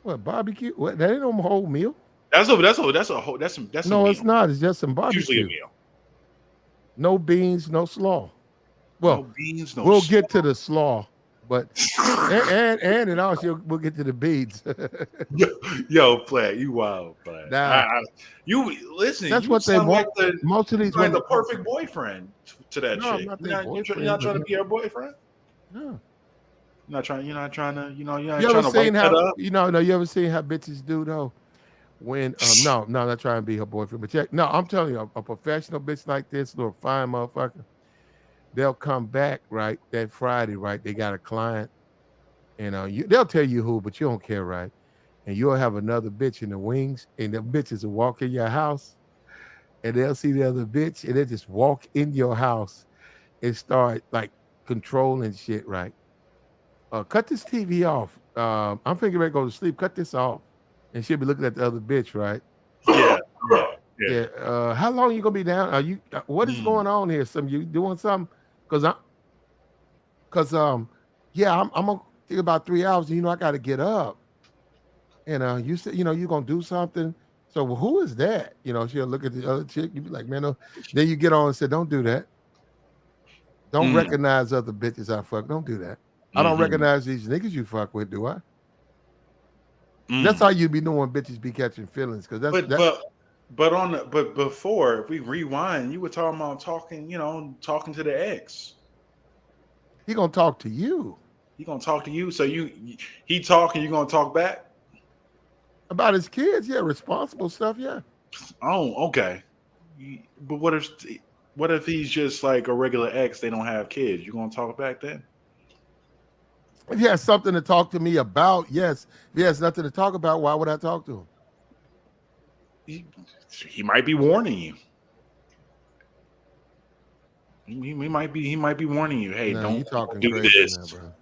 What barbecue? What? That ain't no whole meal. That's a No, it's meal. not. It's just some It's usually a barbecue. meal. No beans, no slaw. No Well, beans, no we'll sauce. get to the slaw, but and also we'll get to the beans. Yo, Platt, you wild, Platt. Nah, You listen. that's You what they sound like want. Most of these the women. perfect boyfriend to that No, I'm chick. not You're their not, you're boyfriend, not but trying to be her boyfriend. no. You're not trying. You're not trying to. You're not You ever trying to wipe seen that how up. no, you ever seen how bitches do though? When no, not trying to be her boyfriend, but check. No, I'm telling you, a professional bitch like this, little fine motherfucker, they'll come back right that Friday, right? They got a client, and they'll tell you who, but you don't care, right? And you'll have another bitch in the wings, and the bitches will walk in your house, and they'll see the other bitch, and they just walk in your house and start like controlling shit, right? Cut this TV off. I'm thinking ready to go to sleep. Cut this off. And she'll be looking at the other bitch, right? Yeah, yeah, yeah. Yeah. How long you gonna be down? Are you? What is Mm. going on here? Some you doing something? Cause yeah, I'm gonna think about 3 hours. And, I got to get up. And you said, you're gonna do something. So well, who is that? She'll look at the other chick. You be like, man, no. Then you get on and say, don't do that. Don't Mm. recognize other bitches I fuck. Don't do that. I don't Mm-hmm. recognize these niggas you fuck with, do I? That's Mm. how you be knowing bitches be catching feelings, because that's But that but but on the but before, if we rewind, you were talking about talking to the ex. he gonna talk to you He gonna talk to you, so he talk and you gonna talk back. about his kids. Yeah, responsible stuff. Yeah, Oh, okay. But what if he's just like a regular ex? They don't have kids. You gonna talk back then? if he has something to talk to me about, yes. If he has nothing to talk about, why would I talk to him? He might be warning you. He might be warning you. Hey, No, you don't talking do crazy now, this. bro.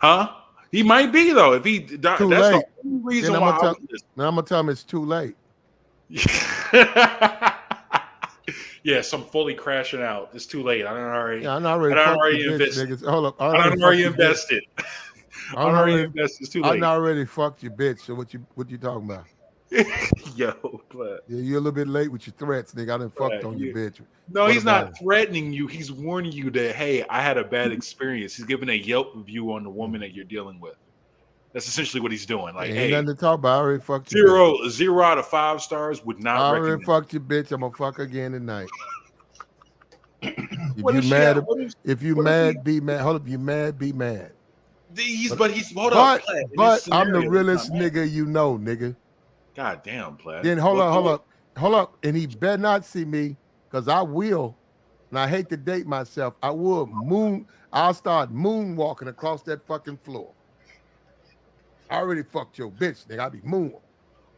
Huh? He might be though. If he, Too that's late. the only reason Then why I'm I would gonna tell him it's too late. Yeah, so I'm fully crashing out. It's too late. I don't Yeah, I I already don't fucked already your bitch, invested. niggas. Hold up, I I already don't already fucked your bitch. invested. I don't already invested. It's too I late. already fucked your bitch. So what you talking about? Yo, but Yeah, you're a little bit late with your threats, nigga. I done fucked on your bitch. no, What he's about not it? threatening you. He's warning you that hey, I had a bad experience. He's giving a Yelp review on the woman that you're dealing with. That's essentially what he's doing. Like, Ain't hey, nothing to talk about. I already fucked your bitch. zero out of 5 stars would I not already recommend. fucked your bitch. I'm gonna fuck again tonight. If What you is she at? mad, What is, if you what is he? mad, be mad. Hold up, you mad, be mad. But he's hold up, Platt. In this I'm the scenario, he's not realest mad. nigga you know, nigga. God damn, Platt. Then hold up, and he better not see me, cause I will. And I hate to date myself. I'll start moonwalking across that fucking floor. I already fucked your bitch, nigga. I be moonwalking.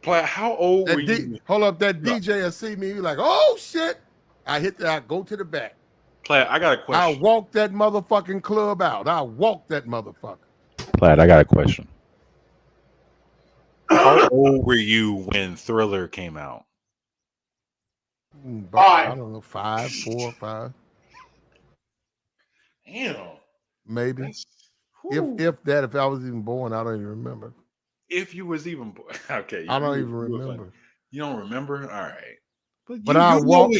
Platt, how old were you? Hold up, that DJ will see me, be like, oh shit. I go to the back. Platt, I got a question. I'll walk that motherfucking club out. I'll walk that motherfucker. Platt, I got a question. How old were you when Thriller came out? I don't know, 5, 4, 5. Damn. Maybe. If I was even born, I don't even remember. If you was even born. Okay. I don't even remember. You don't remember? All right. But I walk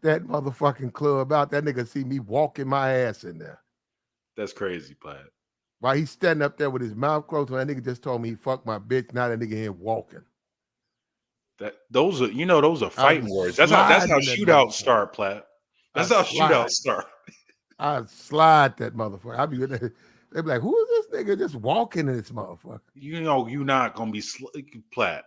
that motherfucking club out. That nigga see me walking my ass in there. That's crazy, Platt. While he's standing up there with his mouth closed, when that nigga just told me he fucked my bitch. Now that nigga here walking. Those are fighting words. That's how shootouts start, Platt. That's how shootouts start. I slide that motherfucker. They be like, who is this nigga just walking in this motherfucker? You know, you not gonna be Platt.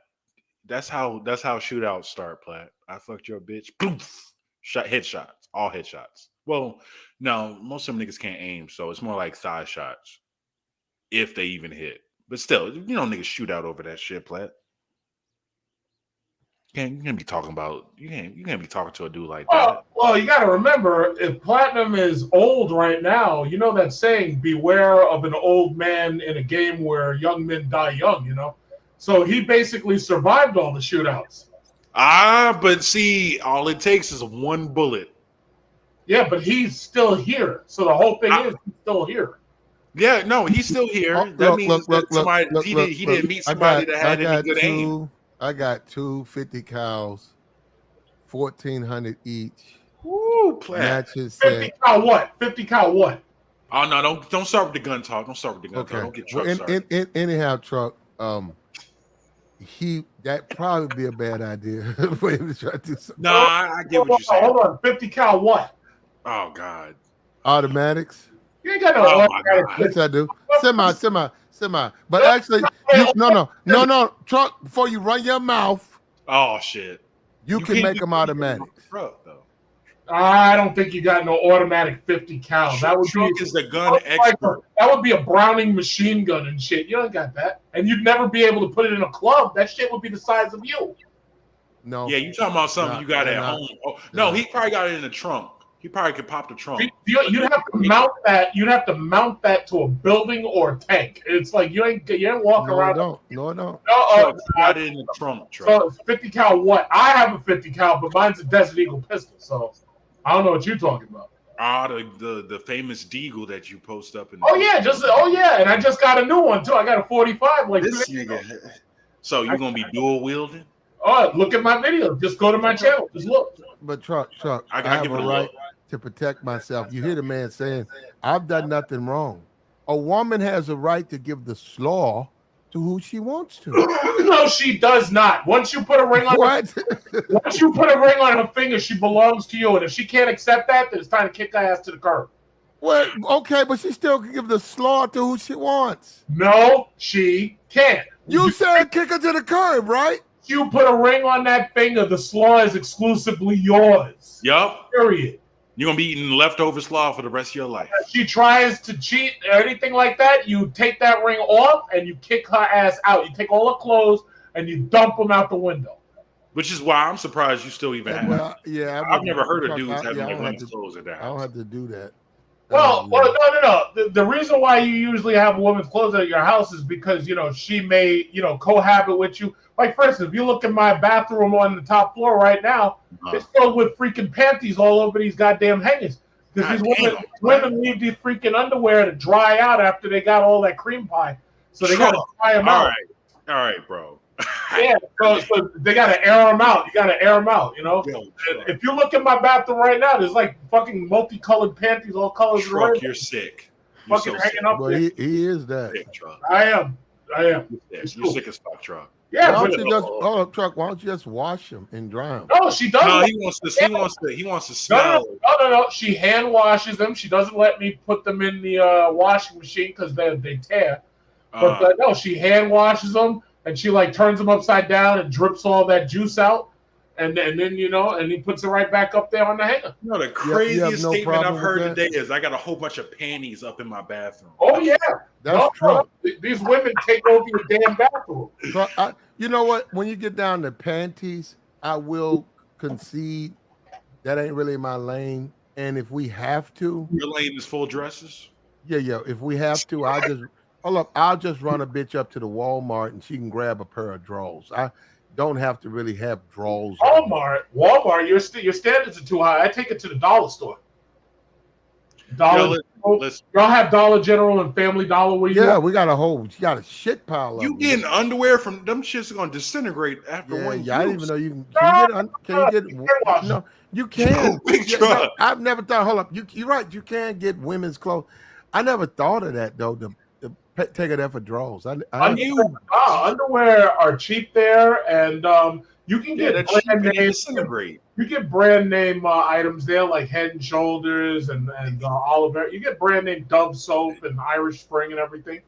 That's how shootouts start, Platt. I fucked your bitch. Poof. Headshots. All headshots. Well, no, most of them niggas can't aim, so it's more like thigh shots. If they even hit. But still, niggas shoot out over that shit, Platt. You can't be talking about you can't be talking to a dude like that. Well, you got to remember, if Platinum is old right now, you know that saying, beware of an old man in a game where young men die young, So he basically survived all the shootouts. But see, all it takes is one bullet. Yeah, but he's still here. So the whole thing is he's still here. Yeah, no, he's still here. That means he didn't meet somebody that had any good aim. I got 250 cows, 1,400 each. Woo, Platt. Matches 50 cal what? 50 cal what? Oh no! Don't start with the gun talk. Don't start with the gun talk. Don't get truck started. Anyhow, truck. That probably be a bad idea for him to try to do something. Nah, I get what you're saying. Hold on, 50 cal what? Oh God. Automatics. You ain't got no automatic. Yes, I do. Semi. But actually, no. Truck, before you run your mouth. Oh shit. You can make them automatics. Truck though. I don't think you got no automatic 50 cal. That would Truck is the gun expert. That would be a Browning machine gun and shit. You don't got that, and you'd never be able to put it in a club. That shit would be the size of you. No. Yeah, you talking about something you got at home? Oh, no, he probably got it in the trunk. He probably could pop the trunk. You'd have to mount that. You'd have to mount that to a building or a tank. It's like you ain't walking around. No, I don't. Got it in the trunk. So it's 50 cal what? I have a 50 cal, but mine's a Desert Eagle pistol. So I don't know what you're talking about. The famous Deagle that you post up in. And I just got a new one too. I got a 45. Like this nigga. So you're gonna be dual wielding? Oh, look at my video. Just go to my channel. Just look. But truck. I have a right to protect myself. You hear the man saying, "I've done nothing wrong." A woman has a right to give the slaw to who she wants to. No, she does not. Once you put a ring on once you put a ring on her finger, she belongs to you. And if she can't accept that, then it's time to kick her ass to the curb. Well, okay, but she still can give the slaw to who she wants. No, she can't. You said kick her to the curb, right? You put a ring on that finger, the slaw is exclusively yours. Yup. Period. You're gonna be eating leftover slaw for the rest of your life. If she tries to cheat or anything like that, you take that ring off and you kick her ass out. You take all her clothes and you dump them out the window. Which is why I'm surprised you still even have. Well, yeah, I've never heard of dudes having their women's clothes in their house. I don't have to do that. Well, no. The reason why you usually have a woman's clothes at your house is because she may cohabit with you. Like for instance, if you look at my bathroom on the top floor right now, it's filled with freaking panties all over these goddamn hangers. Because women leave these freaking underwear to dry out after they got all that cream pie, so they got to dry them out. All right, bro. Yeah, so they got to air them out. You got to air them out. If you look at my bathroom right now, there's like fucking multicolored panties, all colors. Truck, you're sick. You're fucking so hanging sick. up Well, there. he is that. Sick, Truck. I am. You're sick as fuck, Truck. Yeah, why don't you just hold up, Truck? Why don't you just wash them and dry them? No, she doesn't. No, he wants to smell. No. She hand washes them. She doesn't let me put them in the washing machine because they tear. But no, she hand washes them and she like turns them upside down and drips all that juice out, and then and he puts it right back up there on the hanger. The craziest statement I've heard today is I got a whole bunch of panties up in my bathroom. Oh yeah, that's Trump. These women take over your damn bathroom. You know what? When you get down to panties, I will concede that ain't really my lane. And if we have to, your lane is full dresses. Yeah. If we have to, I'll just run a bitch up to the Walmart and she can grab a pair of drawers. I don't have to really have drawers. Walmart, your standards are too high. I take it to the dollar store. Y'all have Dollar General and Family Dollar where you we got a shit pile of you them. getting underwear from them shits are gonna disintegrate after one use. I didn't even know you can you get no, you can. No, I've never thought, hold up, you're right, you can get women's clothes. I never thought of that though, take it there for drawers. Underwear are cheap there, and you can get brand name. You get brand name items there, like Head and Shoulders and Olive Oil. You get brand name Dove soap and Irish Spring and everything.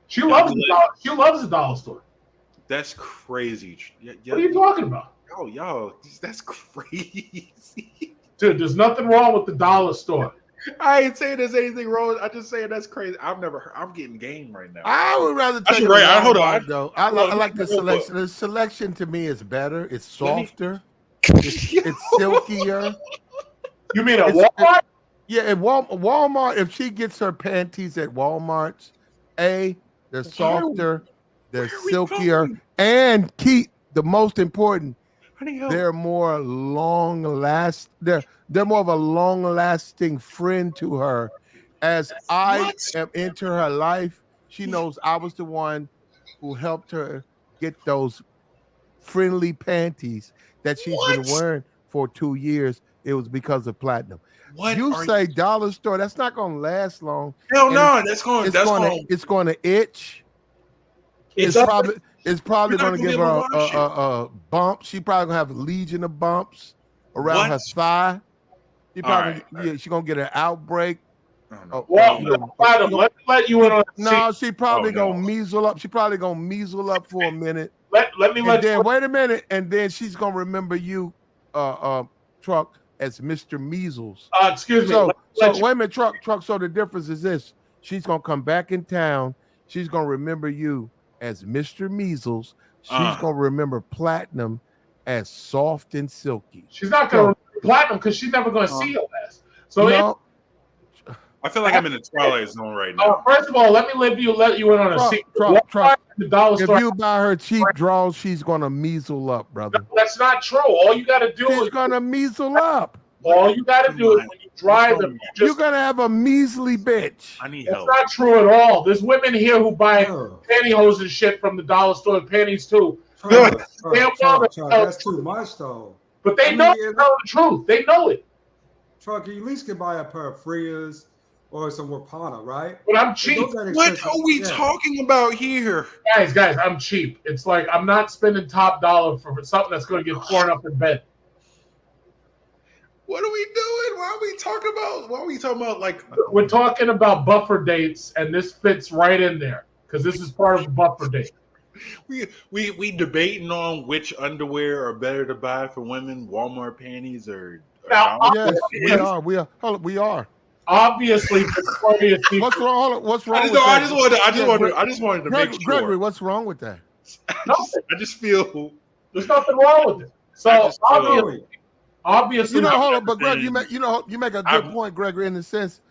She loves the dollar store. That's crazy. What are you talking about? Yo, that's crazy. Dude, there's nothing wrong with the dollar store. I ain't saying there's anything wrong. I just saying that's crazy. I'm getting game right now. I would rather take it hold on. Though. I like the selection. The selection to me is better. It's softer. It's silkier. You mean at Walmart? At Walmart, if she gets her panties at Walmart, they're softer, they're silkier, and the most important, they're more they're more of a long-lasting friend to her. As I am into her life, she knows I was the one who helped her get those friendly panties that she's been wearing for 2 years. It was because of platinum. You say dollar store, that's not going to last long. Hell no, it's going to itch. It's probably going to give her a bump. She probably going to have a legion of bumps around her thigh. She's going to get an outbreak. Let you in on. No, she probably gonna measle up. She probably gonna measle up for a minute. Wait a minute, and then she's gonna remember you, Truck, as Mr. Measles. Excuse me. So wait a minute, Truck. So the difference is this: she's gonna come back in town. She's gonna remember you as Mr. Measles. She's gonna remember Platinum as soft and silky. She's not gonna remember Platinum because she's never gonna see your ass. So I feel like I'm in the Twilight Zone right now. First of all, let me let you in on a secret. If you buy her cheap draws, she's gonna measle up, brother. No, that's not true. All you gotta do is gonna measle up. All you gotta do is when you dry them, you're gonna have a measly bitch. I need help. That's not true at all. There's women here who buy pantyhose and shit from the dollar store and panties too. That's too much though. But they know the truth. They know it. Truck, you at least can buy a pair of Frias or some Wapana, right? But I'm cheap. What are we talking about here? Guys, I'm cheap. It's like I'm not spending top dollar for something that's going to get torn up in bed. What are we doing? Why are we talking about like... We're talking about buffer dates, and this fits right in there because this is part of a buffer date. We debating on which underwear are better to buy for women, Walmart panties or... Yes, we are. Obviously, what's wrong? What's wrong? I just wanted to make sure. Gregory, what's wrong with that? I just feel there's nothing wrong with it. So obviously, hold on, but Greg, you make a good point, Gregory, in the sense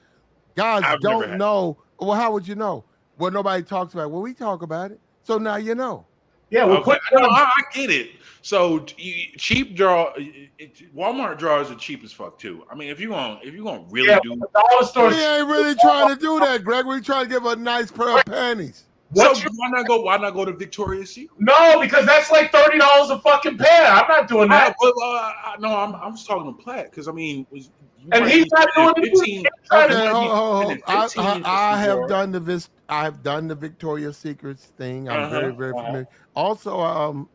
Guys I've never don't had. know. Well, how would you know? Well, nobody talks about it. Well, we talk about it. So now you know. Yeah, we'll Okay, put no, I get it. So cheap Walmart drawers are cheap as fuck too. I mean, if you gonna really do, the dollar store. We ain't really trying to do that, Greg. We trying to give a nice pair of panties. so why not go? Why not go to Victoria's Secret? No, because that's like $30 a fucking pair. I'm not doing that. No, I'm just talking to Platt because I mean, And he's not doing it. 15. Okay, hold. I have drawer. done I have done the Victoria's Secrets thing. I'm very familiar. Also,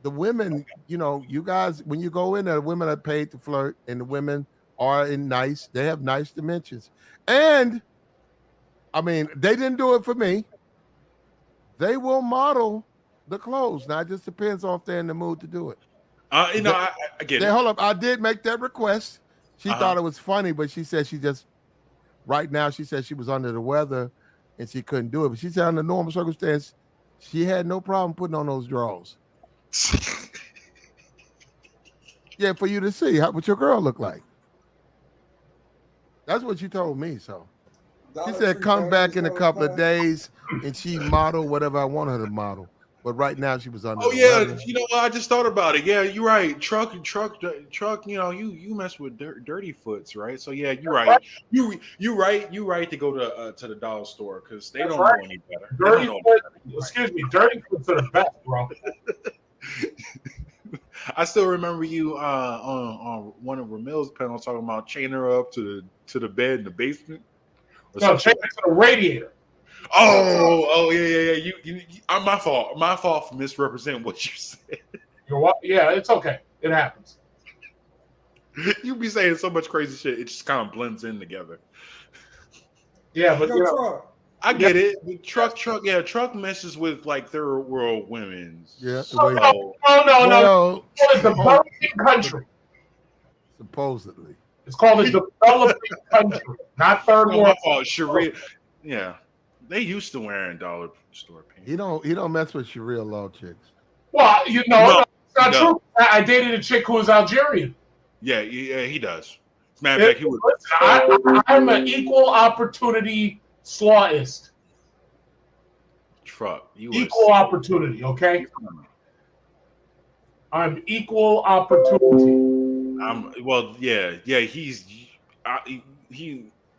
the women, you guys, when you go in there, the women are paid to flirt, and the women are they have nice dimensions. And I mean, they didn't do it for me. They will model the clothes. Now it just depends on if they're in the mood to do it. I get it. Hold up. I did make that request. She thought it was funny, but she said right now, she said she was under the weather and she couldn't do it. But she said under normal circumstance, she had no problem putting on those drawers. Yeah, for you to see what your girl looked like. That's what you told me. So she said come back in a couple of days and she model whatever I want her to model. But right now she was under the weather. You know what? I just thought about it. Yeah, you're right. Truck. You mess with dirty foots, right? So yeah, you're right. You right to go to the dollar store because they don't know any better. Dirty foots are the best, bro. I still remember you on one of Ramil's panels talking about chaining her up to the bed in the basement. No, chain her to the radiator. Oh yeah. You my fault. My fault for misrepresenting what you said. Yeah, it's okay. It happens. You be saying so much crazy shit. It just kind of blends in together. Yeah, but I get it. The truck messes with like third world women. Yeah. No. It's the developing country. Supposedly. It's called a developing country, not third world. My fault. Sharia. Yeah. They used to wearing dollar store pants. He don't mess with Sharia law chicks. Well, it's not true. I dated a chick who was Algerian. Yeah, he does. As a matter of fact, he was. I'm an equal opportunity slawist. Equal opportunity, okay? I'm equal opportunity.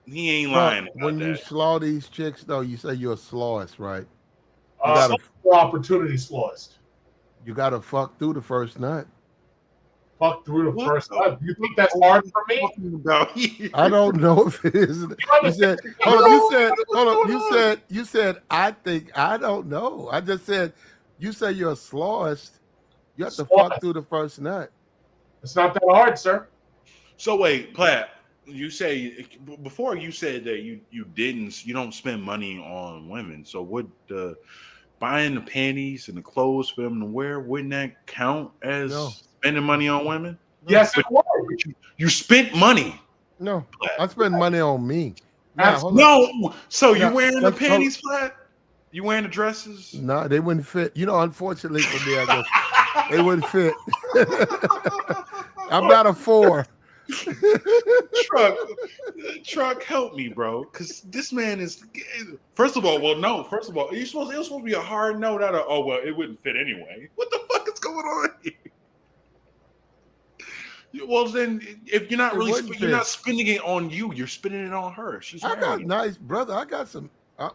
He ain't lying. When you slaw these chicks, though, you say you're a slawist, right? Opportunity slawist. You got to fuck through the first nut. Fuck through the first nut. You think that's hard for me? I don't know if it is. You said, I think, I don't know. I just said, you say you're a slawist. You have to fuck through the first nut. It's not that hard, sir. So wait, Platt, you say before you said that you don't spend money on women. So would buying the panties and the clothes for them to wear, wouldn't that count as spending money on women? Yes, it would. You spent money. No, I spend money on me. So you wearing the panties, Platt? You wearing the dresses? No, they wouldn't fit. Unfortunately for me, I guess they wouldn't fit. I'm not a 4. Truck, help me, bro. Because this man is. First of all, it was supposed to be a hard no. It wouldn't fit anyway. What the fuck is going on here? Well, then, if you're not you're not spending it on you. You're spending it on her. I got nice, brother. I got some.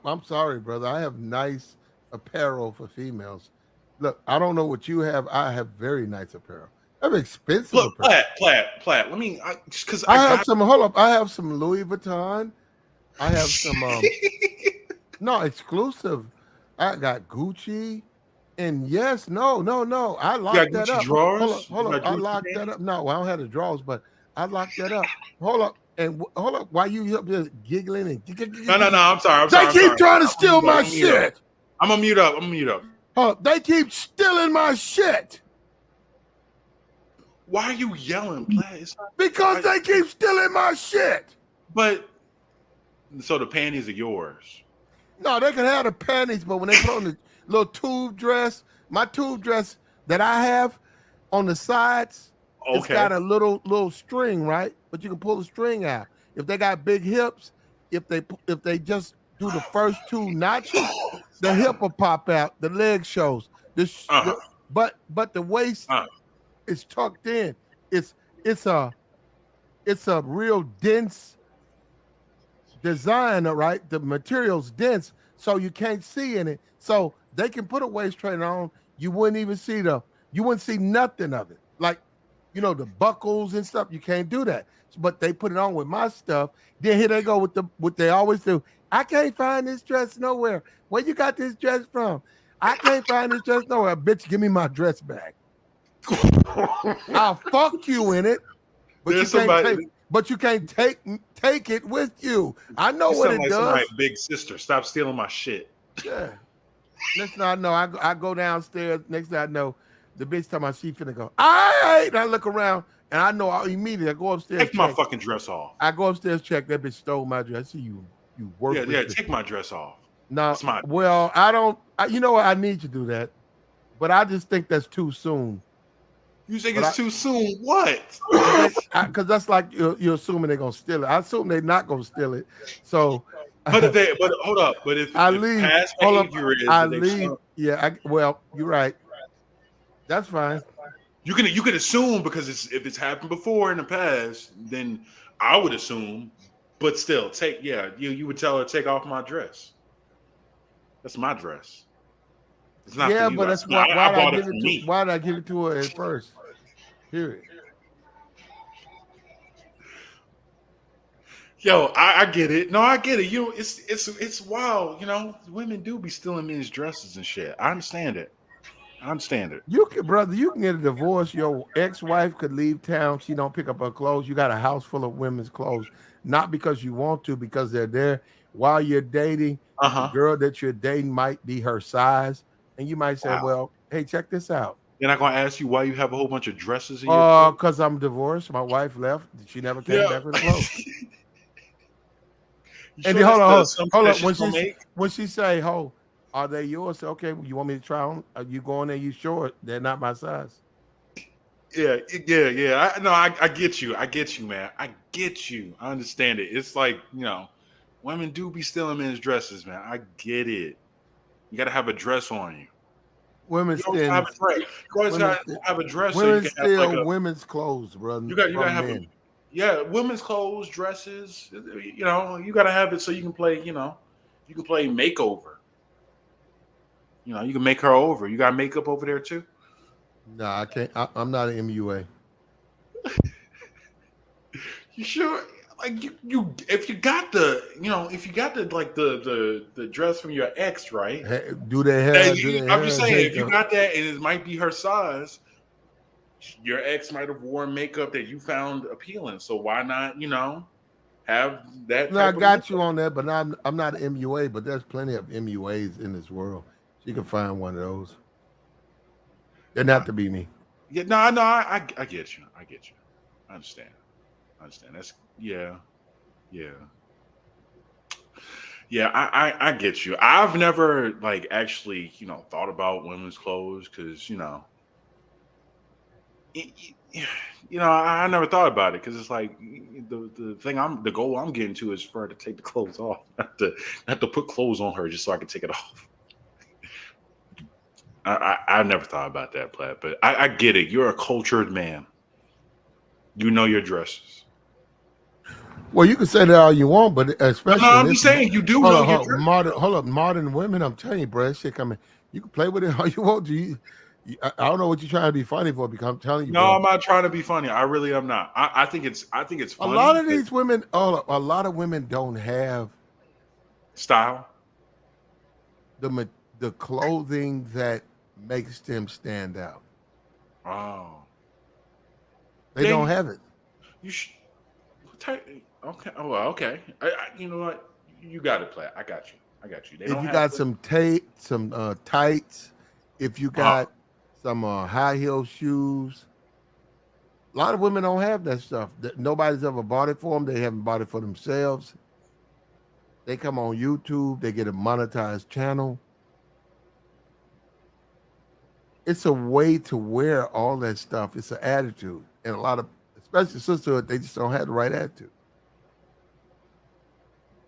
I'm sorry, brother. I have nice apparel for females. Look, I don't know what you have. I have very nice apparel. I have expensive apparel. Platt. Let me, because I have some. Hold up. I have some Louis Vuitton. I have some. No, exclusive. I got Gucci. And yes, no. I locked that up. Hold up. I locked that up. No, I don't have the drawers, but I locked that up. Hold up. And hold up. Why you up there giggling and No. I'm sorry. They keep trying to steal my shit. I'm gonna mute up. Hold up. They keep stealing my shit. Why are you yelling, Platt? Because they keep stealing my shit. But so the panties are yours. No, they can have the panties, but when they put on the little tube dress, my tube dress that I have on the sides, it's got a little string, right? But you can pull the string out. If they got big hips, if they just do the first two notches, the hip will pop out, the leg shows, Uh-huh. but the waist Uh. is tucked in. It's it's a it's a real dense design, all right? The material's dense, so you can't see in it. So they can put a waist trainer on, you wouldn't even see you wouldn't see nothing of it. Like, the buckles and stuff, you can't do that. But they put it on with my stuff. Then here they go with what they always do. I can't find this dress nowhere. Where you got this dress from? I can't find this dress nowhere. Bitch, give me my dress back. I'll fuck you in it, but you There's can't somebody. take it with you. I know You what sound it like does. somebody's big sister. Stop stealing my shit. Yeah. Next thing I know, I go downstairs. Next thing I know, the bitch talking about she finna go. All right. And I look around and I know immediately I go upstairs. Take my check. fucking dress off. I go upstairs, check. That bitch stole my dress. I see you Yeah, worthless. yeah. Bitch. Take my dress off. No, It's my well, I don't. You know what? I need to do that, but I just think that's too soon. You think it's too soon? What? Because that's like you're assuming they're gonna steal it. I assume they're not gonna steal it. So, But hold up. But if past behavior is I that they've leave. Yeah. Well, you're right. That's fine. you can assume because if it's happened before in the past, then I would assume. But still, you would tell her take off my dress. That's my dress. It's not Yeah, for you. but that's I why did I bought it give for it to me. why did I give it to her at first? Period. Yo, I get it. No, I get it. It's wild. Women do be stealing men's dresses and shit. I understand it. Brother, you can get a divorce. Your ex-wife could leave town. She don't pick up her clothes. You got a house full of women's clothes, not because you want to, because they're there while you're dating. The girl that you're dating might be her size, and you might say, Wow. "Well, hey, check this out." They're not gonna ask you why you have a whole bunch of dresses in your clothes. Because I'm divorced. My wife left. She never came Yeah. back with the clothes. You And sure then that's the hold assumption on. that she's gonna make? When she say, "Oh, are they yours?" Say, okay, you want me to try on? Are you going there? You sure they're not my size? Yeah. I get you. I get you, man. I get you. I understand it. It's like, women do be stealing men's dresses, man. I get it. You got to have a dress on you. Women You always have a dress. You always have a dress so you women can have like steal a. women's clothes, brother. You gotta from have men. women's clothes, dresses. You gotta have it so you can play. You can play makeover. You can make her over. You got makeup over there too. No, I can't. I'm not an MUA. You sure? Like you if you got like the dress from your ex, right? Do they have? Do they I'm just have saying, if you makeup? got that and it might be her size, your ex might have worn makeup that you found appealing. So why not, have that? No, I Type of got makeup? you on that, but I'm not an MUA. But there's plenty of MUAs in this world. She can find one of those. Doesn't have to be me. Yeah, no, I get you. I get you. I understand. That's yeah. Yeah, I get you. I've never like actually, thought about women's clothes because I never thought about it because it's like the goal I'm getting to is for her to take the clothes off, not to put clothes on her just so I can take it off. I never thought about that, Platt, but I get it. You're a cultured man. You know your dresses. Well, you can say that all you want, but especially No, in I'm this just saying you do know your dresses. hold up, modern women. I'm telling you, bro, that shit coming. You can play with it all you want to. I don't know what you're trying to be funny for, because I'm telling you, No, bro. I'm not trying to be funny. I really am not. I think it's A funny. lot of these women, a lot of women don't have style. The clothing that makes them stand out. Oh, they don't have it. You should. Okay. Oh, well, okay. You know what? You got it, Platt. I got you. They If don't you have got some tights, if you got some high heel shoes, a lot of women don't have that stuff. Nobody's ever bought it for them. They haven't bought it for themselves. They come on YouTube. They get a monetized channel. It's a way to wear all that stuff. It's an attitude, and a lot of, especially sisterhood, they just don't have the right attitude.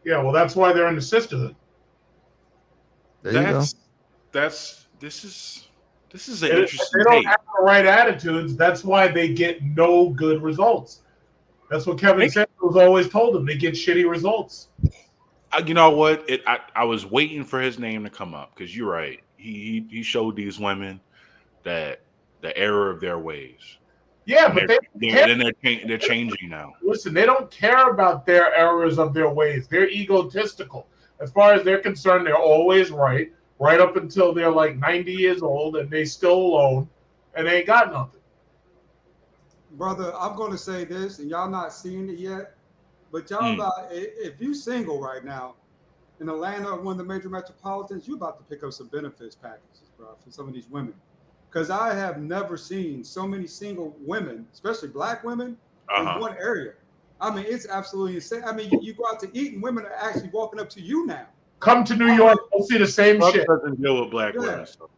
Yeah, well, that's why they're in the sisterhood. There you go. This is an If interesting they don't take. have the right attitudes, that's why they get no good results. That's what Kevin Samuels always told them. They get shitty results. You know what? I was waiting for his name to come up because you're right. He showed these women that the error of their ways, Yeah, and but they don't they're changing now. listen, they don't care about their errors of their ways. They're egotistical. As far as they're concerned, they're always right up until they're like 90 years old and they still alone and they ain't got nothing. Brother, I'm going to say this, and y'all not seeing it yet, but y'all Mm. about, if you single right now in Atlanta or one of the major metropolitans, you about to pick up some benefits packages, bro, for some of these women. Because I have never seen so many single women, especially black women, in one area. I mean, it's absolutely insane. I mean, you go out to eat, and women are actually walking up to you now. Come to New York, you'll see the same Trump shit. doesn't deal with black Yeah. women. So.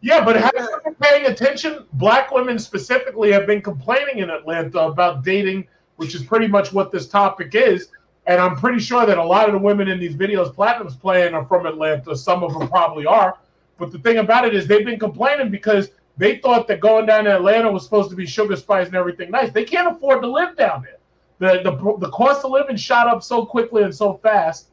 Yeah, but have you been paying attention? Black women specifically have been complaining in Atlanta about dating, which is pretty much what this topic is. And I'm pretty sure that a lot of the women in these videos Platinum's playing are from Atlanta. Some of them probably are. But the thing about it is they've been complaining because they thought that going down to Atlanta was supposed to be sugar spice and everything nice. They can't afford to live down there. The cost of living shot up so quickly and so fast.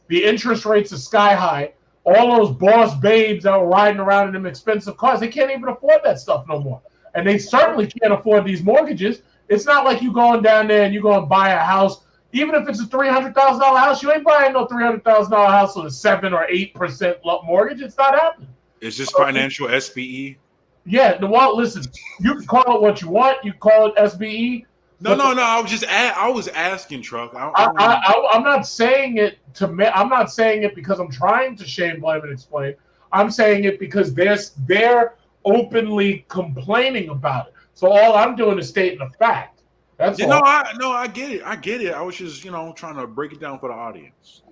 The interest rates are sky high. All those boss babes that were riding around in them expensive cars, they can't even afford that stuff no more. And they certainly can't afford these mortgages. It's not like you going down there and you go and buy a house. Even if it's a $300,000 house, you ain't buying no $300,000 house with a 7 or 8% mortgage. It's not happening. Is this financial SBE? Yeah, well, listen, you can call it what you want. You call it SBE. No. I was asking, Truck. I'm not saying it I'm not saying it because I'm trying to shame, blame, and explain. I'm saying it because they're openly complaining about it. So all I'm doing is stating a fact. That's all. I get it. I get it. I was just trying to break it down for the audience.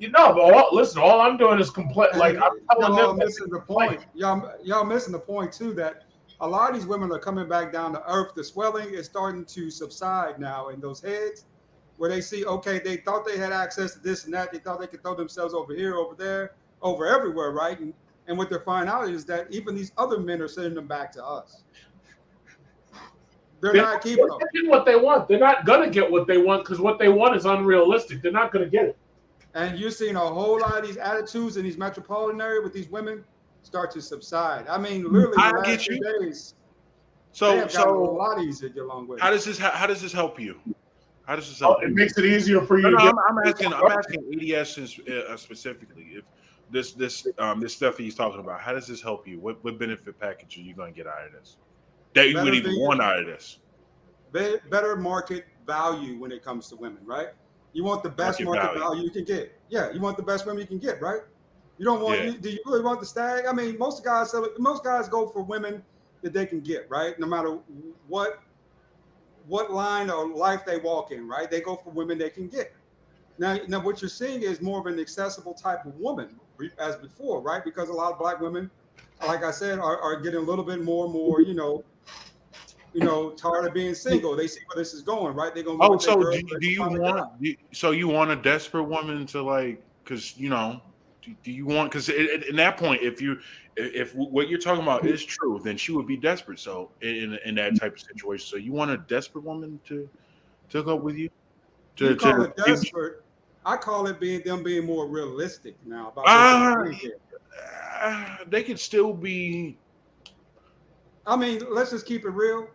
Listen, all I'm doing is complain. Like I'm telling y'all them missing the point. Y'all missing the point too that a lot of these women are coming back down to earth. The swelling is starting to subside now in those heads, where they see, okay, they thought they had access to this and that. They thought they could throw themselves over here, over there, over everywhere, right? And what they're finding out is that even these other men are sending them back to us. They're not keeping them. Getting what they want. They're not gonna get what they want because what they want is unrealistic. They're not gonna get it. And you're seeing a whole lot of these attitudes in these metropolitan areas with these women start to subside. I mean, literally the last 2 days. They have gotten a lot easier to get along with. How does this help you? How does this help? It makes it easier for you. I'm asking ADS specifically. If this stuff that he's talking about, how does this help you? What benefit package are you going to get out of this? That you would even want out of this? Better market value when it comes to women, right? You want the best market value you can get. Yeah, you want the best women you can get, right? You don't want. Do you really want the stag? I mean, most guys go for women that they can get, right? No matter what line of life they walk in, right? They go for women they can get. Now what you're seeing is more of an accessible type of woman as before, right? Because a lot of black women, like I said, are getting a little bit more and more, tired of being single. They see where this is going, right? They're gonna. So you want a desperate woman to like? Because do you want? Because in that point, if what you're talking about is true, then she would be desperate. So in that type of situation, so you want a desperate woman to hook up with you? You call it desperate. I call it them being more realistic now about they could still be. I mean, let's just keep it real.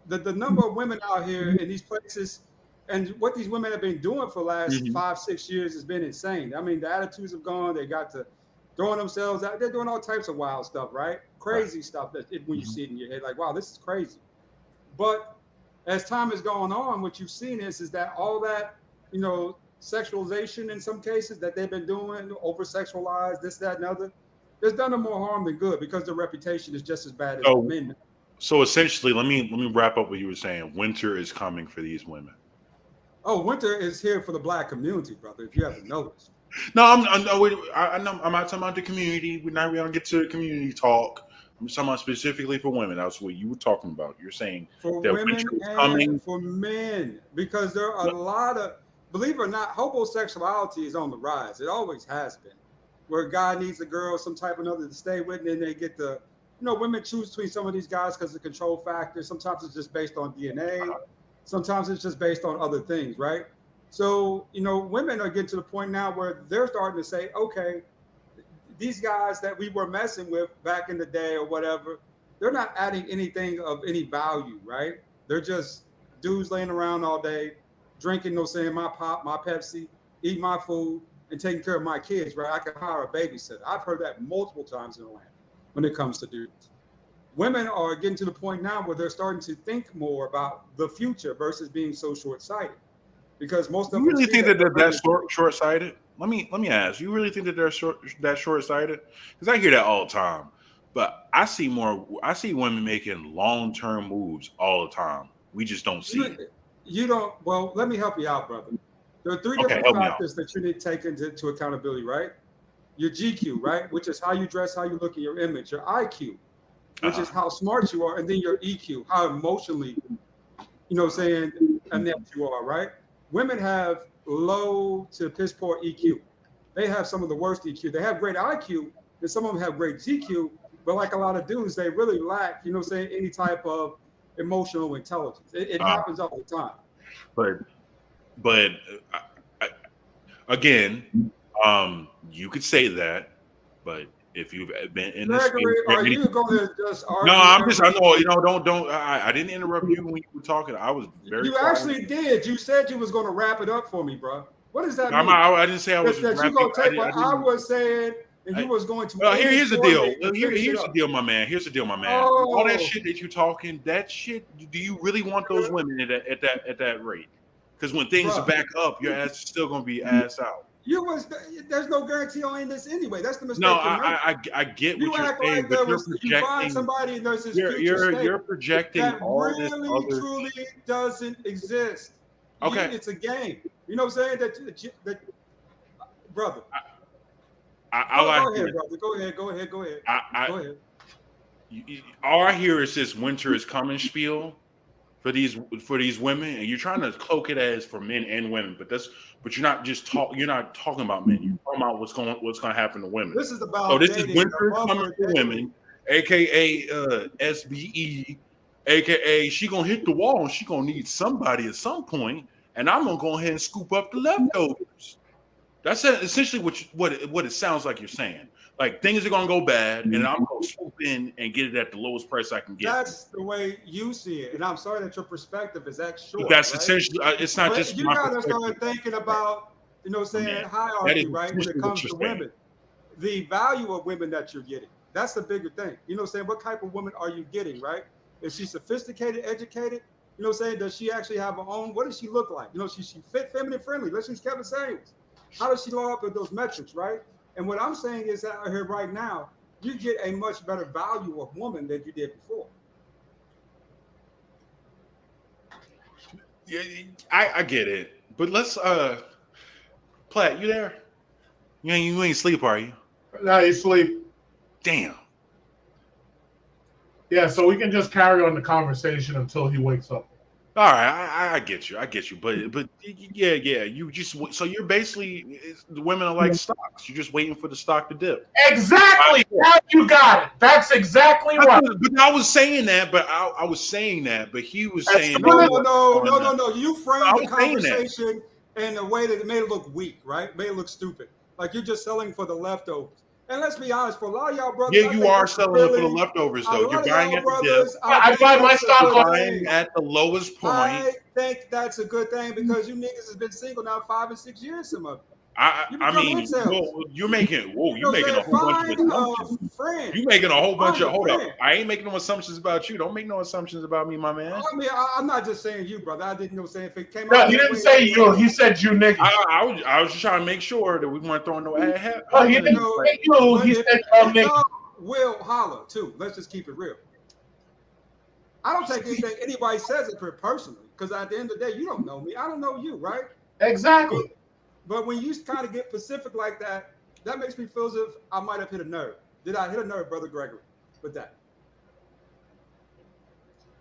The number of women out here in these places and what these women have been doing for the last 5-6 years has been insane. I mean, the attitudes have gone. They got to throwing themselves out. They're doing all types of wild stuff, right? Crazy stuff that when you see it in your head, like, wow, this is crazy. But as time has gone on, what you've seen is that all that, sexualization in some cases that they've been doing, over sexualized, this, that, and other, it's done them more harm than good because their reputation is just as bad as the men. So essentially, let me wrap up what you were saying. Winter is coming for these women. Oh, winter is here for the black community, brother. If you haven't noticed. No, I'm not talking about the community. We're not going to get to the community talk. I'm talking about specifically for women. That's what you were talking about. You're saying for that women winter is and coming for men, because there are a lot of believe it or not, homosexuality is on the rise. It always has been. Where a guy needs a girl, some type of another to stay with, and then they get the, women choose between some of these guys because of the control factor. Sometimes it's just based on DNA. Sometimes it's just based on other things, right? So, women are getting to the point now where they're starting to say, okay, these guys that we were messing with back in the day or whatever, they're not adding anything of any value, right? They're just dudes laying around all day, drinking, saying my pop, my Pepsi, eat my food, and taking care of my kids, right? I can hire a babysitter. I've heard that multiple times in Atlanta when it comes to dudes. Women are getting to the point now where they're starting to think more about the future versus being so short-sighted, because most of You them really see think that that they're they're that short sighted? Let me ask. You really think that they're short sighted? Because I hear that all the time. But I see women making long term moves all the time. We just don't see it. You don't. Well, let me help you out, brother. There are three Okay, different help me out. factors that you need to take into accountability, right? Your GQ, right, which is how you dress, how you look in your image. Your IQ, which is how smart you are, and then your EQ, how emotionally, saying inept you are, right? Women have low to piss poor EQ. They have some of the worst EQ. They have great IQ, and some of them have great GQ, but like a lot of dudes, they really lack, saying any type of emotional intelligence. It happens all the time. But I, again, you could say that, but if you've been in this space, Gregory, are you going to just no, argue I'm just, I every? know, don't. I didn't interrupt you when you were talking. I was very You quiet. actually did. You said you was going to wrap it up for me, bro. What does that I'm mean? not, I didn't say I was That you rapping. going to take what I was saying and you was going to end it Here's the for deal. me and finish it Here's the up. deal, my man. Here's the deal, my man. All that Oh, shit that you talking, that shit. Do you really want those women at that rate? Because when things bro, back up, your ass is still gonna be ass out. there's no guarantee on this anyway. That's the No, mistake you're making. I get You what you're act saying, like but there you're was, you find projecting. somebody and there's this future You're state projecting that all this really, other. truly doesn't exist. Okay, It's a game. You know what I'm saying? That brother. all I Go ahead, hear, brother. Go ahead. Go ahead. Go ahead. Go ahead. all I hear is this winter is coming spiel for these women, and you're trying to cloak it as for men and women, but you're not talking about men. You're talking about what's going to happen to women. This is So about this is dating. winter is The coming buffer for dating. women, aka SBE, aka she gonna hit the wall and she gonna need somebody at some point, and I'm gonna go ahead and scoop up the leftovers. That's essentially what it sounds like you're saying. Like things are gonna go bad, and I'm gonna swoop in and get it at the lowest price I can get. That's the way you see it, and I'm sorry that your perspective is that But short, that's right? essentially. It's not But just you my gotta perspective. start thinking about, My man, saying that is hierarchy, right? When it essentially what comes you're to saying. women, the value of women that you're getting. That's the bigger thing. You know what I'm saying? What type of woman are you getting, right? Is she sophisticated, educated? You know what I'm saying? Does she actually have her own? What does she look like? She fit, feminine, friendly. Let's use Kevin Samuels. How does she line up with those metrics, right? And what I'm saying is out here right now, you get a much better value of woman than you did before. Yeah, I get it, but let's Platt, you there? You ain't sleep, are you? Now you sleep. Damn. Yeah, so we can just carry on the conversation until he wakes up. All right, I get you, but yeah, you just so you're basically the women are like stocks. You're just waiting for the stock to dip. Exactly. Now you got it. That's exactly right. But I was saying that, I was saying that, but he was As saying soon as No. You framed the was saying that. conversation in a way that it made it look weak, right? Made it look stupid. Like you're just selling for the leftovers. And let's be honest, for a lot of y'all brothers, Yeah, I you think are this is selling it for the really leftovers, a though. lot You're of buying y'all at the dip. brothers. I I think buy my that's a stock good on Buying thing. at the lowest point. I think that's a good thing because you niggas has been single now 5 and 6 years. Some of you I become mean, incels. you're making You know you're what I'm making a saying? whole bunch of Find assumptions. a friend. You making a whole bunch Find of a hold up. friend. I ain't making no assumptions about you. Don't make no assumptions about me, my man. I mean, I'm not just saying you, brother. I didn't know saying if it came No, out he that didn't way. say you. He said you niggas. I was just trying to make sure that we weren't throwing no No, he in didn't the say you. But He if said niggas. y'all will holler too, let's just keep it real. I don't take anything anybody says it personally because at the end of the day, you don't know me. I don't know you, right? Exactly. But when you kind of get specific like that, that makes me feel as if I might have hit a nerve. Did I hit a nerve, brother Gregory, with that?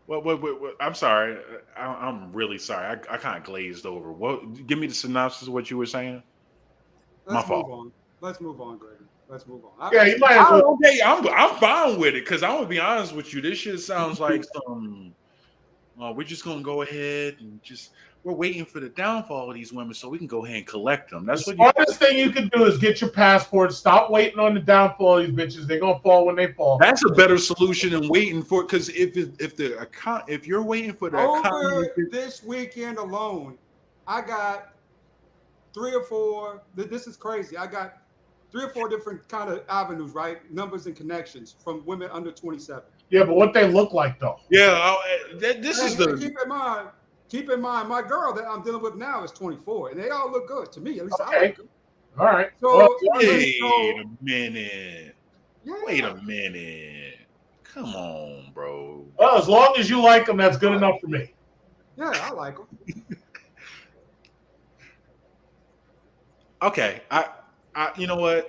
What? I'm sorry. I'm really sorry. I kind of glazed over. What? Give me the synopsis of what you were saying. My Let's move fault. on. Let's move on, Gregory. Let's move on. Yeah, you might as well. Oh, okay, I'm fine with it because I'm gonna be honest with you. This shit sounds like some. We're just gonna go ahead and we're waiting for the downfall of these women so we can go ahead and collect them. The That's what you. smartest thing you can do is get your passport. Stop waiting on the downfall of these bitches. They're gonna fall when they fall. That's a better solution than waiting for because if you're waiting for the economy. Over this weekend alone, I got 3 or 4. This is crazy. I got 3 or 4 different kind of avenues, right? Numbers and connections from women under 27. Yeah, but what they look like though. Yeah, this is the. Keep in mind, my girl that I'm dealing with now is 24, and they all look good to me. At least Okay. I like them. All right. So, Well, Wait a minute. Yeah. Wait a minute. Come on, bro. Well, as long as you like them, that's good enough for me. Yeah, I like them. Okay, I, you know what?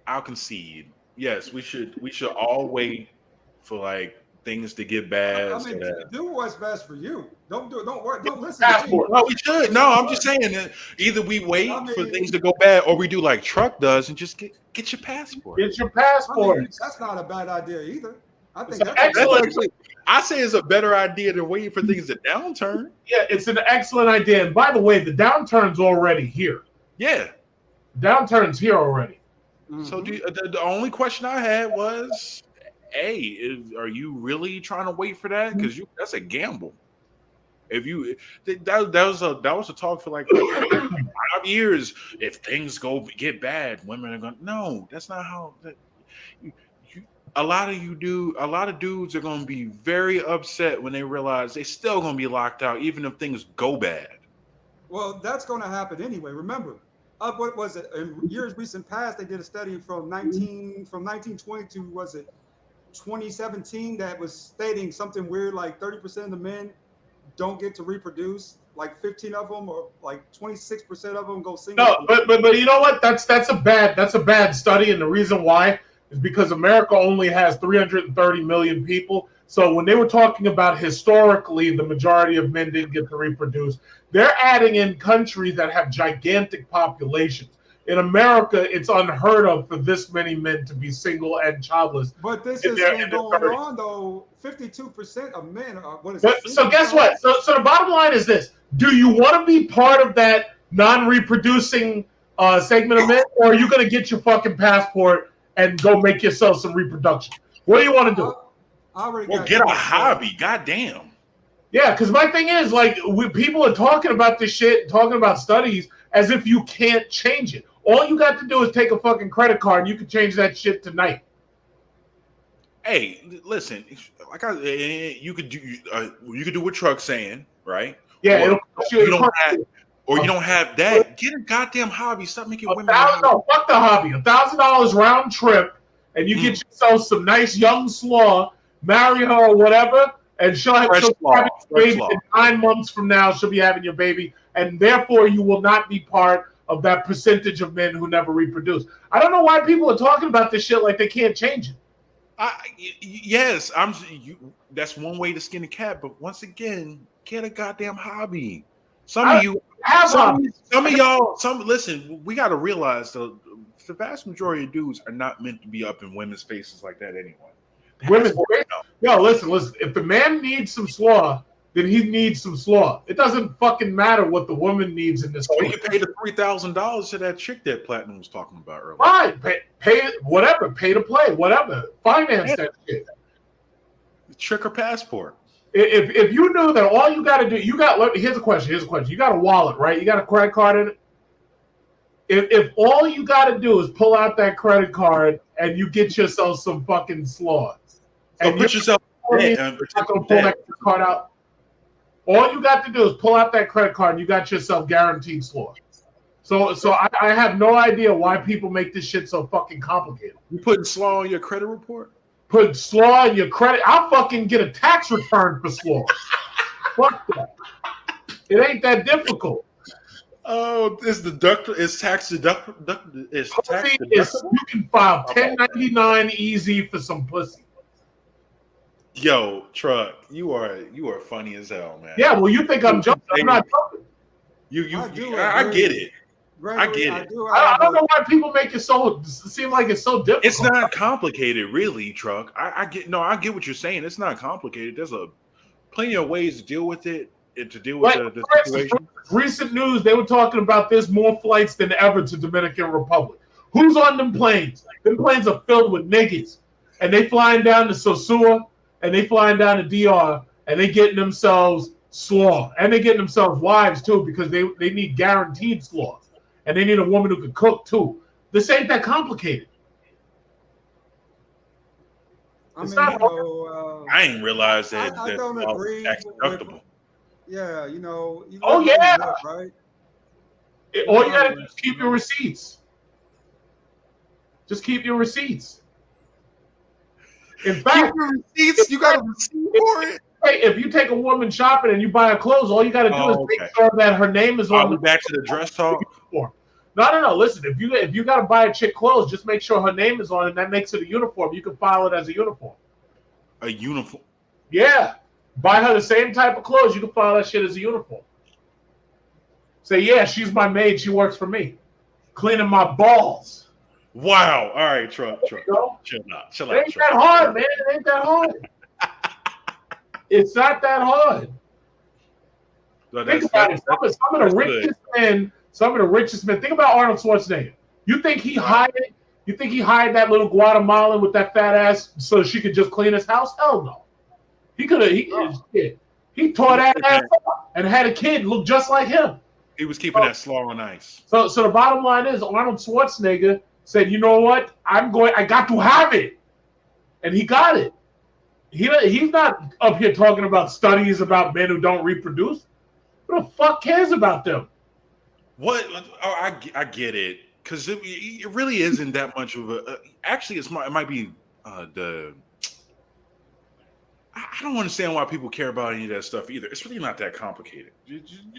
I'll concede. Yes, we should all wait for like things to get bad. I mean, do what's best for you. Don't worry. Don't listen to me. No, we should. No, I'm just saying that either we wait for things to go bad, or we do like Truck does and just get your passport. Get your passport. I mean, that's not a bad idea either. I think that's excellent. Actually, I say it's a better idea than waiting for things to downturn. Yeah, it's an excellent idea. And by the way, the downturn's already here. Yeah, downturn's here already. So the only question I had was, hey, are you really trying to wait for that? Because that's a gamble. If you that was a talk for like 5 years. If things get bad, women are going. No, that's not how. A lot of dudes are going to be very upset when they realize they still going to be locked out, even if things go bad. Well, that's going to happen anyway. Remember, what was it? In years recent past, they did a study from 1920 to was it 2017 that was stating something weird like 30% of the men don't get to reproduce, like 15 of them or like 26% of them go single. No, but you know what? That's a bad study, and the reason why is because America only has 330 million people. So when they were talking about historically, the majority of men didn't get to reproduce. They're adding in countries that have gigantic populations. In America, it's unheard of for this many men to be single and childless. But this has been going on though. 52% of men are what is it? So guess what? So the bottom line is this: do you want to be part of that non-reproducing segment of men, or are you going to get your fucking passport and go make yourself some reproduction? What do you want to do? Well, get a hobby. Goddamn. Yeah, because my thing is, like, people are talking about this shit, talking about studies, as if you can't change it. All you got to do is take a fucking credit card, and you can change that shit tonight. Hey, listen, like you could do what Truck's saying, right? Yeah, you don't have that. Get a goddamn hobby. Stop making women. No, fuck the hobby. $1,000 round trip, and you get yourself some nice young slaw, marry her or whatever, and she'll have your baby. In 9 months from now, she'll be having your baby, and therefore you will not be part of that percentage of men who never reproduce. I don't know why people are talking about this shit like they can't change it. Yes, that's one way to skin a cat, but once again, get a goddamn hobby. Some of y'all, listen, we got to realize the vast majority of dudes are not meant to be up in women's faces like that anyway. Listen. If the man needs some slaw, then he needs some slaw. It doesn't fucking matter what the woman needs in this. So he can pay the $3,000 to that chick that Platinum was talking about earlier. Fine, pay whatever, pay to play, whatever, finance that shit. Trick her passport. If you knew that all you got to do, here's a question. You got a wallet, right? You got a credit card in it. If all you got to do is pull out that credit card and you get yourself some fucking slaw, so and put yourself not gonna pull that card out. All you got to do is pull out that credit card and you got yourself guaranteed slaw. So I have no idea why people make this shit so fucking complicated. You putting slaw on your credit report? Put slaw in your credit. I'll fucking get a tax return for slaw. Fuck that. It ain't that difficult. Oh, it's tax deductible. You can file 1099 easy for some pussy. Yo, truck, you are funny as hell, man. Yeah, well, you think I'm joking? I'm not joking. I get it. I Gregory, get I it. do I have don't a. know why people make it so seem like it's so difficult. It's not complicated, really, truck. I get what you're saying. It's not complicated. There's plenty of ways to deal with it and to deal with Like, the for instance, situation. recent news, they were talking about there's more flights than ever to Dominican Republic. Who's on them planes? Them planes are filled with niggas. And they flying down to Sosua, and they flying down to DR, and they getting themselves slaw. And they getting themselves wives, too, because they need guaranteed slaw. And they need a woman who can cook, too. This ain't that complicated. I It's mean, not you hard. know, I ain't realized that I that don't was agree tax with. deductible. Yeah, you know, you Oh, live, let 'em yeah. live, right? All There's you got to do others, is you keep your know. receipts. Just keep your receipts. In Keep fact, your receipts. You got a receipt for it. if you take a woman shopping and you buy her clothes, all you got to do is Oh, make okay. sure that her name is Are on we the back to the dress talk? uniform. No. Listen, if you got to buy a chick clothes, just make sure her name is on it. And that makes it a uniform. You can file it as a uniform. A uniform. Yeah, buy her the same type of clothes. You can file that shit as a uniform. Say, yeah, she's my maid. She works for me, cleaning my balls. Wow. All right, truck. You know? Chill out. Chill It out, ain't truck. that hard, man. It ain't that hard. It's not that hard. So Think about it. Some of the richest men, Think about Arnold Schwarzenegger. You think he hired? You think he hired that little Guatemalan with that fat ass so she could just clean his house? Hell no. He could have. He tore that ass up and had a kid look just like him. He was keeping that slaw on ice. So the bottom line is Arnold Schwarzenegger said, "You know what? I got to have it," and he got it. He's not up here talking about studies about men who don't reproduce. Who the fuck cares about them? What? Oh, I get it, because it really isn't that much of a. Actually, it might be the. I don't understand why people care about any of that stuff either. It's really not that complicated.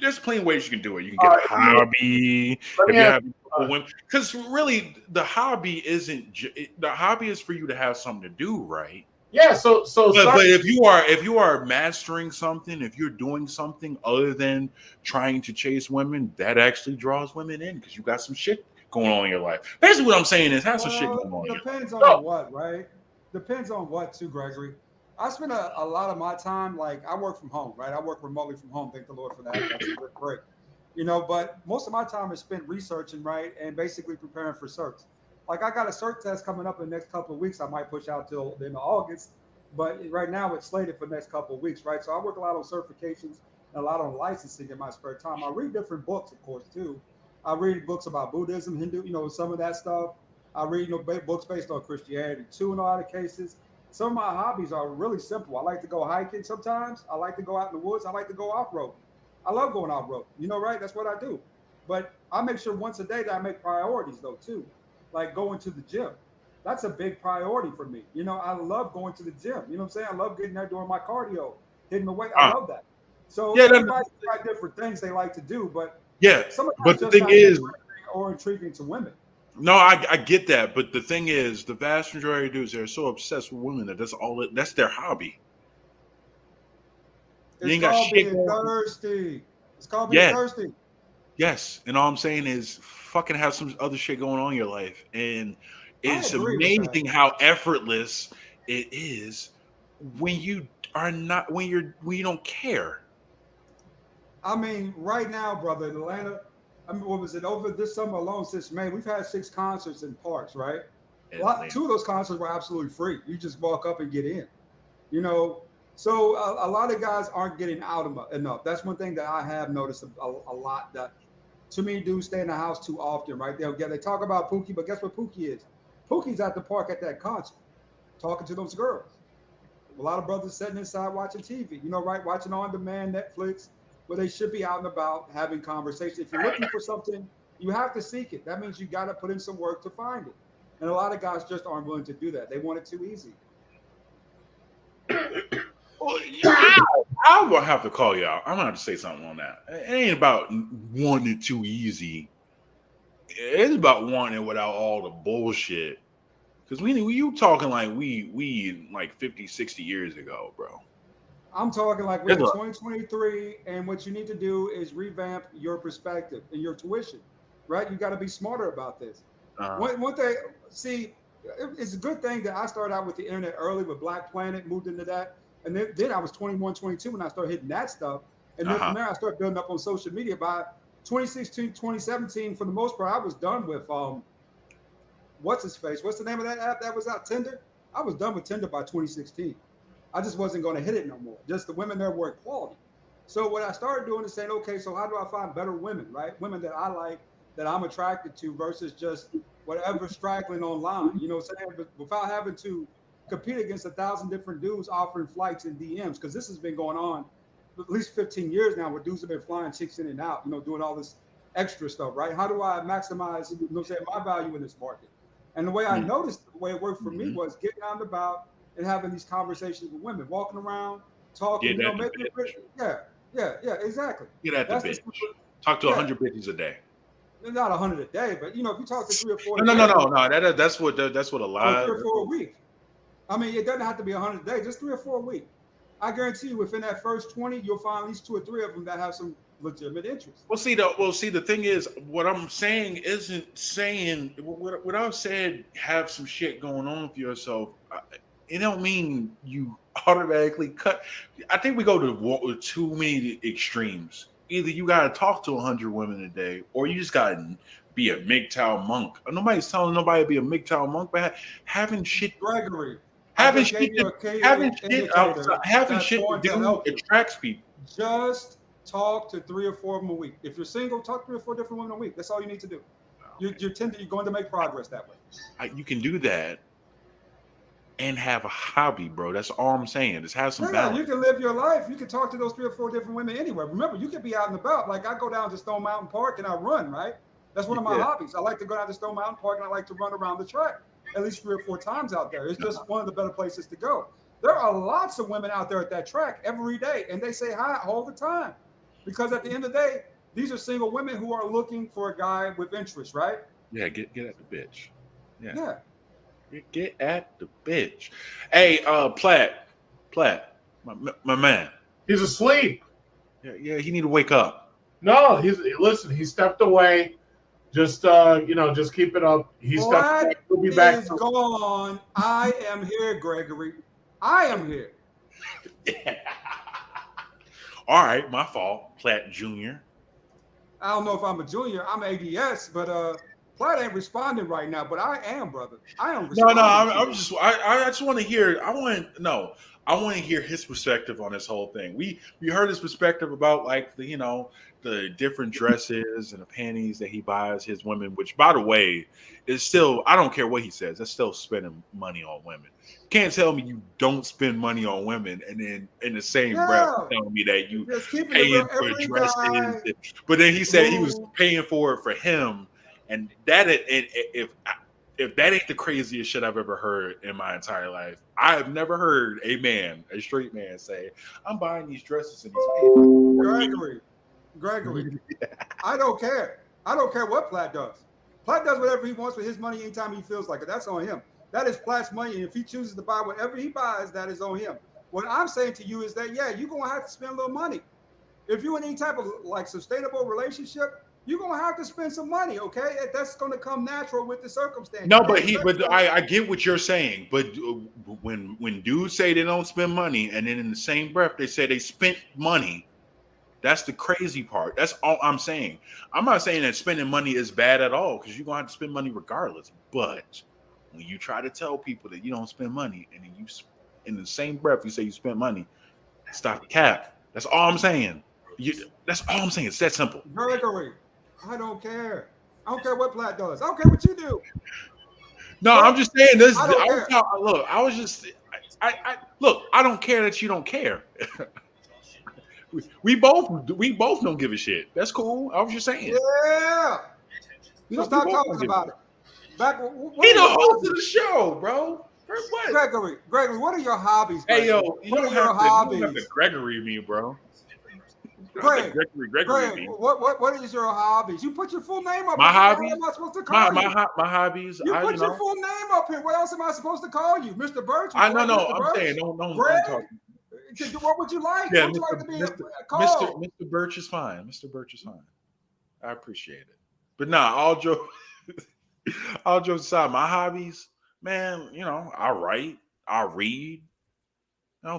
There's plenty of ways you can do it. You can get a hobby if you have women, because really the hobby isn't. The hobby is for you to have something to do, right? Yeah. But if you are mastering something, if you're doing something other than trying to chase women, that actually draws women in because you got some shit going on in your life. Basically, what I'm saying is have some shit going on. Depends on what, right? Depends on what too, Gregory. I spend a lot of my time, like I work from home, right? I work remotely from home. Thank the Lord for that. That's a good break. You know, but most of my time is spent researching, right? And basically preparing for certs. Like I got a cert test coming up in the next couple of weeks. I might push out till the end of August, but right now it's slated for the next couple of weeks, right? So I work a lot on certifications and a lot on licensing in my spare time. I read different books, of course, too. I read books about Buddhism, Hindu, you know, some of that stuff. I read books based on Christianity too in a lot of cases. Some of my hobbies are really simple. I like to go hiking sometimes. I like to go out in the woods. I like to go off road. I love going off road. You know, right? That's what I do. But I make sure once a day that I make priorities though too, like going to the gym. That's a big priority for me. You know, I love going to the gym. You know what I'm saying? I love getting there doing my cardio, hitting the weight. I love that. So Yeah, everybody's got different things they like to do, but some of but that's the just thing not is, or intriguing to women. no, I get that, but the thing is, the vast majority of dudes they're so obsessed with women that that's their hobby. You It's ain't got called shit being going on. thirsty. It's called being Yes, thirsty. yes, and all I'm saying is, fucking have some other shit going on in your life, and I it's agree with that. amazing how effortless it is when you are not when you don't care. I mean, right now, brother, in Atlanta, I mean, what was it over this summer alone since May? We've had 6 concerts in parks, right? Two of those concerts were absolutely free. You just walk up and get in, you know. So a lot of guys aren't getting out enough. That's one thing that I have noticed a lot. That too many dudes stay in the house too often, right? They talk about Pookie, but guess what Pookie is? Pookie's at the park at that concert, talking to those girls. A lot of brothers sitting inside watching TV, you know, right? Watching on demand Netflix, where they should be out and about having conversation. If you're looking for something, you have to seek it. That means you got to put in some work to find it. And a lot of guys just aren't willing to do that. They want it too easy. Well, I will have to call you out. I'm gonna have to say something on that. It ain't about wanting it too easy. It's about wanting it without all the bullshit. Because you talking like we like 50, 60 years ago, bro. I'm talking like we're There's in a, 2023, and what you need to do is revamp your perspective and your tuition, right? You got to be smarter about this. uh, One thing, see, it's a good thing that I started out with the internet early with Black Planet, moved into that, and then I was 21, 22 when I started hitting that stuff, and then from uh-huh. there I started building up on social media. By 2016, 2017, for the most part, I was done with what's his face? What's the name of that app that was out? Tinder. I was done with Tinder by 2016. I just wasn't going to hit it no more. Just the women there were quality. So what I started doing is saying, okay, so how do I find better women, right? Women that I like, that I'm attracted to, versus just whatever straggling online. You know what I'm saying? But without having to compete against 1,000 different dudes offering flights and DMs, because this has been going on at least 15 years now, where dudes have been flying chicks in and out, doing all this extra stuff, right? How do I maximize, say my value in this market? And the way I noticed, the way it worked for me was getting out and about and having these conversations with women, walking around, talking, Get at the making it, bitch. yeah, exactly. Get at the That's bitch. the Talk to yeah, 100 bitches a day. not 100 a day, but if you talk to 3 or 4 No, a no, day, no, no, no. That's what a or lot. 3 or 4 a week. I mean, it doesn't have to be 100 a day, just 3 or 4 a week. I guarantee you, within that first 20, you'll find at least 2 or 3 of them that have some legitimate interest. The thing is, what I'm saying isn't saying what I said. Have some shit going on with yourself. It don't mean you automatically cut. I think we go to too many extremes. Either you got to talk to 100 women a day, or you just got to be a MGTOW monk. Nobody's telling nobody to be a MGTOW monk, but having shit, Gregory, I having just shit, gave you a having KO shit outside, indicator having that's shit to going to do help you. attracts people. Just talk to 3 or 4 of them a week. If you're single, talk to 3 or 4 different women a week. That's all you need to do. You're going to make progress that way. You can do that and have a hobby, bro. That's all I'm saying. Just have some Yeah, balance. you can live your life. You can talk to those 3 or 4 different women anywhere. Remember, you can be out and about. Like I go down to Stone Mountain Park and I run, right? That's one of my Yeah. hobbies. I like to go down to Stone Mountain Park and I like to run around the track at least 3 or 4 times out there. It's just one of the better places to go. There are lots of women out there at that track every day, and they say hi all the time. Because at the end of the day, these are single women who are looking for a guy with interest, right? Yeah, get at the bitch. Yeah. Get at the bitch. Hey, Platt, my man. He's asleep. Yeah, he need to wake up. No, he stepped away. Just just keep it up. He stepped away. Platt He'll be back. is gone. I am here, Gregory. I am here. All right, my fault, Platt Jr. I don't know if I'm a junior. I'm ADS, but Platt ain't responding right now. But I am, brother. I am No, responding. I just want to hear. I want to hear his perspective on this whole thing. We heard his perspective about like the different dresses and the panties that he buys his women. Which, by the way, is still I don't care what he says. That's still spending money on women. You can't tell me you don't spend money on women and then in the same breath telling me that you Just keeping it paying real. for Every dresses. guy But then he said he was who paying for it for him, and if that ain't the craziest shit I've ever heard in my entire life, I have never heard a straight man, say, "I'm buying these dresses and these Gregory, I don't care. I don't care what Platt does. Platt does whatever he wants with his money anytime he feels like it. That's on him. That is Platt's money. And if he chooses to buy whatever he buys, that is on him. What I'm saying to you is that, yeah, you're going to have to spend a little money. If you're in any type of like sustainable relationship, you're going to have to spend some money, okay? That's going to come natural with the circumstance. No, but I get what you're saying. But when dudes say they don't spend money, and then in the same breath they say they spent money, that's the crazy part. That's all I'm saying. I'm not saying that spending money is bad at all because you're gonna have to spend money regardless. But when you try to tell people that you don't spend money, and then you, in the same breath, you say you spend money, stop the cap. That's all I'm saying. That's all I'm saying. It's that simple. Gregory, I don't care. I don't care what Platt does. I don't care what you do. No, I'm just saying this. I don't care. Look. I don't care that you don't care. we both don't give a shit. That's cool. I was just saying. Yeah. So stop talking about it. He the host of the show, bro. What? Gregory, what are your hobbies? Hey, yo, what are your hobbies? You don't have to Gregory me, bro. Greg, Gregory Greg, B. what is your hobbies? You put your full name up My here. What the hell hobbies, am I supposed to call you? my hobbies. You put your full name up here. What else am I supposed to call you? Mr. Birch? Would I you no like no. Mr. I'm Birch? saying don't Greg? talk. What would you like? Yeah, What would you like to be Mr. called? Mr. Birch is fine. Mr. Birch is fine. I appreciate it. But nah, all jokes all jokes aside, my hobbies, man, I write, I read,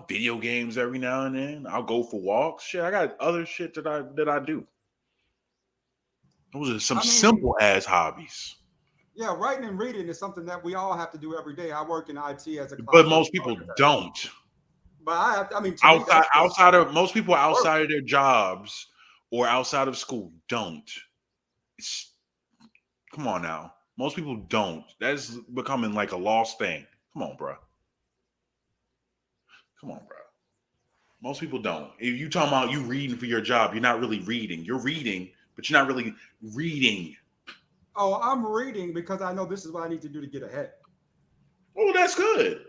video games every now and then. I'll go for walks. Shit, I got other shit that I do. Those are some simple ass hobbies. Yeah, writing and reading is something that we all have to do every day. I work in IT as a But classroom most people architect. don't. But to me, that's just Outside of most people work. outside of their jobs or outside of school don't. Come on now. Most people don't. That's becoming like a lost thing. Come on, bro. Come on, bro. Most people don't. If you talking about you reading for your job, you're not really reading. You're reading, but you're not really reading. Oh, I'm reading because I know this is what I need to do to get ahead. Oh, that's good.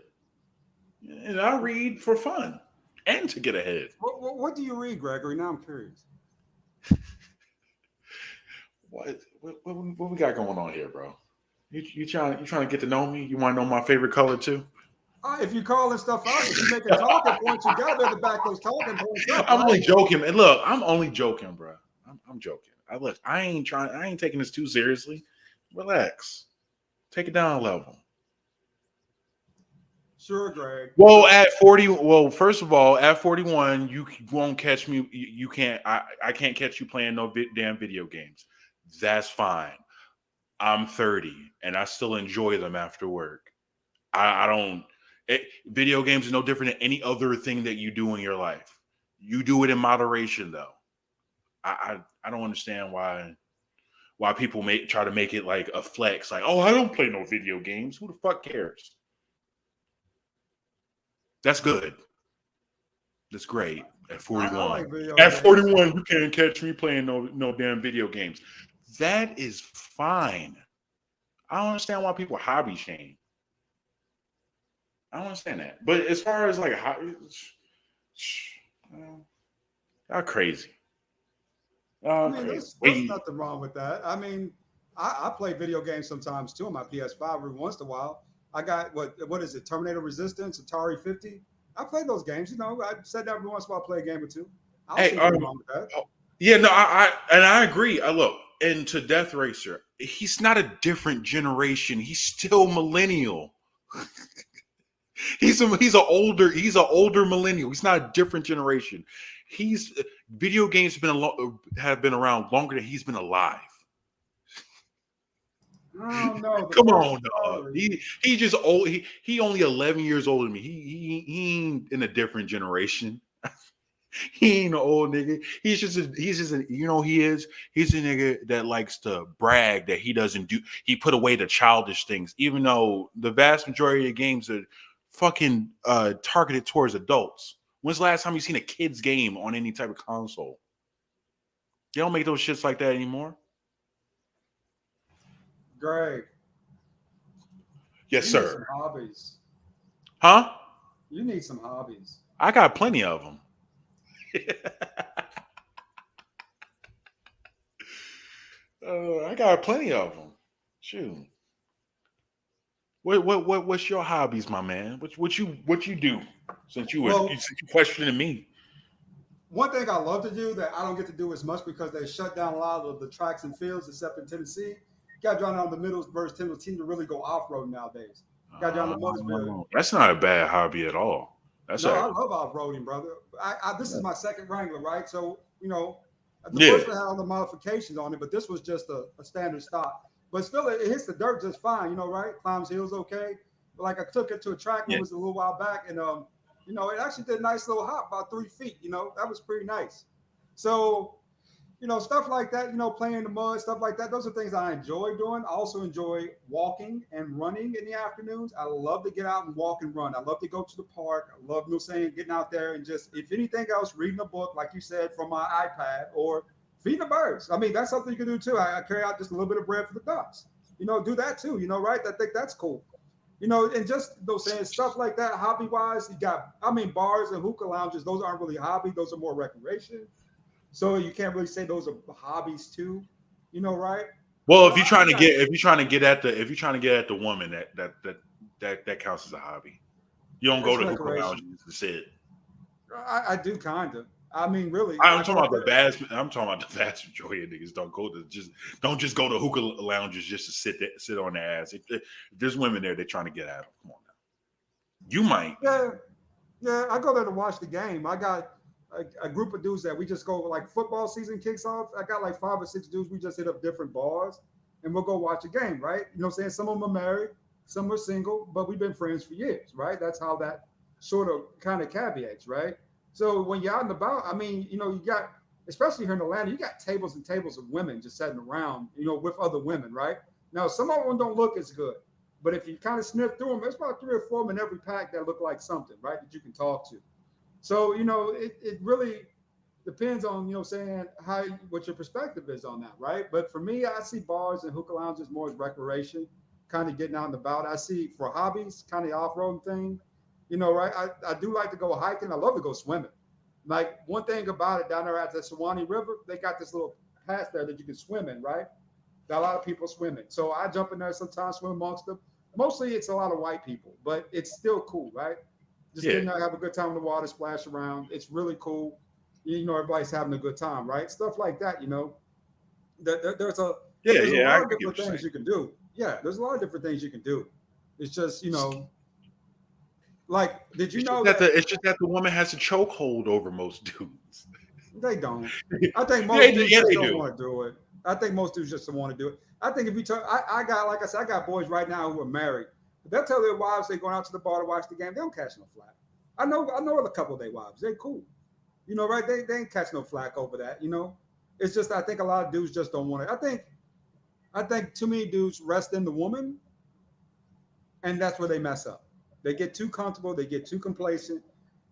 And I read for fun and to get ahead. What do you read, Gregory? Now I'm curious. What we got going on here, bro? You trying to get to know me? You want to know my favorite color too? If you're calling stuff out, if you're making talking points, you got to be able to back those talking points up. I'm right? only joking. And look, I'm only joking, bro. I'm joking. I ain't taking this too seriously. Relax. Take it down a level. Sure, Greg. Well, at 40, first of all, at 41, you won't catch me. You can't. I can't catch you playing no damn video games. That's fine. I'm 30, and I still enjoy them after work. I don't. Video games are no different than any other thing that you do in your life. You do it in moderation, though. I don't understand why people try to make it like a flex. Like, oh, I don't play no video games. Who the fuck cares? That's good. That's great. At 41. I like video At games. 41, you can't catch me playing no damn video games. That is fine. I don't understand why people hobby shame. I don't understand that. But as far as like hobbies, y'all crazy. There's nothing wrong with that. I play video games sometimes too on my PS5 every once in a while. I got what is it? Terminator Resistance, Atari 50. I play those games. I said that every once in a while I play a game or two. I don't see anything wrong with that. Yeah, no, I agree. Look, and to Death Racer, he's not a different generation. He's still millennial. he's an older millennial. He's not a different generation. Video games have been around longer than he's been alive. I don't know. Come on, dog. He just old. He only 11 years older than me. He ain't in a different generation. He ain't an old nigga. He's just he's a nigga that likes to brag that he put away the childish things, even though the vast majority of games are fucking targeted towards adults. When's the last time you seen a kid's game on any type of console? They don't make those shits like that anymore. Greg. Yes, you sir. Need some hobbies. Huh? You need some hobbies. I got plenty of them. I got plenty of them. Shoot. What's your hobbies, my man? What you do since you questioning me? One thing I love to do that I don't get to do as much because they shut down a lot of the tracks and fields, except in Tennessee. You got to drive down the Middlesboro, Tennessee to really go off road nowadays. You got to drive to Muddsville. That's not a bad hobby at all. I love off roading, brother. This is my second Wrangler, right? So the first one had all the modifications on it, but this was just a standard stock. But still, it hits the dirt just fine, right? Climbs hills okay. But like I took it to a track that was a little while back, and it actually did a nice little hop, about 3 feet. That was pretty nice. So, stuff like that. Playing in the mud, stuff like that. Those are things I enjoy doing. I also enjoy walking and running in the afternoons. I love to get out and walk and run. I love to go to the park. I love, getting out there and just, if anything else, reading a book, like you said, from my iPad or feeding the birds. That's something you can do too. I carry out just a little bit of bread for the ducks. Do that too. Right? I think that's cool. And just saying stuff like that, hobby wise, you got, bars and hookah lounges, those aren't really hobby, those are more recreation. So you can't really say those are hobbies too, right? Well, But I got, if you're trying to get at the if you're trying to get at the woman, that counts as a hobby. You don't go it's to hookah recreation. lounges to sit. I do kind of. I mean, really, I'm I talking go about the there. vast. I'm talking about the vast majority of niggas don't just go to hookah lounges just to sit on their ass. If there's women there, they're trying to get at them. Come on now, you might. Yeah, yeah, I go there to watch the game. I got a group of dudes that we just go like football season kicks off. I got like 5 or 6 dudes. We just hit up different bars and we'll go watch a game, right? You know what I'm saying? Some of them are married, some are single, but we've been friends for years, right? That's how that sort of kind of caveats, right? So when you're out and about, I mean, you got, especially here in Atlanta, you got tables and tables of women just sitting around, with other women, right? Now, some of them don't look as good. But if you kind of sniff through them, there's about 3 or 4 in every pack that look like something, right? That you can talk to. So, it really depends on, saying how what your perspective is on that, right? But for me, I see bars and hookah lounges more as recreation, kind of getting out and about. I see for hobbies, kind of off-road thing, right? I do like to go hiking. I love to go swimming. Like one thing about it down there at the Suwannee River, they got this little path there that you can swim in, right? Got a lot of people swimming. So I jump in there sometimes, swim amongst them. Mostly it's a lot of white people, but it's still cool, right? Just Yeah, getting there, have a good time in the water, splash around. It's really cool. Everybody's having a good time, right? Stuff like that, there's a yeah, there's a yeah. I lot of get what you're different things saying. you can do. Yeah, there's a lot of different things you can do. It's just, like, did you know that It's just that the woman has a chokehold over most dudes. they don't? I think Yeah, most dudes yeah, just they don't do. want to do it. I think most dudes just don't want to do it. I think if you talk, I got, like I said, I got boys right now who are married. But they'll tell their wives they're going out to the bar to watch the game. They don't catch no flack. I know a couple of their wives. They're cool. Right? They ain't catch no flack over that. It's just I think a lot of dudes just don't want it. I think too many dudes rest in the woman, and that's where they mess up. They get too comfortable. They get too complacent.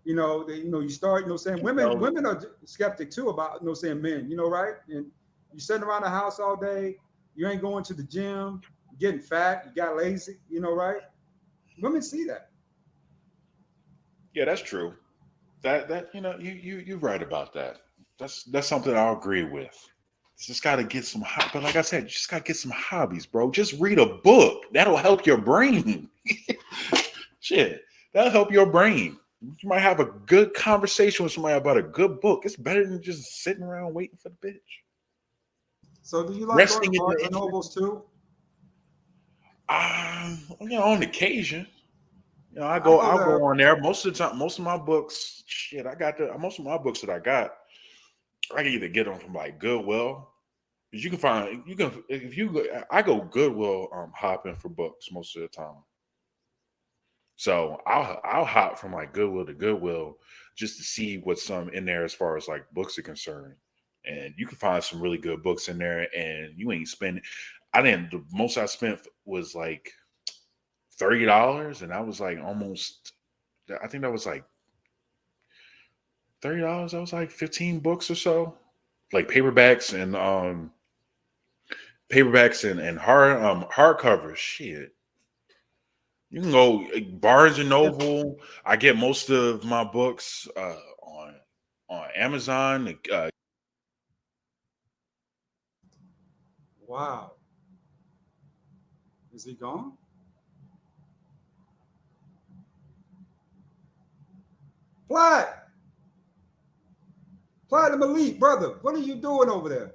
You start, saying women are skeptic too about, saying men, right? And you sitting around the house all day, you ain't going to the gym, you're getting fat, you got lazy, right? Women see that. Yeah, that's true. That you're right about that. That's something I'll agree with. Just got to get some, but like I said, you just got to get some hobbies, bro. Just read a book. That'll help your brain. Shit, that'll help your brain. You might have a good conversation with somebody about a good book. It's better than just sitting around waiting for the bitch. So do you like going to Resting in Barnes the and interest. Nobles too? On occasion. I go I'll there. go on there. Most of the time, most of my books, shit, most of my books that I got, I can either get them from like Goodwill. 'Cause you can if you go, I go Goodwill hopping for books most of the time. So I'll hop from like Goodwill to Goodwill just to see what's some in there as far as like books are concerned. And you can find some really good books in there, and you ain't spending. I didn't. The most I spent was like $30, and I was like almost. I think that was like $30. That was like 15 books or so, like paperbacks and hardcovers. Shit, you can go Barnes and Noble. I get most of my books on Amazon. Wow. Is he gone? Platt! Platinum Elite, brother. What are you doing over there?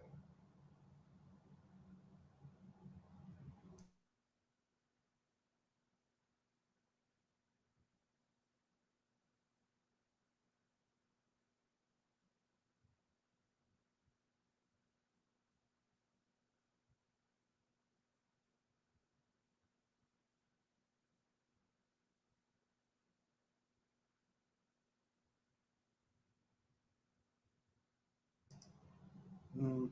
Mm.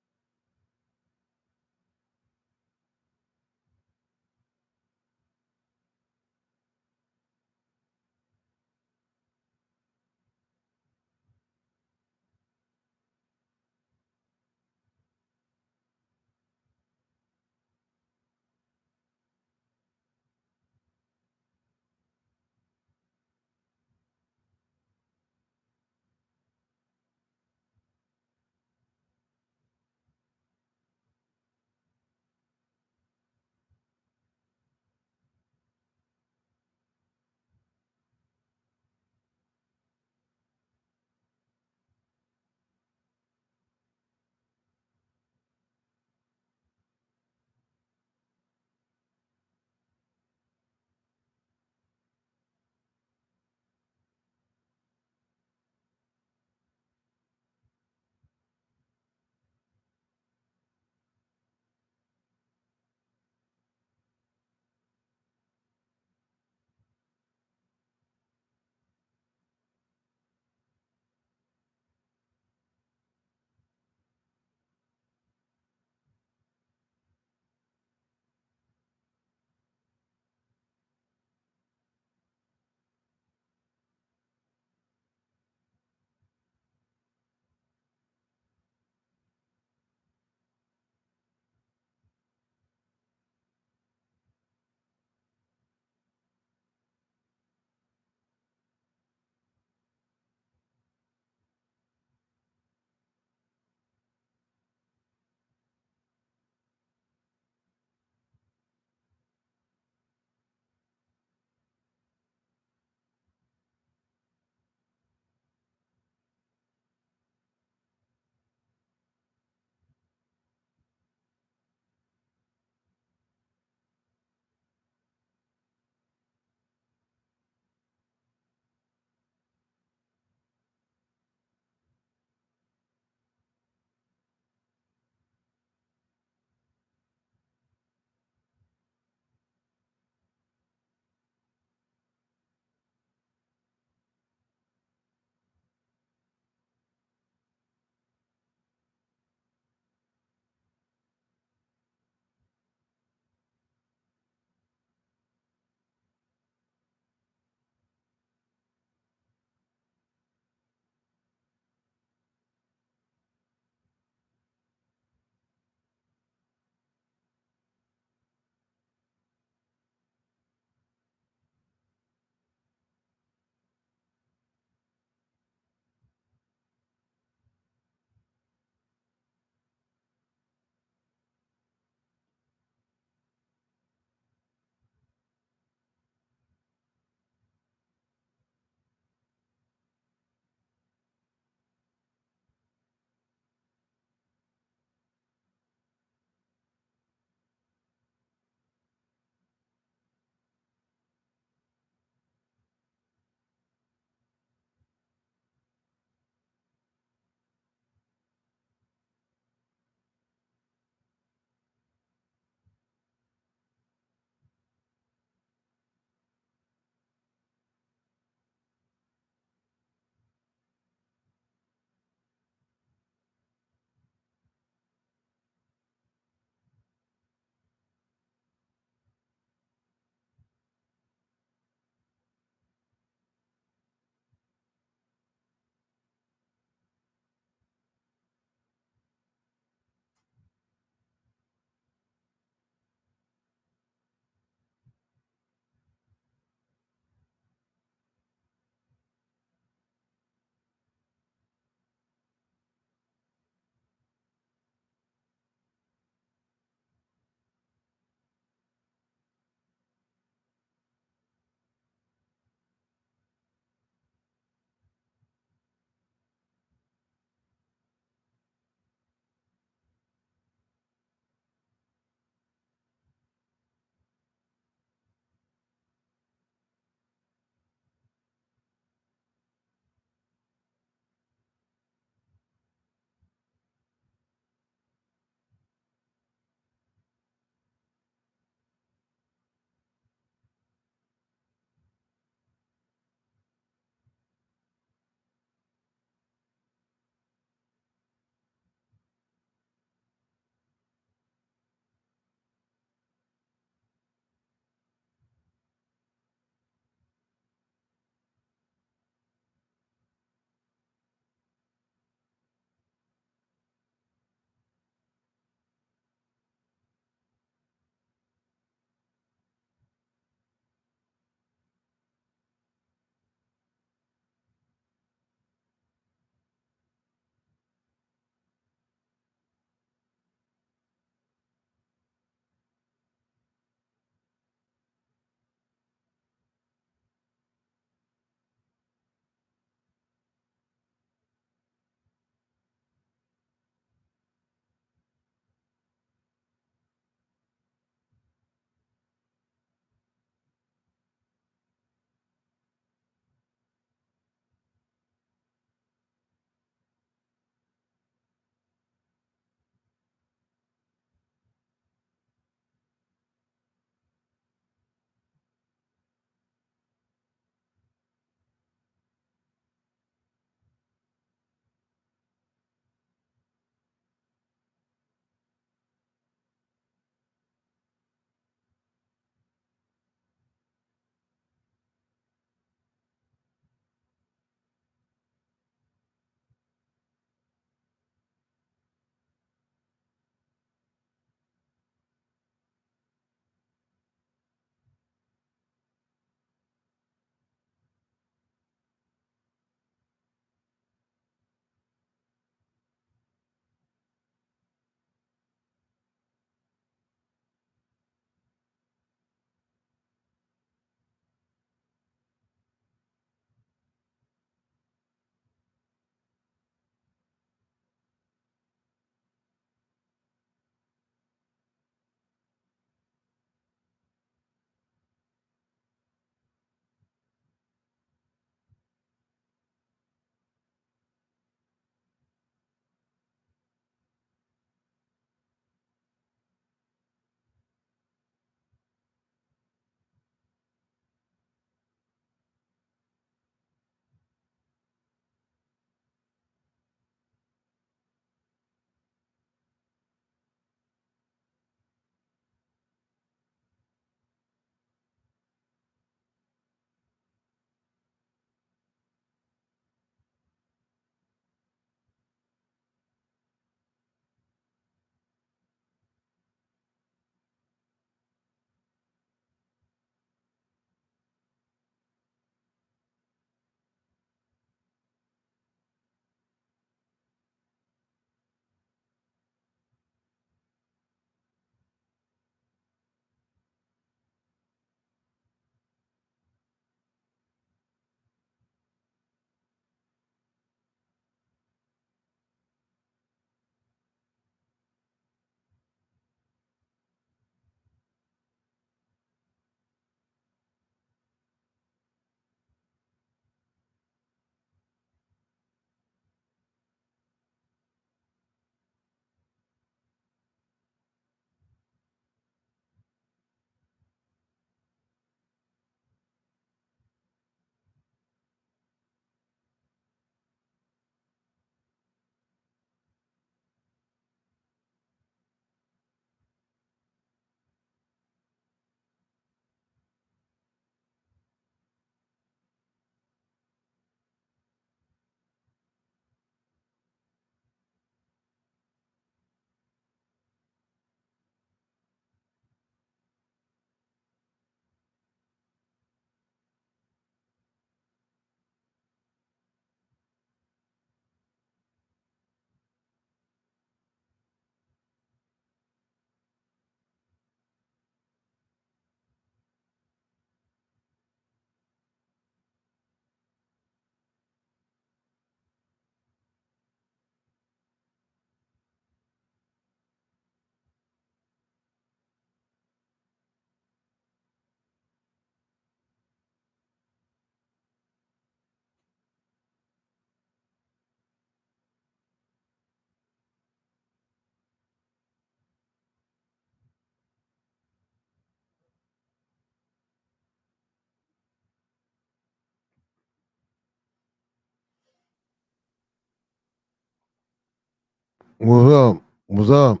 What's up? What's up?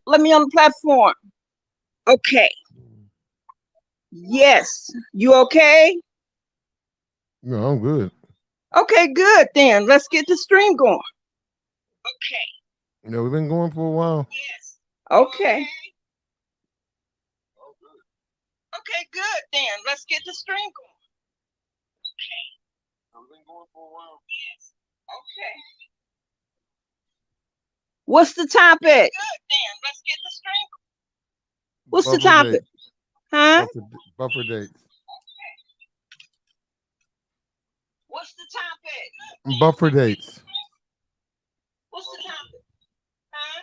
Let me on the platform. Okay. Yes. You okay? No, I'm good. Okay, good then. Let's get the stream going. Yeah, we've been going for a while. Okay. Okay, good then. Let's get the stream going. Okay. What's the topic? Good then. Let's get the stream going. What's the Buffer topic? dates. Huh? Buffer dates. What's the topic? Buffer dates. What's the topic? Huh?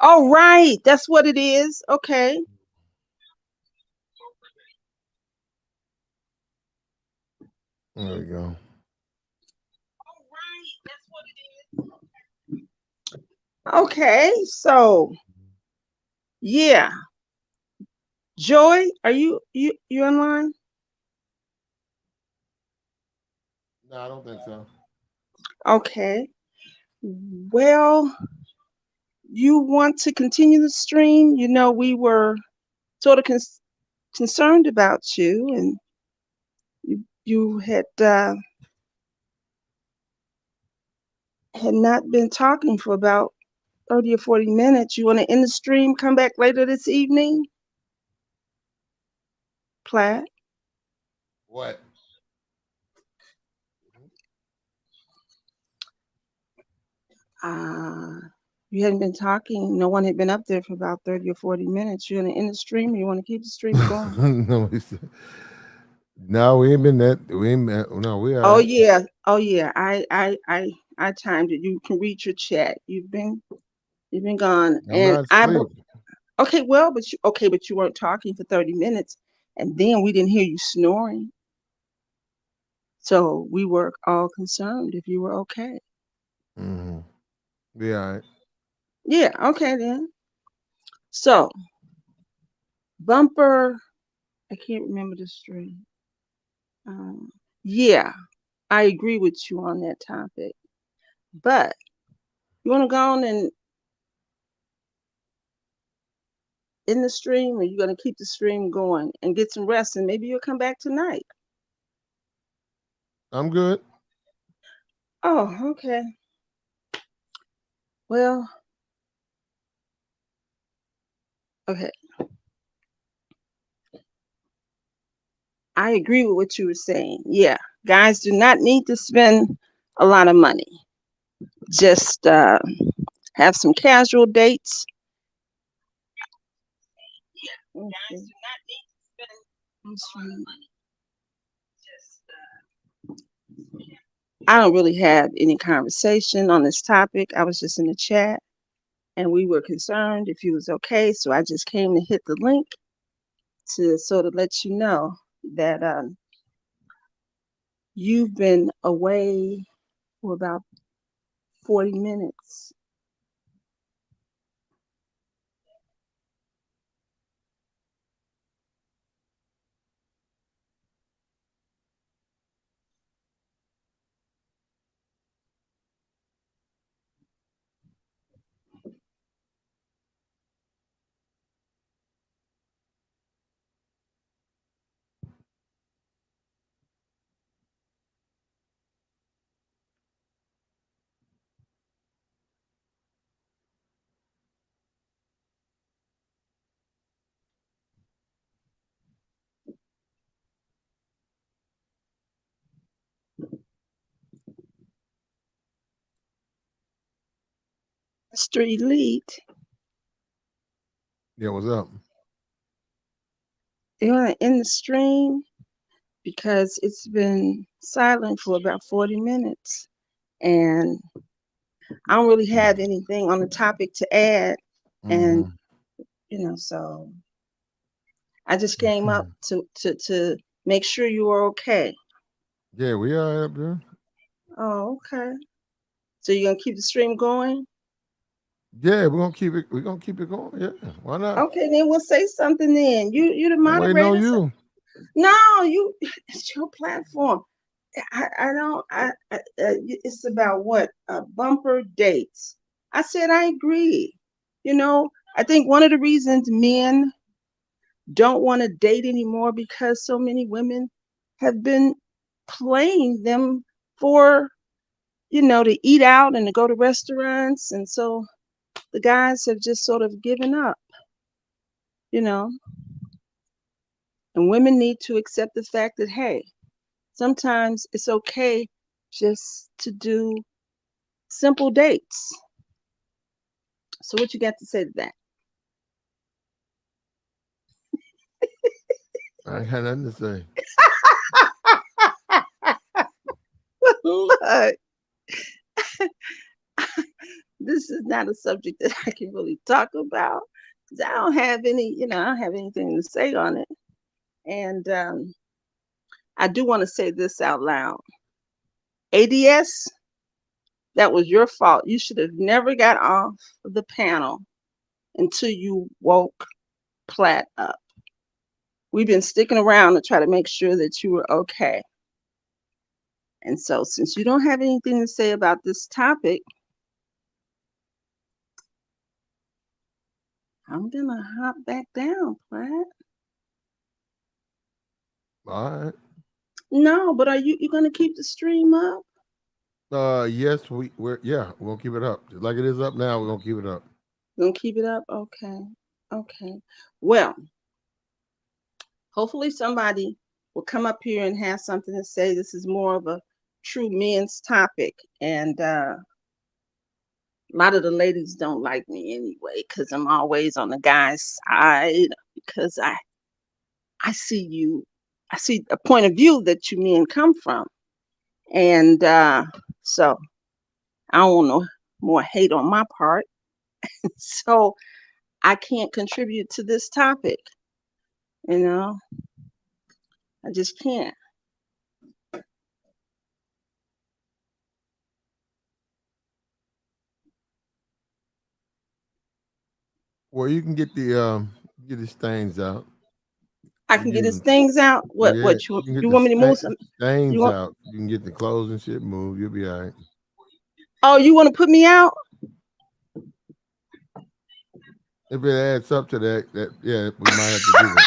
All right, that's what it is. Okay. There we go. Okay, so yeah. Joy, are you online? No, I don't think so. Okay. Well, you want to continue the stream? You know, we were sort of concerned about you, and you had not been talking for about 30 or 40 minutes. You want to end the stream, come back later this evening? Platt? What? You hadn't been talking. No one had been up there for about 30 or 40 minutes. You want to end the stream, or you want to keep the stream going? No, no, we ain't been that. We ain't. No, we all Oh right. yeah. Oh yeah. I timed it. You can read your chat. You've been gone. I'm And not asleep. okay, well, but you weren't talking for 30 minutes, and then we didn't hear you snoring. So we were all concerned if you were okay. Mm-hmm. We all right. Yeah, okay then. So bumper, I can't remember the stream. Yeah, I agree with you on that topic. But you want to go on and in the stream, or you going to keep the stream going and get some rest, and maybe you'll come back tonight? I'm good. Oh, okay. Well, okay. I agree with what you were saying. Yeah, guys do not need to spend a lot of money. Just have some casual dates. Okay. I don't really have any conversation on this topic. I was just in the chat, and we were concerned if you was okay. So I just came to hit the link to sort of let you know that you've been away for about 40 minutes. Mr. Elite, Yeah, what's up? you want to end the stream because it's been silent for about 40 minutes, and I don't really have anything on the topic to add. And, Mm-hmm. so I just came up to make sure you were okay. Yeah, we all right up there. Oh, okay. So you're gonna keep the stream going? Yeah, we're gonna keep it. We're gonna keep it going. Yeah, why not? Okay, then we'll say something then. You the I'm waiting on moderator. you. No, you it's your platform. I don't. It's about what bumper dates. I said I agree. You know, I think one of the reasons men don't want to date anymore because so many women have been playing them for to eat out and to go to restaurants, and so the guys have just sort of given up. You know, and women need to accept the fact that hey, sometimes it's okay just to do simple dates. So what you got to say to that? I ain't had nothing to say. Look, this is not a subject that I can really talk about because I don't have I don't have anything to say on it. And I do want to say this out loud. ADS, that was your fault. You should have never got off the panel until you woke Platt up. We've been sticking around to try to make sure that you were okay. And so, since you don't have anything to say about this topic, I'm gonna hop back down, Platt. All right. No, but are you gonna keep the stream up? Yes, we're we'll keep it up. Just like it is up now, we're gonna keep it up. Gonna keep it up? Okay. Okay. Well, hopefully somebody will come up here and have something to say. This is more of a true men's topic. And a lot of the ladies don't like me anyway, because I'm always on the guy's side because I see I see a point of view that you men come from. And so I don't want no more hate on my part. So I can't contribute to this topic. You know, I just can't. Well, you can get the stains out. I You can get his use things out. What? Yeah, What you can get you want me to move some? You stains want? out. You can get the clothes and shit moved. You'll be all right. Oh, you want to put me out? If it adds up to that yeah, we might have to do that.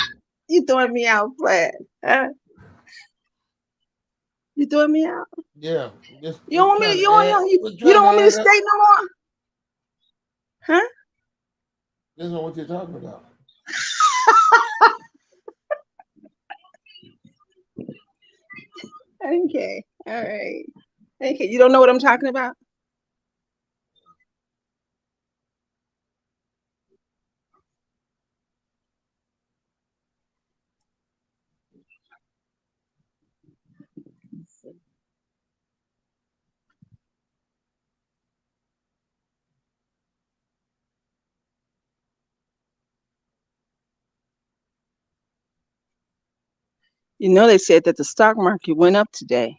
You throwing me out, Flat? Huh? You throwing me out? Yeah, just You don't want me? trying To, to add. We're you trying don't to want me to add up. stay no more? Huh? This is what you're talking about. Okay. All right. Okay. You don't know what I'm talking about? You know, they said that the stock market went up today.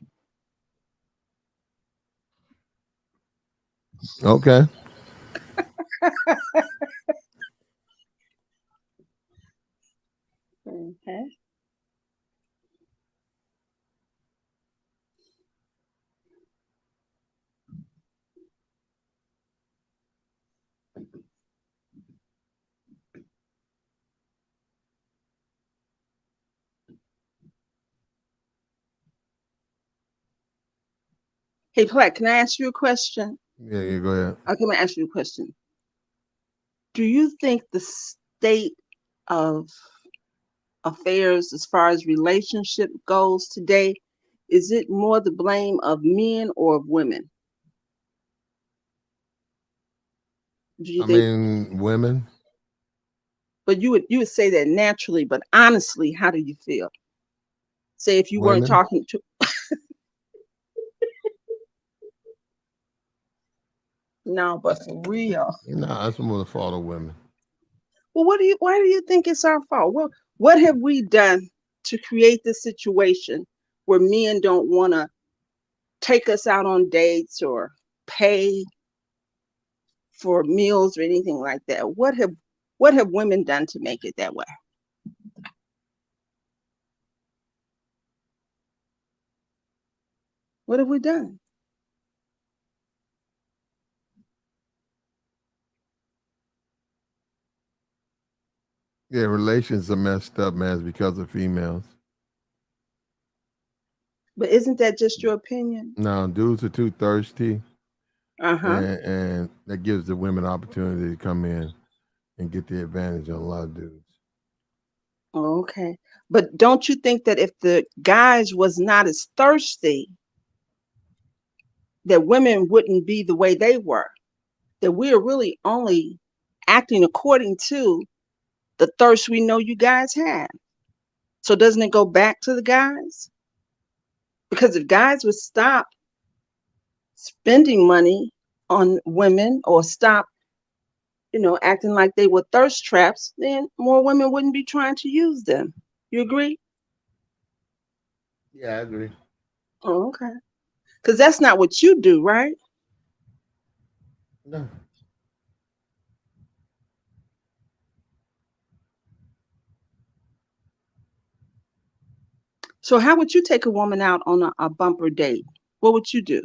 Okay. Okay. Hey, Platt, can I ask you a question? Yeah, go ahead. Okay, I'm gonna ask you a question. Do you think the state of affairs as far as relationship goes today, is it more the blame of men or of women? Do you I think? mean, women. But you would say that naturally, but honestly, how do you feel? Say if you weren't Women. talking to. No, but for real. Nah, that's more the fault of women. Well, why do you think it's our fault? Well, what have we done to create this situation where men don't want to take us out on dates or pay for meals or anything like that? What have women done to make it that way? What have we done? Yeah, relations are messed up, man, it's because of females. But isn't that just your opinion? Now, dudes are too thirsty, Uh-huh. and that gives the women opportunity to come in and get the advantage on a lot of dudes. Okay. But don't you think that if the guys was not as thirsty, that women wouldn't be the way they were? That we are really only acting according to the thirst we know you guys have. So doesn't it go back to the guys? Because if guys would stop spending money on women or stop, acting like they were thirst traps, then more women wouldn't be trying to use them. You agree? Yeah, I agree. Oh, okay. Because that's not what you do, right? No. So how would you take a woman out on a bumper date? What would you do?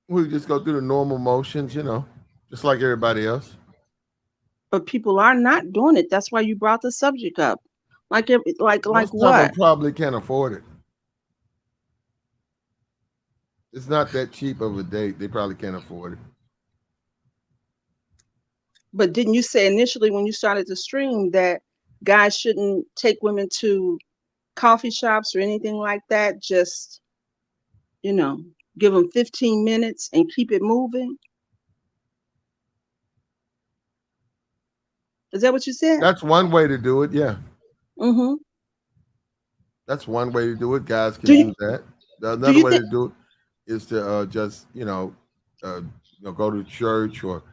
We just go through the normal motions, just like everybody else. But people are not doing it. That's why you brought the subject up. Like Most of them what? probably can't afford it. It's not that cheap of a date. They probably can't afford it. But didn't you say initially when you started the stream that guys shouldn't take women to coffee shops or anything like that? Just, you know, give them 15 minutes and keep it moving? Is that what you said? That's one way to do it. Yeah, Mm-hmm. that's one way to do it. Guys Do can you do that. do Another you way think to do it is to just go to church or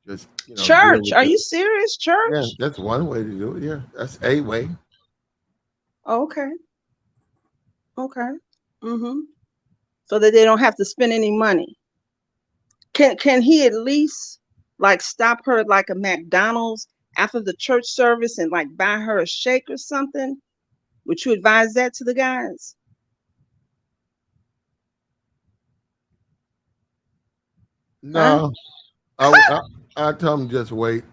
just deal church? with Are it. you serious? Yeah, Church? that's one way to do it. Yeah, that's a way. Oh, okay. Okay. Mm-hmm. So that they don't have to spend any money. Can he at least like stop her at like a McDonald's after the church service and like buy her a shake or something? Would you advise that to the guys? Huh? No, I tell them just wait.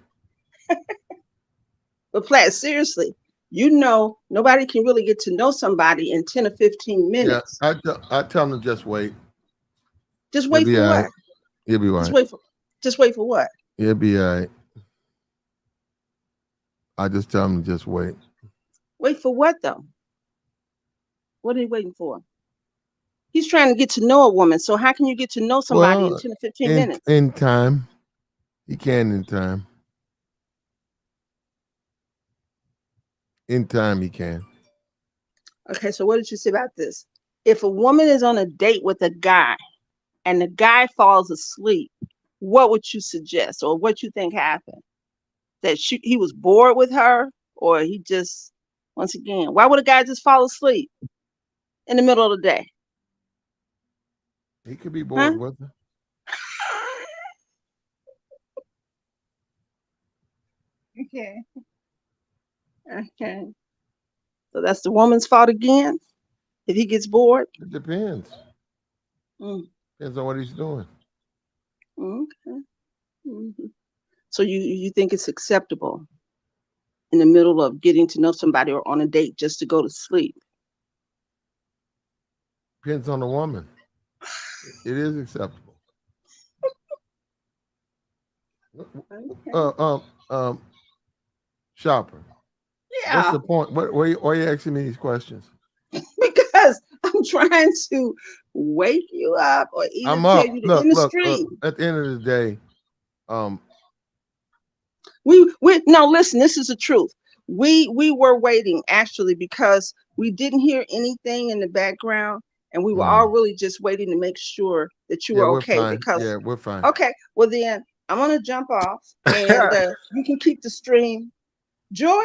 But Platt, seriously, nobody can really get to know somebody in 10 or 15 Yeah, minutes. I tell them to just wait. Just You'll wait be for all what? right. You'll be all Just right. wait for just wait for what? You'll be all right. I just tell them to just wait. Wait for what though? What are you waiting for? He's trying to get to know a woman. So how can you get to know somebody in Well, 10 or 15 in minutes? in time, he can in time. In time, he can. Okay, so what did you say about this? If a woman is on a date with a guy and the guy falls asleep, what would you suggest or what you think happened? That he was bored with her or he just, once again, why would a guy just fall asleep in the middle of the day? He could be Huh? bored with her. Okay. Okay. So that's the woman's fault again if he gets bored? It depends. Mm, Depends on what he's doing. okay. Mhm. So you think it's acceptable in the middle of getting to know somebody or on a date just to go to sleep? Depends on the woman. It is acceptable. Okay. Uh, um, um, Shopper. What's Yeah, the point? Why are you asking me these questions? because I'm trying to wake you up or either I'm tell up. you to Look, end the look. stream. At the end of the day, um, We no, listen, this is the truth. We were waiting actually because we didn't hear anything in the background and we were all mm, really just waiting to make sure that you yeah, were we're okay fine. because Yeah, we're fine. okay, well then I'm gonna jump off and you can keep the stream. Joy?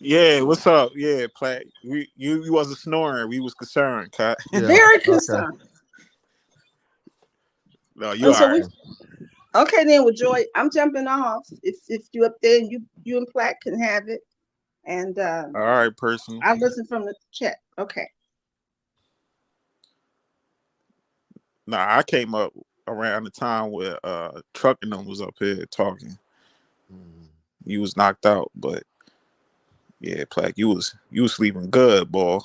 Yeah, what's up? Yeah, Platt. You wasn't snoring. We was concerned, cut. Yeah. Very Okay. concerned. No, you And all so we right. okay then with Joy, I'm jumping off. If you up there and you and Platt can have it. And All right, person. I'll listen from the chat. Okay. Nah, I came up around the time where Truck and them was up here talking. You was knocked out, but yeah, Plaque, you was sleeping good, boy.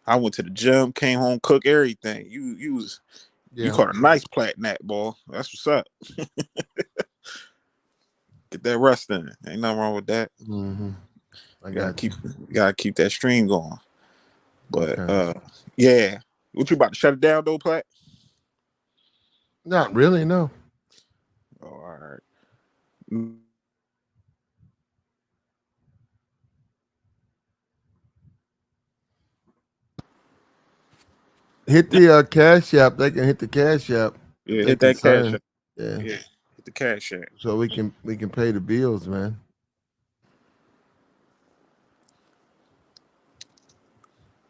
I went to the gym, came home, cook everything. You Yeah. caught a nice Plaque nap, boy. That's what's up. Get that rest in. Ain't nothing wrong with that. I You gotta got keep that stream going. But Okay. yeah. What you about to shut it down though, Plaque? Not really, no. Oh, all right. Hit the cash app. They can hit the cash app if Yeah, they hit that cash concerned. app. Yeah. Yeah, hit the cash app. So we can pay the bills, man.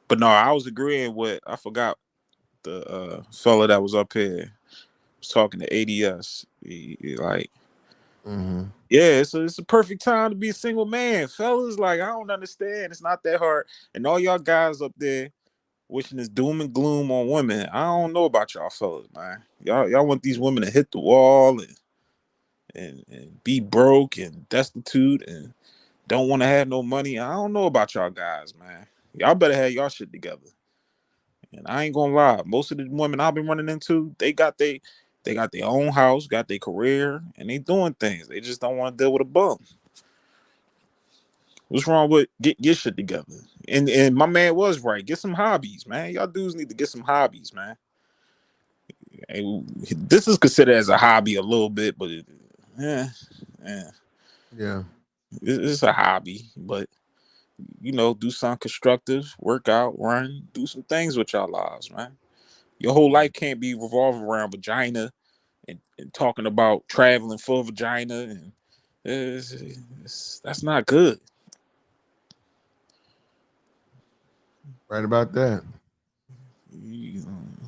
But no, I was agreeing with I forgot the fella that was up here was talking to ADS. He like, yeah, it's a perfect time to be a single man, fellas. Like, I don't understand. It's not that hard. And all y'all guys up there wishing this doom and gloom on women. I don't know about y'all fellas, man. Y'all want these women to hit the wall and be broke and destitute and don't want to have no money. I don't know about y'all guys, man. Y'all better have y'all shit together. And I ain't gonna lie, most of the women I've been running into, they got their own house, got their career, and they doing things. They just don't want to deal with a bum. What's wrong with get shit together? And my man was right. Get some hobbies, man. Y'all dudes need to get some hobbies, man. And this is considered as a hobby a little bit, but yeah, Yeah. it's a hobby. But do something constructive, work out, run, do some things with y'all lives, man. Your whole life can't be revolving around vagina and talking about traveling for vagina, and that's not good. Right about that.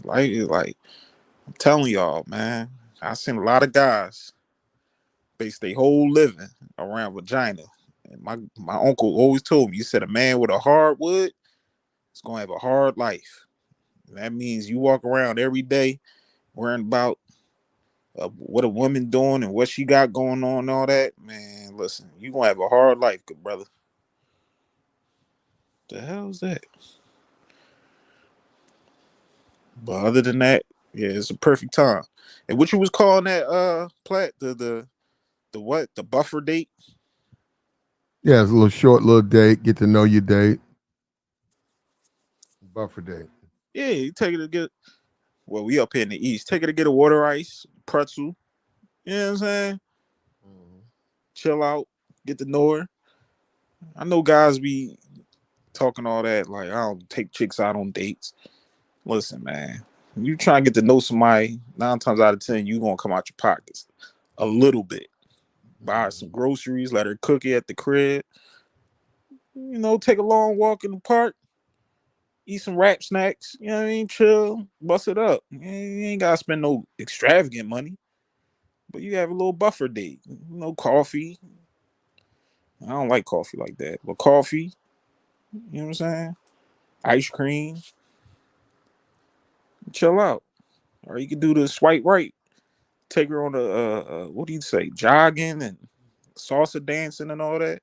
Like I'm telling y'all, man, I seen a lot of guys base their whole living around vagina. And my uncle always told me, he said a man with a hard wood is gonna have a hard life. And that means you walk around every day worrying about what a woman doing and what she got going on and all that. Man, listen, you gonna have a hard life, good brother. The hell is that? But other than that, yeah, it's a perfect time. And what you was calling that plat the what? The buffer date? Yeah, it's a little short little date. Get to know your date. Buffer date. Yeah, you take it to get we up here in the east. Take it to get a water ice, pretzel. You know what I'm saying? Chill out, get to know her. I know guys be talking all that, like I don't take chicks out on dates. Listen, man. You try to get to know somebody, 9 times out of 10, you gonna come out your pockets a little bit. Buy some groceries, let her cook it at the crib. Take a long walk in the park, eat some rap snacks. You know what I mean? Chill, bust it up. You ain't gotta spend no extravagant money, but you have a little buffer date. Coffee. I don't like coffee like that, but coffee. You know what I'm saying? Ice cream. Chill out. Or you can do the swipe right. Take her on what do you say? Jogging and salsa dancing and all that.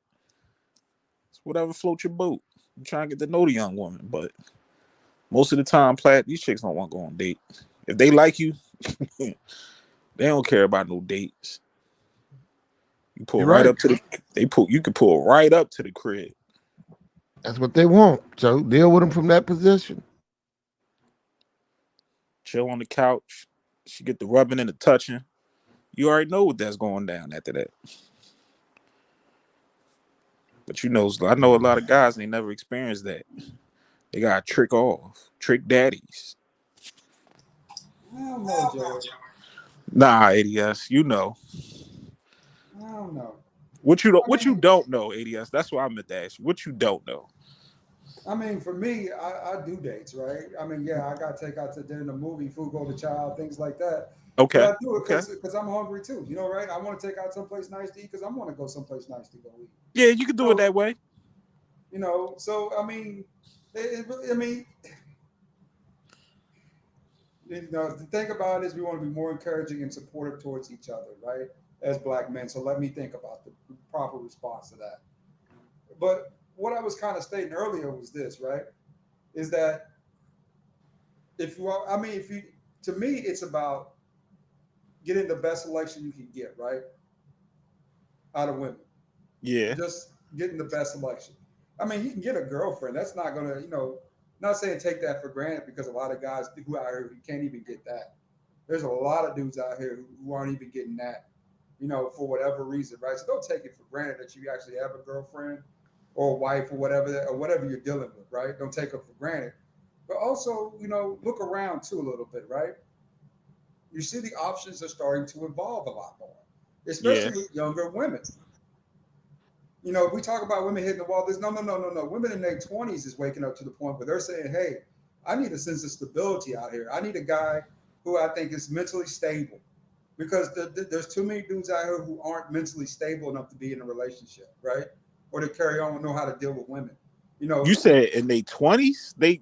It's whatever floats your boat. I'm trying to get to know the young woman, but most of the time, these chicks don't want to go on dates. If they like you, they don't care about no dates. You pull You're right right. up to you can pull right up to the crib. That's what they want. So deal with them from that position. Chill on the couch. She get the rubbing and the touching. You already know what that's going down after that. But I know a lot of guys, they never experienced that. They got trick off, trick daddies. I don't know, Joey. Nah, ADS, you know. I don't know. What you don't know, ADS. That's what I meant to ask you. What you don't know. I mean, for me, I do dates, right? I mean, yeah, I got to take out to dinner, movie, food, go to child, things like that. But Okay. I do it Okay. because I'm hungry too, right? I want to take out someplace nice to eat because I want to go someplace nice to go eat. Yeah, you can do it So, that way. so I mean, it really, I mean, The thing about it is we want to be more encouraging and supportive towards each other, right? As black men. So let me think about the proper response to that. But what I was kind of stating earlier was this, right? Is that if you are, I mean, if you, to me, it's about getting the best selection you can get, right? Out of women. Yeah. Just getting the best selection. I mean, you can get a girlfriend. That's not gonna, not saying take that for granted because a lot of guys who out here who can't even get that. There's a lot of dudes out here who aren't even getting that, for whatever reason, right? So don't take it for granted that you actually have a girlfriend or a wife or whatever you're dealing with, right? Don't take it for granted. But also, look around too a little bit, right? You see the options are starting to evolve a lot more, Yeah. especially with younger women. If we talk about women hitting the wall, there's no. Women in their 20s is waking up to the point where they're saying, hey, I need a sense of stability out here. I need a guy who I think is mentally stable because there's too many dudes out here who aren't mentally stable enough to be in a relationship, right? Or to carry on and know how to deal with women. You You know, said in their 20s, they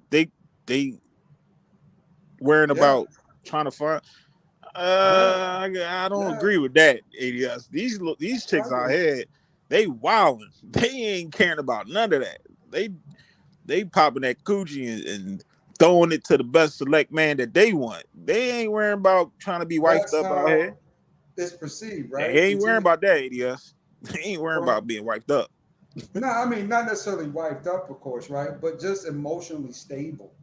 worrying yeah, about trying to find. yeah, I don't yeah, agree with that. ADS. These chicks out exactly. here, they wilding. They ain't caring about none of that. They popping that coochie and throwing it to the best select man that they want. They ain't worrying about trying to be wifed That's up out here. how it's perceived, They right? ain't worrying about that, ADS. They ain't worrying From about being wifed up. no, I mean not necessarily wiped up, of course, right? But just emotionally stable.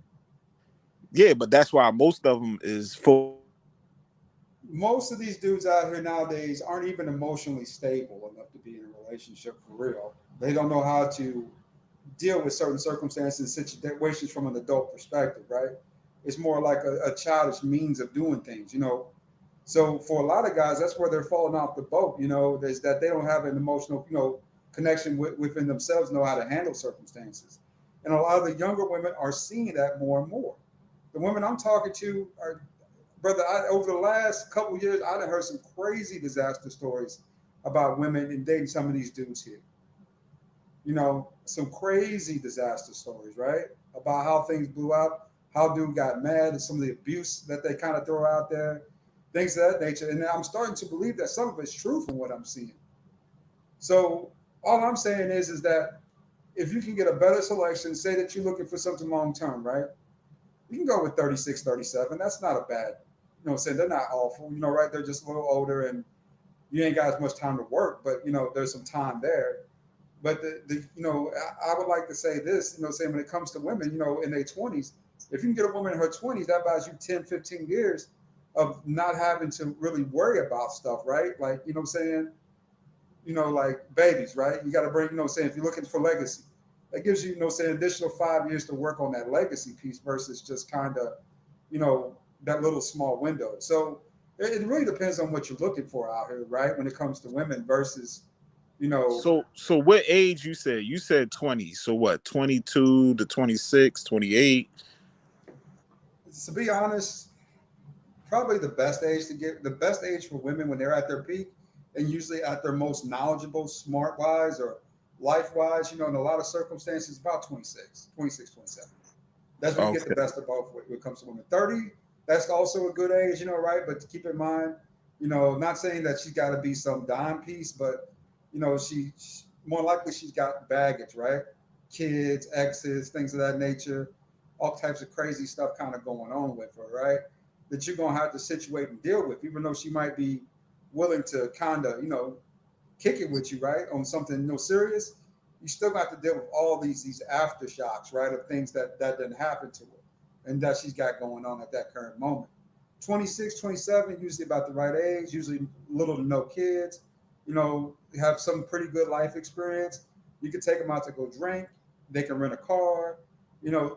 Yeah, but that's why most of them is full. Most of these dudes out here nowadays aren't even emotionally stable enough to be in a relationship for real. They don't know how to deal with certain circumstances and situations from an adult perspective, right? It's more like a childish means of doing things. So for a lot of guys, that's where they're falling off the boat, is that they don't have an emotional, connection within themselves, know how to handle circumstances. And a lot of the younger women are seeing that more and more. The women I'm talking to are, brother, over the last couple of years, I've heard some crazy disaster stories about women and dating some of these dudes here. Some crazy disaster stories, right? About how things blew up, how dude got mad, and some of the abuse that they kind of throw out there, things of that nature. And I'm starting to believe that some of it's true from what I'm seeing. So all I'm saying is that if you can get a better selection, say that you're looking for something long term, right? You can go with 36, 37. That's not a bad, saying they're not awful, right? They're just a little older and you ain't got as much time to work, but there's some time there. But I would like to say this, saying when it comes to women, in their 20s, if you can get a woman in her 20s, that buys you 10, 15 years of not having to really worry about stuff, right? Like, what I'm saying, like babies, right? You got to bring, saying if you're looking for legacy, that gives you, saying additional 5 years to work on that legacy piece versus just kind of, that little small window. So it really depends on what you're looking for out here, right? When it comes to women versus, you know, So what age you said? You said 20. So what? 22 to 26, 28. to be honest, probably the best age for women when they're at their peak and usually at their most knowledgeable, smart wise or life wise, in a lot of circumstances, about 26, 26, 27. That's when you get the Okay. best of both when it comes to women. 30, that's also a good age, right? But to keep in mind, not saying that she's got to be some dime piece, but, more likely she's got baggage, right? Kids, exes, things of that nature, all types of crazy stuff kind of going on with her, right? That you're going to have to situate and deal with, even though she might be willing to kind of, kick it with you, right, on something serious, you still got to deal with all these aftershocks, right, of things that didn't happen to her and that she's got going on at that current moment. 26, 27, usually about the right age, usually little to no kids, have some pretty good life experience. You can take them out to go drink. They can rent a car,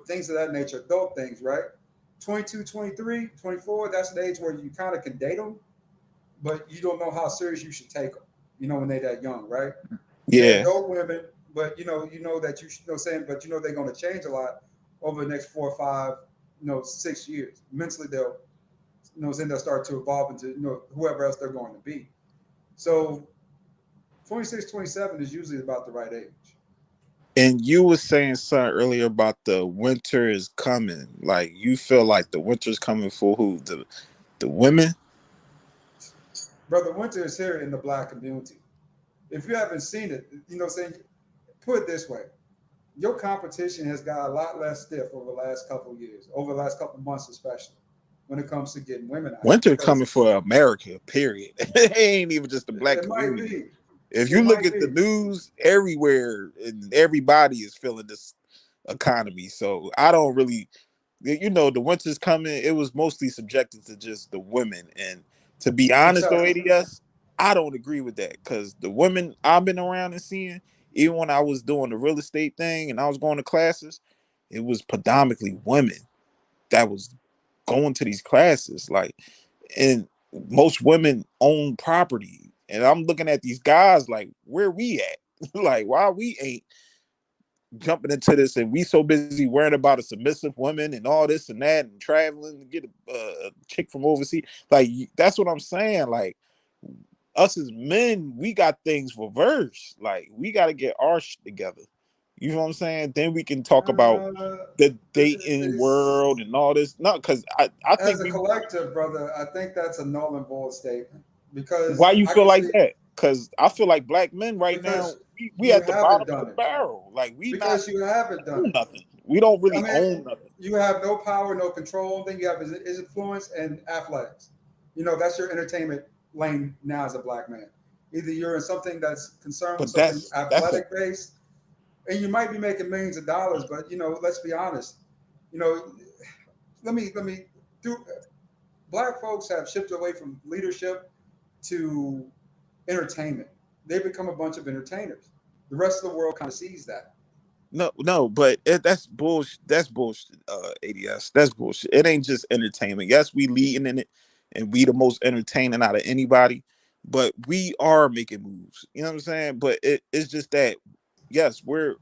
things of that nature, adult things, right? 22, 23, 24, that's the age where you kind of can date them, but you don't know how serious you should take them, when they're that young, right? They're Yeah. adult women, but that saying, but they're going to change a lot over the next 4 or 5, 6 years. Mentally, saying they'll start to evolve into whoever else they're going to be. So 26, 27 is usually about the right age. And you were saying something earlier about the winter is coming. Like you feel like the winter is coming for who? The women? Brother, winter is here in the black community. If you haven't seen it, saying, put it this way, your competition has got a lot less stiff over the last couple of years, over the last couple of months, especially when it comes to getting women out here. Winter Because coming for America, period. It ain't even just the black it might community. be, If you it look might at the be. news everywhere, and everybody is feeling this economy. So I don't really, the winter's coming. It was mostly subjected to just the women. And to be And honest, Chuck, though, ADS, I don't agree with that because the women I've been around and seeing, even when I was doing the real estate thing and I was going to classes, it was predominantly women that was going to these classes. Like, and most women own property. And I'm looking at these guys like, where we at? Like, why we ain't jumping into this, and we so busy worrying about a submissive woman and all this and that and traveling to get a chick from overseas. Like, that's what I'm saying. Like, us as men, we got things reversed. Like, we got to get our shit together. You know what I'm saying? Then we can talk about the dating it's, world and all this. No, because I as think a we. collective, brother, I think that's a null and void statement because Why you I feel can like see that? Because I feel like black men right now, because we you at the haven't bottom of the done it barrel. Like, we not because you haven't done own it. nothing. We don't I really mean, own nothing. you have no power, no control. Then you have is influence and athletics. That's your entertainment lane now as a black man. Either you're in something that's concerned with But something that's a athletic based, and you might be making millions of dollars, but let's be honest. You know, let me do. Black folks have shifted away from leadership to entertainment. They become a bunch of entertainers. The rest of the world kind of sees that. no, but that's bullshit. That's bullshit. ADS. That's bullshit. It ain't just entertainment. Yes, we leading in it, and we the most entertaining out of anybody. But we are making moves. You know what I'm saying? But it's just that. Yes, You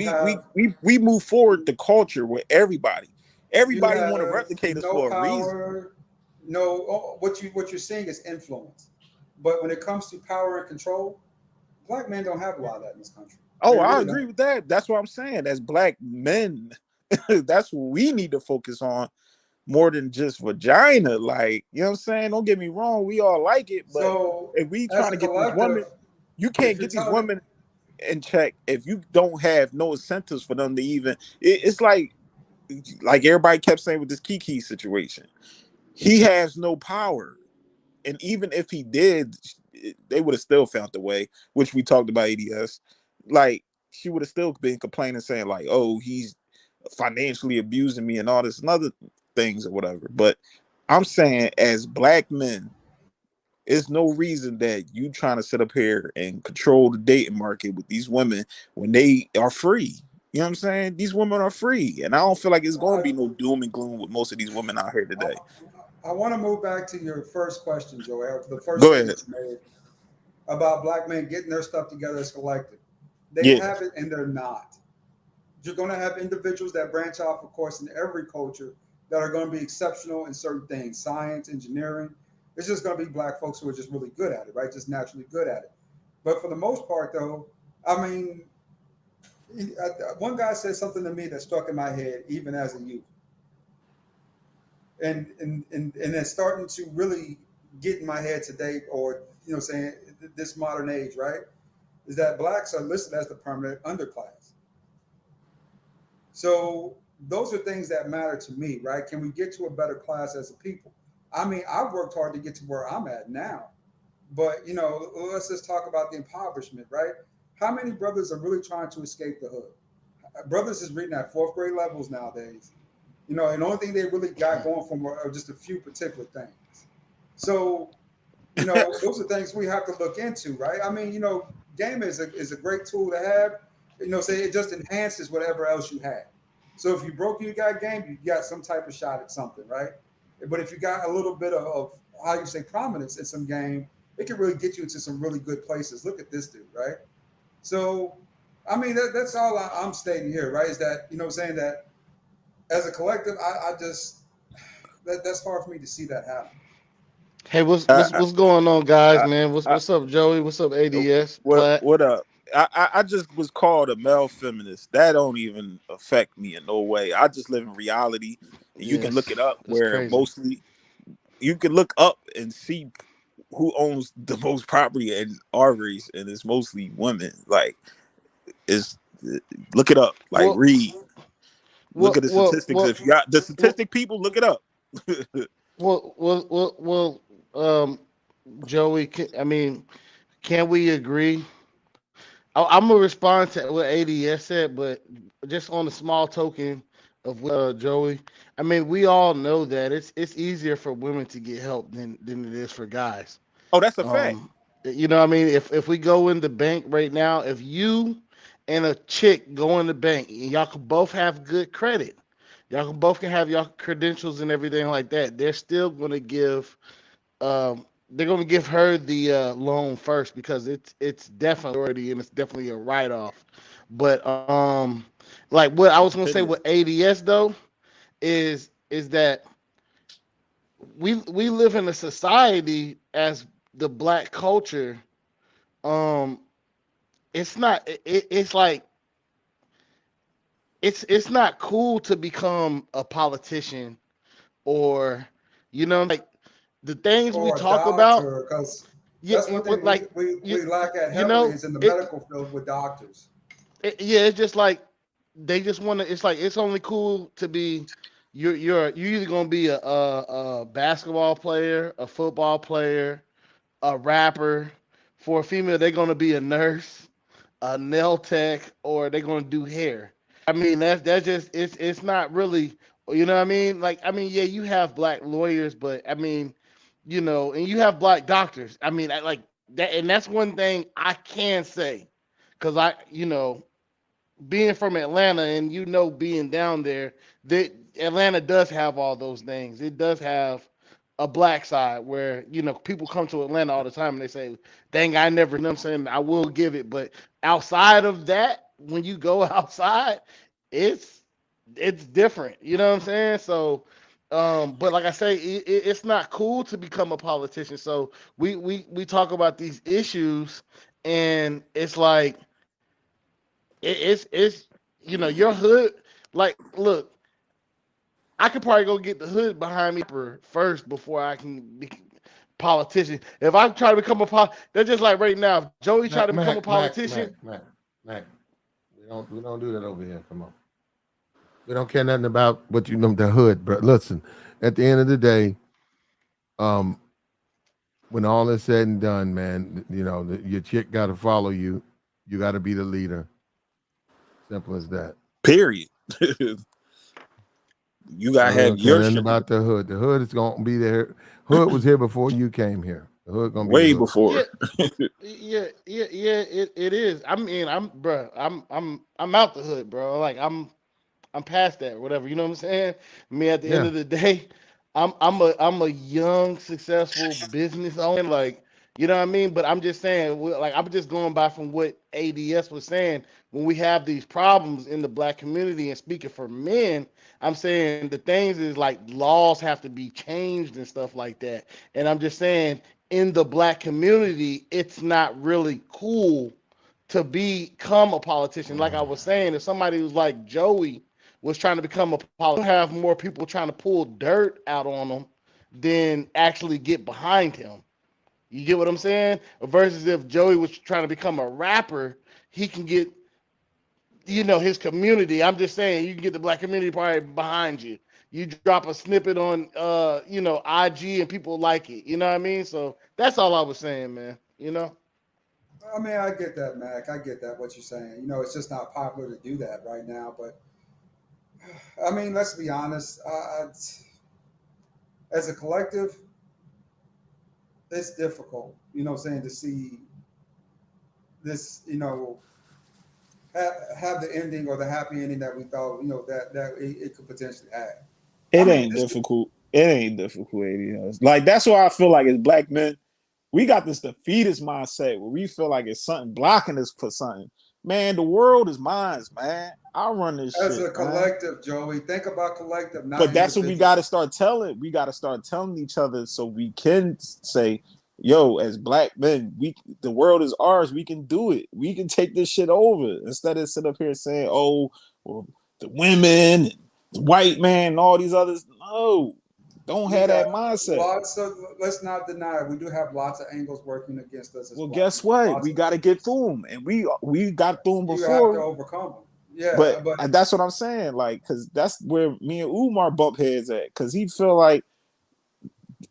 have we move forward the culture with everybody. you Everybody want to have replicate us no for a reason. power, no what you're seeing is influence. But when it comes to power and control, black men don't have a lot of that in this country. Oh, They I really agree don't. with that. That's what I'm saying. As black men, that's what we need to focus on more than just vagina. Like, you know what I'm saying? Don't get me wrong, we all like it, but So if we as trying a to get these collective, women, you if can't you're get these telling women in check if you don't have no incentives for them to even. It's like everybody kept saying with this Kiki situation. He has no power, and even if he did, they would have still found the way, which we talked about ADS. Like, she would have still been complaining, saying like, "Oh, he's financially abusing me and all this and other things or whatever." But I'm saying, as black men, it's no reason that you trying to sit up here and control the dating market with these women when they are free. You know what I'm saying? These women are free, and I don't feel like it's going to I, be no doom and gloom with most of these women out here I, today. I want to move back to your first question, Joel, the first Go ahead. statement you made about black men getting their stuff together as collective. They Yeah. have it and they're not. You're going to have individuals that branch off, of course, in every culture that are going to be exceptional in certain things, science, engineering. It's just going to be black folks who are just really good at it, right? Just naturally good at it. But for the most part, though, I mean, one guy said something to me that stuck in my head, even as a youth, and it's starting to really get in my head today, or saying this modern age, right? Is that blacks are listed as the permanent underclass. So those are things that matter to me, right? Can we get to a better class as a people? I mean, I've worked hard to get to where I'm at now, but let's just talk about the impoverishment, right? How many brothers are really trying to escape the hood? Brothers is reading at fourth grade levels nowadays, and the only thing they really got going from are just a few particular things. So those are things we have to look into, right? I mean, game is a great tool to have. Say it just enhances whatever else you have. So if you broke, you got game, you got some type of shot at something, right? But if you got a little bit of how you say prominence in some game, it can really get you into some really good places. Look at this dude, right? So, I mean, that's all I'm stating here, right? Is that saying that as a collective, I just that's hard for me to see that happen. Hey, what's I, what's what's going on, guys, I, man? What's I, what's up, Joey? What's up, ADS? what Plat? what up? I just was called a male feminist. That don't even affect me in no way. I just live in reality, and you can look it up. It's Where crazy. mostly you can look up and see who owns the most property in our race, and it's mostly women. Like, it's look it up. Like, Well, read, look well, at the well, statistics. well, If you got the well, statistic, people look it up. well. Joey, I mean, can we agree? I'm gonna respond to what ADS said, but just on a small token of Joey. I mean, we all know that it's easier for women to get help than it is for guys. Oh, that's a fact. Um, you know, what I mean, if we go in the bank right now, if you and a chick go in the bank, and y'all can both have good credit, y'all can both can have y'all credentials and everything like that. They're still gonna give they're going to give her the loan first because it's definitely already and it's definitely a write off. But like what I was going to say with ADS though is that we live in a society as the black culture. Um, it's not it's like it's not cool to become a politician or like the things we or a talk about. doctor, because Yeah, that's one thing like we lack at you heavily know is in the it, medical field with doctors. yeah, it's just like they just want to. It's like it's only cool to be. You're either gonna be a basketball player, a football player, a rapper. For a female, they're gonna be a nurse, a nail tech, or they're gonna do hair. I mean, that's just it's not really. You know what I mean? Like I mean, yeah, you have black lawyers, but I mean, and you have black doctors. I mean, like that, and that's one thing I can say, because being from Atlanta and being down there, that Atlanta does have all those things. It does have a black side where people come to Atlanta all the time and they say, "Dang, I never." You know what I'm saying? I will give it, but outside of that, when you go outside, it's it's different. You know what I'm saying? So, but like I say, it's not cool to become a politician. So we talk about these issues, and it's like it's your hood. Like, look, I could probably go get the hood behind me first before I can be politician. If I try to become that's just like right now. If Joey try Mac, to become a Mac, Mac, politician. Mac, Mac, Mac. We don't do that over here. Come on. We don't care nothing about what you know the hood, bro. Listen, at the end of the day, um, when all is said and done, man, your chick got to follow you. You got to be the leader. Simple as that. Period. You gotta We have don't care your nothing shit about the hood. The hood is gonna be there. Hood was here before you came here. The hood gonna be the way hood. before. Yeah. It is. I mean, I'm out the hood, bro. Like I'm past that, whatever. You know what I'm saying? I mean, at the end Yeah. of the day, I'm a young, successful business owner. Like, you know what I mean? But I'm just saying, like, I'm just going by from what ADS was saying. When we have these problems in the black community, and speaking for men, I'm saying the things is like laws have to be changed and stuff like that. And I'm just saying, in the black community, it's not really cool to become a politician. Like I was saying, if somebody was like Joey was trying to become a politician, have more people trying to pull dirt out on him than actually get behind him. You get what I'm saying? Versus if Joey was trying to become a rapper, he can get his community. I'm just saying you can get the black community probably behind you. You drop a snippet on IG and people like it. You know what I mean? So that's all I was saying, man. I mean, I get that, Mac. I get that what you're saying. It's just not popular to do that right now. But I mean, let's be honest. As a collective, it's difficult. What I'm saying, to see this. Have the ending or the happy ending that we thought. That it could potentially have. I It mean, ain't this. difficult. It ain't difficult, Like, that's why I feel like as black men, we got this defeatist mindset where we feel like it's something blocking us for something. Man, the world is mine, man. I run this As shit, a man. collective, Joey, think about collective, not But that's what we individual. got to start telling. We got to start telling each other so we can say, yo, as black men, the world is ours. We can do it. We can take this shit over instead of sit up here saying, "Oh, well, the women, and the white man, and all these others." No, don't have Yeah, that mindset. lots of, let's not deny it. We do have lots of angles working against us as Well, black guess men. what? Lots We of got to get angles. through them, and we got through them You have to before. overcome them. Yeah, But but that's what I'm saying, like, because that's where me and Umar bump heads at, because he feel like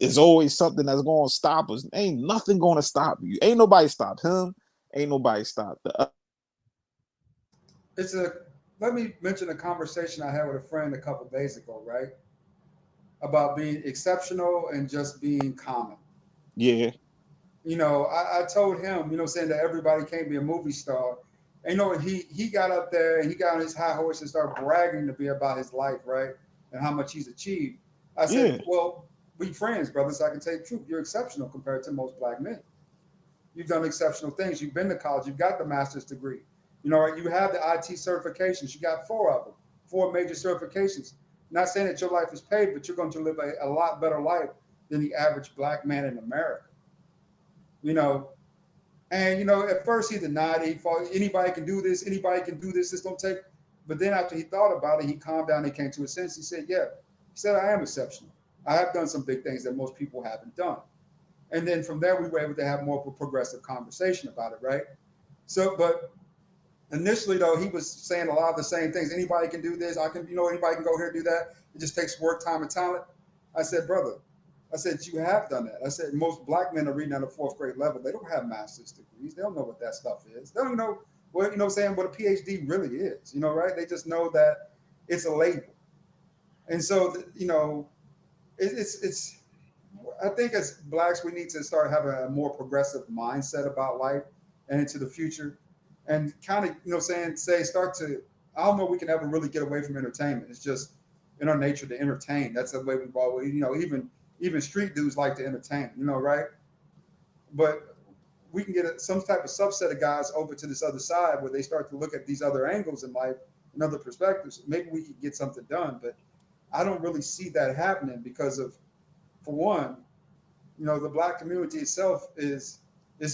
it's always something that's going to stop us. Ain't nothing going to stop you. Ain't nobody stop him. Ain't nobody stop the. it's a, let me mention a conversation I had with a friend a couple days ago, right? About being exceptional and just being common. Yeah, I told him, saying that everybody can't be a movie star. And he got up there and he got on his high horse and started bragging to be about his life, right? And how much he's achieved. I yeah, said, well, we friends, brother, so I can tell you the truth. You're exceptional compared to most black men. You've done exceptional things. You've been to college. You've got the master's degree. Right? You have the IT certifications. You got four of them, four major certifications. Not saying that your life is paid, but you're going to live a lot better life than the average black man in America. You know, and at first he denied it. He thought anybody can do this. Anybody can do this. This don't take. But then after he thought about it, he calmed down. He came to a sense. He said, "Yeah." He said, "I am exceptional. I have done some big things that most people haven't done." And then from there, we were able to have more of a progressive conversation about it, right? So, but initially, though, he was saying a lot of the same things. Anybody can do this. I can, anybody can go here and do that. It just takes work, time, and talent. I said, brother, I said, you have done that. I said, most black men are reading at a fourth grade level. They don't have master's degrees. They don't know what that stuff is. They don't know what, saying what a PhD really is, right? They just know that it's a label. And so, it's I think as blacks, we need to start having a more progressive mindset about life and into the future, and kind of, start to. I don't know if we can ever really get away from entertainment. It's just in our nature to entertain. That's the way we've always, even street dudes like to entertain, right? But we can get some type of subset of guys over to this other side where they start to look at these other angles in life and other perspectives. Maybe we could get something done, but I don't really see that happening because of, for one, the black community itself is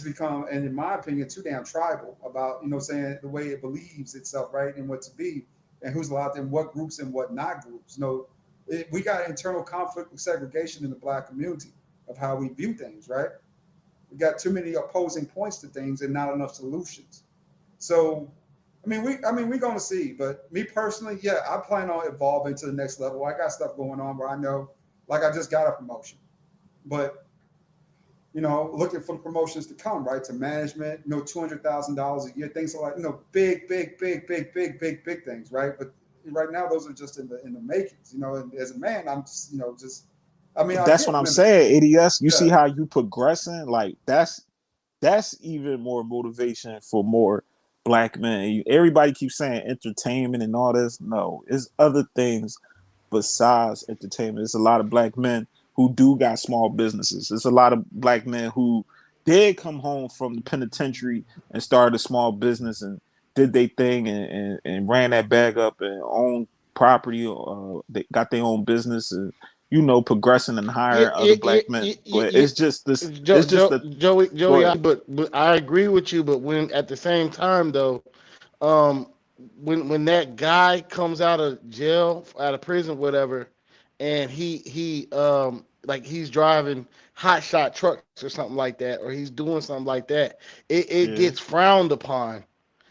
become, and in my opinion, too damn tribal about, saying the way it believes itself, right, and what to be, and who's allowed in what groups and what not groups. We got internal conflict and segregation in the black community of how we view things, right? We got too many opposing points to things and not enough solutions. So, we're gonna see. But me personally, yeah, I plan on evolving to the next level. I got stuff going on where I know, like I just got a promotion, but looking for the promotions to come, right? To management, $200,000 a year, things like, big, big, big, big, big, big, big things, right? But right now, those are just in the makings, And as a man, I'm just, I that's what get I'm women, saying. ADS, you see yeah. how you progressing? Like that's even more motivation for more black men. Everybody keeps saying entertainment and all this. No, it's other things besides entertainment. There's a lot of black men who do got small businesses. There's a lot of black men who did come home from the penitentiary and started a small business and did their thing and ran that bag up and owned property. They got their own business and progressing and Yeah, hiring other yeah, yeah, black men. yeah, yeah, But yeah. it's just this. Joe, It's just Joe, the. Go Joey, ahead. but I agree with you. But when at the same time though, um, when that guy comes out of jail, out of prison, whatever, and he like he's driving hot shot trucks or something like that, or he's doing something like that, it Yeah. gets frowned upon,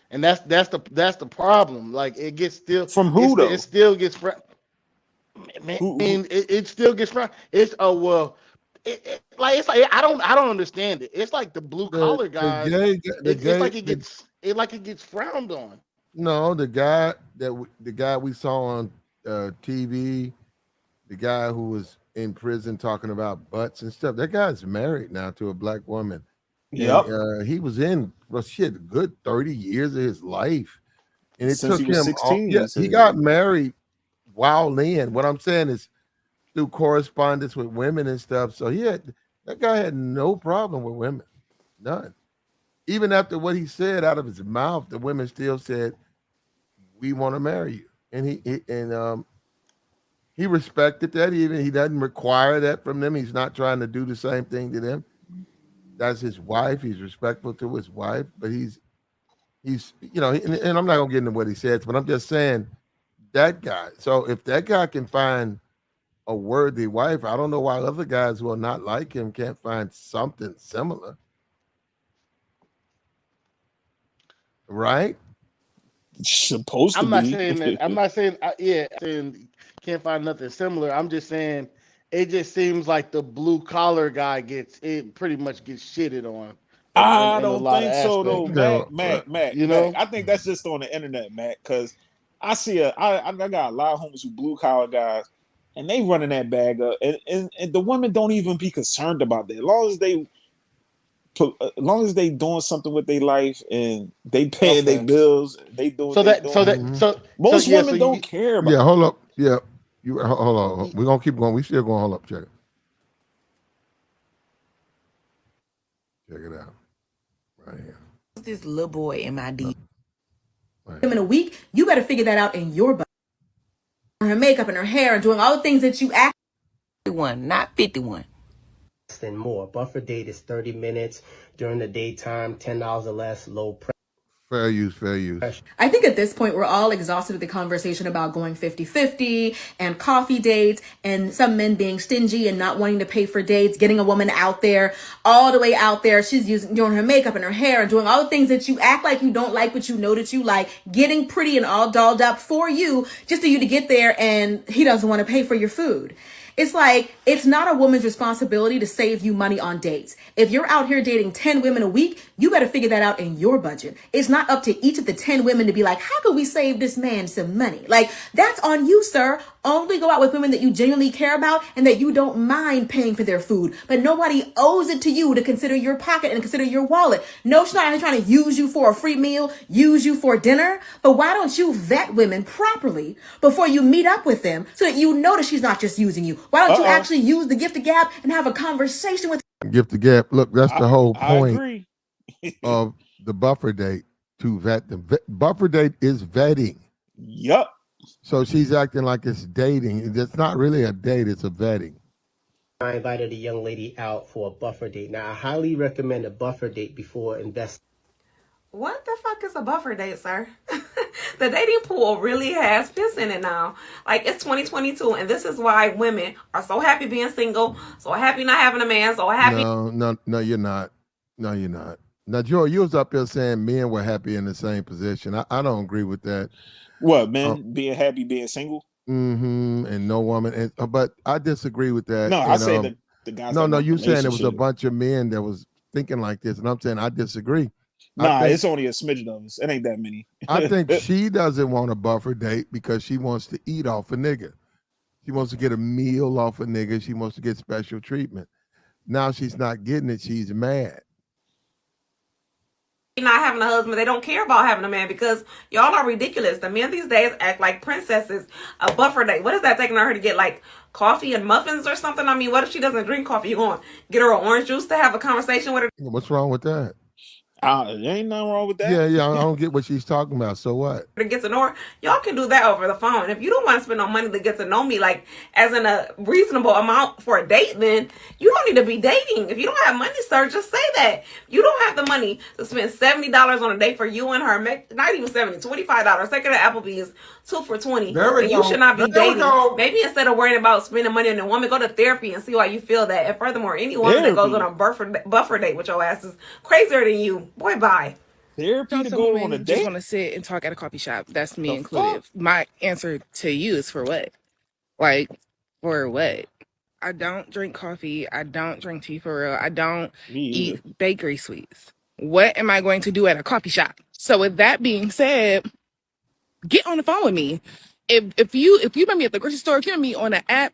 and that's the problem. Like From who it though? still gets frowned. Man, Who? it still gets frowned. It's oh well. It's like I don't understand it. It's like the blue The collar the guys. gay the It's gay like it the gets it like it gets frowned on. no the guy we saw on TV, the guy who was in prison talking about butts and stuff. That guy's married now to a black woman, and Yep. he was in, well, shit, a good 30 years of his life, and it Since he took was him. 16, Yeah, he he said. got married while in. What I'm saying is through correspondence with women and stuff. So that guy had no problem with women, none. Even after what he said out of his mouth, the women still said, "We want to marry you," and he respected that. Even he doesn't require that from them. He's not trying to do the same thing to them. that's his wife. He's respectful to his wife, but he's and I'm not gonna get into what he says, but I'm just saying that guy. So if that guy can find a worthy wife, I don't know why other guys who are not like him can't find something similar, right? Supposed to I'm not be. saying that. I'm not saying. Yeah, saying can't find nothing similar. I'm just saying it just seems like the blue collar guy gets it pretty much gets shitted on I in a don't lot of think so though, aspects. Okay, Mac. well, You Mac. know. I think that's just on the internet, Mac. Because I got a lot of homies who blue collar guys, and they running that bag up, and the women don't even be concerned about that. As long as they doing something with their life and they paying their Okay. bills, they do what So they that so doing. that mhm. so Most yeah. So women you don't care Yeah, about hold that. up. Yeah, you hold on. We're gonna keep going. We still going. Hold up. Check it. Check it out. Right here. This little boy in my D. Right Women here. a week, you better figure that out in your budget. Her makeup and her hair and doing all the things that you act. 51, not 51. And more. Buffer date is 30 minutes during the daytime, $10 or less, low Fair use. Fair use. pressure. I think at this point, we're all exhausted with the conversation about going 50-50 and coffee dates and some men being stingy and not wanting to pay for dates, getting a woman out there, all the way out there. She's doing her makeup and her hair and doing all the things that you act like you don't like, but you know that you like, getting pretty and all dolled up for you, just for you to get there, and he doesn't want to pay for your food. It's like, it's not a woman's responsibility to save you money on dates. If you're out here dating 10 women a week, you better figure that out in your budget. It's not up to each of the 10 women to be like, how could we save this man some money? Like, that's on you, sir. Only go out with women that you genuinely care about and that you don't mind paying for their food. But nobody owes it to you to consider your pocket and consider your wallet. No, she's not out here trying to use you for a free meal, use you for dinner. But why don't you vet women properly before you meet up with them so that you know that she's not just using you? Why don't you actually use the gift of gab and have a conversation with Gift the gap. Look, that's the whole I point agree. of the buffer date to vet them. Buffer date is vetting. Yup. So she's acting like it's dating. It's not really a date. It's a vetting. I invited a young lady out for a buffer date. Now, I highly recommend a buffer date before investing. What the fuck is a buffer date, sir? The dating pool really has piss in it now. Like, it's 2022, and this is why women are so happy being single, so happy not having a man, so happy. No, you're not. No, you're not. Now, Joy, you was up here saying men were happy in the same position. I don't agree with that. What, men being happy being single? And no woman. But I disagree with that. No, I say the guys that No, want you saying it was a relationship. bunch of men that was thinking like this, and I'm saying I disagree. Nah, it's only a smidgen of us. It ain't that many. I think she doesn't want a buffer date because she wants to eat off a nigga. She wants to get a meal off a nigga. She wants to get special treatment. Now she's not getting it. She's mad. Not having a husband, they don't care about having a man because y'all are ridiculous. The men these days act like princesses. A buffer date, what is that taking her to get, like, coffee and muffins or something? I mean, what if she doesn't drink coffee? You going to get her an orange juice to have a conversation with her? What's wrong with that? There ain't nothing wrong with that. Yeah, I don't get what she's talking about. So what? To get to know her, y'all can do that over the phone. If you don't want to spend no money to get to know me, like, as in a reasonable amount for a date, then you don't need to be dating. If you don't have money, sir, just say that. You don't have the money to spend $70 on a date for you and her. Not even $70, $25. Take her to Applebee's, 2 for $20. There we And go. you should not be There we dating. go. Maybe instead of worrying about spending money on a woman, go to therapy and see why you feel that. And furthermore, any woman that goes on a buffer date with your ass is crazier than you. Boy, bye. Therapy to Some go women on a just date? want to sit and talk at a coffee shop. That's me The included. My answer to you is for what? Like, for what? I don't drink coffee. I don't drink tea for real. I don't eat bakery sweets. What am I going to do at a coffee shop? So with that being said, get on the phone with me. If you met me at the grocery store, if you met me on an app,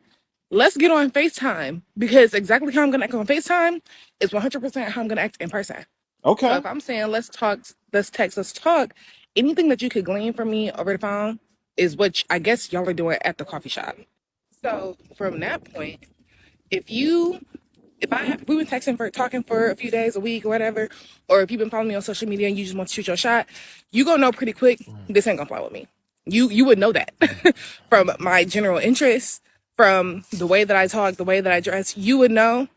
let's get on FaceTime, because exactly how I'm gonna act on FaceTime is 100% how I'm gonna act in person. Okay. So if I'm saying let's talk, let's text, let's talk, anything that you could glean from me over the phone is what I guess y'all are doing at the coffee shop. So from that point, if we've been texting for talking for a few days, a week, or whatever, or if you've been following me on social media and you just want to shoot your shot, you gonna know pretty quick this ain't gonna fly with me. You would know that from my general interests, from the way that I talk, the way that I dress. You would know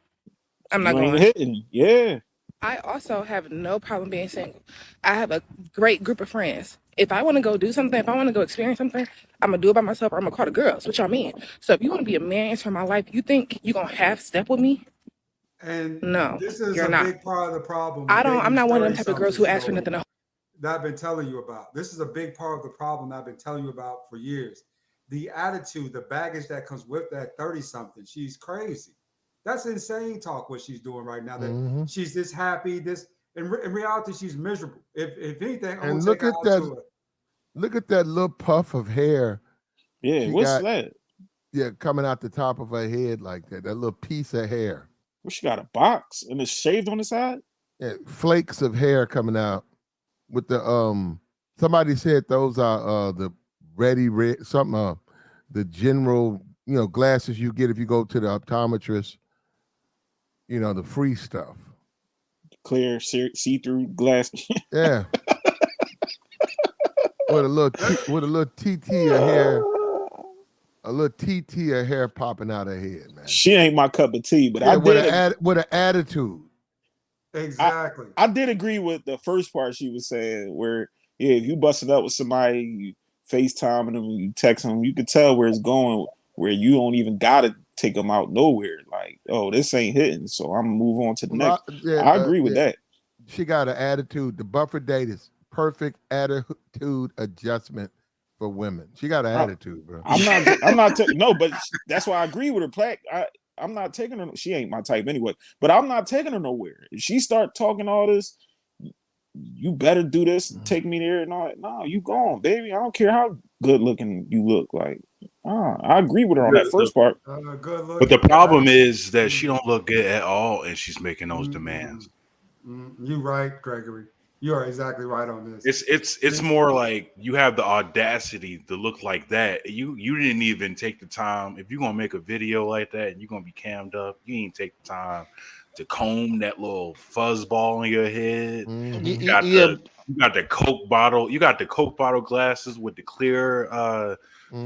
I'm not You ain't going. hitting. Yeah. I also have no problem being single. I have a great group of friends. If I want to go do something, if I want to go experience something, I'm gonna do it by myself or I'm gonna call the girls, which I'm in. So if you want to be a man into my life, you think you gonna half step with me? And No, this is you're a not. big part of the problem with I'm dating these not one of them 30 type of girls who somethings, ask for Joey, nothing. that I've been telling you about. This is a big part of the problem I've been telling you about for years. The attitude, the baggage that comes with that 30 something. She's crazy. That's insane talk what she's doing right now. That Mm-hmm. she's this happy, this in reality, she's miserable. If anything, I'm gonna And take her out to a look at that little puff of hair Yeah, she what's got. that? Yeah, coming out the top of her head like that. That little piece of hair. Well, she got a box and it's shaved on the side. Yeah, flakes of hair coming out with the somebody said those are the ready red something the general, glasses you get if you go to the optometrist, the free stuff. Clear, see-through glass. Yeah. With a little TT of hair, a little TT of hair popping out her head, man. She ain't my cup of tea, but Yeah, I did with an attitude. Exactly. I did agree with the first part she was saying, where if you busted up with somebody, you FaceTime them, you text them, you could tell where it's going, where you don't even gotta take them out nowhere. Like, oh, this ain't hitting, so I'm gonna move on to the next. I agree with that. She got an attitude. The buffer date is perfect attitude adjustment for women. She got an attitude, bro. I'm not no, but that's why I agree with her. I'm not taking her. She ain't my type anyway. But I'm not taking her nowhere. If she start talking all this, you better do this and take me there and all that. No, you gone, baby. I don't care how good looking you look. Like, I agree with her on that first part. Good But the looking. problem is that she don't look good at all, and she's making those demands. You're right, Gregory. You are exactly right on this. It's more like you have the audacity to look like that. You didn't even take the time. If you're gonna make a video like that and you're gonna be cammed up, you didn't take the time to comb that little fuzz ball in your head. You got the Coke bottle. You got the Coke bottle glasses with the clear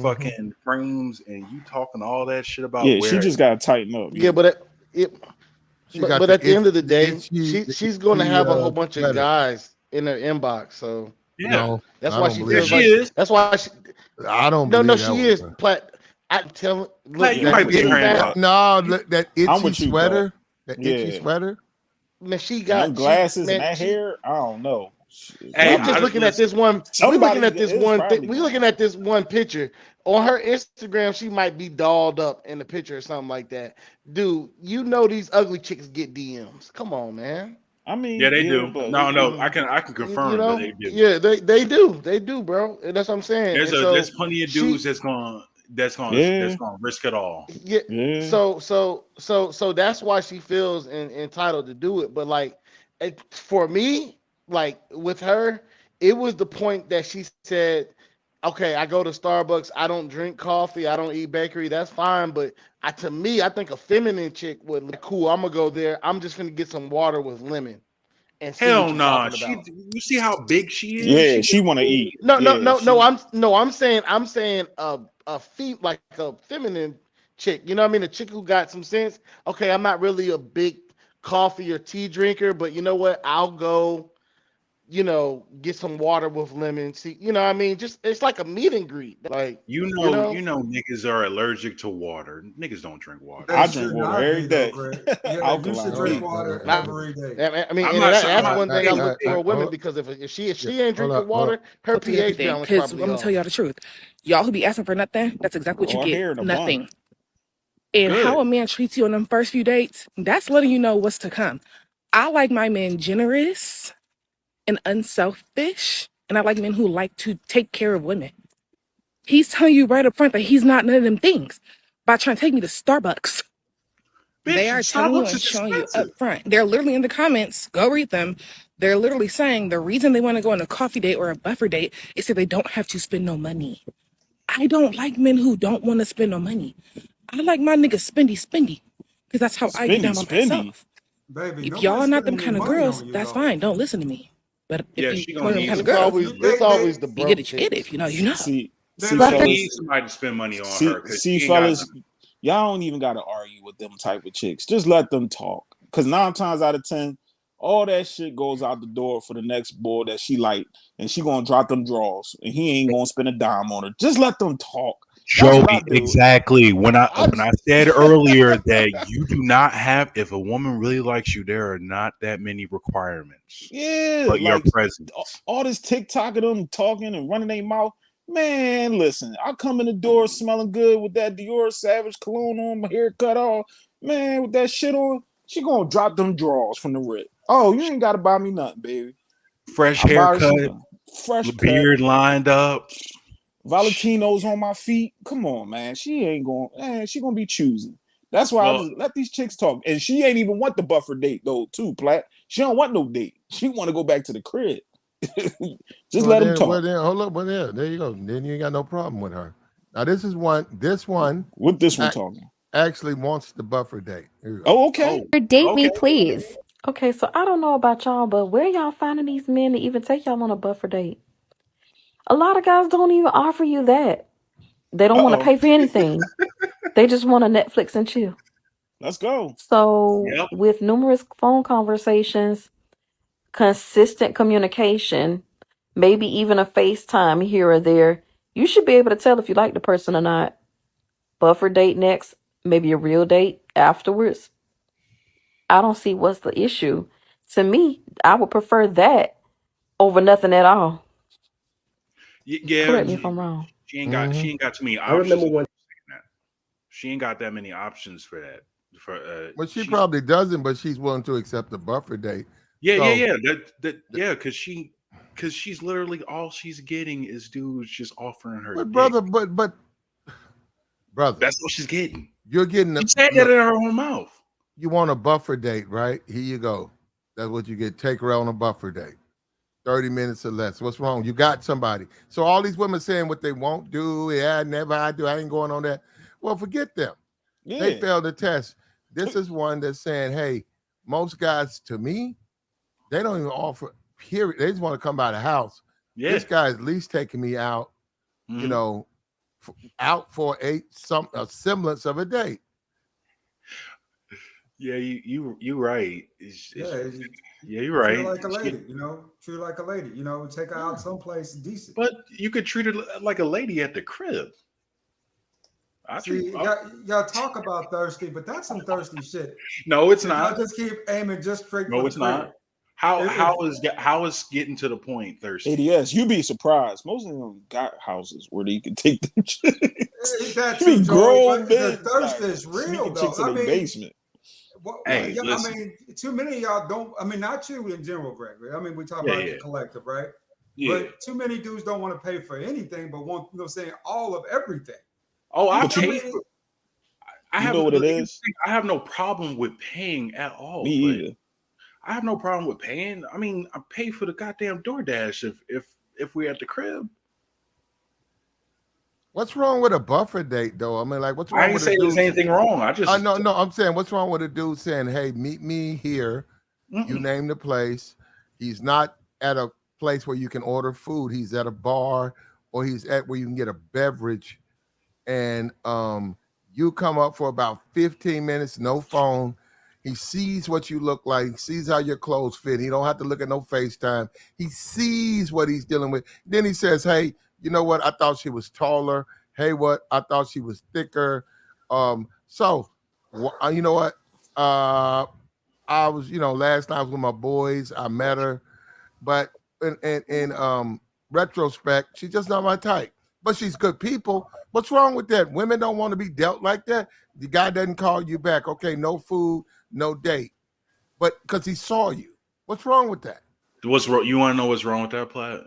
fucking frames, and you talking all that shit about she just gotta tighten up. Yeah, but but at the end of the day, she's going to have a whole bunch of guys in her inbox. So no, that's I why don't she believe feels that. like. That's why she. I don't No, believe she that is. one, Plat. I tell. Plat, you might be that, no, that itchy sweater. That itchy Yeah. sweater. Man, she And got them glasses man, and that hair. I don't know. We're just looking at this one. We're looking at this one thing. We're looking at this one picture on her Instagram. She might be dolled up in the picture or something like that. Dude, you know these ugly chicks get DMs. Come on, man. I mean, yeah, they do. No, I can confirm You know, that they do. yeah, they do, bro. And that's what I'm saying. There's plenty of dudes that's gonna risk it all. Yeah. So that's why she feels entitled to do it. But like, for me, like with her, it was the point that she said, "Okay, I go to Starbucks. I don't drink coffee. I don't eat bakery. That's fine." But to me, I think a feminine chick would like, cool. I'm gonna go there. I'm just gonna get some water with lemon. And see Hell what you're nah. talking about. You see how big she is? Yeah, she want to eat. No. I'm saying a like a feminine chick. You know what I mean? A chick who got some sense. Okay, I'm not really a big coffee or tea drinker, but you know what? I'll go, get some water with lemon. See, you know what I mean? Just it's like a meet and greet. Like you know niggas are allergic to water. Niggas don't drink water. I drink water every day. Yeah, you should drink water every day. I mean, that's one thing I look for women because if she ain't drinking water, her pH balance because probably I'm gonna tell y'all the truth. Y'all who be asking for nothing, that's exactly what you get. Nothing. And how a man treats you on them first few dates, that's letting you know what's to come. I like my men generous and unselfish, and I like men who like to take care of women. He's telling you right up front that he's not none of them things by trying to take me to Starbucks. Bitch, they are telling you and showing you up front. They're literally in the comments. Go read them. They're literally saying the reason they want to go on a coffee date or a buffer date is so they don't have to spend no money. I don't like men who don't want to spend no money. I like my niggas spendy, because that's how I get down on myself. Baby, if y'all are not them kind of girls, that's fine. Don't listen to me. But if you want them kind of girls, it's always the you get it. You get it. If you know, you know. See, fellas, need somebody to spend money on her. See, fellas, y'all don't even got to argue with them type of chicks. Just let them talk. Because 9 times out of 10, All that shit goes out the door for the next boy that she like, and she gonna drop them draws, and he ain't gonna spend a dime on her. Just let them talk. That's what I Joey, do. exactly. When I I said earlier that you do not have, if a woman really likes you, there are not that many requirements, yeah, but your like presence. all this TikTok of them talking and running their mouth. Man, listen, I come in the door smelling good with that Dior Savage cologne on, my hair cut off. Man, with that shit on, she gonna drop them drawers from the rip. Oh, you ain't gotta buy me nothing, baby. Fresh I buy her haircut, something. Fresh cut, beard lined up. Valentino's on my feet. Come on, man. She ain't going, man, she gonna be choosing. That's why I Well, just let these chicks talk. And she ain't even want the buffer date though, too, Plat. She don't want no date. She want to go back to the crib. Just let them talk. Hold up, there you go. Then you ain't got no problem with her. Now this one What this one talking? actually wants the buffer date. Here you go. Oh, okay. Date me, please. Okay, so I don't know about y'all, but where y'all finding these men to even take y'all on a buffer date? A lot of guys don't even offer you that. They don't want to pay for anything. They just want to Netflix and chill. Let's go. So, Yep. with numerous phone conversations, consistent communication, maybe even a FaceTime here or there, you should be able to tell if you like the person or not. Buffer date next, maybe a real date afterwards. I don't see what's the issue. To me, I would prefer that over nothing at all. Yeah, Correct me if I'm wrong. she ain't got too many I remember options. when She ain't got that many options for that. Well, she She's probably doesn't, but she's willing to accept the buffer date. yeah, So, yeah, yeah. Because she's literally all she's getting is dudes just offering her but dick. brother, That's what she's getting. you're getting She the said that look. in her own mouth. You want a buffer date, right? Here you go. That's what you get. Take her on a buffer date. 30 minutes or less. What's wrong? You got somebody. So all these women saying what they won't do. Yeah, never I do. I ain't going on that. Well, forget them. They Yeah. failed the test. This is one that's saying, hey, most guys to me, they don't even offer, period. They just want to come by the house. Yeah. This guy at least taking me out, you know, out for a semblance of a date. Yeah, you right. Yeah, yeah, you're treat her right. like a lady, treat her like a lady, take her out someplace decent. But you could treat her like a lady at the crib. See, y'all talk about thirsty, but that's some thirsty shit. No, it's If y'all not. just keep aiming just straight for No, the it's crib. not. How If, how is getting to the point thirsty? ADS, you'd be surprised. Most of them got houses where they can take them chicks. that be too, Joey, grown but the men thirst like is real sneaking though. chicks in I their mean, basement. Hey, I listen. mean, too many of y'all don't. I mean, not you in general, Gregory. I mean, we talk Yeah, about yeah. the collective, right? Yeah. But too many dudes don't want to pay for anything, but want saying all of everything. Oh, I But you, pay for. you know what it is? I have no problem with paying at all. Me But either. I have no problem with paying. I mean, I pay for the goddamn DoorDash if we're at the crib. What's wrong with a buffer date, though? I mean, like, what's I wrong ain't with a saying there's dude? anything wrong. I just No, I'm saying, what's wrong with a dude saying, "Hey, meet me here." You name the place. He's not at a place where you can order food. He's at a bar, or he's at where you can get a beverage, and you come up for about 15 minutes, no phone. He sees what you look like. He sees how your clothes fit. He don't have to look at no FaceTime. He sees what he's dealing with. Then he says, "Hey, you know what? I thought she was taller. Hey, what? I thought she was thicker. So, you know what? I was, last night I was with my boys. I met her, but in retrospect, she's just not my type. But she's good people. What's wrong with that? Women don't want to be dealt like that. The guy doesn't call you back. Okay, no food, no date. But because he saw you. What's wrong with that? What's wrong? You want to know what's wrong with that, Platt?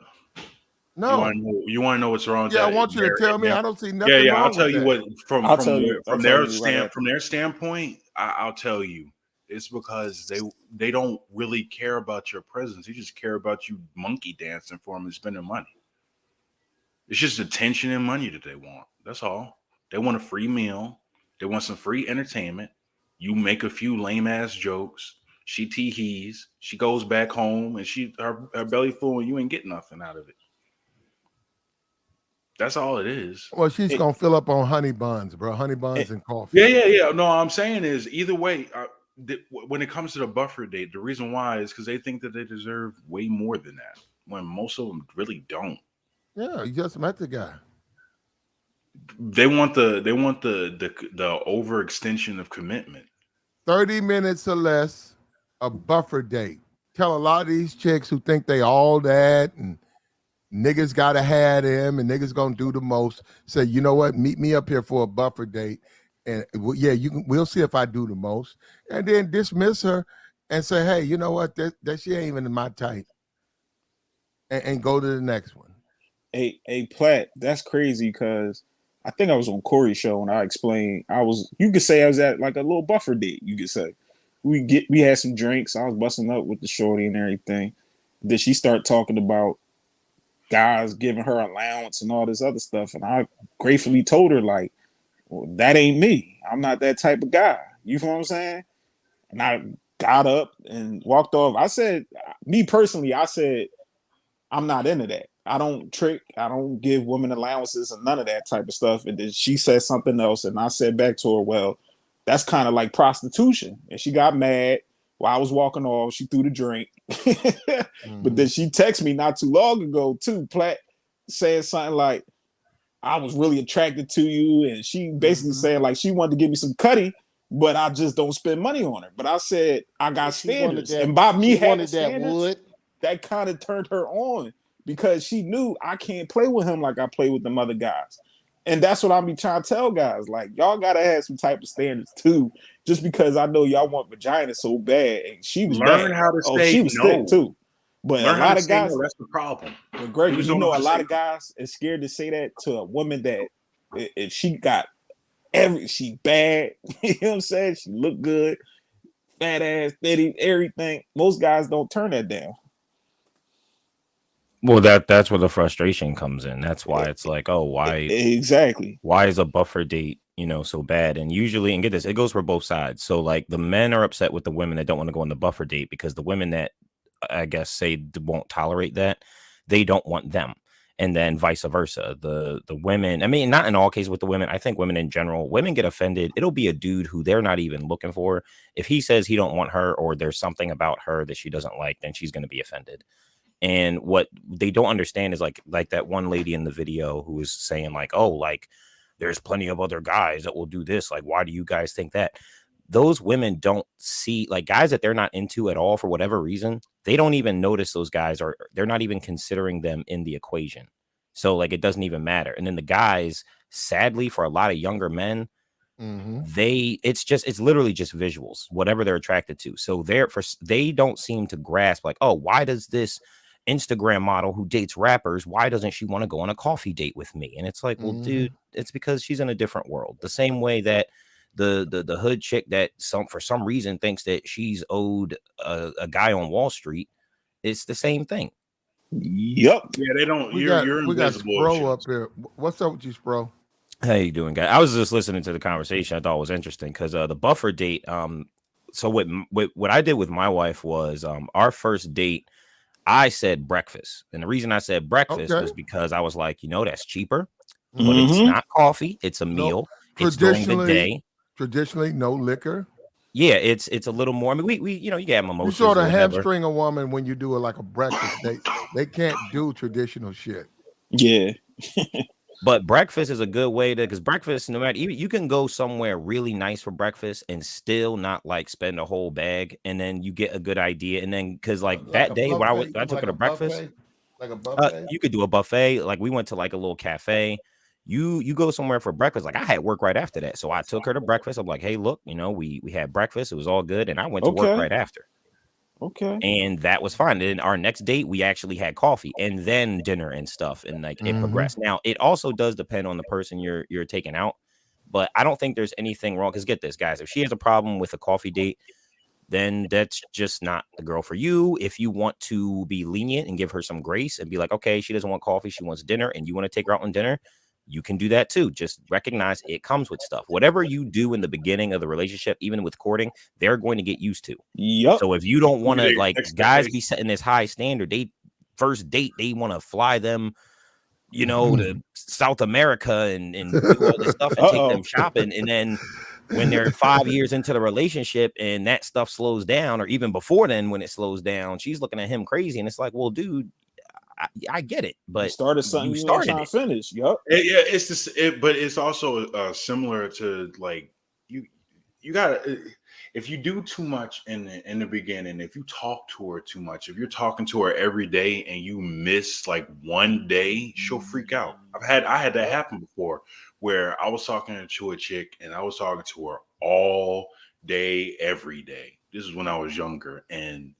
No. You want to know what's wrong with Yeah, I that? want you to tell me. I don't see Yeah, nothing yeah. I'll wrong tell with you that. what from I'll tell you right after. from their standpoint. I'll tell you. It's because they don't really care about your presence. They just care about you monkey dancing for them and spending money. It's just attention and money that they want. That's all. They want a free meal. They want some free entertainment. You make a few lame ass jokes. She tee-hees. She goes back home and her belly full and you ain't getting nothing out of it. That's all it is. Well, she's gonna fill up on honey buns, bro. Honey buns and coffee. Yeah. No, I'm saying is either way. when it comes to the buffer date, the reason why is because they think that they deserve way more than that, when most of them really don't. Yeah, you just met the guy. They want the overextension of commitment. 30 minutes or less, a buffer date. Tell a lot of these chicks who think they all that and niggas gotta have them and niggas gonna do the most. Say, you know what? Meet me up here for a buffer date, and yeah, you can. We'll see if I do the most, and then dismiss her and say, hey, you know what? That she ain't even my type, and go to the next one. Hey, Platt, that's crazy because I think I was on Corey's show and I explained you could say I was at like a little buffer date, you could say. We had some drinks, I was busting up with the shorty and everything. Then she started talking about guys giving her allowance and all this other stuff. And I gratefully told her, like, well, that ain't me. I'm not that type of guy. You know what I'm saying? And I got up and walked off. I said, me personally, I said, I'm not into that. I don't trick. I don't give women allowances and none of that type of stuff. And then she said something else, and I said back to her, well, that's kind of like prostitution. And she got mad while I was walking off. She threw the drink. But then she texted me not too long ago, too, Platt, saying something like, I was really attracted to you. And she basically saying like she wanted to give me some cutty, but I just don't spend money on her. But I said, I got standards. And by me having standards, that kind of turned her on because she knew I can't play with him like I play with them other guys. And that's what I be trying to tell guys. Like, y'all gotta have some type of standards too. Just because I know y'all want vagina so bad. And she was Learn bad. how to Oh, say she was no. thick too. But Learn a how lot to of say guys, no. That's the problem. but Greg, Dudes you don't know, a to lot say of guys is scared to say that to a woman that if she got she bad, you know what I'm saying? She look good, fat ass, titty, everything. Most guys don't turn that down. Well, that's where the frustration comes in. That's why it's like, oh, why exactly? Why is a buffer date, so bad? And usually, and get this, it goes for both sides. So like the men are upset with the women that don't want to go on the buffer date because the women that I guess say won't tolerate that, they don't want them. And then vice versa. The women, I mean, not in all cases with the women. I think women in general, women get offended. It'll be a dude who they're not even looking for. If he says he don't want her or there's something about her that she doesn't like, then she's going to be offended. And what they don't understand is like that one lady in the video who was saying like, oh, like there's plenty of other guys that will do this. Like, why do you guys think that? Those women don't see like guys that they're not into at all for whatever reason. They don't even notice those guys, or they're not even considering them in the equation. So like it doesn't even matter. And then the guys, sadly, for a lot of younger men, it's literally just visuals, whatever they're attracted to. So they don't seem to grasp like, oh, why does this Instagram model who dates rappers, why doesn't she want to go on a coffee date with me? And it's like, well, dude, it's because she's in a different world. The same way that the hood chick that for some reason thinks that she's owed a guy on Wall Street, it's the same thing. Yep. Yeah, they don't. We You're we got invisible. Spro up here. What's up with you, Spro? How you doing, guys? I was just listening to the conversation. I thought it was interesting because the buffer date. So what I did with my wife was our first date. I said breakfast, and the reason I said breakfast was because I was like, that's cheaper, but it's not coffee. It's a meal. It's during the day. Traditionally, no liquor. Yeah, it's a little more. I mean, we you get mimosas. You sort of or whatever. hamstring a woman when you do it like a breakfast date. They can't do traditional shit. Yeah. But breakfast is a good way because breakfast, no matter, you can go somewhere really nice for breakfast and still not like spend a whole bag, and then you get a good idea. And then because like that day when I took her to breakfast, like a buffet, you could do a buffet. Like we went to like a little cafe. You go somewhere for breakfast. Like I had work right after that, so I took her to breakfast. I'm like, hey, look, we had breakfast. It was all good, and I went to work right after. Okay. And that was fine. And our next date, we actually had coffee and then dinner and stuff. And like it progressed. Now, it also does depend on the person you're taking out. But I don't think there's anything wrong. Because get this, guys, if she has a problem with a coffee date, then that's just not the girl for you. If you want to be lenient and give her some grace and be like, okay, she doesn't want coffee, she wants dinner, and you want to take her out on dinner, you can do that too. Just recognize it comes with stuff. Whatever you do in the beginning of the relationship, even with courting, they're going to get used to. Yep. So if you don't want to like guys be setting this high standard, first date, they want to fly them, to South America and do all this stuff and take them shopping. And then when they're 5 years into the relationship and that stuff slows down, or even before then when it slows down, she's looking at him crazy, and it's like, well, dude, I get it, but started something you ain't started trying it. to finish. Yup. Yeah, it's this, but it's also similar to like you gotta, if you do too much in the beginning, if you talk to her too much, if you're talking to her every day and you miss like one day, she'll freak out. I had that happen before, where I was talking to a chick and I was talking to her all day every day. This is when I was younger, and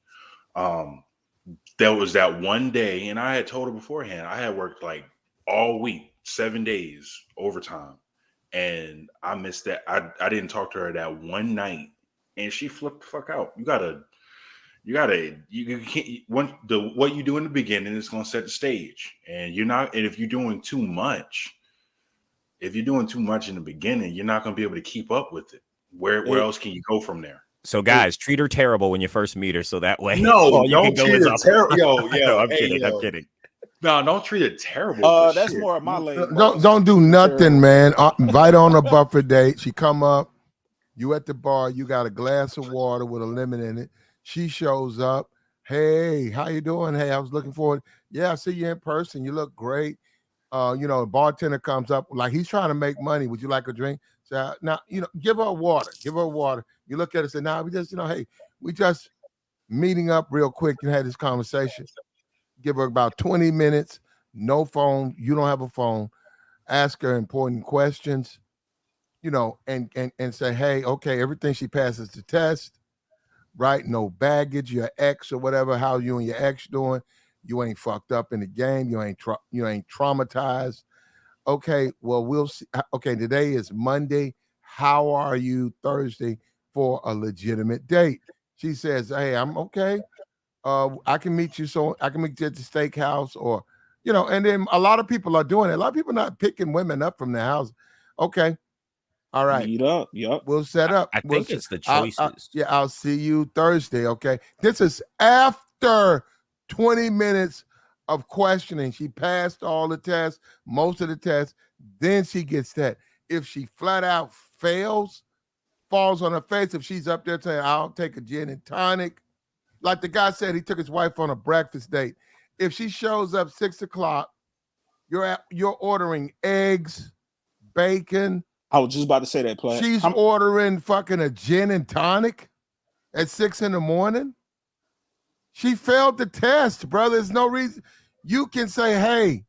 there was that one day, and I had told her beforehand, I had worked like all week, 7 days overtime, and I missed that. I didn't talk to her that one night, and she flipped the fuck out. You can't, what you do in the beginning is going to set the stage, and if you're doing too much, in the beginning, you're not going to be able to keep up with it. Where else can you go from there? So guys, treat her terrible when you first meet her, so that way No, you can don't go treat is her up. terrible. No, I'm Hey, kidding. I'm kidding. No, don't treat her terrible. But That's shit. more of my lane. Don't do nothing, man. Invite her on a buffer date. She come up. You at the bar. You got a glass of water with a lemon in it. She shows up. Hey, how you doing? Hey, I was looking forward. Yeah, I see you in person. You look great. The bartender comes up like he's trying to make money. Would you like a drink? So now, give her water. Give her water. You look at her and say, "Nah, we just, hey, we just meeting up real quick and had this conversation." Give her about 20 minutes. No phone. You don't have a phone. Ask her important questions. And say, hey, okay, everything she passes the test, right? No baggage. Your ex or whatever. How you and your ex doing? You ain't fucked up in the game. You ain't traumatized. Okay, well, we'll see. Okay, today is Monday. How are you Thursday for a legitimate date? She says, hey, I'm okay. I can meet you. So I can meet you at the steakhouse or, and then a lot of people are doing it. A lot of people are not picking women up from their house. Okay. All right. Meet up. Yup. We'll set up. I think it's the I'll choices. see you Thursday. Okay. This is after 20 minutes of questioning. She passed all the tests, most of the tests. Then she gets that. If she flat out fails, falls on her face, if she's up there saying, I'll take a gin and tonic, like the guy said, he took his wife on a breakfast date. If she shows up 6 o'clock, you're ordering eggs, bacon. I was just about to say that, Platt. She's ordering fucking a gin and tonic at 6 a.m. She failed the test, brother. There's no reason. You can say, hey,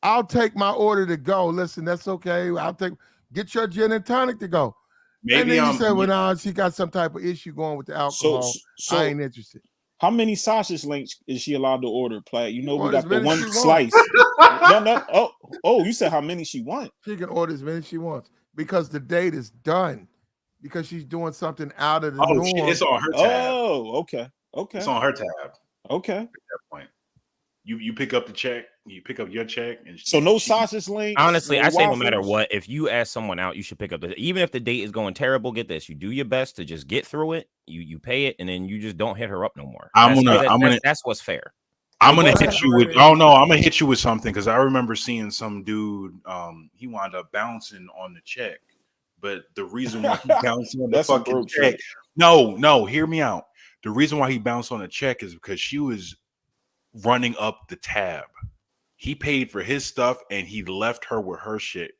I'll take my order to go. Listen, that's okay. Get your gin and tonic to go. Maybe and then you say, well, no, she got some type of issue going with the alcohol. So I ain't interested. How many sausage links is she allowed to order, Platt? We order got as the many one as she slice. No. Oh, you said how many she wants? She can order as many as she wants because the date is done. Because she's doing something out of the norm. It's on her tab. Oh, okay. It's on her tab. Okay. At that point, you pick up the check. You pick up your check, and so no sausage links. Honestly, no I say no waffles. matter what, if you ask someone out, you should pick up even if the date is going terrible. Get this: you do your best to just get through it. You pay it, and then you just don't hit her up no more. That's what's fair. I'm gonna hit you with. Oh no, I'm gonna hit you with something because I remember seeing some dude. He wound up bouncing on the check, but the reason why he bounced on the fucking check. No, hear me out. The reason why he bounced on the check is because she was running up the tab. He paid for his stuff and he left her with her shit.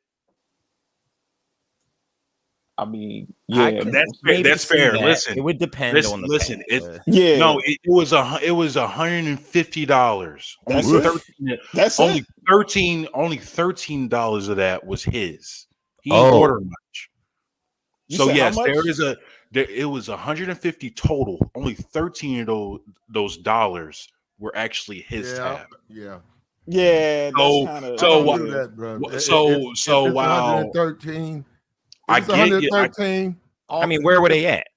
I mean, yeah, that's fair. That. Listen, it would depend on the listen. path. It was $150. That's only it? $13 of that was his. He didn't order much. So yes, it was 150 total. Only 13 of those dollars were actually his tab. Yeah. Yeah, that's kind of that, bro. So if wow. 113. I get 113. I mean, where were they at?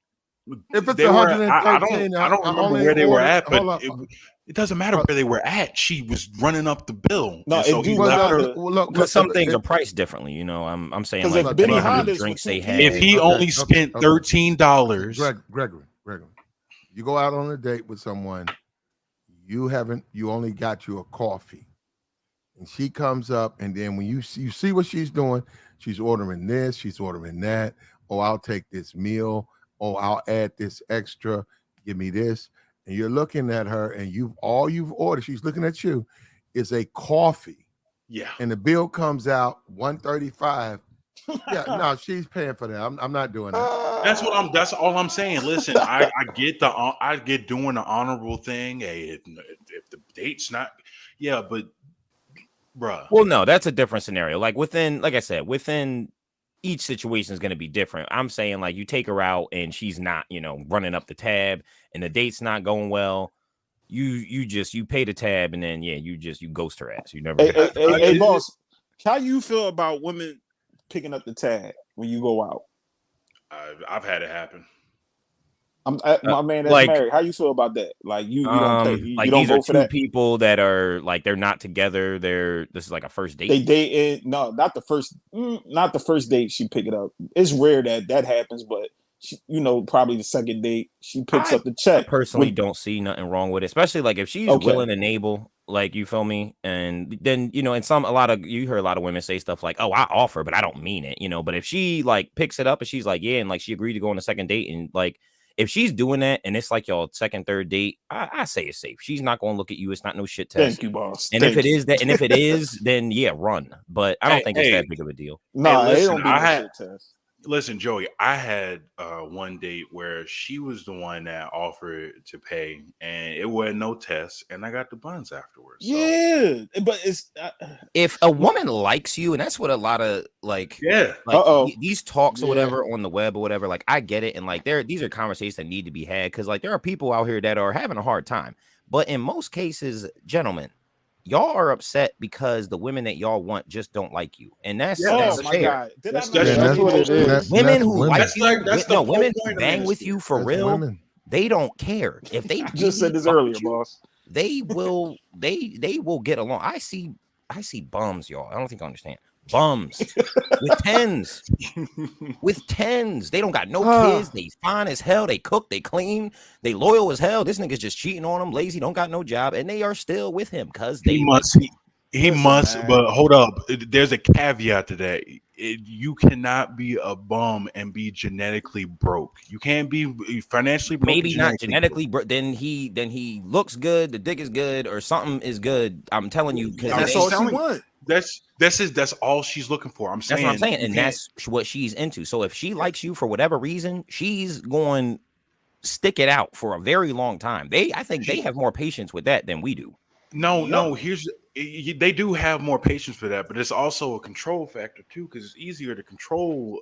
If it's They were, 113, I don't remember where they were at, but it doesn't matter where they were at. She was running up the bill. No, so he left her. But some things are priced differently. I'm saying like Benny how many Honda's drinks they for had. If he only spent $13, Gregory, you go out on a date with someone, you only got you a coffee, and she comes up, and then when you see what she's doing, she's ordering this, she's ordering that. Oh, I'll take this meal. Oh, I'll add this extra. Give me this. And you're looking at her, and all you've ordered, she's looking at you, is a coffee. Yeah. And the bill comes out $135. Yeah, no, she's paying for that. I'm not doing that. That's all I'm saying. Listen, I get doing the honorable thing. Hey, if the date's not, yeah, but bruh. Well, no, that's a different scenario. Like I said, within each situation is going to be different. I'm saying like you take her out and she's not, running up the tab and the date's not going well. You pay the tab and then you ghost her ass. You never. Hey, boss, how you feel about women picking up the tab when you go out? I've had it happen. My man that's married. How you feel about that? Like you don't pay. You like don't these go are for two that. people that are like they're not together. This is like a first date. They dated. No, not the first. Not the first date. She pick it up. It's rare that happens, but she, probably the second date she picks up the check. I personally don't see nothing wrong with it, especially like if she's willing and able. Like, you feel me? And then you heard a lot of women say stuff like, "Oh, I offer, but I don't mean it," But if she like picks it up and she's like, "Yeah," and like she agreed to go on a second date and like. If she's doing that and it's like y'all second, third date, I say it's safe. She's not going to look at you. It's not no shit test. Thank you, boss. And if it is, then run. But I don't think it's that big of a deal. No, it don't be no shit test. Listen, Joey, I had one date where she was the one that offered to pay, and it wasn't no test, and I got the buns afterwards. So. Yeah, but it's if a woman likes you, and that's what a lot of these talks or whatever on the web or whatever, like I get it, and like these are conversations that need to be had because like there are people out here that are having a hard time, but in most cases, gentlemen, y'all are upset because the women that y'all want just don't like you, and that's my fair. God. That's what it is. Women who like you, women who point bang with you for real, women. they don't care if they just said this earlier, boss. They will get along. I see bums, y'all. I don't think I understand. Bums with tens. With tens. They don't got no kids. They fine as hell. They cook, they clean, they loyal as hell. This nigga's just cheating on them, lazy, don't got no job, and they are still with him because they He must, man. but hold up. There's a caveat to that. You cannot be a bum and be genetically broke. You can't be financially broke. Maybe not genetically, but then he looks good. The dick is good, or something is good. I'm telling you, because that's all she wants. That's all she's looking for. I'm saying that's what I'm saying, and that's what she's into. So if she likes you for whatever reason, she's going to stick it out for a very long time. I think they have more patience with that than we do. No, they do have more patience for that, but it's also a control factor too, because it's easier to control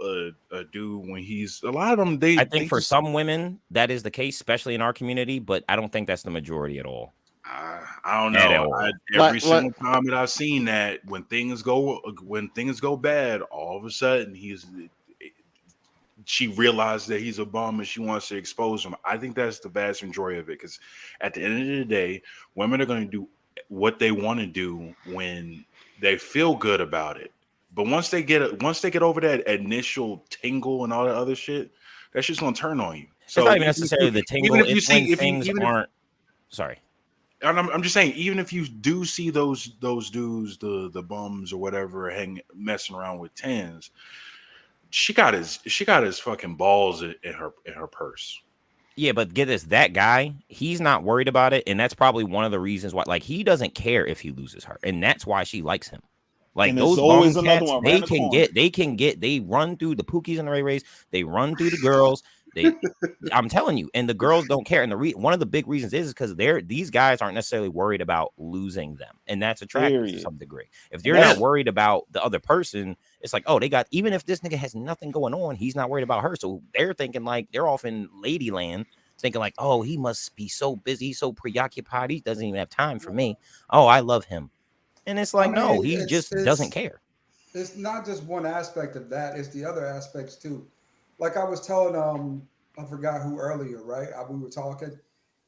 a dude when he's a lot of them. I think for some women that is the case, especially in our community, but I don't think that's the majority at all. I don't know. Every single time that I've seen that, when things go bad, all of a sudden she realized that he's a bum and she wants to expose him. I think that's the vast majority of it, because at the end of the day, women are going to do what they want to do when they feel good about it. But once they get over that initial tingle and all that other shit, that's just going to turn on you. So it's not even necessarily the tingle. Even if you it's see, when things aren't. Sorry. And I'm just saying, even if you do see those dudes, the bums or whatever, messing around with tens, she got his fucking balls in her purse. Yeah, but get this, that guy, he's not worried about it, and that's probably one of the reasons why. Like, he doesn't care if he loses her, and that's why she likes him. Like, those bum cats, they run through the Pookies and the Ray Rays, they run through the girls. I'm telling you, and the girls don't care. And one of the big reasons is because these guys aren't necessarily worried about losing them, and that's attractive to some degree. If they're not worried about the other person, it's like, oh, even if this nigga has nothing going on, he's not worried about her. So they're thinking like they're off in Ladyland, thinking like, oh, he must be so busy, so preoccupied, he doesn't even have time for me. Oh, I love him, and it's like, no, he just doesn't care. It's not just one aspect of that; it's the other aspects too. Like I was telling I forgot who earlier, right? We were talking,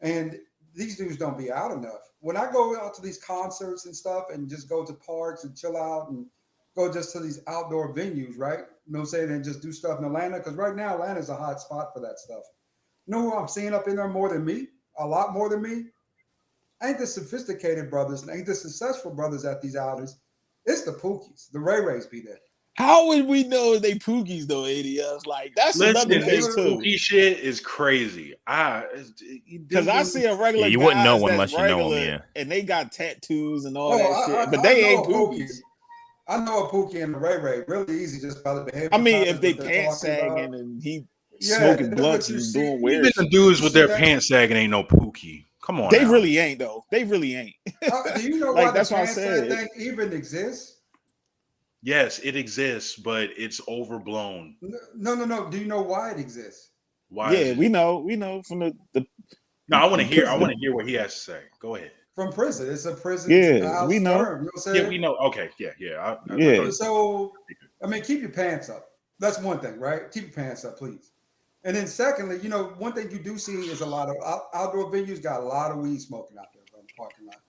and these dudes don't be out enough. When I go out to these concerts and stuff, and just go to parks and chill out, and go just to these outdoor venues, right? You know what I'm saying? And just do stuff in Atlanta, because right now Atlanta's a hot spot for that stuff. You know who I'm seeing up in there more than me? A lot more than me? Ain't the sophisticated brothers and ain't the successful brothers at these outings. It's the Pookies. The Ray Rays be there. How would we know they Pookies though, ADS? Like that's Listen, another thing this too. Pookie shit is crazy. Because I see a Yeah, regular you wouldn't know guys that's unless you know them. regular Yeah. and they got tattoos and all Oh, that shit, but I they know ain't a Pookie. Pookies. I know a Pookie and a Ray Ray. Really easy, just by the behavior I mean, patterns if they that they're pants talking about. sagging and he Yeah, smoking that's what blunts you and see. doing Even weird the shit. dudes You with see their that? pants sagging ain't no Pookie. Come on They now. really ain't though. They really ain't. Do you know why Like the that's why I pants sag said. thing even exists? Yes, it exists, but it's overblown. No. Do you know why it exists? Why is Yeah, it? we know from the No, I want to hear. I want prison. to hear what he has to say. Go ahead. From prison. It's a prison's Yeah, we house know. term. You know what I'm Yeah, saying? we know. Okay, yeah. I Yeah. know. So, I mean, keep your pants up. That's one thing, right? Keep your pants up, please. And then, secondly, one thing you do see is a lot of outdoor venues got a lot of weed smoking out there in the parking lot.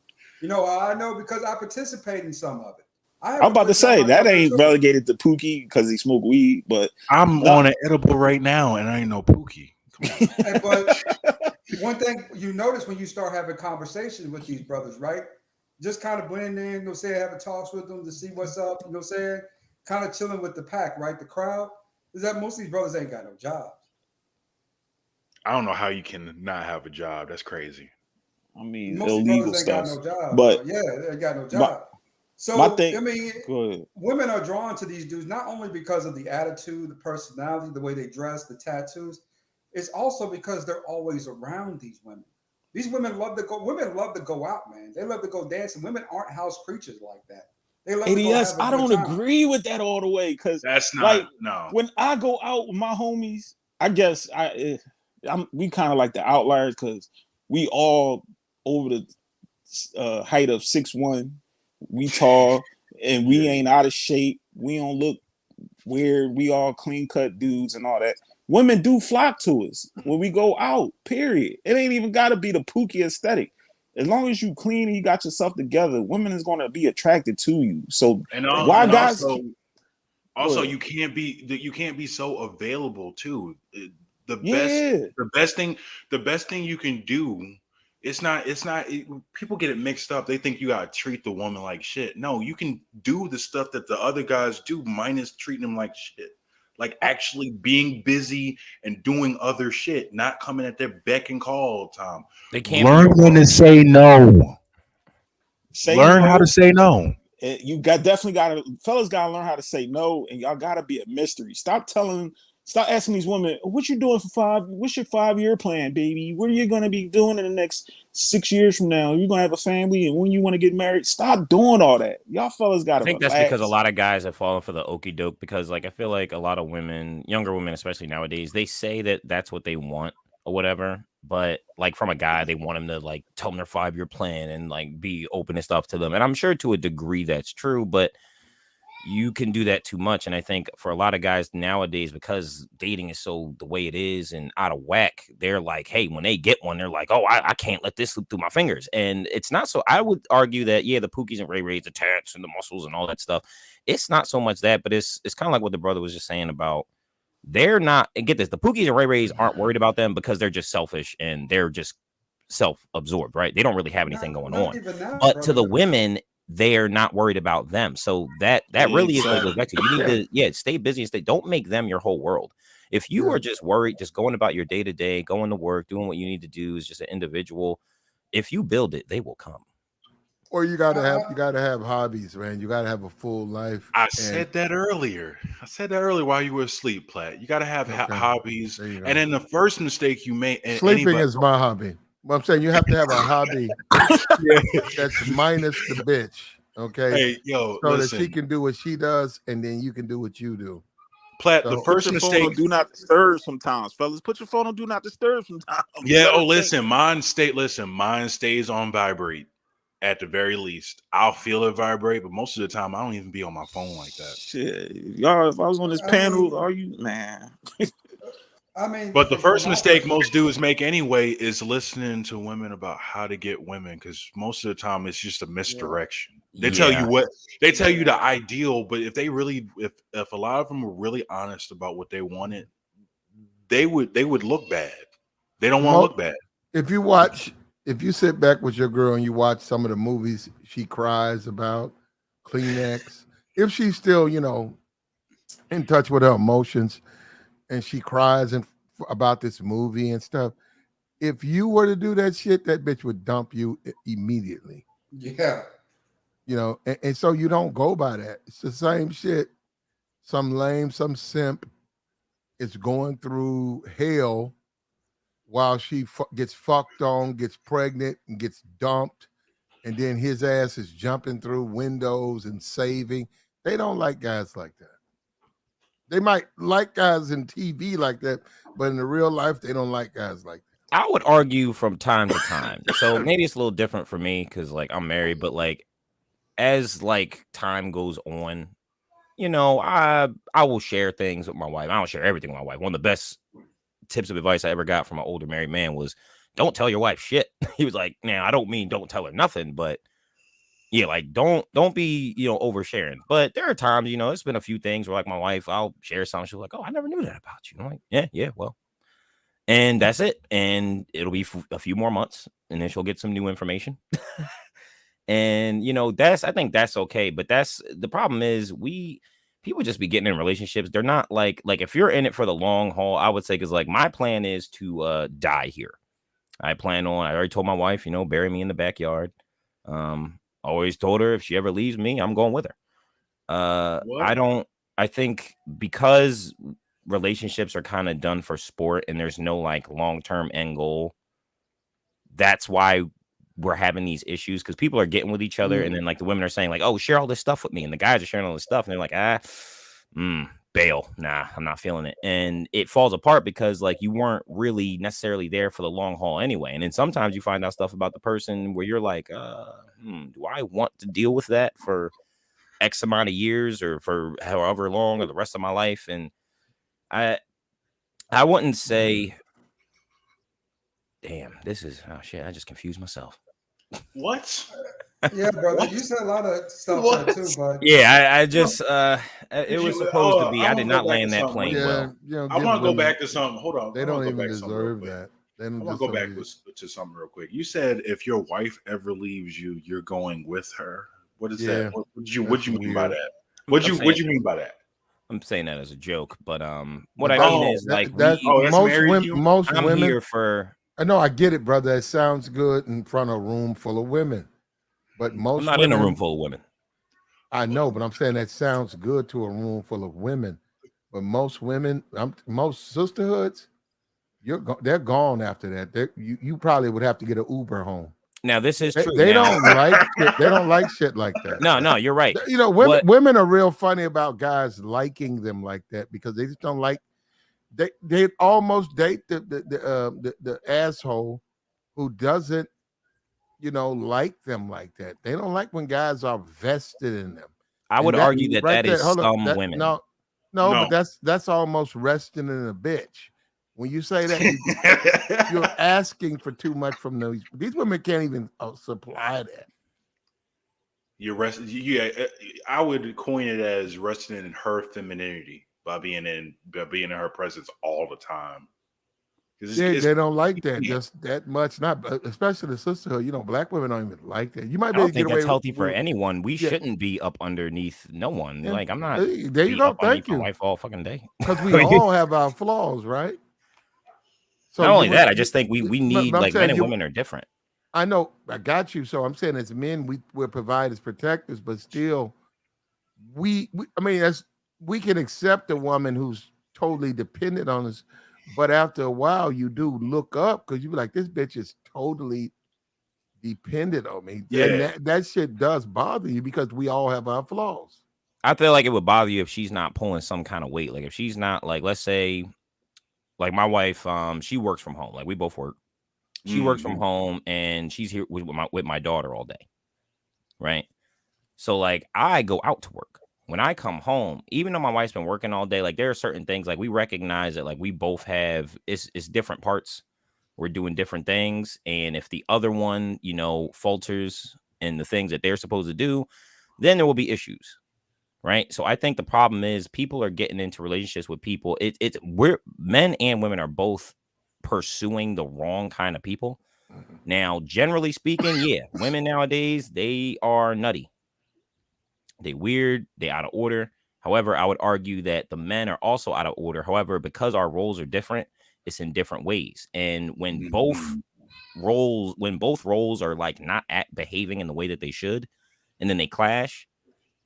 I know because I participate in some of it. I have I'm a about to good time say out that there ain't too. relegated to Pookie because he smoke weed, but I'm no, on an edible right now, and I ain't no Pookie. Come on. But one thing you notice when you start having conversations with these brothers, right? Just kind of blend in, having talks with them to see what's up, kind of chilling with the pack, right? The crowd is that most of these brothers ain't got no jobs. I don't know how you can not have a job. That's crazy. I mean Most of these illegal brothers ain't got stuff. no job, bro. But Yeah, they ain't got no my job. my So, thing. I mean, Go ahead. women are drawn to these dudes not only because of the attitude, the personality, the way they dress, the tattoos. It's also because they're always around these women. These women love to go. Women love to go out, man. They love to go dancing. Women aren't house creatures like that. They love to go ADS, have a I good don't time. agree with that all the way because, That's not like, no. when I go out with my homies, I guess we kind of like the outliers because we all over the height of 6'1". We tall and we ain't out of shape. We don't look weird. We all clean cut dudes and all that. Women do flock to us when we go out. Period. It ain't even got to be the Pookie aesthetic. As long as you clean and you got yourself together, women is going to be attracted to you. So And why guys? also you can't be so available too. The best Yeah. the best thing you can do. People get it mixed up. They think you gotta treat the woman like shit. No, you can do the stuff that the other guys do, minus treating them like shit. Like actually being busy and doing other shit, not coming at their beck and call all the time. They can't be Learn your when to world. say no. Say Learn how to no. say no. You definitely gotta fellas gotta learn how to say no, and y'all gotta be a mystery. Stop asking these women, what you doing what's your 5-year plan, baby? What are you gonna be doing in the next 6 years from now? You're gonna have a family and when you want to get married? Stop doing all that. Y'all fellas I gotta think that's because a relax. lot of guys have fallen for the okey doke because, like, I feel like a lot of women, younger women, especially nowadays, they say that that's what they want or whatever. But, like, from a guy, they want him to, like, tell them their 5-year plan and, like, be open and stuff to them. And I'm sure to a degree that's true, but you can do that too much. And I think for a lot of guys nowadays, because dating is so the way it is and out of whack, they're like, hey, when they get one, they're like, oh, I can't let this slip through my fingers. And it's not so. I would argue that, yeah, the Pookies and Ray Rays, the tats and the muscles and all that stuff, it's not so much that, but it's kind of like what the brother was just saying about they're not, and get this, the Pookies and Ray Rays aren't worried about them because they're just selfish and they're just self-absorbed, right? They don't really have anything going Not on. even that, But to brother. the women, they're not worried about them. So that really is what it goes back to. You need to, stay busy and don't make them your whole world. If you are just worried, just going about your day to day, going to work, doing what you need to do as just an individual, if you build it, they will come. Or you gotta have hobbies, man. You gotta have a full life. I said that earlier. While you were asleep, Platt. You got to have hobbies. There you go. And then the first mistake you made, Sleeping is my hobby. But I'm saying you have to have a hobby that's minus the bitch. Okay. Hey, yo, so listen. that she can do what she does, and then you can do what you do. Platt, So, the first Put your phone mistake. on do not disturb sometimes, fellas. Put your phone on do not disturb sometimes. Yeah. Oh, listen. Mine stays on vibrate at the very least. I'll feel it vibrate, but most of the time I don't even be on my phone like that. Shit, y'all. If I was on this panel, are you man? I mean, But the from first my mistake most dudes make anyway is listening to women about how to get women, because most of the time it's just a misdirection. They tell you the ideal, but if a lot of them were really honest about what they wanted, they would look bad. They don't want to look bad. If you sit back with your girl and you watch some of the movies she cries about, Kleenex, if she's still, in touch with her emotions, and she cries and about this movie and stuff. If you were to do that shit, that bitch would dump you immediately. Yeah. You know, and so you don't go by that. It's the same shit. Some lame, some simp is going through hell while she gets fucked on, gets pregnant, and gets dumped, and then his ass is jumping through windows and saving. They don't like guys like that. They might like guys in TV like that, but in the real life, they don't like guys like that. I would argue from time to time. So maybe it's a little different for me because like I'm married, but like as like time goes on, you know, I will share things with my wife. I don't share everything with my wife. One of the best tips of advice I ever got from an older married man was don't tell your wife shit. He was like, now I don't mean don't tell her nothing, but yeah, like don't be, you know, oversharing. But there are times, you know, it's been a few things where like my wife, I'll share something. She's like, oh, I never knew that about you. I'm like, yeah, well. And that's it. And it'll be a few more months and then she'll get some new information. And, you know, I think that's okay. But that's the problem is people just be getting in relationships. They're not like if you're in it for the long haul, I would say, because like my plan is to die here. I already told my wife, you know, bury me in the backyard. Always told her if she ever leaves me, I'm going with her. I think because relationships are kind of done for sport and there's no like long-term end goal, that's why we're having these issues, because people are getting with each other and then like the women are saying like, oh, share all this stuff with me, and the guys are sharing all this stuff and they're like, bail. Nah, I'm not feeling it. And it falls apart because like you weren't really necessarily there for the long haul anyway. And then sometimes you find out stuff about the person where you're like, do I want to deal with that for X amount of years or for however long or the rest of my life? And I wouldn't say, damn, this is, oh shit, I just confused myself. What? Yeah, brother, you said a lot of stuff there too, but yeah, I just it was supposed to be. I did not land that plane well. You know, I want to go back to something. Hold on, They don't even deserve that. I want to go back to something real quick. You said if your wife ever leaves you, you're going with her. What is that? What do you mean by that? What you mean by that? I'm saying that as a joke, but what I mean is like most I'm women here for. I know, I get it, brother. It sounds good in front of a room full of women, but most I'm not women, in a room full of women. I know, but I'm saying that sounds good to a room full of women. But most women, most sisterhoods, they're gone after that. You probably would have to get an Uber home. Now this is true. They don't like shit. They don't like shit like that. No, you're right. You know, women are real funny about guys liking them like that because they just don't like. They almost date the asshole who doesn't, you know, like them like that. They don't like when guys are vested in them. I would argue that is some women. No, but that's almost resting in a bitch. When you say that, you're asking for too much from these women. Can't even supply that. You're resting. Yeah, I would coin it as resting in her femininity by being in her presence all the time. They don't like that just that much. Not especially the sisterhood. You know, black women don't even like that. You might be able to get away that's healthy for anyone. We shouldn't be up underneath no one. Yeah. Like I'm not. There you go. Thank you. My wife all fucking day. Because we all have our flaws, right? So not only that, I just think we need like men and women are different. I know, I got you. So I'm saying as men, we're providers, protectors, but still, we can accept a woman who's totally dependent on us, but after a while, you do look up because you be like, this bitch is totally dependent on me. Yeah, and that shit does bother you because we all have our flaws. I feel like it would bother you if she's not pulling some kind of weight. Like if she's not like, let's say, like my wife, she works from home. Like we both work. She works from home and she's here with my daughter all day. Right. So like I go out to work. When I come home, even though my wife's been working all day, like there are certain things like we recognize that like we both have it's different parts. We're doing different things. And if the other one, you know, falters in the things that they're supposed to do, then there will be issues. Right. So I think the problem is people are getting into relationships with people. We're men and women are both pursuing the wrong kind of people. Now, generally speaking, yeah, women nowadays, they are nutty. They weird, they out of order. However, I would argue that the men are also out of order. However, because our roles are different, it's in different ways. And when both roles are like not behaving in the way that they should, and then they clash,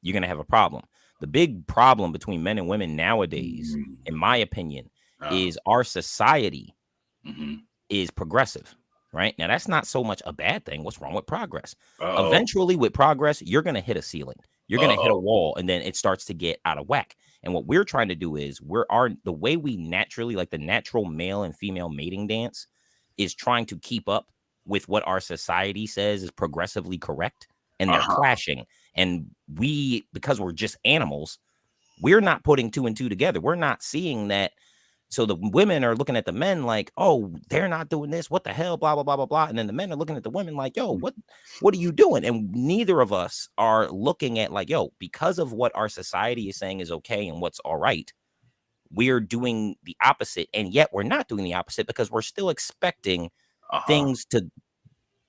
you're going to have a problem. The big problem between men and women nowadays, in my opinion, is our society is progressive, right? Now, that's not so much a bad thing. What's wrong with progress? Eventually, with progress, you're going to hit a ceiling. You're going to hit a wall, and then it starts to get out of whack. And what we're trying to do is the way we naturally, like the natural male and female mating dance, is trying to keep up with what our society says is progressively correct, and they're clashing. And we, because we're just animals, we're not putting two and two together. We're not seeing that. So the women are looking at the men like, oh, they're not doing this. What the hell? Blah, blah, blah, blah, blah. And then the men are looking at the women like, yo, what are you doing? And neither of us are looking at like, yo, because of what our society is saying is okay and what's all right, we're doing the opposite. And yet we're not doing the opposite because we're still expecting things to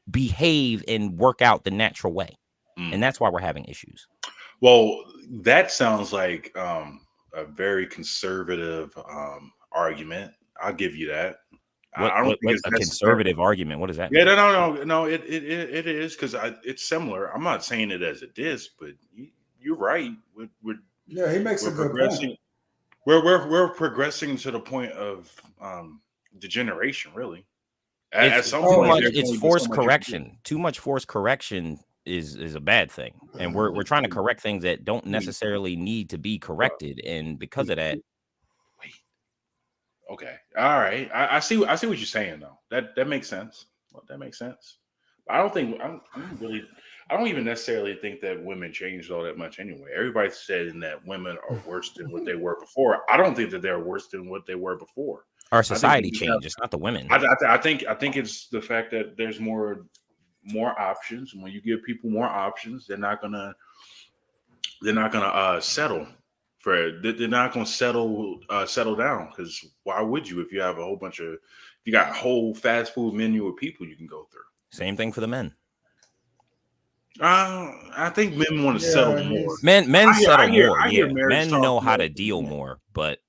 behave and work out the natural way. And that's why we're having issues. Well, that sounds like a very conservative argument. I'll give you that. I don't think it's a conservative argument. What does that mean? Yeah, no. It is because it's similar. I'm not saying it as a diss, but you're right. Yeah, he makes a good point. We're progressing to the point of degeneration, really. At some point, it's forced correction. Too much forced correction is a bad thing, and we're trying to correct things that don't necessarily need to be corrected, and because of that. Okay, all right, I see what you're saying though. That makes sense. Well, that makes sense. I don't think I don't even necessarily think that women changed all that much anyway. Everybody's saying that women are worse than what they were before. I don't think that they're worse than what they were before. Our society changed. It's not the women. I think it's the fact that there's more options. When you give people more options, they're not gonna settle for it. They're not gonna settle down, because why would you if you have if you got a whole fast food menu of people you can go through? Same thing for the men. I think men want to settle more. Men settle more. Yeah, men know how to deal more, but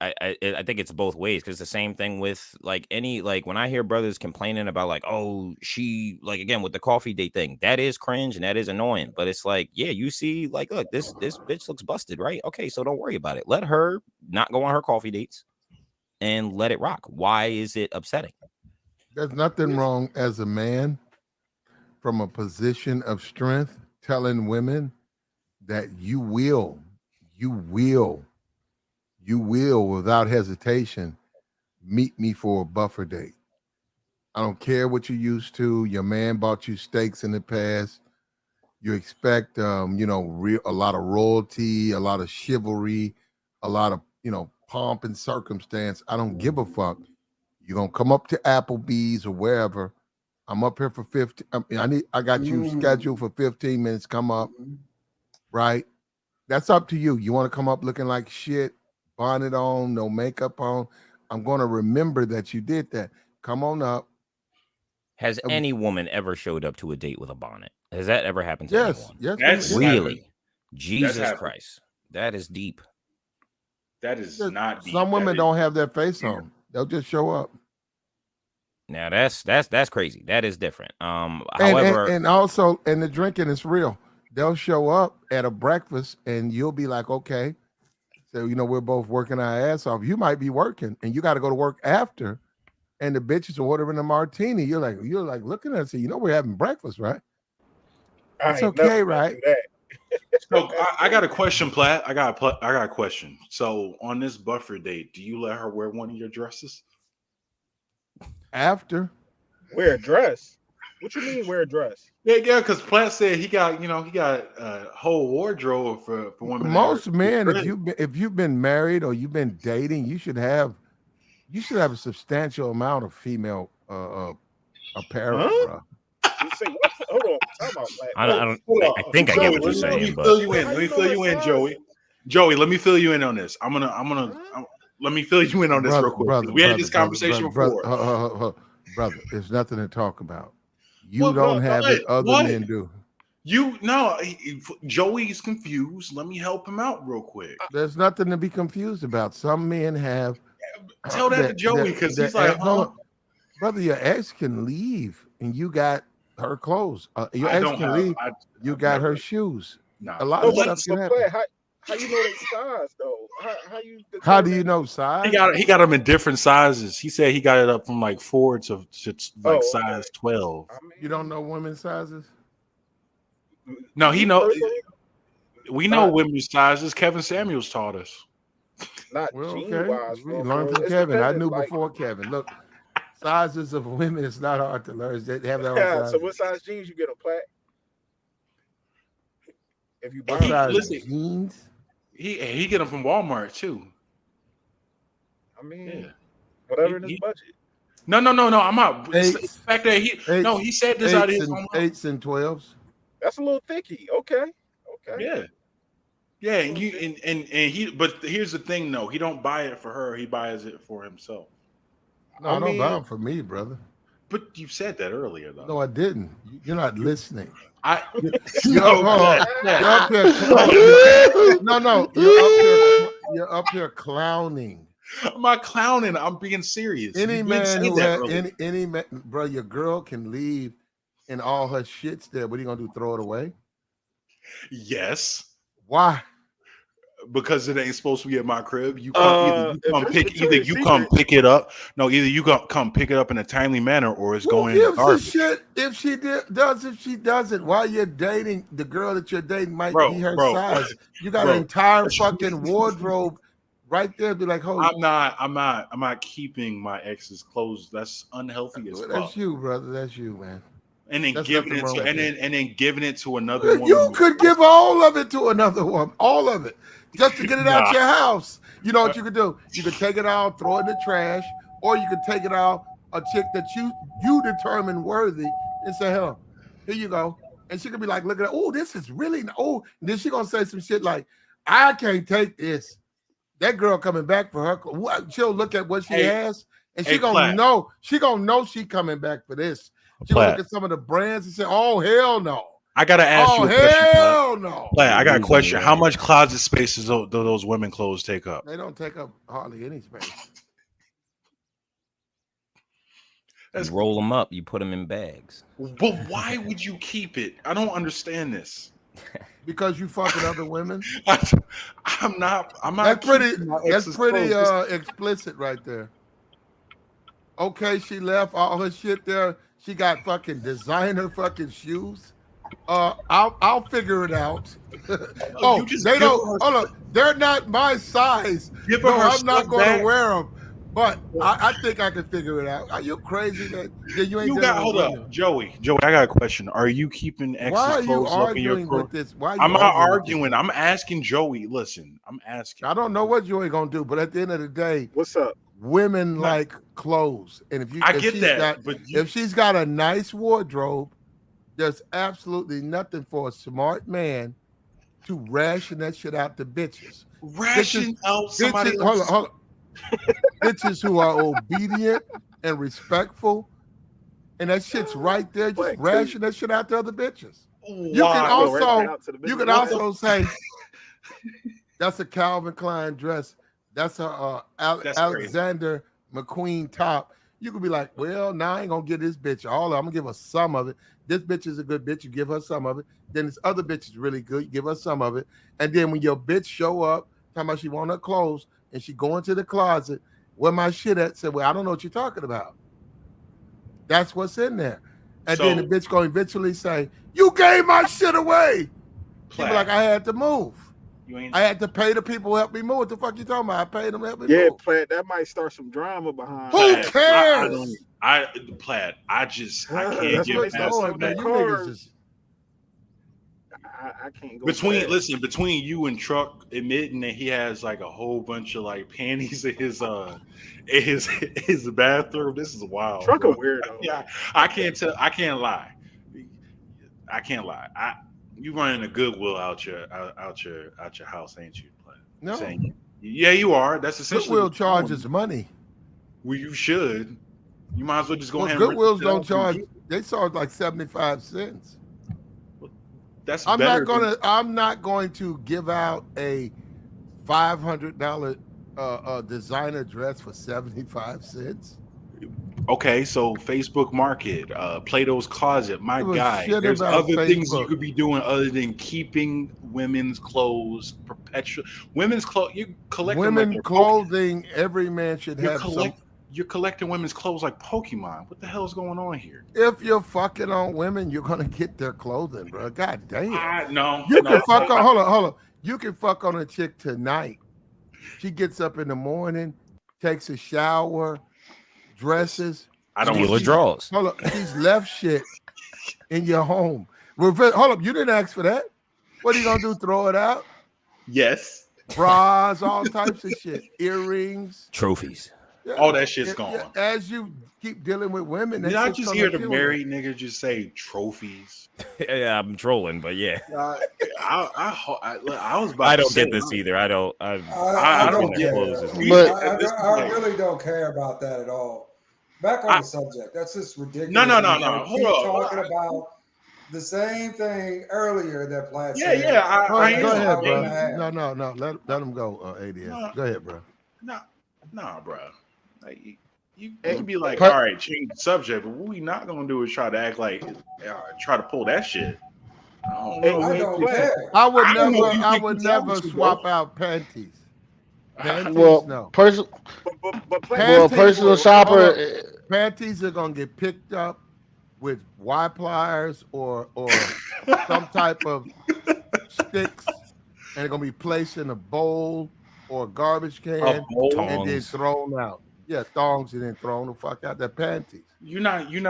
I think it's both ways, because the same thing with like when I hear brothers complaining about like, oh, she, like, again with the coffee date thing, that is cringe and that is annoying, but it's like, yeah, you see, like, look, this bitch looks busted, right? Okay, so don't worry about it. Let her not go on her coffee dates and let it rock. Why is it upsetting? There's nothing wrong as a man from a position of strength telling women that you will without hesitation meet me for a buffer date. I don't care what you're used to. Your man bought you steaks in the past. You expect a lot of royalty, a lot of chivalry, a lot of pomp and circumstance. I don't give a fuck. You're gonna come up to Applebee's or wherever. I'm up here for 15. I got you scheduled for 15 minutes. Come up, right? That's up to you. You want to come up looking like shit, bonnet on, no makeup on. I'm going to remember that you did that. Come on up. Has any woman ever showed up to a date with a bonnet? Has that ever happened to anyone? Yes. Really? Jesus Christ. That is deep. That is not deep. Some women don't have their face on. They'll just show up. Now that's crazy. That is different. However, and also, the drinking is real. They'll show up at a breakfast and you'll be like, okay, so we're both working our ass off. You might be working and you got to go to work after, and the bitches are ordering a martini. You're like looking at it, say, we're having breakfast, right? It's okay, right? So I got a question, Platt. I got a question. So on this buffer date, do you let her wear one of your dresses? After. Wear a dress? What you mean wear a dress? Yeah, because Platt said he got a whole wardrobe for women. Most men, if you've been married or you've been dating, you should have a substantial amount of female apparel, bro. You say what? Hold on. Talk about that. I think I get what you're saying. Let me fill you in, Joey. Joey, let me fill you in on this. Let me fill you in on this real quick. We had this conversation before. Brother, there's nothing to talk about. You don't have it, other men do. Joey's confused. Let me help him out real quick. There's nothing to be confused about. Some men have. Tell that to Joey because he's like, hold on, brother. Your ex can leave, and you got her clothes. Your ex can leave. You got her shoes. A lot of stuff can happen. How you know they size though? How do you know size? He got them in different sizes. He said he got it up from like 4 to like size 12. You don't know women's sizes? No, he know. We know women's sizes. Kevin Samuels taught us. Not wise. We learned from Kevin. I knew before Kevin. Look, sizes of women is not hard to learn. They have their own size. So what size jeans you get them, Platt? If you buy jeans, he get them from Walmart too. I mean, whatever in his budget. No. I'm not. The fact that he said this out of his own mouth. 8s and 12s. That's a little thicky. Okay. Yeah, and he. But here's the thing, though. He don't buy it for her. He buys it for himself. No, I don't buy them for me, brother. But you said that earlier, though. No, I didn't. You're not listening. You're up here. No. You're up here clowning. I'm not clowning. I'm being serious. Any man who had any man, bro, your girl can leave and all her shit's there. What are you gonna do? Throw it away? Yes. Why? Because it ain't supposed to be at my crib. You come either you come pick it up. No, either you come pick it up in a timely manner, or it's going in the garbage. Shit if she does, if she doesn't, while you're dating, the girl that you're dating might be her size. You got an entire fucking wardrobe right there. Be like, hold. I'm not keeping my ex's clothes. That's unhealthy as fuck. That's you, brother. That's you, man. And then giving it to and then giving it to another woman. You could give all of it to another woman, all of it, just to get it out your house. You know what you could do? You could take it out, throw it in the trash, or you could take it out a chick that you determine worthy and say, "Hell, here you go," and she could be like, "Look at that! Oh, this is really oh." And then she gonna say some shit like, "I can't take this." That girl coming back for her, she'll look at what she has, and she gonna know. She gonna know she coming back for this. She gonna look at some of the brands and say, "Oh hell no!" I gotta ask you a question. Hell no! Platt, I got a question. How much closet space do those women clothes take up? They don't take up hardly any space. You roll them up. You put them in bags. But why would you keep it? I don't understand this. Because you fucking other women. I'm not. That's pretty explicit right there. Okay, she left all her shit there. She got fucking designer fucking shoes. I'll figure it out. They don't. Hold on, they're not my size. I'm not going to wear them. But I think I can figure it out. Are you crazy that you ain't? Hold up, Joey. I got a question. Are you keeping ex's clothes up in your with this? Why I'm not arguing. I'm asking Joey. Listen, I'm asking. I don't know what Joey gonna do, but at the end of the day, what's up? Women like clothes, and if she's got a nice wardrobe, there's absolutely nothing for a smart man to ration that shit out to bitches. Out somebody else. Hold on. Bitches who are obedient and respectful, and that shit's right there. Just ration that shit out to other bitches. You can also say that's a Calvin Klein dress. That's a Alexander McQueen top. You could be like, well, now I ain't gonna give this bitch all of it. I'm gonna give her some of it. This bitch is a good bitch. You give her some of it. Then this other bitch is really good. You give her some of it. And then when your bitch show up, talking about she want her clothes, and she go into the closet, where my shit at? Said, well, I don't know what you're talking about. That's what's in there. And then the bitch going to eventually say, you gave my shit away. She be like, I had to move. I had to pay the people who helped me move. What the fuck you talking about? I paid them to help me move. Yeah, Platt, that might start some drama behind. Who cares? Platt, I can't get past that. I can't go between you and Truck admitting that he has like a whole bunch of like panties in his bathroom. This is wild. Truck a weirdo. Yeah, I can't lie. You running a Goodwill out your house, ain't you? No. Yeah, you are. That's essentially Goodwill charges money. Well, you should. You might as well just go ahead. Goodwills don't charge. They charge like 75 cents. That's I'm better. I'm not going to give out a $500 designer dress for 75 cents. Okay, so Facebook Market, Plato's Closet, my Give a guy. shit There's about other things you Facebook. could be doing other than keeping women's clothes perpetual. Women's clothes, you collect them like Women they're clothing, every man should you're have some. you're collecting women's clothes like Pokemon. What the hell is going on here? If you're fucking on women, you're gonna get their clothing, bro. God damn. No, You no. can fuck on. Hold on. You can fuck on a chick tonight. She gets up in the morning, takes a shower, dresses. I don't Steal her drawers. Hold up. She's left shit in your home. Hold up. You didn't ask for that. What are you gonna do? Throw it out? Yes. Bras, all types of shit. Earrings. Trophies. Yeah. All that shit's gone. Yeah, as you keep dealing with women, Did that's I just just gonna hear the kill married nigga just say trophies? Yeah, I'm trolling, but yeah. I was about I to don't say, get this either. I don't don't get care. clothes as well. I really don't care about that at all. Back on the subject. That's just ridiculous. No. Keep Hold talking about the same thing earlier that Platt Yeah, said. yeah. Go ahead, hour bro. and a half. No. Let him go. ADS. Go ahead, bro. Nah, bro. Like, you can be like, Per- all right, change the subject, but what we not gonna do is try to act like, try to pull that shit. I don't know. I would I don't know if you I think would you tell never me to, swap bro. out panties. Panties, Well, no. personal shopper. Panties are gonna get picked up with Y pliers or some type of sticks, and they're gonna be placed in a bowl or a garbage can and then thrown out. Yeah, thongs and then thrown the fuck out. They're panties. You're not doing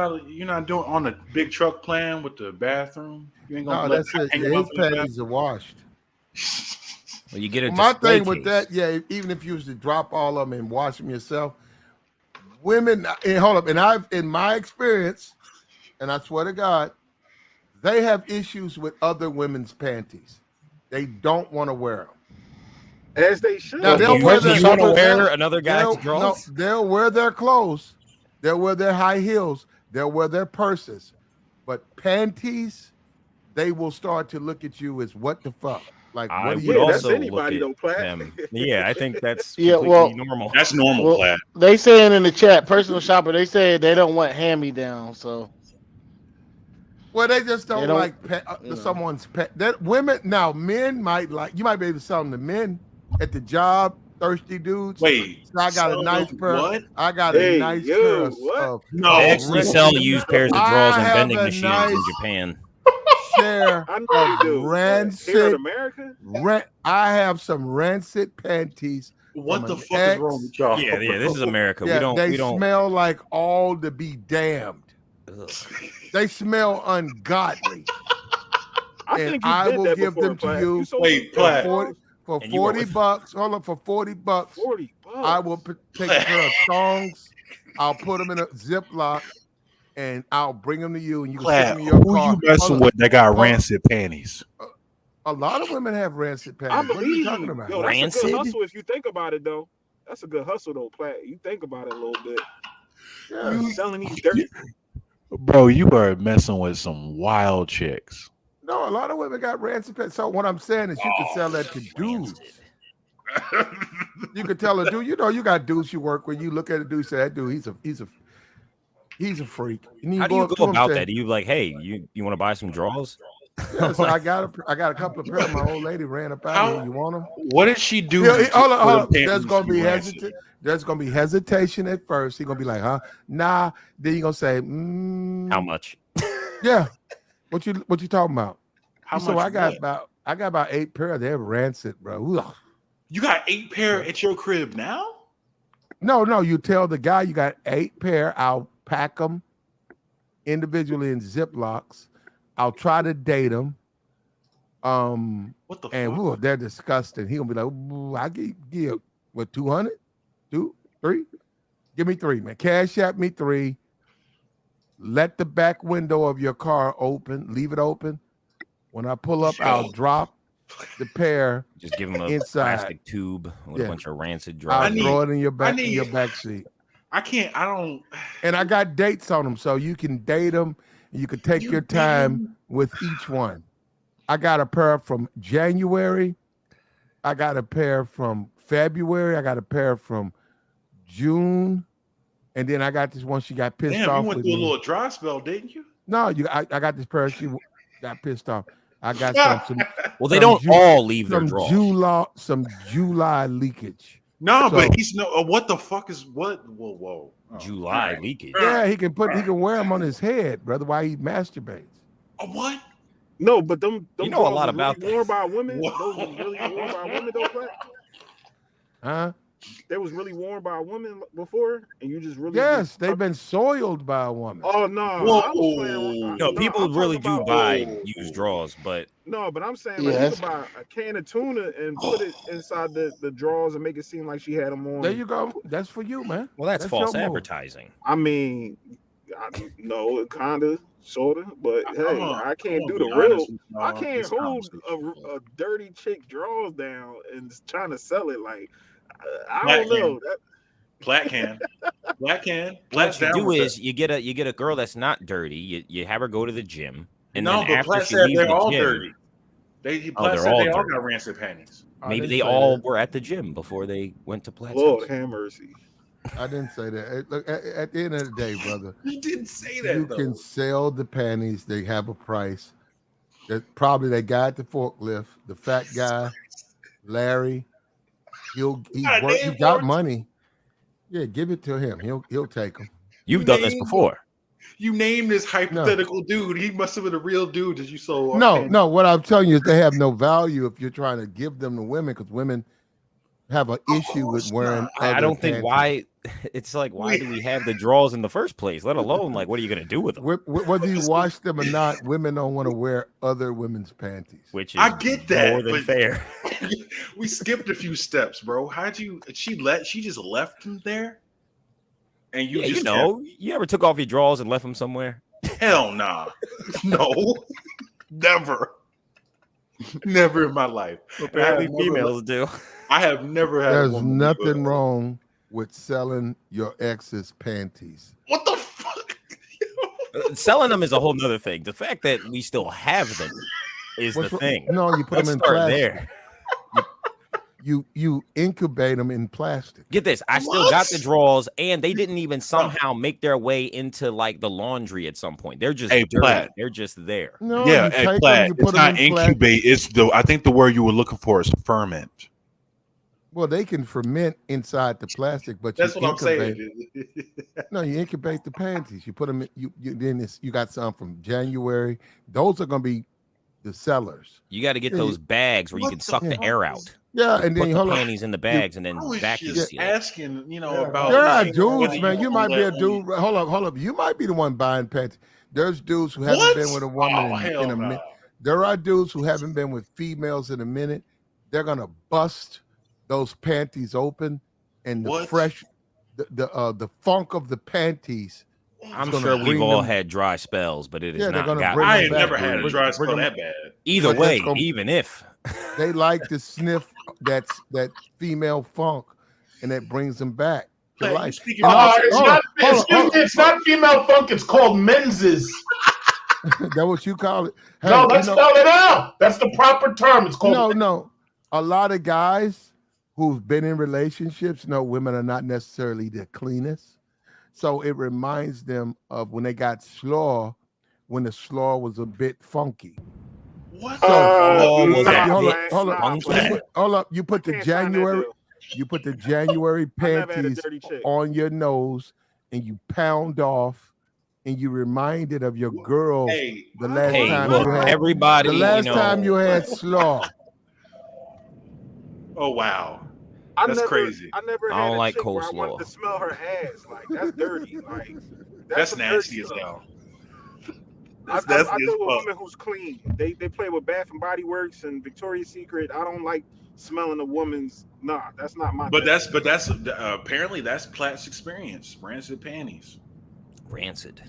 on the big truck plan with the bathroom. You ain't gonna No, that's it. hang Yeah, them his up in the panties are washed. Well, you get a My display thing with case. that, yeah, even if you was to drop all of them and wash them yourself, women, and hold up, and I've, in my experience, and I swear to God, they have issues with other women's panties. They don't want to wear them. As they should. Now they'll you wear want to wear another guy's drawers? No, they'll wear their clothes, they'll wear their high heels, they'll wear their purses, but panties, they will start to look at you as what the fuck. Like, I what are would you also doing? look at them. Yeah, I think that's Yeah, completely well, normal. That's normal, well, Platt. they saying in the chat, personal shopper. They say they don't want hand me down. So Well, they just they don't don't. like someone's pet. That women now, men might like. You might be able to sell them to men at the job. Thirsty dudes. Wait, so I got a nice pair. what? I got a nice pair of. No. They actually sell used pairs of drawers on vending a machines nice in Japan. share I know of you do. rancid. Here in America? I have some rancid panties. What the from an fuck is wrong with y'all? Yeah, this is America. Yeah, we don't. smell like all to be damned. Ugh. They smell ungodly. I and think you I did will that give before, them to Platt. you You sold Wait, me Platt. for And you went 40 with- bucks. Hold up, for 40 bucks. 40 bucks. I will take a pair of thongs. I'll put them in a Ziploc, and I'll bring them to you, and you can stick Platt, them in your who car. you messing Hold with up. that got Hold up. rancid panties? A lot of women have rancid I panties. What are you believe talking you. about? Yo, that's a Rancid? good hustle if you think about it, though. That's a good hustle, though, Platt. You think about it a little bit. Yeah. You selling these dirty. Bro, you are messing with some wild chicks. No, a lot of women got rancid panties. So what I'm saying is you can sell that to dudes. You could tell a dude, you got dudes you work with. You look at a dude, say that dude, he's a freak. And How do you up to go him, about say, that? Do you like, hey, you want to buy some drawers? Yeah, so I got a couple of pairs. My old lady ran up out here. You want them? What did she do? Yeah, hold for on. the There's panties gonna to be rancid? hesitation. There's gonna be hesitation at first. He's gonna be like, huh? Nah. Then you're gonna say, How much? yeah. What you talking about? How So much I got what? about 8 pair. They're rancid, bro. Ugh. You got 8 pair at your crib now? No. You tell the guy you got 8 pair. I'll pack them individually in Ziplocs. I'll try to date them. What the And fuck? they're disgusting. He'll be like, "Ooh, I give what 200, 2, 3. Give me 3, man. Cash at me 3. Let the back window of your car open. Leave it open. When I pull up, I'll drop the pair. Just give him a inside. plastic tube with a bunch of rancid I'll drawers. throw it in your back seat. I don't. And I got dates on them, so you can date them. You can take your time with each one. I got a pair from January. I got a pair from February. I got a pair from June. And then I got this one. She got pissed Damn, you off went with through a me. little dry spell, didn't you? No, I got this pair. She got pissed off. I got some well, they don't all leave their drawers. Some July leakage. No, So- but he's no. What the fuck is what? Whoa. Oh, July leakage. Yeah, he can wear them on his head, brother, while he masturbates. What? No, but them You know a drawers lot was about really worn by women. Those was really worn by women, though. Flat. Huh? They was really worn by a woman before, and you just really Yes, they've been soiled by a woman. Oh no, I was playing. No, no, people I'm really talking do about- buy used drawers, but No, but I'm saying like Yes. you could buy a can of tuna and put it inside the drawers and make it seem like she had them on. There you go. That's for you, man. well, that's false your move. advertising. I mean, no, kinda, sorta, but hey, I can't do the real. I can't hold a dirty chick drawers down and just trying to sell it. Like I Black don't know. Black can. What you do is you get a girl that's not dirty. You have her go to the gym, and no, then but after Platt she said leaves they're the all gym, dirty. Platt they're said they all dirty. got rancid panties. Maybe didn't they say all that. were at the gym before they went to Platt's Lord house. have mercy. I didn't say that. Look, at the end of the day, brother, You didn't say that you though. can sell the panties. They have a price. That probably that guy at the forklift, the fat guy, Larry. He got money. Yeah, give it to him. He'll take them. You've done this before. You named this hypothetical dude. He must have been a real dude that you sold. No. What I'm telling you is they have no value if you're trying to give them to women, because women have an issue with wearing. I don't think panties. why. It's like, why do we have the drawers in the first place? Let alone, like, what are you gonna do with them? Whether you wash them or not, women don't want to wear other women's panties. Which is I get that. more than but fair. We skipped a few steps, bro. How'd you? She just left him there, and you Yeah, just you know, you ever took off your drawers and left them somewhere? hell nah, no, never in my life. Apparently, females do. I have never had. There's a woman nothing wrong with selling your ex's panties. What the fuck? Selling them is a whole nother thing. The fact that we still have them is the thing. No, you put Let's them in start plastic. there. You incubate them in plastic. Get this, I still got the drawers, and they didn't even somehow make their way into like the laundry at some point. They're just Hey, dirty. Platt. They're just there. No, Yeah, you hey, take Platt, them, you it's put them not in plastic. incubate. It's the. I think the word you were looking for is ferment. Well, they can ferment inside the plastic, but That's you what I'm incubate. saying. No, you incubate the panties. You put them in. You got some from January. Those are going to be the sellers. You got to get Yeah, those bags where you What can the suck the fuck air is- out. Yeah, and Put then the hold on. panties in the bags and then I was vacuum just seal it. asking, about. There are whether dudes, man. You might be a let dude. me- Hold up. You might be the one buying panties. There's dudes who haven't What? been with a woman Oh, hell in a no. minute. There are dudes who haven't been with females in a minute. They're gonna bust those panties open, and the What? fresh, the funk of the panties. I'm gonna sure we've bring all them- had dry spells, but it is Yeah, they're not gonna gotten bring I them ain't back. never had a dry Bring spell them- that bad. either But way, that's gonna- even if They like to sniff that female funk, and that brings them back to Hey, you life. speaking And of- also- It's hold not. on, hold on, Excuse hold me. on. It's not female funk. It's called menses. That what you call it? Hey, No, you let's know- spell it out. That's the proper term. It's called. No. A lot of guys who've been in relationships know women are not necessarily the cleanest. So it reminds them of when they got slaw, when the slaw was a bit funky. What? So was that hold bit up. funky? Hold up. You put the can't sign that January, deal. you put the January I never had a panties dirty chick. on your nose, and you pound off, and you reminded of your girl Hey, the last hey, time look, you had everybody, the last you know, time you had slaw. oh wow, I that's never, crazy. I never I had don't a like chick where I coleslaw. wanted to smell her ass. Like that's dirty. Like That's some nasty dirty as stuff. hell. I That's nasty as deal with fuck. women who's clean. They play with Bath and Body Works and Victoria's Secret. I don't like smelling a woman's. Nah, that's not my. But thing. that's apparently that's Platt's experience. Rancid panties. rancid.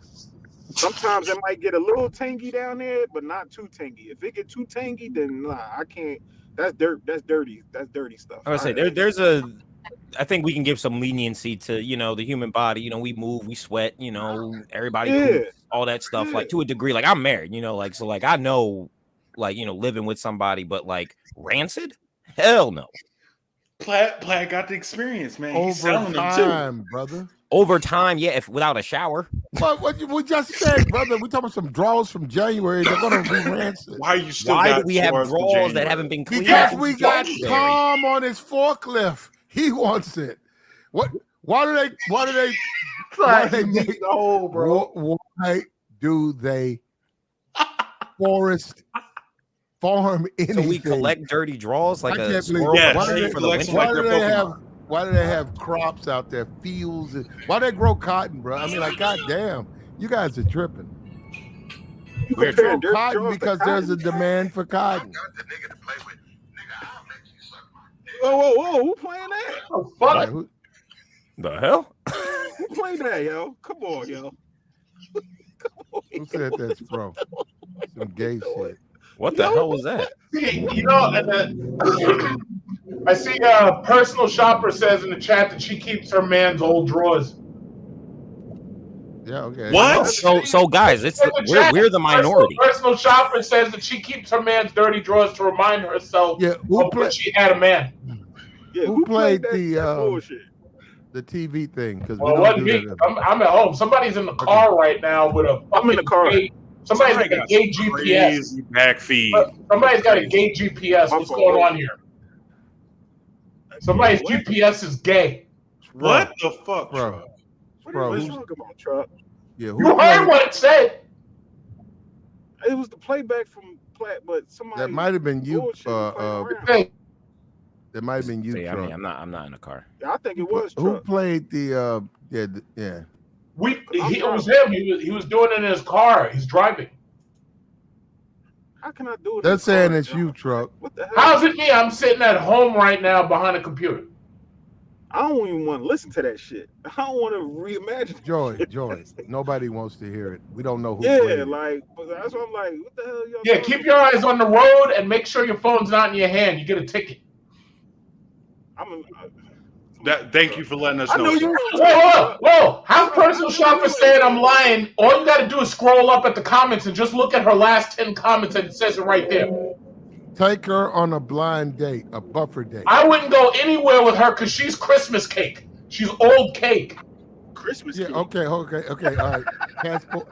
Sometimes it might get a little tangy down there, but not too tangy. If it get too tangy, then nah, I can't. That's dirt. That's dirty. That's dirty stuff. I would say there's I think we can give some leniency to, the human body. We move, we sweat, everybody Yeah. poops, all that stuff, like to a degree. Like I'm married, so like I know like, you know, living with somebody, but like rancid? Hell no. Platt got the experience, man. He's Over selling them too. time, brother. Over time, yeah, if without a shower. What we just said, brother. We talking about some draws from January. They're gonna be rancid. Why you still Why got do we have drawers from draws that January? haven't been cleaned? Because since we got January? Tom on his forklift. He wants it. What? Why do they? Why do they? Why do they? Why do they forest farm anything? So we collect dirty draws like I a can't believe. squirrel Why do they, for the winter? why do they have crops out there, fields? Why do they grow cotton, bro? I mean, like, goddamn, you guys are tripping. They grow cotton because there's a demand for cotton. Whoa! Who playing that? Oh, fuck. Like, who, The hell? Who played that, yo? Come on, yo. who said that's bro? Some gay shit. What the hell was that? See, you know, I see Personal Shopper says in the chat that she keeps her man's old drawers. Yeah, okay. What? So guys, it's we're the minority. Personal Shopper says that she keeps her man's dirty drawers to remind herself of when she had a man. Yeah, who played bullshit? the TV thing? Because Well, it wasn't me. I'm at home. Somebody's in the car right now with a. I'm in the car. Somebody's got a gay GPS. Back feed. Somebody's got a gay GPS. What's going on here? Somebody's GPS is gay. What the fuck, bro? What are you talking about, Truck? Yeah, you heard what it said. It was the playback from Platt, but somebody That might have been you. That might have been you. See, I Truck. mean, I'm not in a car. I think it was. Who Truck. played the? Yeah. It was him. He was doing it in his car. He's driving. How can I do it? They're saying it's you, Truck. What the hell? How's it me? I'm sitting at home right now behind a computer. I don't even want to listen to that shit. I don't want to reimagine. Joy. Nobody wants to hear it. We don't know who. Yeah, played it. like that's what I'm like. What the hell, y'all? Yeah, keep your eyes on the road and make sure your phone's not in your hand. You get a ticket. Thank you for letting us know. Whoa! How's Personal Shopper saying I'm lying? All you got to do is scroll up at the comments and just look at her last 10 comments, and it says it right there. Take her on a blind date, a buffer date. I wouldn't go anywhere with her because she's Christmas cake. She's old cake. Christmas cake? Okay. All right. Passport.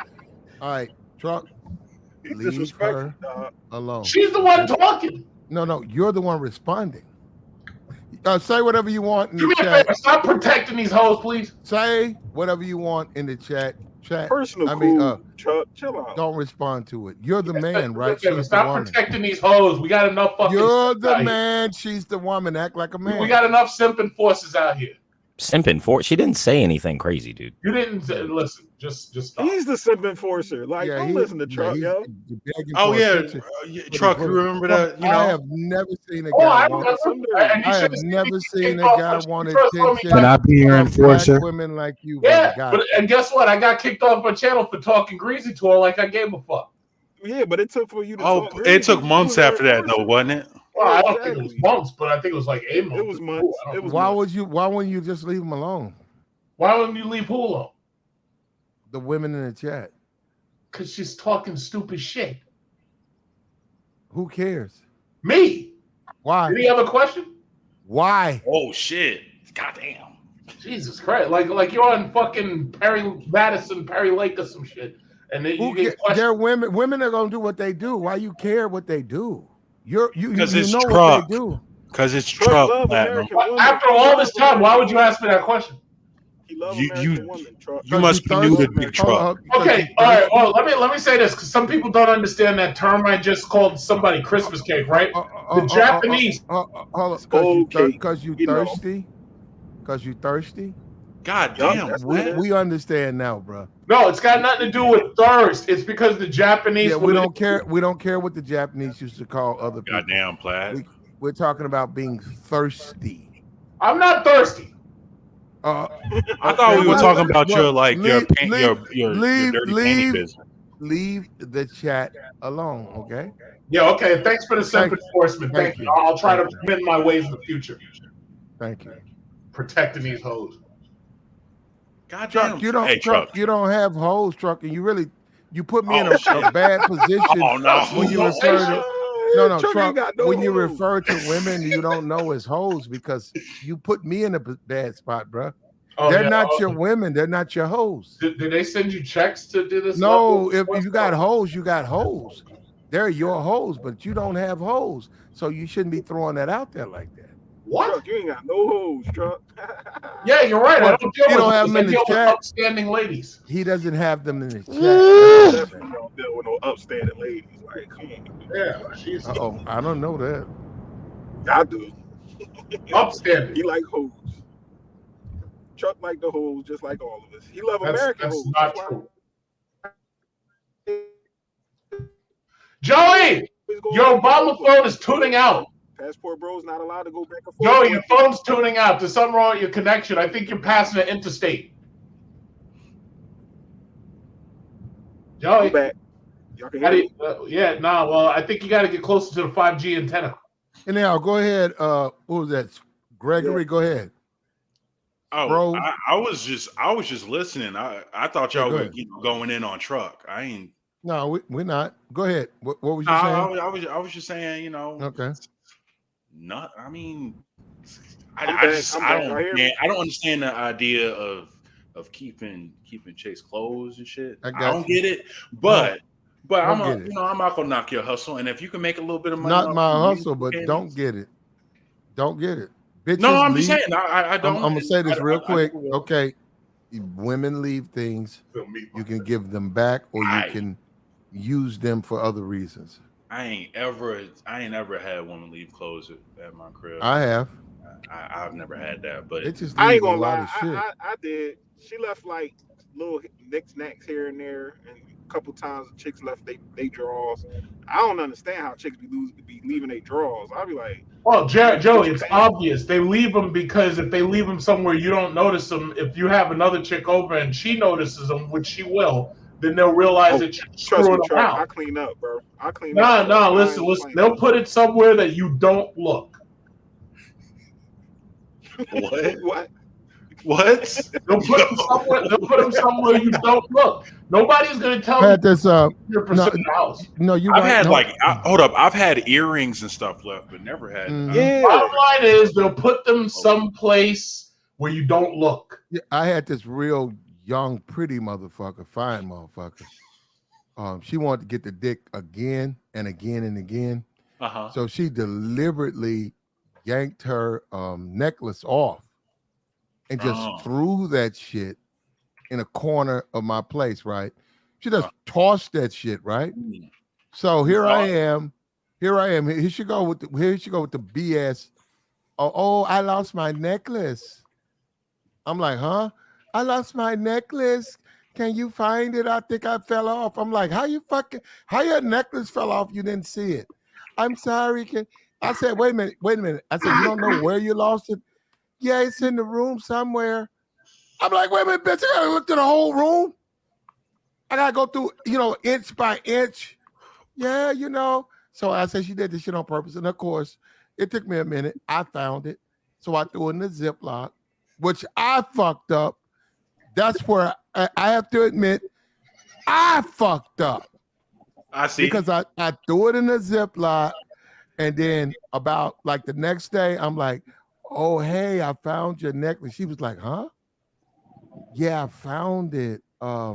All right. Truck. Leave her alone. She's the one talking. No. You're the one responding. Say whatever you want in Do the me a chat. favor. Stop protecting these hoes, please. Say whatever you want in the chat. Personal. Truck. Chill out. Don't respond to it. You're the man, right? Stop protecting these hoes. We got enough fucking. You're the man. She's the woman. Act like a man. We got enough simping forces out here. Simping for? She didn't say anything crazy, dude. You didn't listen. Just stop. He's the simp enforcer. Like, don't listen to Truck, yo. Oh yeah, Truck. You remember that? You know, I have never seen a guy. I have never seen a guy want attention. Can I be your enforcer? Women like you. Yeah, and guess what? I got kicked off my channel for talking greasy to her like I gave a fuck. Yeah, but it took for you to. Oh, it took months after that, though, wasn't it? Well, I don't think it was months, but I think it was like 8 months. It was months. Why wouldn't you just leave him alone? Why wouldn't you leave who alone? The women in the chat. Because she's talking stupid shit. Who cares? Me. Why? Did he have a question? Why? Oh shit! Goddamn. Jesus Christ! Like you're on fucking Perry Lake or some shit, and then you get questions. They're women. Women are gonna do what they do. Why you care what they do? You it's know Truck. what they do. Because it's Truck. After all this time, why would you ask me that question? You must be new to Big Truck. Okay, all right. Well, let me say this because some people don't understand that term. I just called somebody Christmas cake, right? The Japanese. Because you thirsty. Because you thirsty. God damn. We understand now, bro. No, it's got nothing to do with thirst. It's because the Japanese. Yeah, we don't care. We don't care what the Japanese used to call other people. Goddamn, Platt. We're talking about being thirsty. I'm not thirsty. I thought we were talking about your dirty panty business. Leave the chat alone, okay? Yeah, okay. Thanks for the simp enforcement. Thank you. I'll try to amend my ways in the future. Thank you. Protecting these hoes. God Truck, you don't have hoes, Truck, and you really You put me in a bad position Oh, no. when you refer to Truck ain't Trump. got no When you hoes. refer to women you don't know as hoes, because you put me in a bad spot, bro. Oh, They're yeah. not your women. They're not your hoes. Did they send you checks to do this? No, if you got hoes, you got hoes. They're your hoes, but you don't have hoes, so you shouldn't be throwing that out there like that. What? Truck, you ain't got no hoes, Truck. Yeah, you're right. Well, I don't deal you with don't have hoes. them I in the deal with chat. upstanding ladies. He doesn't have them in the chat. Definitely don't deal with no upstanding ladies. Like, come on. Yeah, she's. I don't know that. I do. Upstanding. He like hoes. Truck like the hoes, just like all of us. He love American That's hoes. not That's true. why. Joey, your Obama phone is tuning out. Passport Bro's not allowed to go back and forth. Joey, your phone's tuning out. There's something wrong with your connection. I think you're passing an interstate. Joey. I'm back. Y'all can hear me? Well, I think you got to get closer to the 5G antenna. And now, go ahead. What was that? Gregory, go ahead. Oh, Bro. I was just listening. I thought y'all go were ahead. going in on Truck. I ain't. No, we're not. Go ahead. What was you saying? I was just saying, Okay. Not. I mean, I'm I back. just I'm I back. don't Y'all hear me? I don't understand the idea of keeping chicks clothes and shit. I don't get it, but I'm not gonna knock your hustle. And if you can make a little bit of money, Not off my of hustle, but don't get it. Don't get it. Bitches No, I'm leave. just saying. I don't. I'm gonna say this real quick. will. Okay, women leave things. You can give them back, or you can use them for other reasons. I ain't ever had women leave clothes at my crib. I have. I've never had that, but It just I ain't leaves a gonna lot lie. of shit. I did. She left like little knickknacks here and there, and a couple times the chicks left they drawers. I don't understand how chicks be leaving their drawers. I'll be like, Well, Joey, it's obvious. They leave them because if they leave them somewhere you don't notice them, if you have another chick over and she notices them, which she will, then they'll realize that you're trust screwing me, them Truck. out. I clean up, bro. I clean up. No, listen. They'll put it somewhere that you don't look. What? They'll put them somewhere you don't look. Nobody's gonna tell you this, you're in the house. No, you. I've had hold up. I've had earrings and stuff left, but never had. Bottom line is they'll put them someplace where you don't look. Yeah, I had this real young, pretty motherfucker, fine motherfucker. She wanted to get the dick again and again and again. So she deliberately yanked her necklace off and just threw that shit in a corner of my place, right? She just tossed that shit, right? So here I am. Here she go with the BS. Oh, I lost my necklace. I'm like, huh? I lost my necklace. Can you find it? I think I fell off. I'm like, how your necklace fell off? You didn't see it. I'm sorry. I said, wait a minute. I said, you don't know where you lost it? Yeah, it's in the room somewhere. I'm like, wait a minute, bitch. I gotta look through the whole room. I gotta go through, inch by inch. Yeah, So I said she did this shit on purpose. And of course, it took me a minute. I found it. So I threw it in the Ziploc, which I fucked up. That's where I have to admit, I fucked up. I see. Because I threw it in the Ziploc, and then about like the next day, I'm like, oh, hey, I found your necklace. She was like, huh? Yeah, I found it. I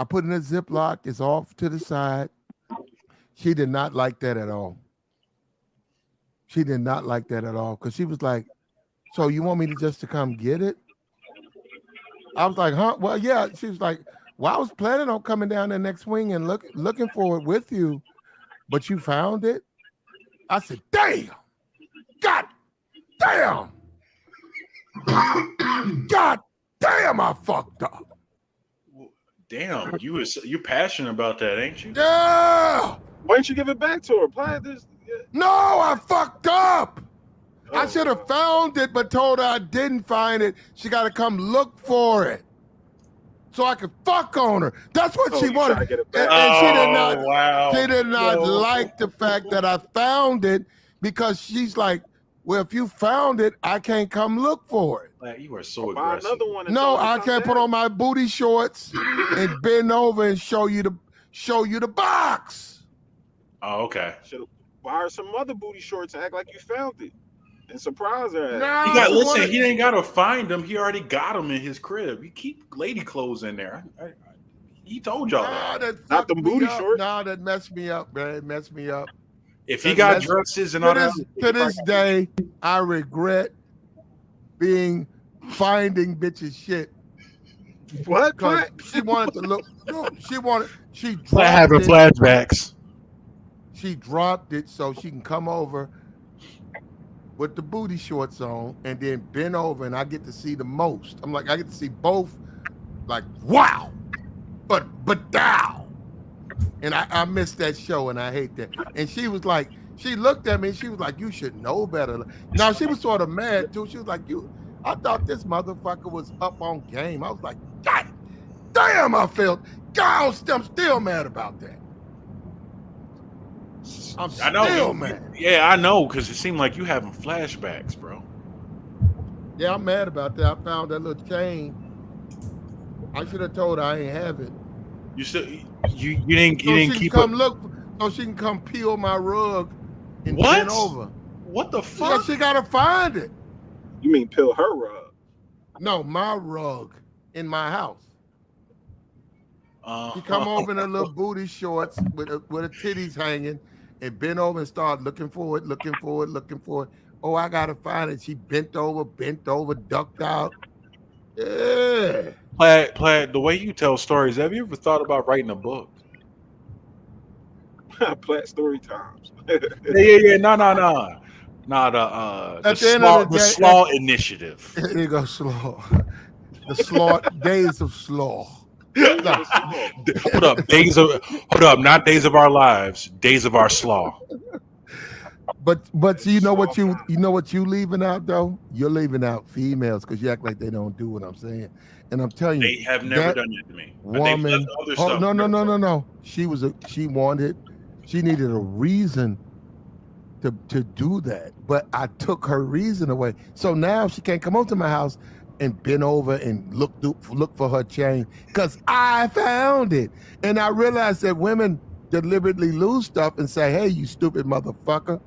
put it in a Ziploc. It's off to the side. She did not like that at all. She did not like that at all. Because she was like, so you want me to come get it? I was like, huh? Well, yeah. She was like, well, I was planning on coming down the next wing and looking for it with you, but you found it? I said, damn. God damn. God damn, I fucked up. Damn, you passionate about that, ain't you? Yeah. Why didn't you give it back to her? Apply this. Yeah. No, I fucked up. I should have found it, but told her I didn't find it. She got to come look for it so I could fuck on her. That's what she wanted. And she did not. Wow. She did not like the fact that I found it, because she's like, Well, if you found it, I can't come look for it. Like, you are so Buy aggressive. another one. And No, tell her to I come can't put down. on my booty shorts and bend over and show you the box. Oh, okay. Should buy her some other booty shorts and act like you found it and surprise her. No, He got she listen. wanted- He ain't got to find them. He already got them in his crib. You keep lady clothes in there. He told y'all Nah, that. that Not fucked them me booty up. shorts. Nah, that messed me up, man. It messed me up. If he That got messed- dresses and all that, to this day, I regret finding bitches shit. What? Because she wanted to look. No, she Like dropped having it. flashbacks. She dropped it so she can come over with the booty shorts on and then bend over, and I get to see the most. I'm like, I get to see both. Like, wow, but thou. And I missed that show, and I hate that. And she was like, she looked at me, and she was like, you should know better. Now, she was sort of mad, too. She was like, I thought this motherfucker was up on game. I was like, God damn, I felt, God, I'm still mad about that. I'm still mad. Yeah, I know, because it seemed like you having flashbacks, bro. Yeah, I'm mad about that. I found that little chain. I should have told her I ain't have it. You still you didn't keep come look so she can come peel my rug and bend over. What the fuck? Yeah, she gotta find it. You mean peel her rug? No, my rug in my house. She come over in her little booty shorts with her titties hanging and bent over and start looking for it. Oh, I gotta find it. She bent over, ducked out. Yeah. Plaid, the way you tell stories, have you ever thought about writing a book? Plaid story times. Yeah. No. The Slaw Initiative. There you go, Slaw. The Slaw Days of Slaw. Hold up, not Days of Our Lives, Days of Our Slaw. But you know what you leaving out though? You're leaving out females because you act like they don't do what I'm saying. And I'm telling you, They have never done that to me. Woman, no. She needed a reason to do that. But I took her reason away. So now she can't come over to my house and bend over and look for her chain because I found it. And I realized that women deliberately lose stuff and say, hey, you stupid motherfucker.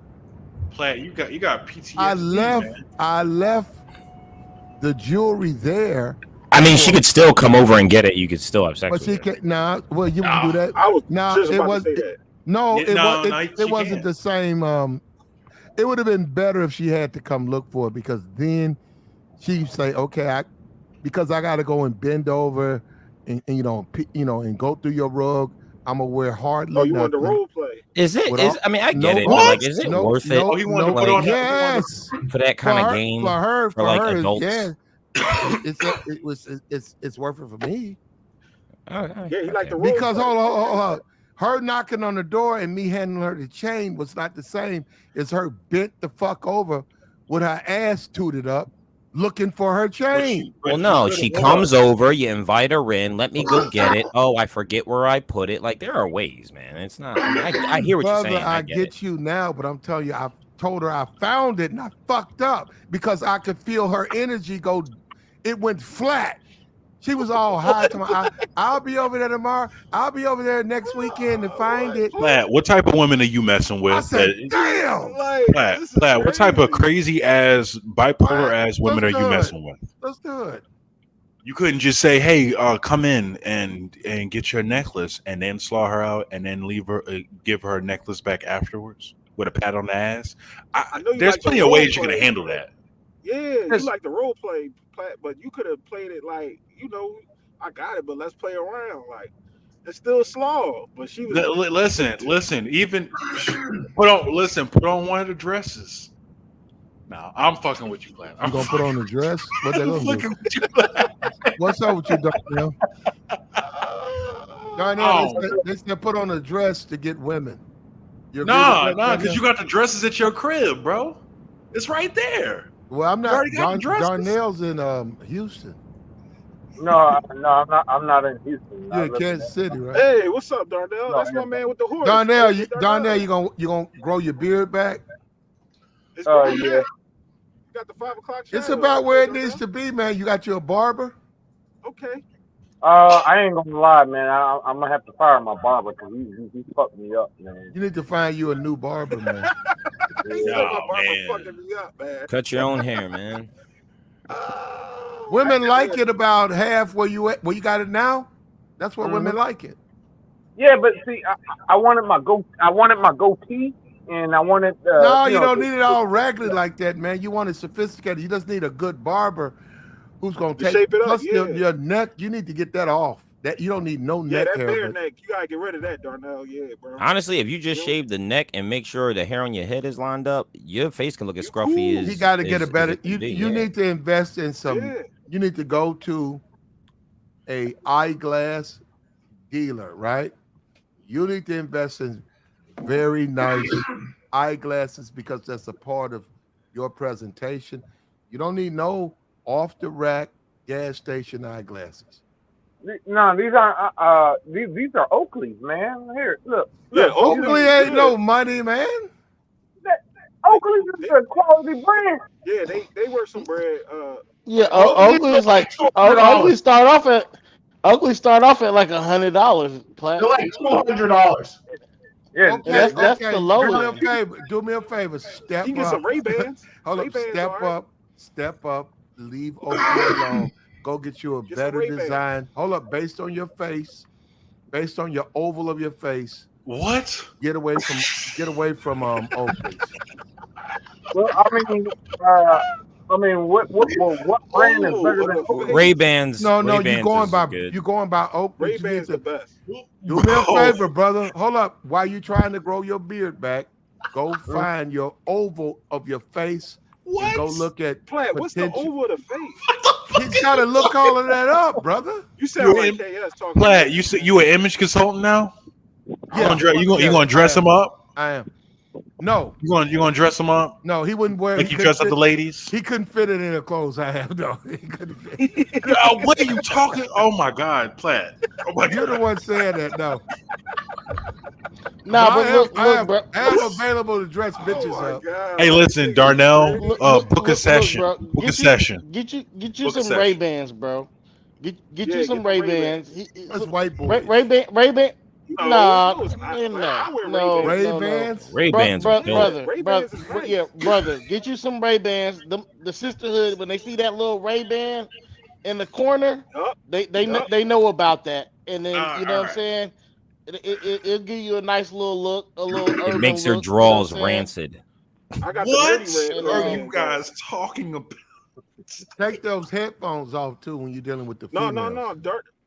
Plaid, you got PTSD. I left the jewelry there. I mean, she could still come over and get it. You could still have sex with her. You wouldn't do that. I was just about to say that. It wasn't the same. It would have been better if she had to come look for it because then she'd say, okay, because I got to go and bend over and and go through your rug. I'm gonna wear hardly. Oh, you want the role play? I mean, I get it. But like, is it worth it? He wanted to put on yes for that kind of game for her adults. Yeah. It's worth it for me. Yeah, he like the role because play. hold on. Her knocking on the door and me handing her the chain was not the same as her bent the fuck over with her ass tooted up looking for her chain. Well, no, she comes over, you invite her in, let me go get it. Oh, I forget where I put it. Like, there are ways, man. It's not, I hear what you're saying. I get you now, but I'm telling you, I told her I found it and I fucked up because I could feel her energy go, it went flat. She was all high. I'll be over there tomorrow. I'll be over there next weekend to find it. Plaid, what type of women are you messing with? I said, damn. Plaid, what type of crazy ass, bipolar ass women are you messing with? Let's do it. You couldn't just say, "Hey, come in and get your necklace," and then slaw her out, and then leave her, give her necklace back afterwards with a pat on the ass. I know there's plenty of ways you're gonna handle that. Yeah, you like the role play, but you could have played it like, I got it, but let's play around. Like, it's still slaw, but she was. Listen. Even put on one of the dresses. No, I'm fucking with you, Plaid. I'm gonna put on the dress. What they gonna do? What's up with you, Darnell? Darnell, they said put on a dress to get women. No, because you got the dresses at your crib, bro. It's right there. Well, I'm not. Darnell's in Houston. No, I'm not in Houston. You're in Kansas City, right? Hey, what's up, Darnell? That's my man with the horse. Darnell, you gonna grow your beard back? Yeah. got the 5 o'clock It's shadow. about Okay, where it Darnell. needs to be, man. You got your barber. Okay. I ain't gonna lie, man. I'm gonna have to fire my barber because he fucked me up, man. You need to find you a new barber, man. He said Yeah. my Oh barber man, fucking me up, man. cut your own hair, man. Women like man. it about half where you got it now. That's what women like it. Yeah, but see, I wanted my goatee, and I wanted No, you you know. don't need it all raggedy like that, man. You want it sophisticated. You just need a good barber who's gonna To take. shape it up, Plus yeah. your neck, you need to get that off. That you don't need no Yeah, neck that hair, bare but neck, you gotta get rid of that, Darnell. Yeah, bro. Honestly, if you just You know, shave the neck and make sure the hair on your head is lined up, your face can look as scruffy cool. he got to get a as better. it can be. You Yeah. need to invest in some. Yeah. You need to go to a eyeglass dealer, right? You need to invest in very nice eyeglasses because that's a part of your presentation. You don't need no off the rack gas station eyeglasses. No, these aren't. These are Oakleys, man. Here, look. Yeah, Oakley is ain't good. no money, man. Oakley's is a quality brand. Yeah, they worth some bread. Yeah, Oakley's Oakley's like $200. Oakley start off at like $100. They're like $200. Yeah, And Okay, that's the okay. low Do me a end. favor. Do me a favor. You Step can get up. some Ray Bans. Hold Ray up. Bans, all right. Step up. Leave Oakley alone. Go get you a Get some better Ray-Bans. design. Hold up. Based on your face, based on your oval of your face. What? Get away from Oakley's. Well, what brand is better than Oakley? Ray Bans. No, Ray you Bans going is by good. you going by Oakley. Ray Bans the best. Do me a favor, brother. Hold up. While you trying to grow your beard back, go find your oval of your face and go look at Platt, what's the potential. over of the face? He's got to look all of that up, brother. You sound like KS talking. Platt, you an image consultant now? Yeah. You gonna dress him up? I am. No. You gonna dress him up? No, he wouldn't wear. Like you dress up the ladies? He couldn't fit it in the clothes I have. No, he couldn't fit. What are you talking? Oh my God, Platt! Oh my You're the one saying that. No. Nah, but look, bro. I am available to dress bitches up. God. Hey, listen, Darnell, book a Look, session. bro. Book a session. Get you Book a some session. Ray Bans, bro. Get you some Ray Bans. That's white boy. Ray Ban. No, Nah, no, it's not. no, I wear no, Ray no, Bans. Ray Bans are dope. brother, Ray-Bans is nice. yeah, brother. Get you some Ray Bans. The sisterhood, when they see that little Ray Ban in the corner, they know about that, and then you know what I'm saying. It'll give you a nice little look, a little urban It makes your look, draws you know what I'm saying? rancid. I got What the dirty red. are you guys talking about? Take those headphones off too when you're dealing with the females. No.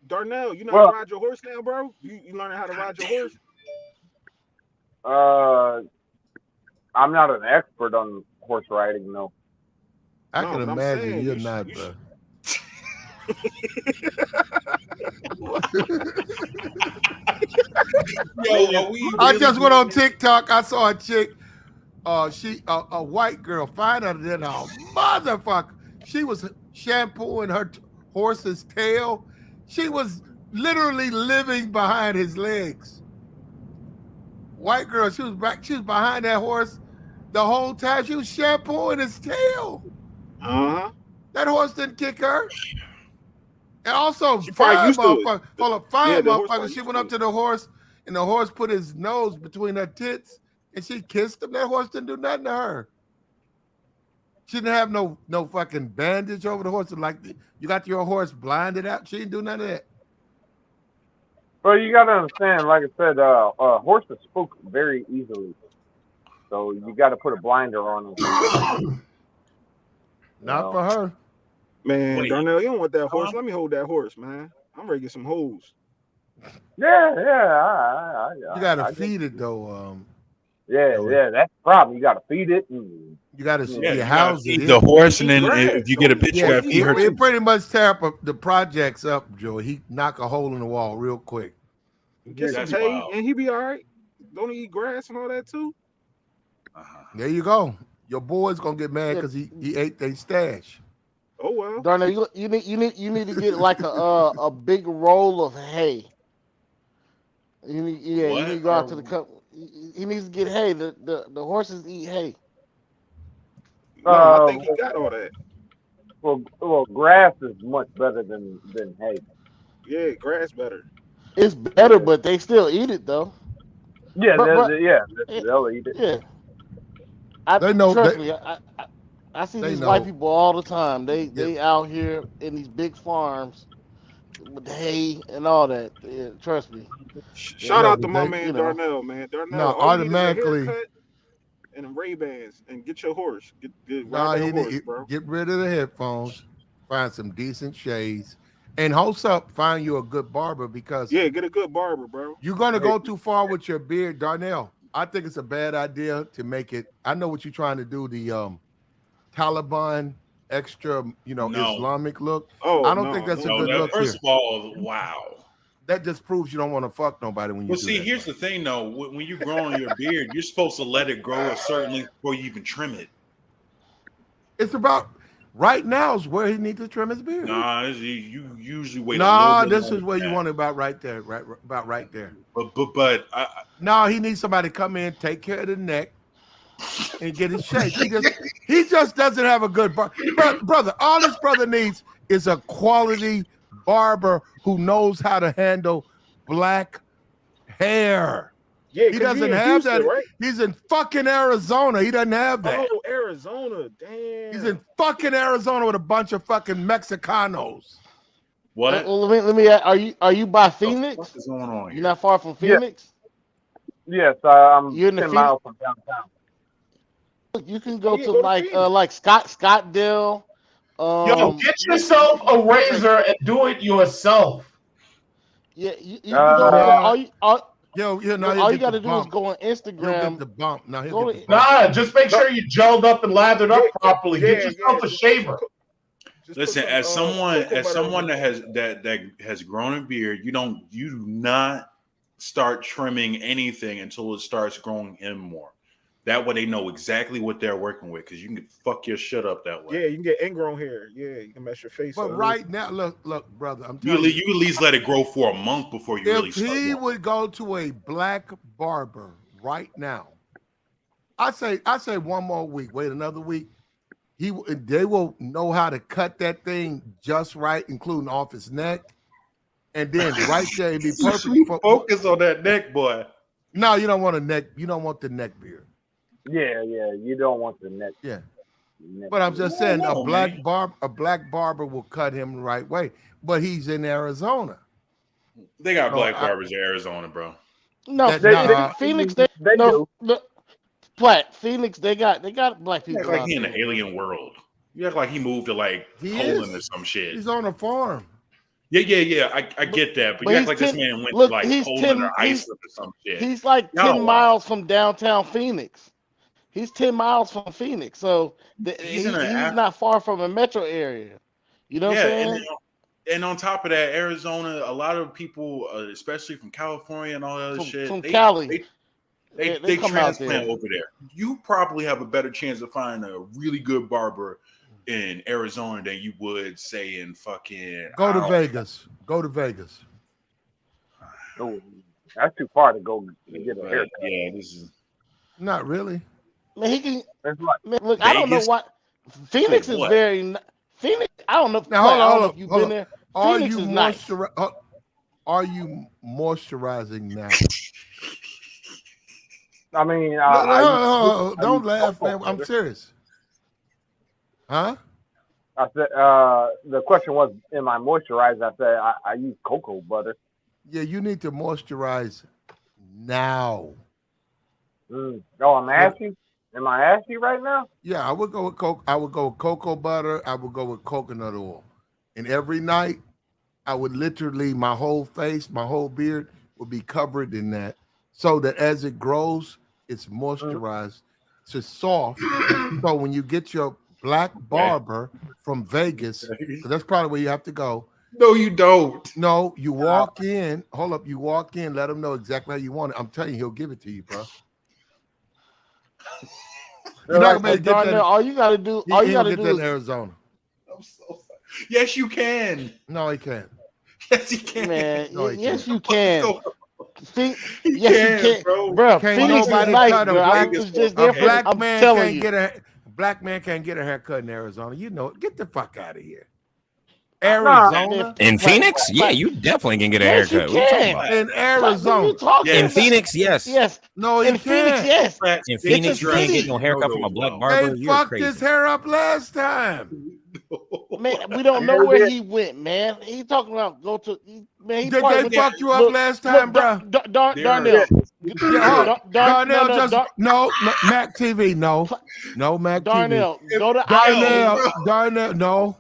Darnell, you know Well- how to ride your horse now, bro? You learning how to ride your horse? I'm not an expert on horse riding, no. I No, can but I'm imagine saying you're you not, should- bro. I just went on TikTok. I saw a chick. She a white girl, finer than a motherfucker. She was shampooing her horse's tail. She was literally living behind his legs. White girl, she was behind that horse the whole time. She was shampooing his tail. That horse didn't kick her. And also, fine motherfucker. Hold up, fine motherfucker. She went up to the horse, and the horse put his nose between her tits, and she kissed him. That horse didn't do nothing to her. She didn't have no fucking bandage over the horse. Like you got your horse blinded out. She didn't do none of that. Well, you got to understand, like I said, horses spook very easily. So you got to put a blinder on them. Not for her. Man, Darnell, you don't want that horse. Let me hold that horse, man. I'm ready to get some hoes. Yeah. You gotta feed it though. Yeah, that's the problem. You got to feed it. And, you got to you house feed it. the horse, and then if you get a picture, you gotta feed her too. It pretty much tear up the projects up, Joe. He knock a hole in the wall real quick. Get some hay, and he be all right. Don't he eat grass and all that too? There you go. Your boy's gonna get mad because he ate their stash. Oh well. Darnell, you need to get like a big roll of hay. You need to go out to the cup. He needs to get hay. The horses eat hay. No, I think he got all that. Well, grass is much better than hay. Yeah, grass better. It's better, but they still eat it though. Yeah, But they'll eat it. yeah, They know trust me. I see they these white know. people all the time. Yeah. They out here in these big farms with hay and all that. Yeah, trust me. Shout They, out to my you man know. Darnell, man. Darnell, No, all you need is a automatically. haircut and them Ray-Bans, and get your horse. Ride No, that horse, bro. get rid of the headphones. Find some decent shades, and host up. Find you a good barber because Yeah, get a good barber, bro. you're gonna go too far with your beard, Darnell. I think it's a bad idea to make it. I know what you're trying to do. The Taliban extra, No. Islamic look. Oh, I don't think that's a good look First here. of all, wow. That just proves you don't want to fuck nobody when you Well, do see, that. here's the thing, though. When you're growing your beard, you're supposed to let it grow a certain length before you even trim it. It's about right now is where he needs to trim his beard. Nah, you usually wait. Nah, a little bit this is where you want it about right there, right there. But no, he needs somebody to come in, take care of the neck, and get his shape. He just doesn't have a good brother. All this brother needs is a quality barber who knows how to handle black hair. Yeah, he doesn't in have Houston, that. right? He's in fucking Arizona. He doesn't have that. Oh, Arizona, damn. He's in fucking Arizona with a bunch of fucking Mexicanos. What? Well, let me. Are you by Phoenix? What is going on? You're not far from Phoenix. Yes, I'm You're in the 10 miles from downtown. You can go to like Scottsdale. Yo, get yourself a razor and do it yourself. Yeah, you can go there. All you got to do is go on Instagram. He'll get the bump. Now Just make sure you gelled up and lathered up properly. Get yourself a shaver. Listen, as someone that has grown a beard, you do not start trimming anything until it starts growing in more. That way they know exactly what they're working with, because you can fuck your shit up that way. Yeah, you can get ingrown hair. Yeah, you can mess your face up. But right now, look, brother, I'm telling you at least let it grow for a month before you really start. If he would go to a black barber right now, I say 1 more week, wait another week, they will know how to cut that thing just right, including off his neck, and then right there it'd be perfect. Focus on that neck, boy. No, you don't want a neck. You don't want the neck beard. Yeah, you don't want the neck. Yeah, but I'm just saying a black barber will cut him the right way. But he's in Arizona. They got black barbers in Arizona, bro. No, Phoenix. Phoenix. They got black people. You act like he in the alien world. You act like he moved to Poland or some shit. He's on a farm. Yeah. I get that, but you act like this man went to Poland or Iceland or some shit. He's like 10 miles from downtown Phoenix. He's 10 miles from Phoenix, so he's not far from a metro area. You know what I'm saying? And on top of that, Arizona, a lot of people, especially from California and all that other shit, from Cali, they transplant over there. You probably have a better chance of finding a really good barber in Arizona than you would say in fucking. Go to Vegas. Oh, that's too far to go to get a haircut. Yeah, this is not really. Man, he can. Man, look, I don't know what Phoenix is very. Phoenix, I don't know. Now hold on. If you've been there. Phoenix is nice. Are you moisturizing now? I mean, don't laugh, man. I'm serious. Huh? I said the question was, am I moisturized? I said I use cocoa butter. Yeah, you need to moisturize now. Oh, I'm ashy. Am I ashy right now? Yeah, I would go with coke. I would go with cocoa butter. I would go with coconut oil. And every night, I would literally, my whole face, my whole beard would be covered in that, so that as it grows, it's moisturized. It's soft. So when you get your black barber from Vegas, so that's probably where you have to go. No, you don't. No, you walk in. Hold up, you walk in. Let him know exactly how you want it. I'm telling you, he'll give it to you, bro. You're not gonna get that. All you gotta do in Arizona. I'm so sorry. Yes, you can. No, he can't. Yes, he can. Man, no, yes, you can. Yes, you can, bro. Bro, Can't Phoenix is nobody nice, cut bro. I was just there. A black man can't get a black man can't get a haircut in Arizona. You know, get the fuck out of here. Nah, Arizona? In Phoenix? Yeah, you definitely can get a Yes, you haircut. What are you talking can. about? In What are Arizona. you talking In about? Phoenix, yes. Yes. No, he In Phoenix, can't. yes. In It's Phoenix, a you can't get city. no haircut from a black barber. They You're fucked his crazy. hair up last time. Man, we don't know where he went, man. He talking about go to man. He Did probably they went fuck to, you up last time, bro? Darnell. Yeah, Darnell No, just no, Mac TV, no Mac Darnell, TV. go to Darnell, no.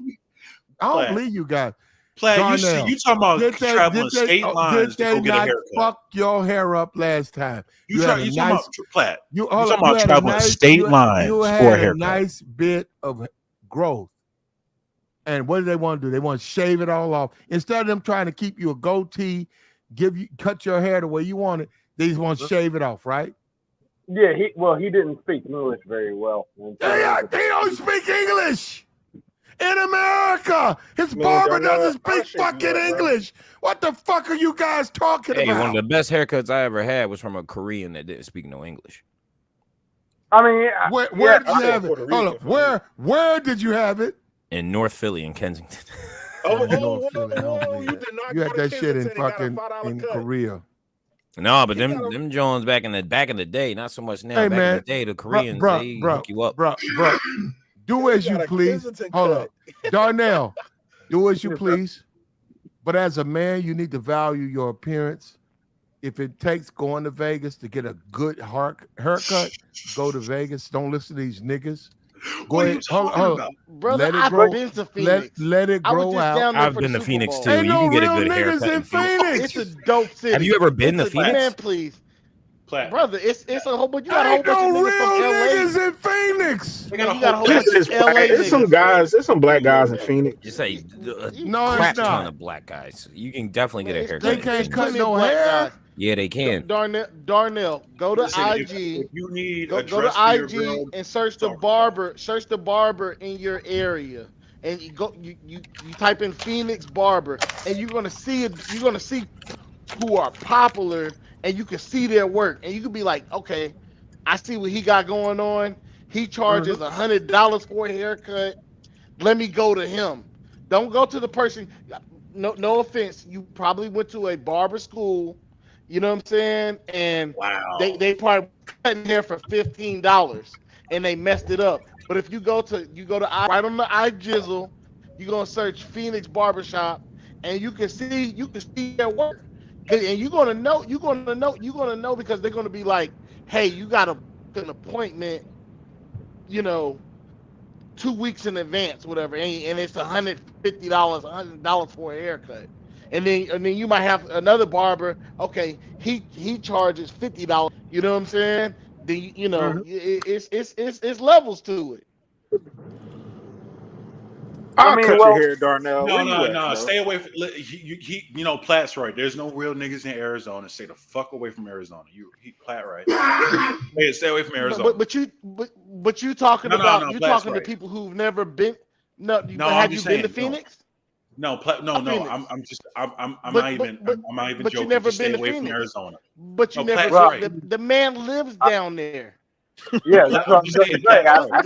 I don't Platt. believe you guys. Platt, Darnell, you talking about traveling state lines to go get a not haircut? fuck your hair up last time? You talking about Platt? You talking you about had traveling a nice, state you lines for had a a haircut? nice bit of growth. And what do they want to do? They want to shave it all off. Instead of them trying to keep you a goatee, cut your hair the way you want it, they just want to shave it off, right? Yeah, he didn't speak English very well. They don't speak English in America. His barber doesn't speak fucking English. What the fuck are you guys talking Hey, about? one of the best haircuts I ever had was from a Korean that didn't speak no English. I mean, where did you have it? Hold up. Where did you have it? In North Philly in Kensington. You had that shit in fucking in Korea. No, but them Jones back in the day, not so much now. Hey, back man, in the day, the Koreans they hook you up. Bro. Do as you please. Hold up. Darnell, do as you please. But as a man, you need to value your appearance. If it takes going to Vegas to get a good haircut, go to Vegas. Don't listen to these niggas. Go ahead. Hold on. Brother, Let it I've grow. been to Phoenix. Let it I was grow just out. down there I've for been the to Super Phoenix Bowl. too. Ain't You no can get a real good niggas haircut in Phoenix. It's a dope city. Have you ever been to It's a- Phoenix? Man, please. Platt. Brother, it's a whole bunch. You got a whole Ain't bunch of no niggas from real LA. niggas in Phoenix. Man, you got a whole bunch It's of LA some niggas. guys. There's some black guys in Phoenix. You say No, crap it's not. ton of black guys. You can definitely get a haircut. They in can't Phoenix. cut Plenty of no black hair. guys. Yeah, they can. Darnell, go to Listen, IG. if you need Go a to dress for your IG girl, and search the barber in your area, and you type in Phoenix barber, and you're gonna see who are popular, and you can see their work, and you can be like, okay, I see what he got going on. He charges $100 for a haircut. Let me go to him. Don't go to the person. No offense. You probably went to a barber school. You know what I'm saying? And they probably cutting hair for $15 and they messed it up. But if you go to right on the iJizzle, you're gonna search Phoenix Barbershop, and you can see their work. And you're gonna know because they're gonna be like, hey, you gotta book an appointment, you know, 2 weeks in advance, whatever, and it's $150, $100 for a haircut. And then you might have another barber. Okay, he charges $50. You know what I'm saying? It's levels to it. I'll cut your hair, Darnell. No, Where you at, no. bro? Stay away from. Platt's right. There's no real niggas in Arizona. Stay the fuck away from Arizona. Platt right. Stay away from Arizona. But you talking about Platt's talking right. to people who've never been. No, have you been to Phoenix? No, Platt. No. Phoenix. I'm not even But joking. you never Just stay been to away from Phoenix. Arizona. But you never. Platt's right. The man lives down there. Yeah, that's what I'm saying.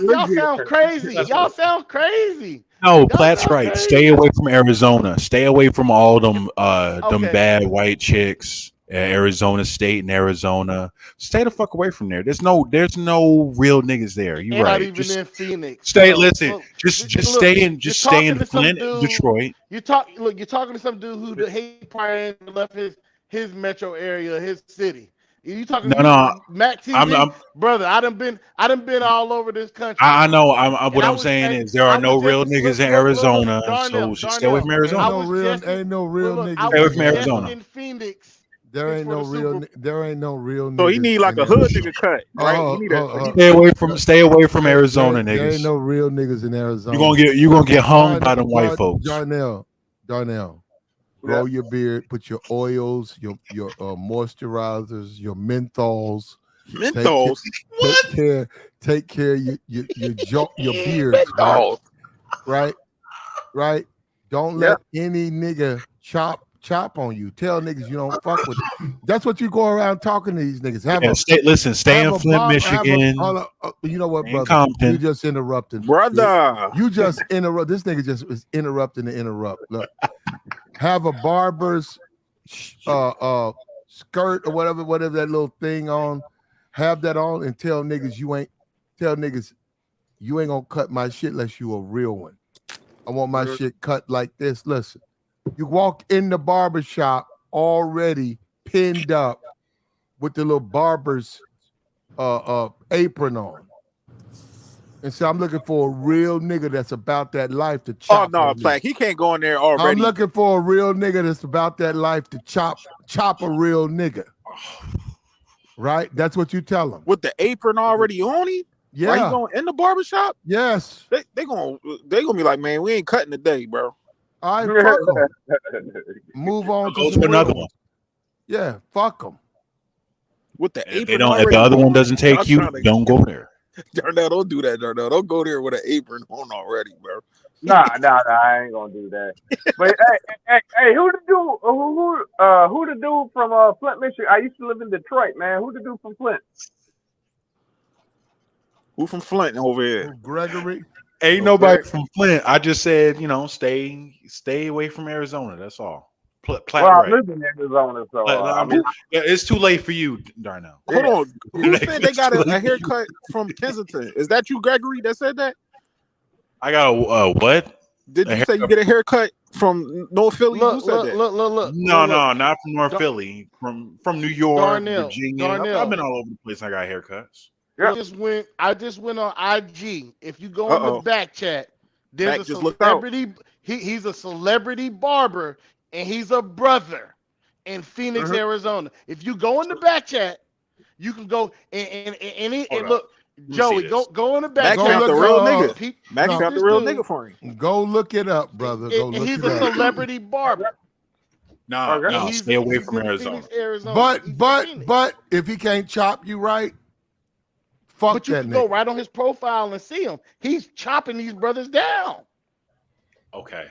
Y'all sound crazy. Y'all sound crazy. No, Platt's right. Stay away from Arizona. Stay away from all them bad white chicks. Arizona State and Arizona. Stay the fuck away from there. There's no real niggas there. You're Not right. even Just in Phoenix. stay. So, Listen. look, Just stay in. Just stay in Flint, Detroit. You're talking to some dude who he probably left his metro area, his city. You talking No. Mac TV, brother? I done been all over this country. I know. What I'm saying is there are no real niggas in Arizona, so just stay away from Arizona. Ain't no real niggas. Stay away from Arizona. In Phoenix. There ain't no real niggas. So he need like a hood nigga cut, right? Stay away from Arizona, niggas. There ain't no real niggas in Arizona. You gonna get hung by them white folks. Darnell, grow your beard, put your oils, your moisturizers, your menthols. Menthols. Take care of your beards, right? Right. Don't let any nigga chop chop on you. Tell niggas you don't fuck with it. That's what you go around talking to these niggas. Stay in Flint, Michigan. You know what, in brother? Compton. You just interrupting, brother. You just interrupt. This nigga just is interrupting to interrupt. Look, have a barber's skirt or whatever that little thing on. Have that on and tell niggas you ain't gonna cut my shit unless you a real one. I want my shit cut like this. Listen, you walk in the barber shop already pinned up with the little barber's apron on. And so I'm looking for a real nigga that's about that life to chop. Oh no, Plaque, he can't go in there already. I'm looking for a real nigga that's about that life to chop a real nigga. Right? That's what you tell him. With the apron already on him? Yeah. Like he going in the barbershop? Yes. They gonna be like, man, we ain't cutting today, bro. All right, fuck them. Move on Go to to another one. Yeah, fuck them. With the If apron they don't, if already the other one on, doesn't take you, don't go there. Darnell, don't do that, Darnell. Don't go there with an apron on already, bro. Nah, I ain't gonna do that. But hey, who the dude from Flint, Michigan? I used to live in Detroit, man. Who the dude from Flint? Who from Flint over here? Gregory. Ain't nobody from Flint. I just said, stay away from Arizona. That's all. I live in Arizona, so I mean, it's too late for you, Darnell. Hold on. Who said they got a haircut from Kensington? Is that you, Gregory, that said that? I got a what? Did you say you get a haircut from North Philly? Who said that? Look. No, not from North Philly. From New York, Darnell, Virginia. I've been all over the place. I got haircuts. I just went on IG. If you go in the back chat, there's a celebrity. He's a celebrity barber, and he's a brother in Phoenix, Arizona. If you go in the back chat, you can go and look. Joey, go in the back. Max found the real nigga. Max found the real nigga for him. Go look it up, brother. Go look he's it a up. celebrity barber. No, stay away from Arizona. But if he can't chop you right, fuck but you that can nigga. go right on his profile and see him. He's chopping these brothers down. Okay.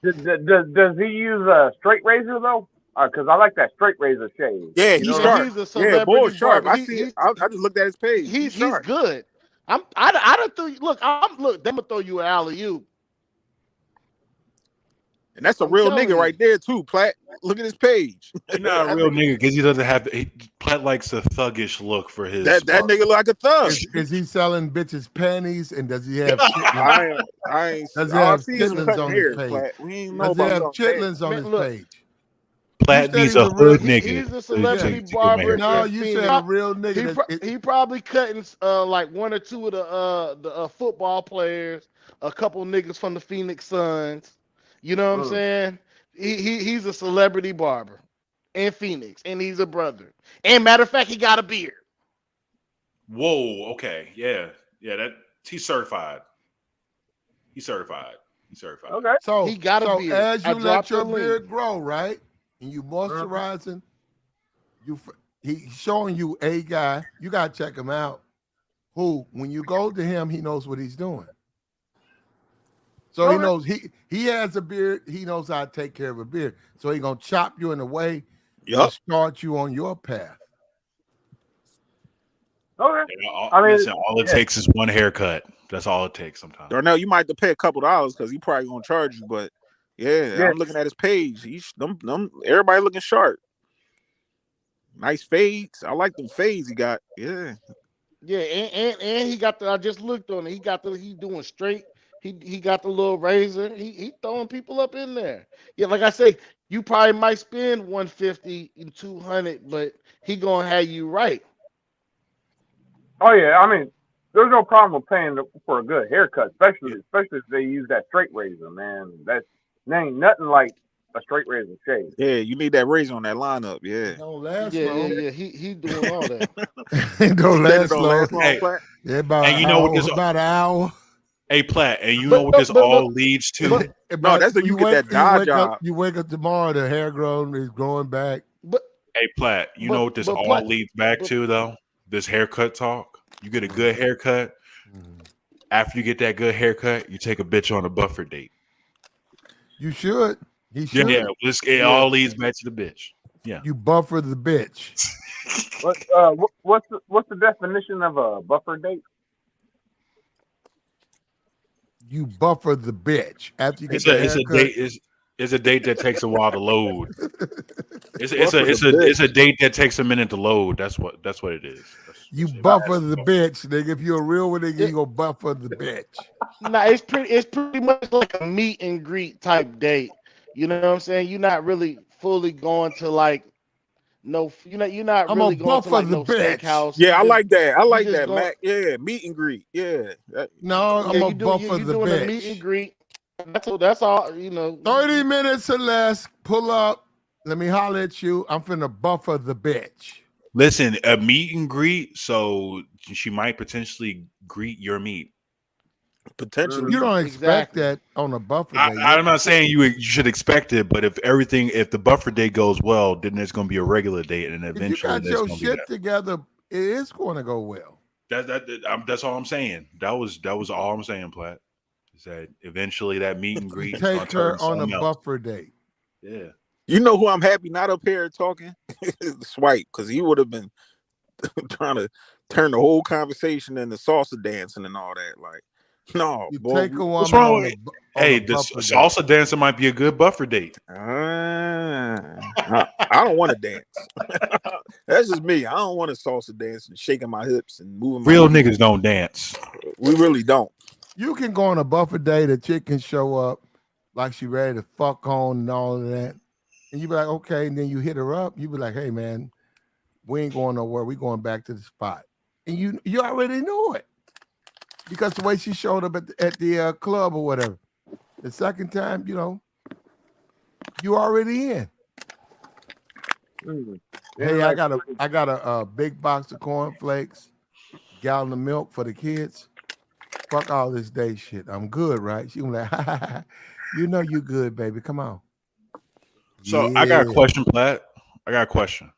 Does he use a straight razor though? Because I like that straight razor shave. Yeah, he's sharp. He's a celebrity boy, sharp. barber. I see it. I just looked at his page. He's sharp. good. I don't think. Look, I'm gonna throw you an alley-oop. And that's a real nigga right there too, Platt. Look at his page. He's not a real nigga because he doesn't have. Platt likes a thuggish look for his. That nigga look like a thug. Is he selling bitches panties and does he have chitlins? I ain't. Does he have see him chitlins on hair, his page? Platt. We ain't know Does he about have no chitlins on his page? Platt needs a hood nigga. He's a celebrity barber. No, you said a real nigga. He probably cutting like one or two of the football players, a couple niggas from the Phoenix Suns. You know what I'm saying? He's a celebrity barber in Phoenix, and he's a brother. And matter of fact, he got a beard. Whoa. Okay. Yeah. He's certified. He's certified. Okay. So he got a beard. As you let your beard grow, right, and you moisturizing, he's showing you a guy. You gotta check him out. Who, when you go to him, he knows what he's doing. So he knows he has a beard. He knows how to take care of a beard. So he's gonna chop you in a way to start you on your path. Okay. Listen, all it takes is one haircut. That's all it takes sometimes. Darnell, you might have to pay a couple $1 because he probably gonna charge you. But I'm looking at his page. He's everybody looking sharp. Nice fades. I like them fades he got. Yeah. Yeah, and he got the. I just looked on it. He's doing straight. He got the little razor. He throwing people up in there. Yeah, like I say, you probably might spend $150 and $200, but he gonna have you right. Oh yeah, I mean, there's no problem with paying for a good haircut, especially if they use that straight razor, man. There ain't nothing like a straight razor shave. Yeah, you need that razor on that lineup. Yeah. Don't last long. Yeah. He doing all that. It don't last long. Hey, yeah, about and you know what this about an hour. Hey, Platt, and you know what this all leads to? No, that's when you get that dye job. You wake up tomorrow, the hair is growing back. Hey, Platt, you know what this all leads back to, though? This haircut talk. You get a good haircut. After you get that good haircut, you take a bitch on a buffer date. You should. He should. Yeah, it all leads back to the bitch. Yeah. You buffer the bitch. What's the definition of a buffer date? You buffer the bitch after you get It's the a haircut. date. It's a date that takes a while to load. It's Buffer a date that takes a minute to load. That's what it is. You buffer the bitch, nigga. If you're a real one, nigga, you go buffer the bitch. Nah, it's pretty much like a meet and greet type date. You know what I'm saying? You're not really fully going to like you're not I'm really a going to buffer like the no bitch. steakhouse. Yeah, I like that. I you like just that, going, Mac. Yeah, meet and greet. Yeah. No, I'm a buffer you the doing a meet bitch. and greet. That's all, 30 minutes or less, pull up. Let me holler at you. I'm finna buffer the bitch. Listen, a meet and greet, so she might potentially greet your meat. Potentially. You don't expect that on a buffer day. I'm not saying you should expect it, but if the buffer date goes well, then there's going to be a regular date, and If you eventually got there's your going to be shit that. together, it is going to go well. That's all I'm saying. That was all I'm saying, Platt. Is that eventually that meet and greet is going Take to turn her on a something else. buffer date. Yeah. You know who I'm happy not up here talking? Swipe, because he would have been trying to turn the whole conversation into salsa dancing and all that. Like, no, You boy. take a What's woman wrong on with a Hey, the buffer date. salsa dancer might be a good buffer date. I don't want to dance. That's just me. I don't want to salsa dance and shaking my hips and moving my Real hips. niggas don't dance. We really don't. You can go on a buffer date, a chick can show up like she ready to fuck on and all of that. And you be like, okay, and then you hit her up. You be like, hey man, we ain't going nowhere. We going back to the spot. And you already know it. Because the way she showed up at the club or whatever. The second time, you already in. Hey, I got a big box of cornflakes, gallon of milk for the kids. Fuck all this day shit. I'm good, right? She was like, you know you good, baby. Come on. So I got a question, Platt. I got a question.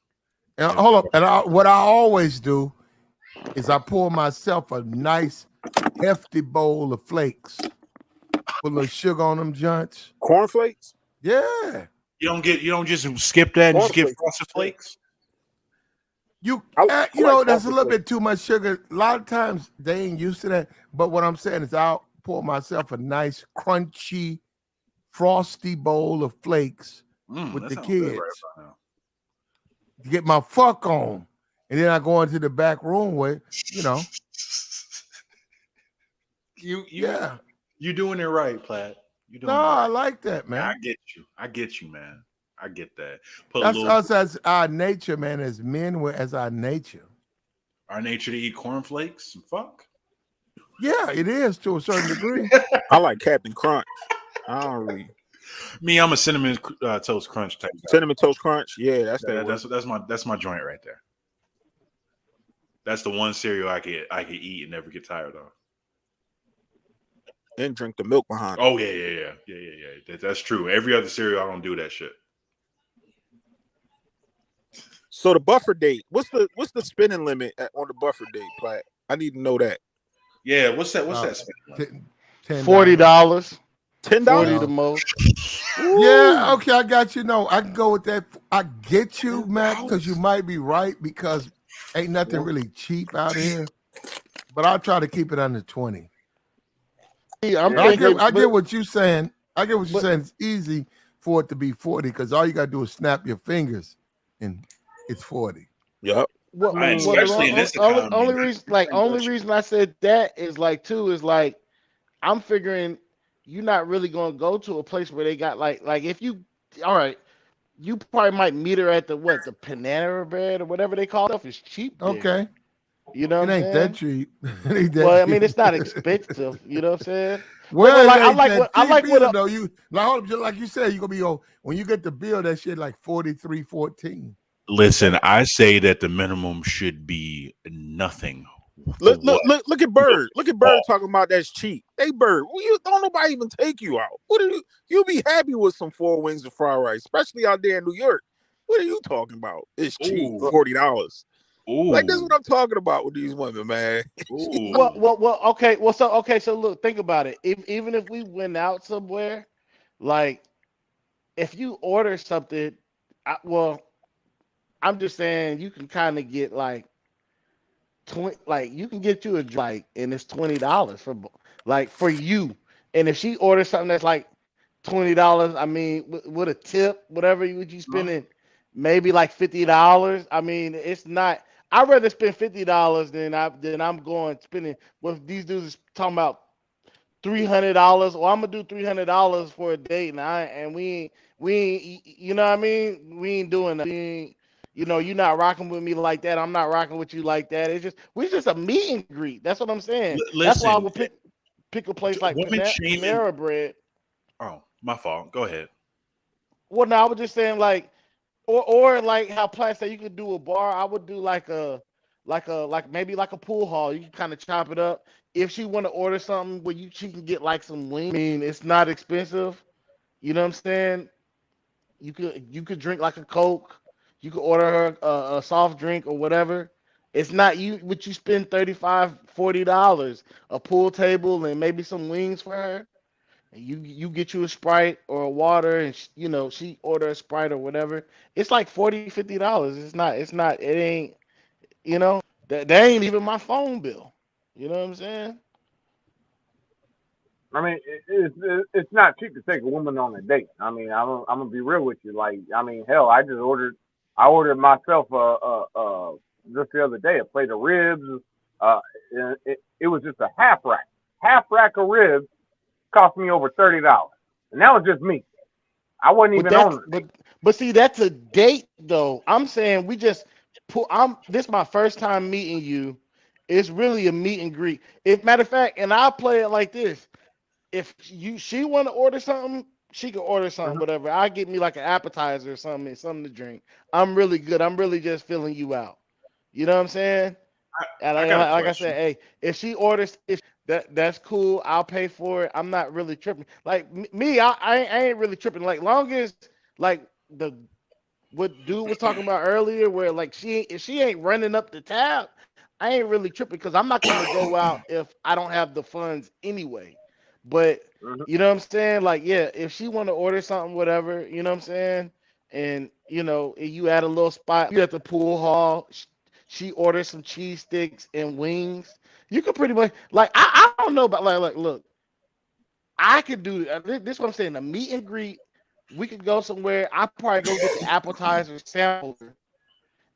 And hold up. And what I always do is I pour myself a nice hefty bowl of flakes. Put a little sugar on them joints. Cornflakes? Yeah. You don't just skip that and just get frosted flakes. That's a little bit too much sugar. A lot of times they ain't used to that. But what I'm saying is I'll pour myself a nice crunchy, frosty bowl of flakes with the kids to get my fuck on. And then I go into the back room where, You're doing it right, Platt. I like that, man. Yeah, I get you, man. I get that. That's us as our nature, man. As men, we're as our nature. Our nature to eat cornflakes and fuck. Yeah, it is to a certain degree. I like Captain Crunch. I don't really. Me, I'm a cinnamon toast crunch type guy. Cinnamon toast crunch. Yeah, that's my joint right there. That's the one cereal I could eat and never get tired of. And drink the milk behind it. Oh yeah. That's true. Every other cereal, I don't do that shit. So the buffer date, what's the spending limit on the buffer date, Platt? I need to know that. Yeah, what's that spending limit? $40. $10? 40 the most. Yeah, okay, I got you. No, I can go with that. I get you, Matt, because you might be right because ain't nothing really cheap out here. But I'll try to keep it under 20. I get what you're saying. I get what you're saying. It's easy for it to be 40 because all you gotta do is snap your fingers and it's 40. Yep. Especially in this economy. Only reason I said that is like I'm figuring you're not really gonna go to a place where they got like if you you probably might meet her at the Panera Bread or whatever they call stuff is cheap there. Okay. You know it what I'm ain't saying? that cheap. It ain't that well, cheap. I mean, it's not expensive. You know what I'm saying? Well, I like what though. You like you said, you're gonna be when you get the bill, that shit like 43.14. Listen, I say that the minimum should be nothing. Look at Bird. Look at Bird talking about that's cheap. Hey Bird, don't nobody even take you out. What are you be happy with some 4 wings of fried rice, especially out there in New York. What are you talking about? It's cheap, $40. Like that's what I'm talking about with these women, man. Okay. So look, think about it. Even if we went out somewhere, like if you order something, well, I'm just saying you can kind of get like 20, like you can get you a like, and it's $20 for like for you. And if she orders something that's like $20, I mean, with a tip, whatever you Huh? spending, maybe like $50. I mean, it's not. I'd rather spend $50 than I'm going spending. What these dudes is talking about $300. Well, I'm gonna do $300 for a date, and we ain't, you know what I mean? We ain't doing that. We ain't, you're not rocking with me like that. I'm not rocking with you like that. We're just a meet and greet. That's what I'm saying. That's why I Listen, would pick a place like women shaming. Panera Bread. Oh, my fault. Go ahead. Well, no, I was just saying like, or like how Platt said you could do a bar. I would do like maybe like a pool hall. You can kind of chop it up. If she want to order something where she can get like some wings. I mean, it's not expensive. You know what I'm saying? You could drink like a Coke. You could order her a soft drink or whatever. It's not you what you spend 35 $40 a pool table and maybe some wings for her. And you get you a Sprite or a water, and she order a Sprite or whatever. It's like $40 $50. It's not it ain't that ain't even my phone bill. You know what I'm saying? I mean, it's not cheap to take a woman on a date. I mean, I'm gonna be real with you. Like, I mean, hell, I ordered myself just the other day a plate of ribs. It was just a half rack of ribs cost me over $30, and that was just me. I wasn't But even on that's the date. but see that's a date though. I'm saying we just put. I'm this my first time meeting you. It's really a meet and greet. If matter of fact, and I'll play it like this. If she want to order something, she can order something, Mhm. whatever. I get me like an appetizer or something to drink. I'm really good. I'm really just filling you out. You know what I'm saying? And I got a like I said, question. hey, if she orders, if that's cool, I'll pay for it. I'm not really tripping. Like me, I ain't really tripping. Like long as like the what dude was talking about earlier, where like if she ain't running up the tab, I ain't really tripping because I'm not gonna go out if I don't have the funds anyway. But Mhm. you know what I'm saying? Like, yeah, if she want to order something, whatever, you know what I'm saying? And you add a little spot, you at the pool hall. She orders some cheese sticks and wings. You could pretty much like I don't know about like look, I could do this. Is what I'm saying. A meet and greet. We could go somewhere. I probably go get the appetizer sampler.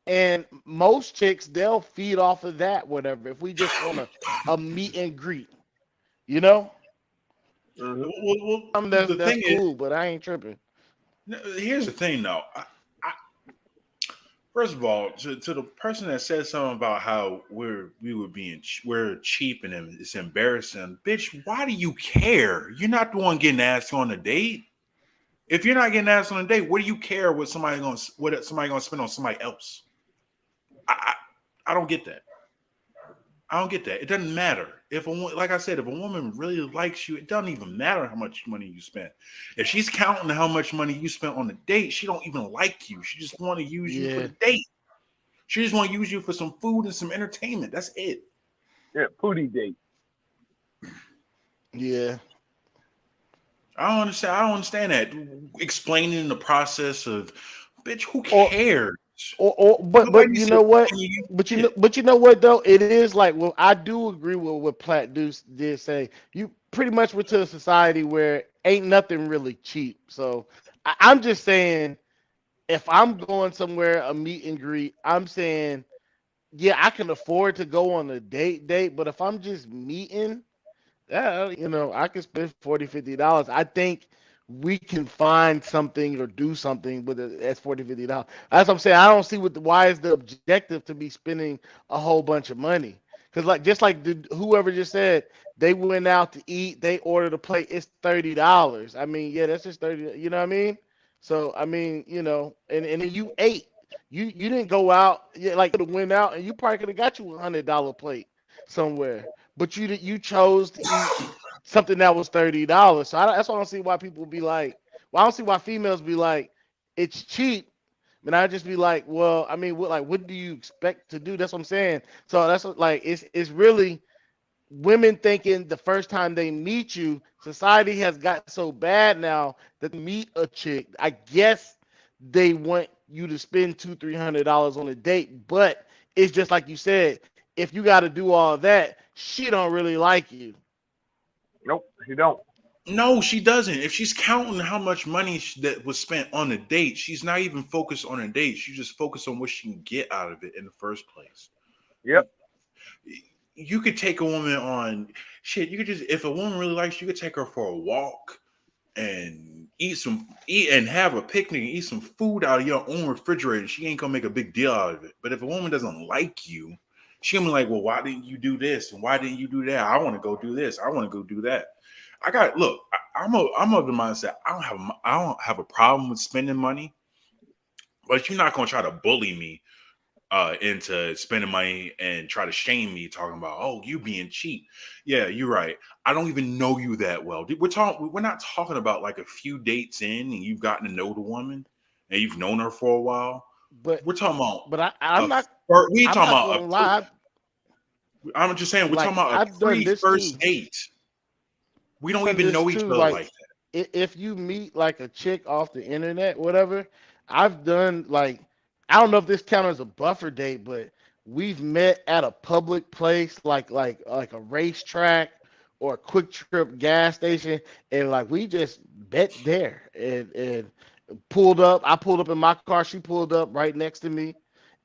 And most chicks they'll feed off of that, whatever. If we just want a meet and greet, you know, Mhm. The that's thing is, cool. But I ain't tripping. here's the thing, though. First of all, to the person that said something about how we're cheap and it's embarrassing, bitch. Why do you care? You're not the one getting asked on a date. If you're not getting asked on a date, what do you care what somebody gonna spend on somebody else? I I don't get that. I don't get that. It doesn't matter if like I said, if a woman really likes you, it doesn't even matter how much money you spend. If she's counting how much money you spent on the date, she don't even like you. She just want to use you for Yeah, the date. She just want to use you for some food and some entertainment. That's it. Yeah, pooty date. yeah. I don't understand. I don't understand that. Explaining the process of, bitch, who Or cares? but Nobody you needs know to what? fucking use But shit. you know what though? It is like well, I do agree with what Platt Deuce did say. You pretty much went to a society where ain't nothing really cheap. So I'm just saying, if I'm going somewhere a meet and greet, I'm saying yeah, I can afford to go on a date. But if I'm just meeting, yeah, I can spend $40 $50. I think we can find something or do something with it that's $40 $50. That's what I'm saying. I don't see why is the objective to be spending a whole bunch of money. Because like just like whoever just said they went out to eat, they ordered a plate, it's $30. I mean, yeah, that's just 30. You know what I mean? So I mean, and then you ate. You didn't go out. Yeah, like you could have went out and you probably could have got you $100 plate somewhere, but you chose to eat something that was $30. So that's why I don't see why people be like, well, I don't see why females be like, it's cheap. And I just be like, well, I mean, what do you expect to do? That's what I'm saying. So that's what, like, it's really women thinking the first time they meet you, society has got so bad now that they meet a chick. I guess they want you to spend $200-300 on a date, but it's just like you said. If you got to do all that, she don't really like you. Nope, she don't. No, she doesn't. If she's counting how much money that was spent on a date, she's not even focused on a date. She's just focused on what she can get out of it in the first place. Yep. You could take a woman on shit. You could just, if a woman really likes you, could take her for a walk and eat and have a picnic and eat some food out of your own refrigerator. She ain't gonna make a big deal out of it. But if a woman doesn't like you, she gonna be like, well, why didn't you do this? And why didn't you do that? I want to go do this. I want to go do that. I'm of the mindset. I don't have a problem with spending money, but you're not gonna try to bully me into spending money and try to shame me, talking about, oh, you being cheap. Yeah, you're right. I don't even know you that well. We're not talking about like a few dates in and you've gotten to know the woman and you've known her for a while. But we're talking about. But I'm not. We I'm talking not about. gonna lie. I'm just saying we're Like, talking about a I've done this first too. date. We don't Done even this know each too. other like that. If you meet like a chick off the internet, whatever, I've done like, I don't know if this counts as a buffer date, but we've met at a public place like a racetrack or a quick trip gas station, and like we just met there and pulled up. I pulled up in my car. She pulled up right next to me,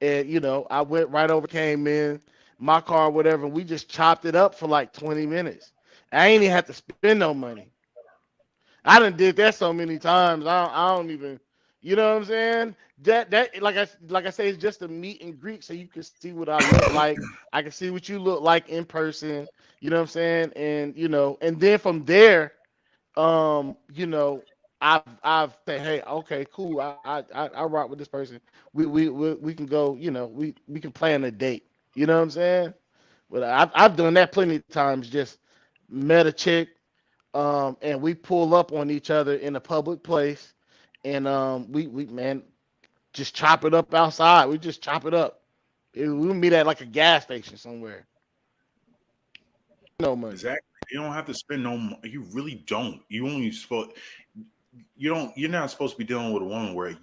and I went right over, came in my car, whatever. And we just chopped it up for like 20 minutes. I ain't even have to spend no money. I done did that so many times. I don't even, you know what I'm saying? That like I say, it's just a meet and greet, so you can see what I look like. I can see what you look like in person. You know what I'm saying? And and then from there, I've said, hey, okay, cool. I rock with this person. We can go. We can plan a date. You know what I'm saying? But I've done that plenty of times. Just met a chick, and we pull up on each other in a public place, and we man just chop it up outside. We just chop it up. We meet at like a gas station somewhere. No money. Exactly. You don't have to spend no money. You really don't. You're not supposed to be dealing with a woman where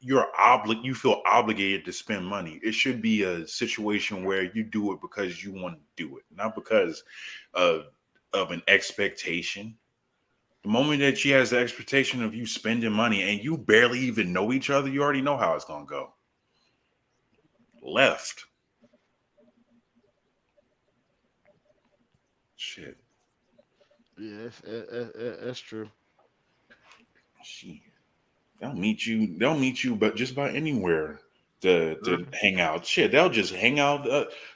you feel obligated to spend money. It should be a situation where you do it because you want to do it, not because of an expectation. The moment that she has the expectation of you spending money and you barely even know each other, you already know how it's gonna go. Left. Shit. Yeah, that's true. Shit. They'll meet you, but just about anywhere to hang out. Shit, they'll just hang out.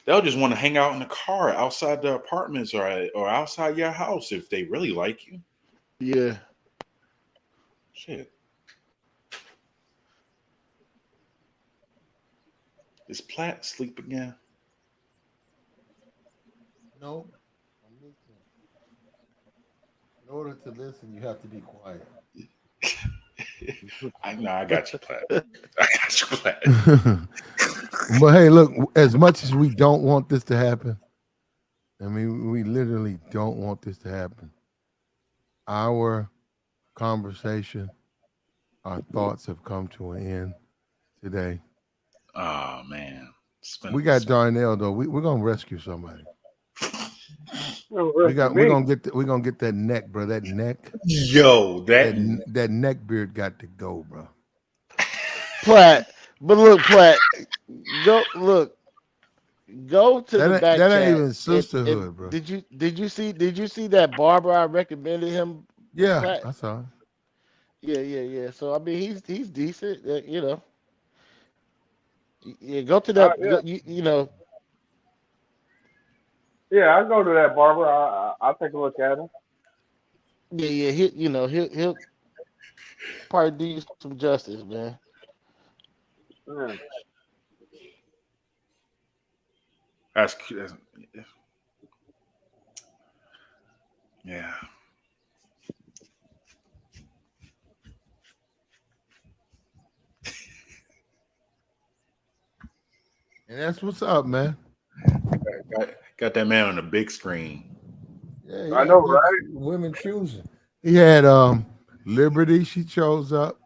They'll just want to hang out in the car outside the apartments or outside your house if they really like you. Yeah. Shit. Is Platt asleep again? No, I'm listening. In order to listen, you have to be quiet. I know. I got you, Platt. I got you, Platt. But hey, look, as much as we don't want this to happen, I mean, we literally don't want this to happen. Our conversation, our thoughts have come to an end today. Oh man, we got Darnell though. We're gonna rescue somebody. We're gonna get that neck, bro. That neck. Yo, that neck beard got to go, bro. Platt, but look, Platt, go to the back that chat. ain't even sisterhood, bro. Did you see that barber I recommended him? Yeah, Platt? I saw. Yeah. So I mean, he's decent. Yeah, go to that. Yeah. Yeah, I go to that barber. I'll take a look at him. Yeah. He'll probably do you some justice, man. Yeah. That's yeah. And that's what's up, man. Got that man on the big screen. Yeah, he I got know, good right? women choosing. He had Liberty. She chose up.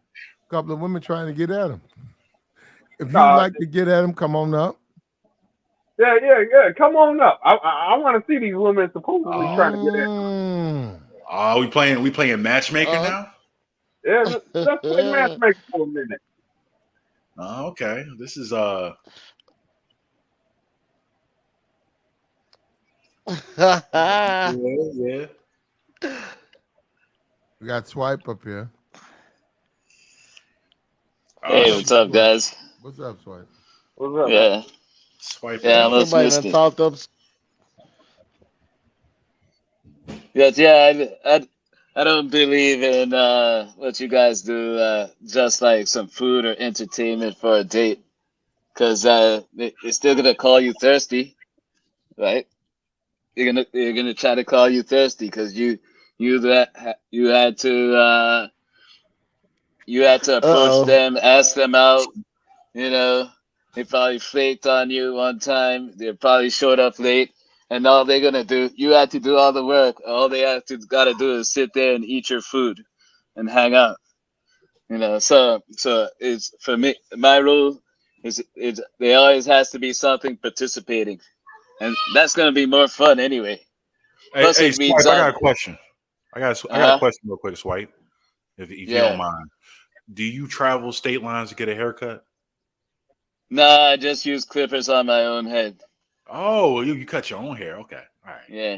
A couple of women trying to get at him. If you Nah, like to get at him, come on up. yeah. Come on up. I want to see these women supposedly trying to get at. Oh, we playing matchmaker now? Yeah, let's play matchmaker for a minute. Oh, okay. This is yeah. We got Swipe up here. Hey, what's up, guys? What's up, Swipe? What's up? Yeah. Swipe. Yeah, I'm just Somebody done listening. talked up. Yes, yeah, I don't believe in what you guys do, just like some food or entertainment for a date, because it's still gonna call you thirsty, right? You're gonna try to call you thirsty because you had to approach Uh-oh. them, ask them out. You know, they probably flaked on you one time. They probably showed up late, and all they're gonna do, you had to do all the work. All they gotta do is sit there and eat your food, and hang out. You know, so it's for me. My rule is there always has to be something participating, and that's gonna be more fun anyway. Plus, Hey, it means Swipe. I got a question. I got a question real quick, Swipe. If you don't yeah. mind, do you travel state lines to get a haircut? Nah, I just use clippers on my own head. Oh, you cut your own hair. Okay, all right. Yeah.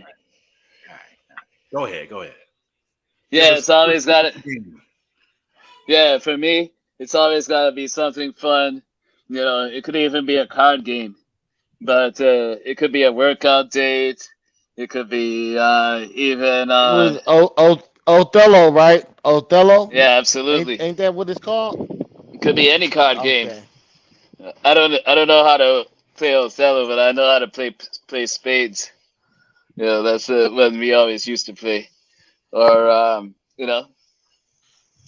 Go ahead. Give Yeah, us it's always give us got it. the game. Yeah, for me, it's always got to be something fun. You know, it could even be a card game, but it could be a workout date. It could be even It was Othello, right? Othello. yeah, Ain't absolutely. ain't that what it's called? It could be any card game. Okay. I don't know how to play Othello, but I know how to play spades. You know, that's what we always used to play. Or you know,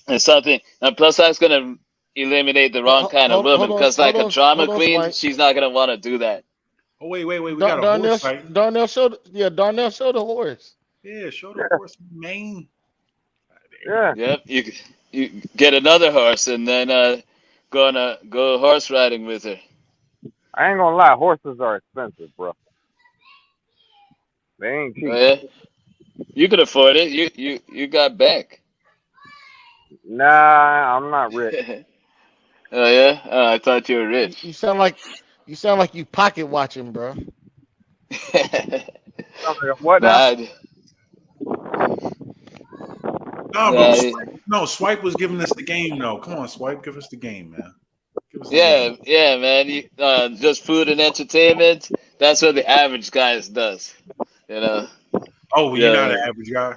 it's something. And plus, that's gonna eliminate the wrong kind of woman because, like a drama Hold on, queen, Swipe. she's not gonna want to do that. Oh wait. We got a Darnell, horse fight. Darnell showed, Darnell showed the horse. Yeah, show the horse mane. Yeah. Yep, you get another horse and then go horse riding with her. I ain't gonna lie, horses are expensive, bro. They ain't Oh cheap. yeah, you could afford it. You got back. Nah, I'm not rich. Oh yeah, I thought you were You, rich. you sound like you sound like you pocket watching, bro. What now? Nah, No, bro. nah, Swipe was giving us the game. No, come on, Swipe. Give us the game, man. Give us the game. yeah, man. Just food and entertainment. That's what the average guy does. You know. Oh, well, you're not Yeah. an average guy.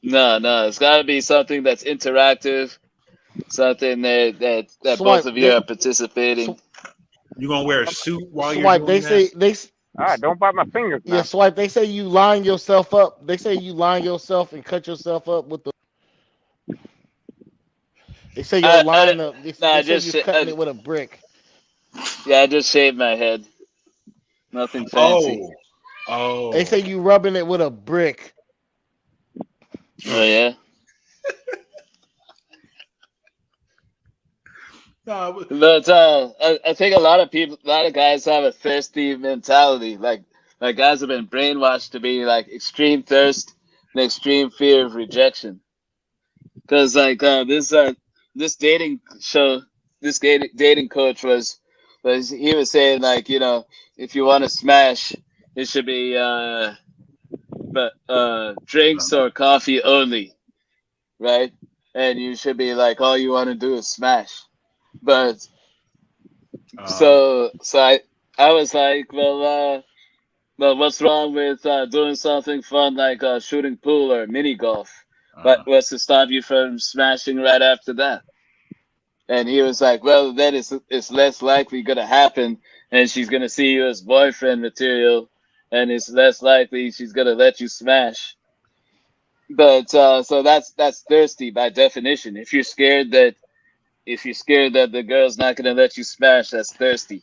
No. It's got to be something that's interactive, something that both Swipe. of you are participating. You gonna wear a suit while you're Swipe. doing that? Don't bite my fingers now. Yeah, Swipe. They say you line yourself up. They say you line yourself and cut yourself up with the. They say you're lining up. They say you're cutting it with a brick. Yeah, I just shaved my head. Nothing fancy. Oh. They say you rubbing it with a brick. Oh yeah. But I think a lot of guys have a thirsty mentality. Like guys have been brainwashed to be like extreme thirst and extreme fear of rejection. Because like this dating show, this dating coach he was saying like, you know, if you want to smash, it should be drinks or coffee only, right? And you should be like, all you want to do is smash. But so I was like, well, what's wrong with doing something fun like shooting pool or mini golf? What's to stop you from smashing right after that? And he was like, well, then it's less likely gonna happen, and she's gonna see you as boyfriend material, and it's less likely she's gonna let you smash. But so that's thirsty by definition. If you're scared that the girl's not gonna let you smash, that's thirsty.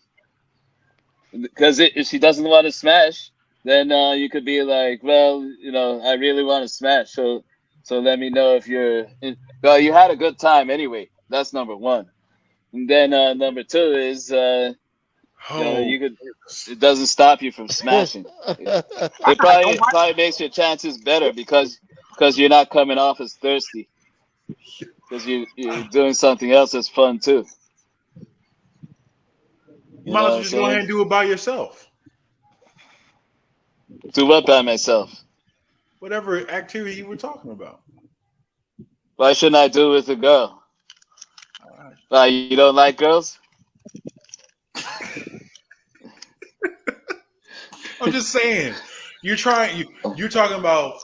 Because if she doesn't want to smash, then you could be like, well, I really want to smash, so let me know if you're. Well, you had a good time anyway. That's number one. And then number two is, you could. It doesn't stop you from smashing. It probably makes your chances better because you're not coming off as thirsty because you're doing something else that's fun too. You might as well just go ahead and do it by yourself. Do what by myself? Whatever activity you were talking about. Why shouldn't I do it with a girl? You don't like girls? I'm just saying. You're talking about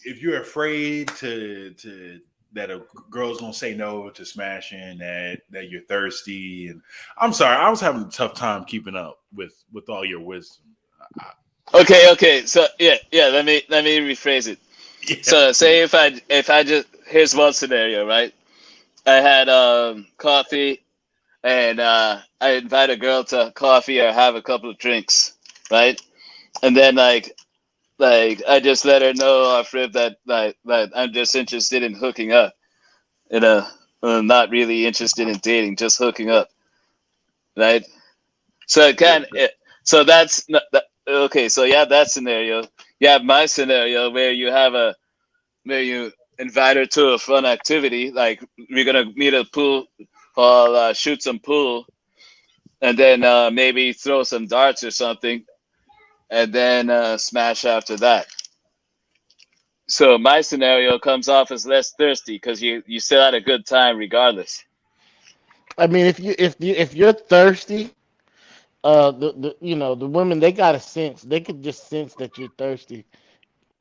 if you're afraid to that a girl's gonna say no to smashing, that you're thirsty, and I'm sorry, I was having a tough time keeping up with all your wisdom. Okay. So yeah. Let me rephrase it. Yeah. So say if I just here's one scenario, right? I had coffee, and I invite a girl to coffee or have a couple of drinks, right? And then like I just let her know off rip that I'm just interested in hooking up, I'm not really interested in dating, just hooking up, right? So so that's okay. So you have that scenario. You have my scenario where you invite her to a fun activity, like we're gonna meet at a pool or shoot some pool, and then maybe throw some darts or something, and then smash after that. So my scenario comes off as less thirsty because you still had a good time regardless. I mean, if you're thirsty, the women, they got a sense. They could just sense that you're thirsty.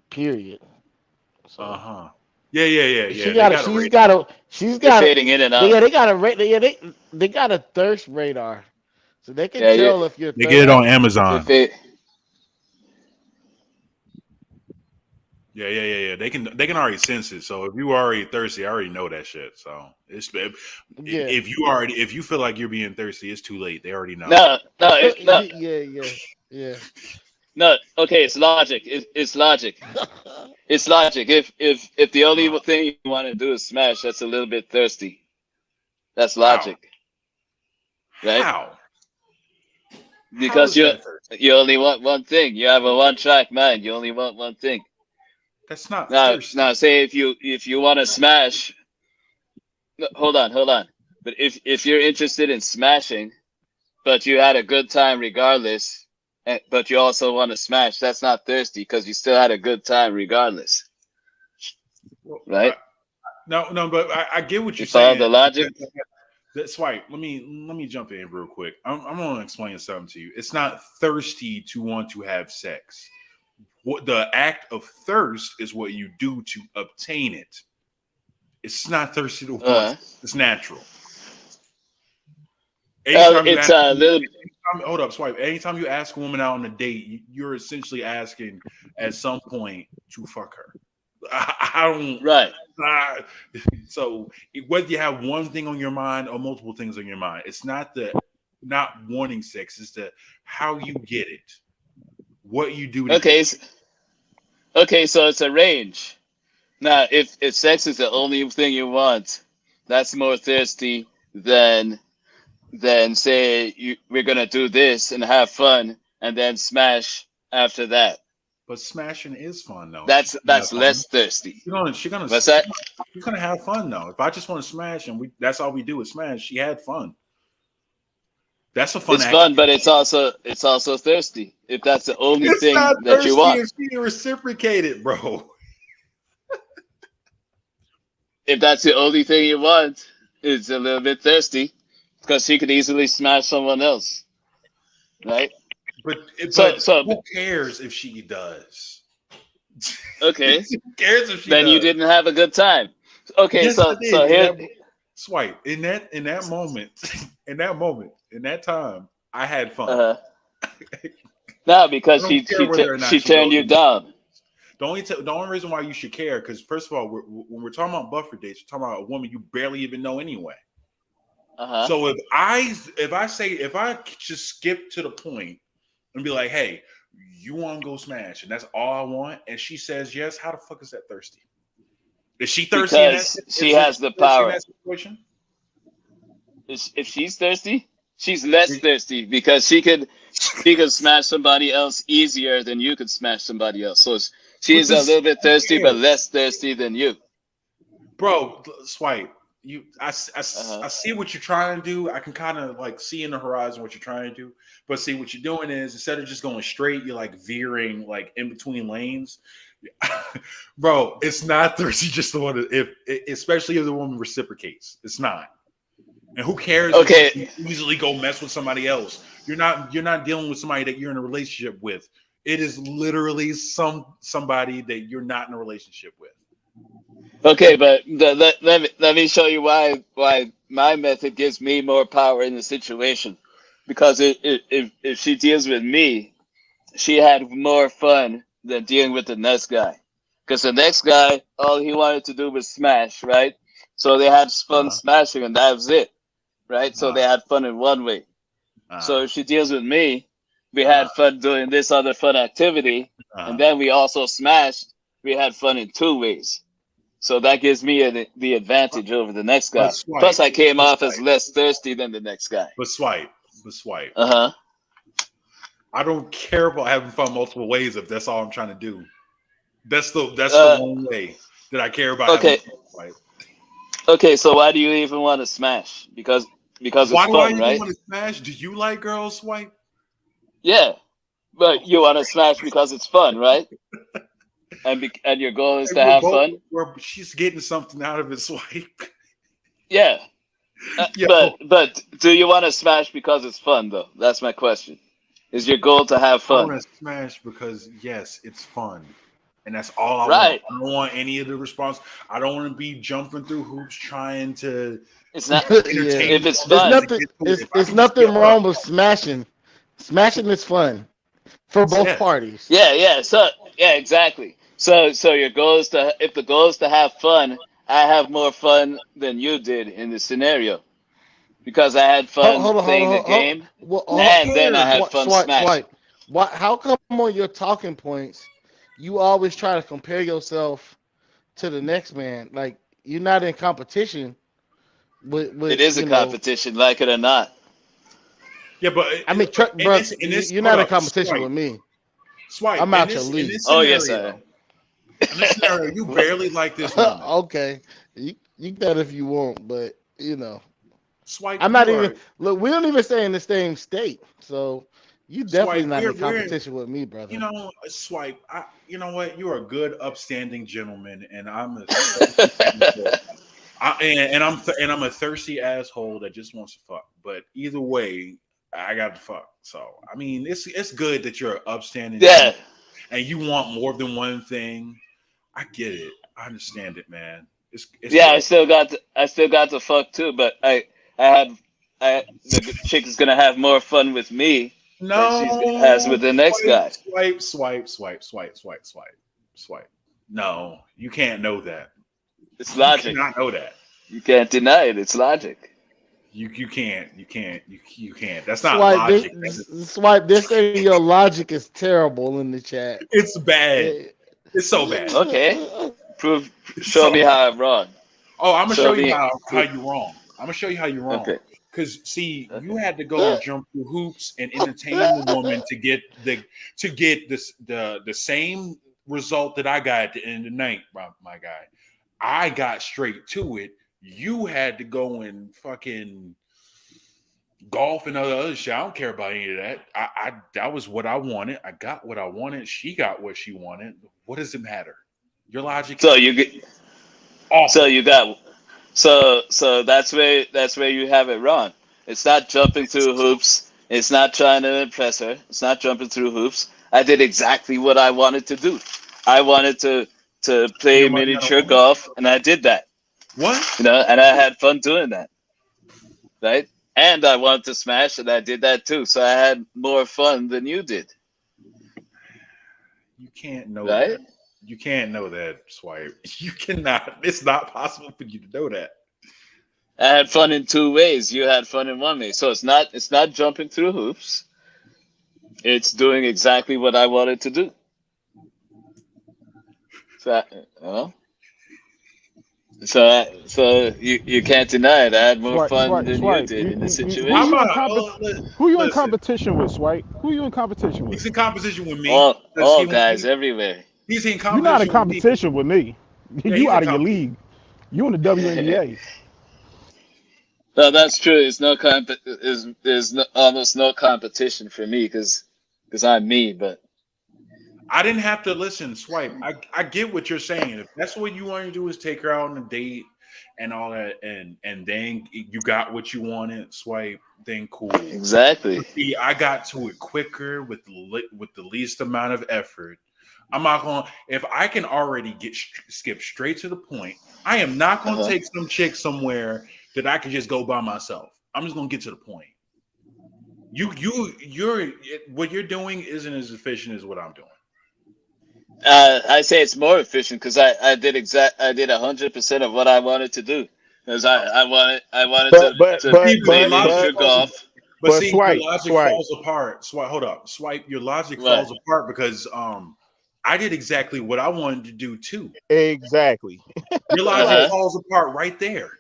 Period. So. Yeah. She's They got got They're fading in and out. they got they got a thirst radar, so they can tell if you're thirsty. They get it on Amazon. Yeah. They can already sense it. So if you already thirsty, I already know that shit. So if you feel like you're being thirsty, it's too late. They already know. No. Yeah. No, okay, it's logic. It's logic. It's logic. If the only thing you want to do is smash, that's a little bit thirsty. That's logic. Right? How? Because you only want one thing. You have a one-track mind. You only want one thing. That's not thirsty. Now say if you want to smash, hold on. But if you're interested in smashing, but you had a good time regardless, but you also want to smash, that's not thirsty because you still had a good time regardless. Right? No, but I get what you're saying. saying. The logic. That's right. Let me jump in real quick. I'm going to explain something to you. It's not thirsty to want to have sex. What the act of thirst is what you do to obtain it. It's not thirsty to want. It's natural. Hold up, swipe. Anytime you ask a woman out on a date, you're essentially asking at some point to fuck her. I don't. Right. So whether you have one thing on your mind or multiple things on your mind, it's not the not wanting sex. It's the how you get it, what you do. Okay, so it's a range. Now, if sex is the only thing you want, that's more thirsty than say we're gonna do this and have fun and then smash after that. But smashing is fun though. That's less thirsty. She's gonna have fun though. If I just want to smash and that's all we do is smash, she had fun. That's a fun. It's fun, but it's also thirsty. If that's the only thing that you want, it's being reciprocated, bro. If that's the only thing you want, it's a little bit thirsty because she could easily smash someone else, right? But who cares if she does? Okay. Who cares if she then does? You didn't have a good time. Okay, yes, so here, swipe in that moment, in that time, I had fun. No, because she turned you down. The only reason why you should care, because first of all, when we're talking about buffer dates, we're talking about a woman you barely even know anyway. So if I just skip to the point and be like, hey, you want to go smash, and that's all I want, and she says yes, how the fuck is that thirsty? Is she thirsty in that? Because she has the thirsty in power. that situation? If she's thirsty, she's less thirsty because she could smash somebody else easier than you could smash somebody else. So she's a little bit thirsty, but less thirsty than you. Bro, Swipe, I see what you're trying to do. I can kind of like see in the horizon what you're trying to do. But see, what you're doing is instead of just going straight, you're like veering like in between lanes. Bro, it's not thirsty just the one especially if the woman reciprocates. It's not. And who cares if you easily go mess with somebody else? You're not dealing with somebody that you're in a relationship with. It is literally somebody that you're not in a relationship with. Okay, but let me show you why my method gives me more power in the situation. Because if she deals with me, she had more fun than dealing with the next guy. Because the next guy, all he wanted to do was smash, right? So they had fun smashing, and that was it, right? So they had fun in one way. So if she deals with me, we had fun doing this other fun activity, and then we also smashed. We had fun in two ways. So that gives me the advantage over the next guy. Plus, I came off as less thirsty than the next guy. But swipe. Uh-huh. I don't care about having fun multiple ways if that's all I'm trying to do. That's the one way that I care about having fun. Right? Okay, so why do you even want to smash? Because it's fun, right? Why do I even want to smash? Do you like girls, Swipe? Yeah, but you want to smash because it's fun, right? And your goal is to have fun. She's getting something out of it, Swipe. Yeah, but do you want to smash because it's fun though? That's my question. Is your goal to have fun? I want to smash because yes, it's fun, and that's all I want. I don't want any of the response. I don't want to be jumping through hoops trying to. It's not entertain. If it's fun. It's nothing wrong with smashing. Smashing is fun for both parties. Yeah. So exactly. So your goal is if the goal is to have fun, I have more fun than you did in this scenario. Because I had fun playing the game, and then I had fun smashing. How come on your talking points, you always try to compare yourself to the next man? Like, you're not in competition with it is a competition, like it or not. Yeah, but I mean, bro, you're not in competition with me. Swipe. I'm out your league. Oh yes, I am. In this scenario, you barely like this woman. Okay, you can if you want, but you know. Swipe. I'm not even. Look, we don't even stay in the same state, so you definitely not in competition with me, brother. You know, Swipe. You know what? You're a good, upstanding gentleman, and I'm I'm a thirsty asshole that just wants to fuck. But either way, I got to fuck. So I mean, it's good that you're an upstanding. Yeah. And you want more than one thing. I get it. I understand it, man. It's yeah, good. I still got to fuck too, but the chick is gonna have more fun with me than she has with the next guy. Swipe. No, you can't know that. It's logic. You cannot know that. You can't deny it. It's logic. You can't. That's not logic. Swipe. This thing, your logic is terrible in the chat. It's bad. It's so bad. Okay. Show me how I'm wrong. Oh, I'm gonna show you how you're wrong. I'm gonna show you how you're wrong. Okay. Because see, you had to go and jump through hoops and entertain the woman to get the same result that I got at the end of the night, my guy. I got straight to it. You had to go and fucking golf and other shit. I don't care about any of that. I that was what I wanted. I got what I wanted. She got what she wanted. What does it matter? Your logic. So you get. Awesome. So you got. So that's where you have it wrong. It's not jumping through hoops. It's not trying to impress her. It's not jumping through hoops. I did exactly what I wanted to do. I wanted to play miniature golf, and I did that. What? And I had fun doing that. Right? And I wanted to smash, and I did that too. So I had more fun than you did. You can't know that. You can't know that, Swipe. You cannot. It's not possible for you to know that. I had fun in two ways. You had fun in one way. So it's not jumping through hoops. It's doing exactly what I wanted to do. So, so you can't deny it. I had more fun than you Swipe. did in the Who I'm situation. you in a Who you in listen. competition with, Swipe? Who you in competition with? He's in competition with me because All guys everywhere. he's in You're not in competition with me. competition with me. Yeah, You he's in out of your competition. league. You in the WNBA. No, that's true. It's no is no, almost no competition for me because I'm me. But I didn't have to listen, swipe. I get what you're saying. If that's what you want to do is take her out on a date and all that, and then you got what you wanted, swipe, then cool. exactly. But see, I got to it quicker with the least amount of effort. I'm not going. If I can already skip straight to the point, I am not going to take some chick somewhere that I can just go by myself. I'm just going to get to the point. You're what you're doing isn't as efficient as what I'm doing. I say it's more efficient because I did 100% of what I wanted to do because I wanted But to play miniature golf. See, your Swipe, logic Swipe. falls apart. Hold up, swipe. Your logic What? falls apart because I did exactly what I wanted to do too. Exactly. Your logic falls apart right there.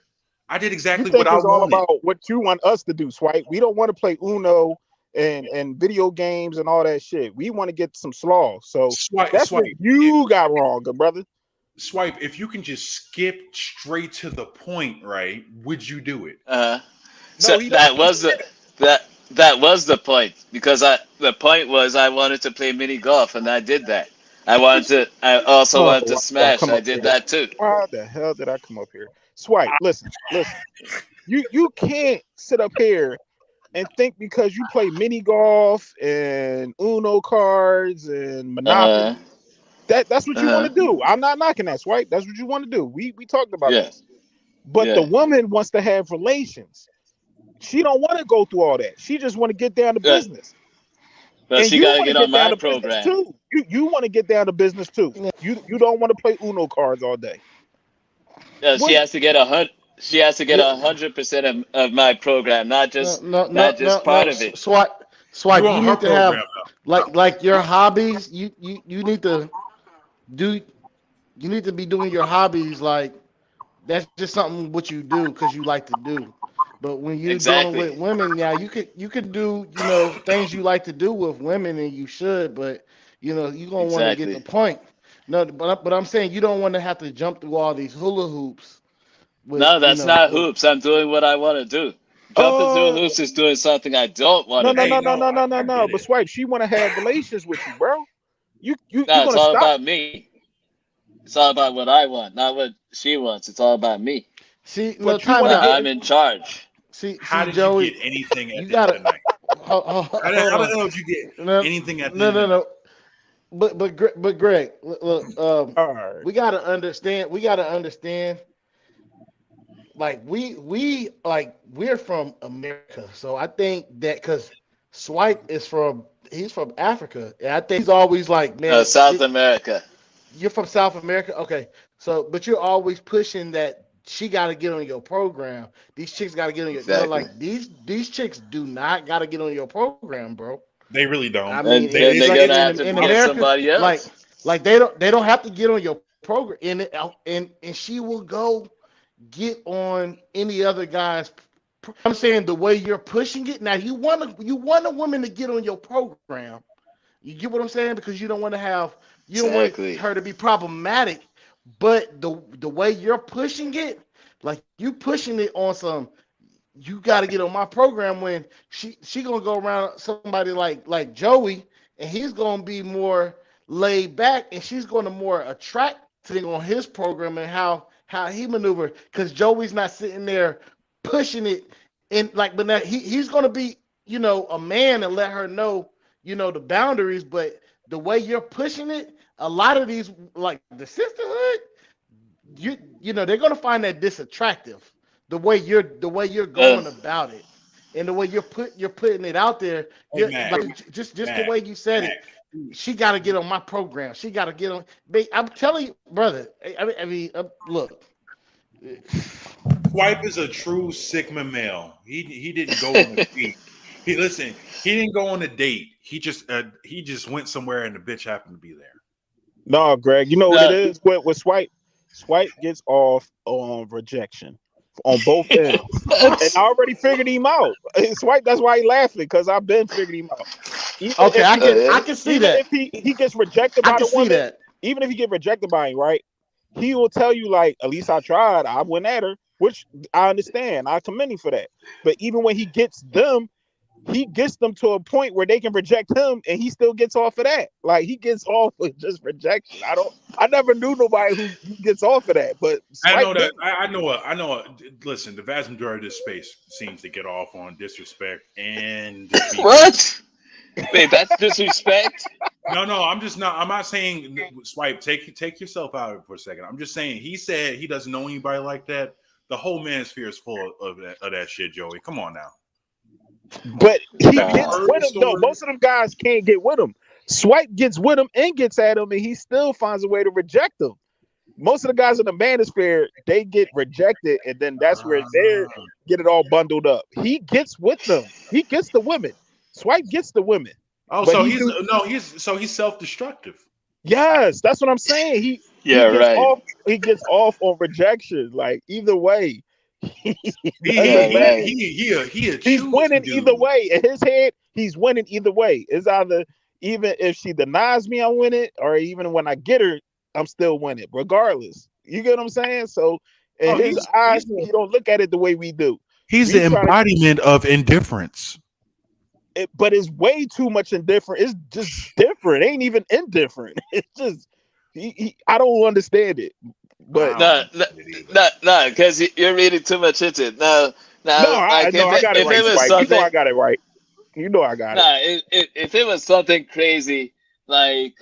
I did You exactly what think I it's all wanted. about what you want us to do, Swipe. We don't want to play Uno and video games and all that shit. We want to get some slaw. So that's what you got wrong, good brother. Swipe, if you can just skip straight to the point, right? Would you do it? So that was the point because the point was I wanted to play mini golf and I did that. I also Oh, wanted to why did I smash. come I up did here? that too. Why the hell did I come up here? Swipe, listen. You can't sit up here and think because you play mini golf and Uno cards and Monopoly that's what you want to do. I'm not knocking that, Swipe. That's what you want to do. We talked about Yeah. this. But the Yeah. woman wants to have relations. She don't want to go through all that. She just want to get down to business. But And she you got to want to get on get down my to business program. too. You want to get down to business too. You don't want to play Uno cards all day. Yeah, she What? has to get 100. She has to get 100% of my program, not just part of it. Swipe. You You on her need to program have like your hobbies. You need to do. You need to be doing your hobbies like that's just something what you do because you like to do. But when you're dealing Exactly. with women, yeah, you could do things you like to do with women and you should, but you're gonna want to get the Exactly. point. No, but I'm saying you don't want to have to jump through all these hula hoops with No, that's not hoops. I'm doing what I want to do. Jumping through Oh, hoops is doing something I don't want no, to no, do. no, no, no, no, no, I no. get But it. Swipe, she want to have relations with you, bro. You No, it's gonna all stop? about me. It's all about what I want, not what she wants. It's all about me. see, no, But you time want to out. get? I'm in charge. How See, did you get Joey, anything at you the end of the gotta night? hold How the on. hell did you get No, anything at the no, end of no, the night? no. But Greg, look, All right. we gotta understand. We gotta understand. Like we're from America, so I think that because Swipe he's from Africa, and I think he's always like, man, South America. you're from South America, okay. So, but you're always pushing that she got to get on your program. These chicks got to get on your. No, Exactly. like these chicks do not got to get on your program, bro. They really don't. I mean, And then they're like gonna have to in get America, somebody else. like they don't have to get on your program, and she will go get on any other guy's. I'm saying the way you're pushing it now, you want a woman to get on your program. You get what I'm saying? Because you don't want Exactly. her to be problematic, but the way you're pushing it, like you pushing it on some, you got to get on my program when she gonna go around somebody like Joey, and he's gonna be more laid back, and she's gonna more attract thing on his program and how he maneuver, because Joey's not sitting there pushing it in like, but now he's gonna be a man and let her know the boundaries, but the way you're pushing it, a lot of these like the sisterhood, they're gonna find that disattractive. The way you're Uh, going about it, and the way you're putting it out there. Hey, Mac, Just the Mac, way you said Mac. it. She got to get on my program. She got to get on. I'm telling you, brother. Look. Swipe is a true Sigma male. He didn't go on the feet. Listen. He didn't go on a date. He just went somewhere and the bitch happened to be there. No, Greg, you know what it is? With Swipe gets off on rejection on both ends. And I already figured him out. Swipe, that's why he laughing, because I've been figured him out. Okay, I can see even that. if he gets rejected I by can the see woman, that. even if he get rejected by him, right? He will tell you, like, at least I tried. I went at her, which I understand. I commend him for that. But even when he gets them to a point where they can reject him, and he still gets off of that. Like, he gets off with just rejection. I never knew nobody who gets off of that. But I know Swipe that. do. I know. Listen, the vast majority of this space seems to get off on disrespect and What? Wait, that's disrespect. No, I'm just not. I'm not saying Swipe. Take yourself out of it for a second. I'm just saying he said he doesn't know anybody like that. The whole manosphere is full of that shit, Joey. Come on now. But he Have you gets heard with the him, though. story? Most of them guys can't get with him. Swipe gets with him and gets at him, and he still finds a way to reject them. Most of the guys in the manosphere, they get rejected, and then that's where they get it all bundled up. He gets with them. He gets the women. Swipe gets the women. Oh, But so he's self-destructive. Yes, that's what I'm saying. He gets right. off. He gets off on rejection. Like, either way, He he's winning either way. In his head, he's winning either way. It's either, even if she denies me, I'm winning, or even when I get her, I'm still winning, regardless. You get what I'm saying? So in his eyes, he don't look at it the way we do. He's We the try to, embodiment of indifference. but it's way too much indifferent. It's just different. It ain't even indifferent. It's just I don't understand it. But No, because you're reading too much into it. No, I like got it if right, it was Spike. You know something, I got it right. You know I got it. if it was something crazy like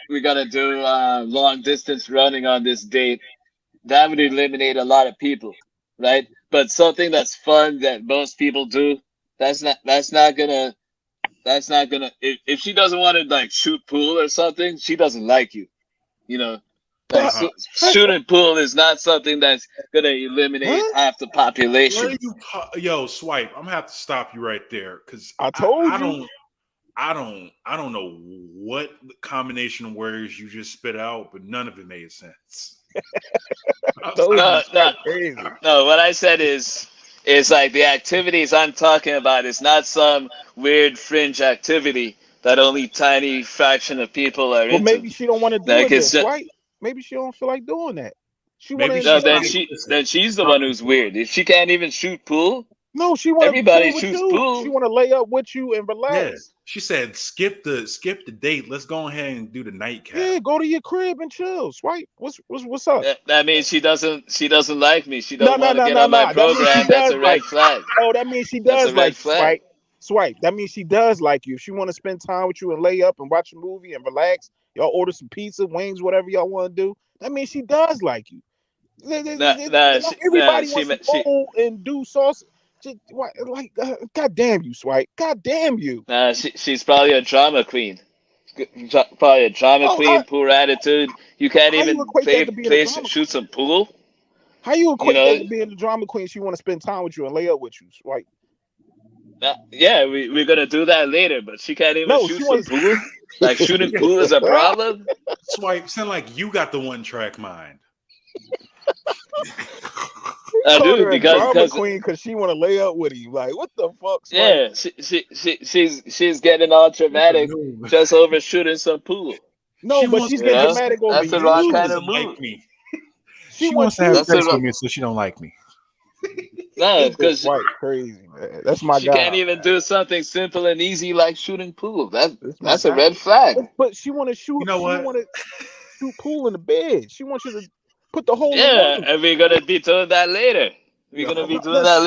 we gotta do long distance running on this date, that would eliminate a lot of people, right? But something that's fun that most people do, that's not gonna if she doesn't want to like shoot pool or something, she doesn't like you. You know, like shooting pool is not something that's gonna eliminate half the population. What are you, yo, Swipe? I'm gonna have to stop you right there because I told you. I don't know what combination of words you just spit out, but none of it made sense. No. What I said is like the activities I'm talking about is not some weird fringe activity that only tiny fraction of people are Well, into. maybe she don't want to do Like it then, it's just, right? Maybe she don't feel like doing that. She want Maybe to no, she's then she's the one who's weird. If she can't even shoot pool, No, she want to everybody chill with shoots you. pool. She want to lay up with you and Yeah, relax. she said skip the date. Let's go ahead and do the nightcap. Yeah, go to your crib and chill. Swipe. What's up? That means she doesn't like me. She No, don't want to get on my That means she program. That's does a like red flag. you. No, that means she That's a does red like you. flag. Swipe. That means she does like you. If she want to spend time with you and lay up and watch a movie and relax, y'all order some pizza, wings, whatever y'all want to do. That means she does like you. Everybody wants to go and do sauce. God damn you, Swipe. God damn you. She's probably a drama queen. Probably a drama queen, poor attitude. You can't How you even equate that to being a drama shoot some pool. How you You equate know, that to being a drama queen? She want to spend time with you and lay up with you, Swipe. yeah, we're gonna do that later, but she can't even No, shoot she some wants. pool. Like shooting pool is a problem. Swipe, sound like you got the one track mind. I Called do her a drama because queen because she want to lay up with you. Like, what the fuck, Swipe? yeah, she's getting all dramatic just over shooting some pool. No, but she's getting dramatic over That's the wrong you. kind of move. She wants wants to have you. sex with me, so she don't like me. No, because Swipe crazy, man. That's my she guy. can't even do something simple and easy like shooting pool. That's a red flag. But she want to shoot. You know what? She want to shoot pool in the bed. She wants you to put the hole in Yeah, the and we're gonna be doing that later. We're gonna be doing that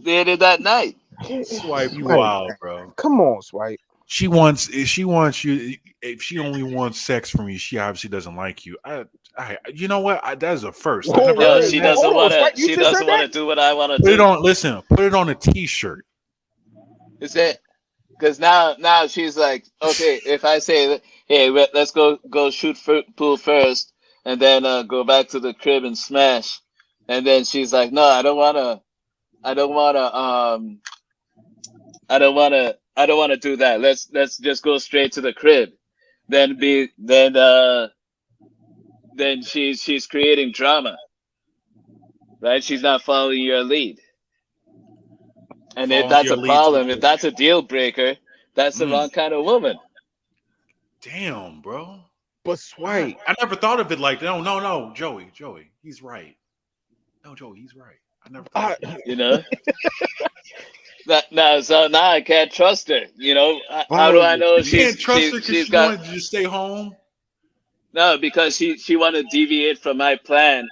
later that night. Swipe, you Swipe. wild, bro. Come on, Swipe. She wants you. If she only wants sex from you, she obviously doesn't like you. You know what? That's a first. I never heard She that. doesn't want to. She doesn't want to do what I want to Put it do. on. Listen, put it on a T-shirt. Is it? Because now she's like, okay, if I say, hey, let's go shoot pool first, and then go back to the crib and smash, and then she's like, no, I don't wanna I don't wanna do that. Let's just go straight to the crib. Then she's creating drama, right? She's not following your lead. And if Following that's your a lead to problem, if that's a deal breaker, that's the wrong kind of woman. Damn, bro. But Swipe, I never thought of it like no, Joey, he's right. No, Joey, he's right. I never thought of it. You know? So now I can't trust her. You know, how do oh, I know You can't trust her because she's she got wanted you to stay home. no, because she want to deviate from my plan.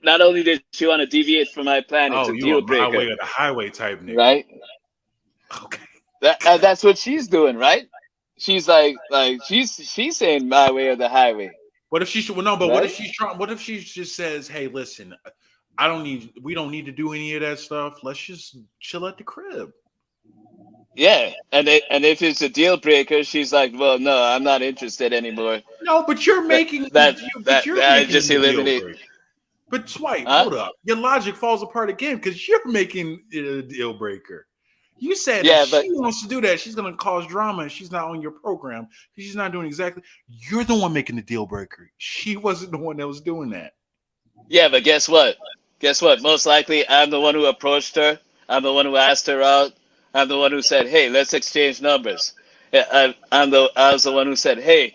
Not only did she want to deviate from my plan, it's Oh, a you deal a my breaker, way or the highway type nigga. right? Okay. That's what she's doing, right? She's like she's saying my way or the highway, What if she should? Well, no, but what if right? she's trying? What if she just says, "Hey, listen, we don't need to do any of that stuff. Let's just chill at the crib." Yeah, and if it's a deal breaker, she's like, well, no, I'm not interested anymore. No, but you're making I just the deal eliminate. breaker. But Swipe, Huh? hold up. Your logic falls apart again because you're making it a deal breaker. You said Yeah, if but she wants to do that, she's going to cause drama and she's not on your program. She's not doing exactly. You're the one making the deal breaker. She wasn't the one that was doing that. yeah, but guess what? Guess what? Most likely, I'm the one who approached her. I'm the one who asked her out. I'm the one who said, "Hey, let's exchange numbers." Yeah, I was the one who said, "Hey,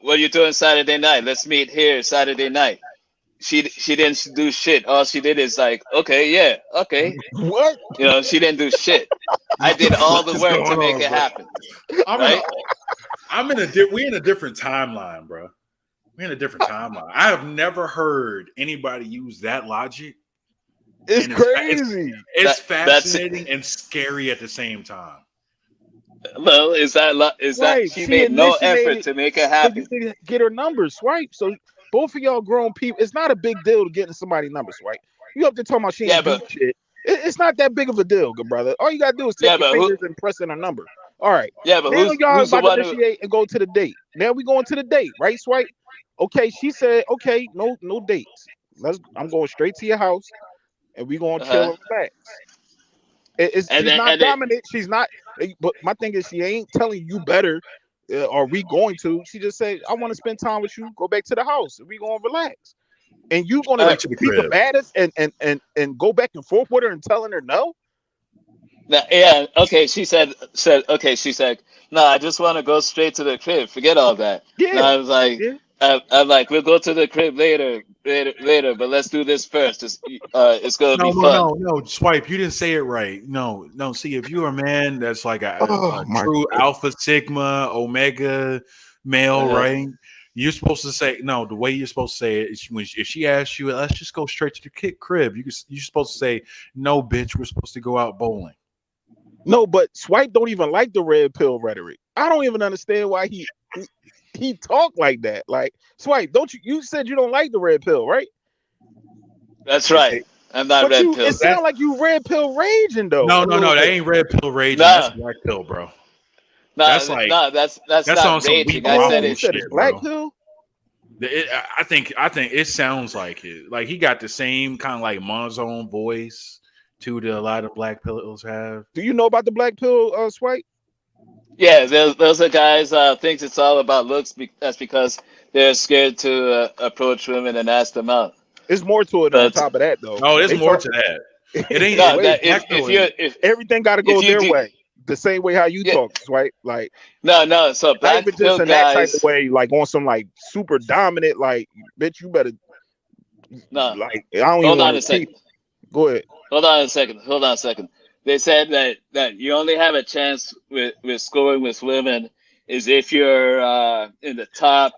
what are you doing Saturday night? Let's meet here Saturday night." She didn't do shit. All she did is like, okay, yeah, okay. What? You know, she didn't do shit. I did all the work to make it happen. Right? We're in a different timeline, bro. We're in a different timeline. I have never heard anybody use that logic. It's crazy. It's fascinating and scary at the same time. Well, is that she made no effort to make it happen? So you need to get her number, Swipe. So both of y'all grown people. It's not a big deal to getting somebody's number, Swipe. You up to talking about she ain't do shit. It's not that big of a deal, good brother. All you gotta do is take your fingers and press in her number. All right. Yeah, but now y'all who's the about to one initiate and go to the date. Now we going to the date, right, Swipe? Okay, she said, okay, no dates. I'm going straight to your house, and we gonna chill and relax. She's not dominant. She's not. But my thing is, she ain't telling you better. Are we going to? She just said, I want to spend time with you. Go back to the house. We gonna relax. And you gonna Back to the be the crib. baddest and go back and forth with her and telling her no? Yeah, okay. She said, no, I just want to go straight to the crib. Forget all that. Yeah. No, I was like, Yeah. I'm like, we'll go to the crib later, but let's do this first. It's gonna be fun. No, Swipe, you didn't say it right. No. See, if you're a man that's like a true God. alpha, sigma, omega male, right? You're supposed to say no. The way you're supposed to say it is if she asks you, let's just go straight to the crib. You're supposed to say, no, bitch, we're supposed to go out bowling. No, but Swipe don't even like the red pill rhetoric. I don't even understand why he talk like that. Like, Swipe, don't you said you don't like the red pill, right? That's right. I'm not red pill. It sounds like you red pill raging though. No, that ain't red pill raging. Nah. That's black pill, bro. That's not raging. I said it's black pill. I think it sounds like it. Like he got the same kind of like monotone voice too that a lot of black pills have. Do you know about the black pill, Swipe? Yeah, those are guys thinks it's all about looks. That's because they're scared to approach women and ask them out. It's more to it on top of that, though. No, there's more to that. It ain't. If everything got to go their way, the same way how you talk, Swipe. Like no. So black not even pill just in guys, that type of way, like on some like super dominant, like bitch, you better. No, like I don't even want to repeat. Go ahead. Hold on a second. They said that you only have a chance with scoring with women is if you're in the top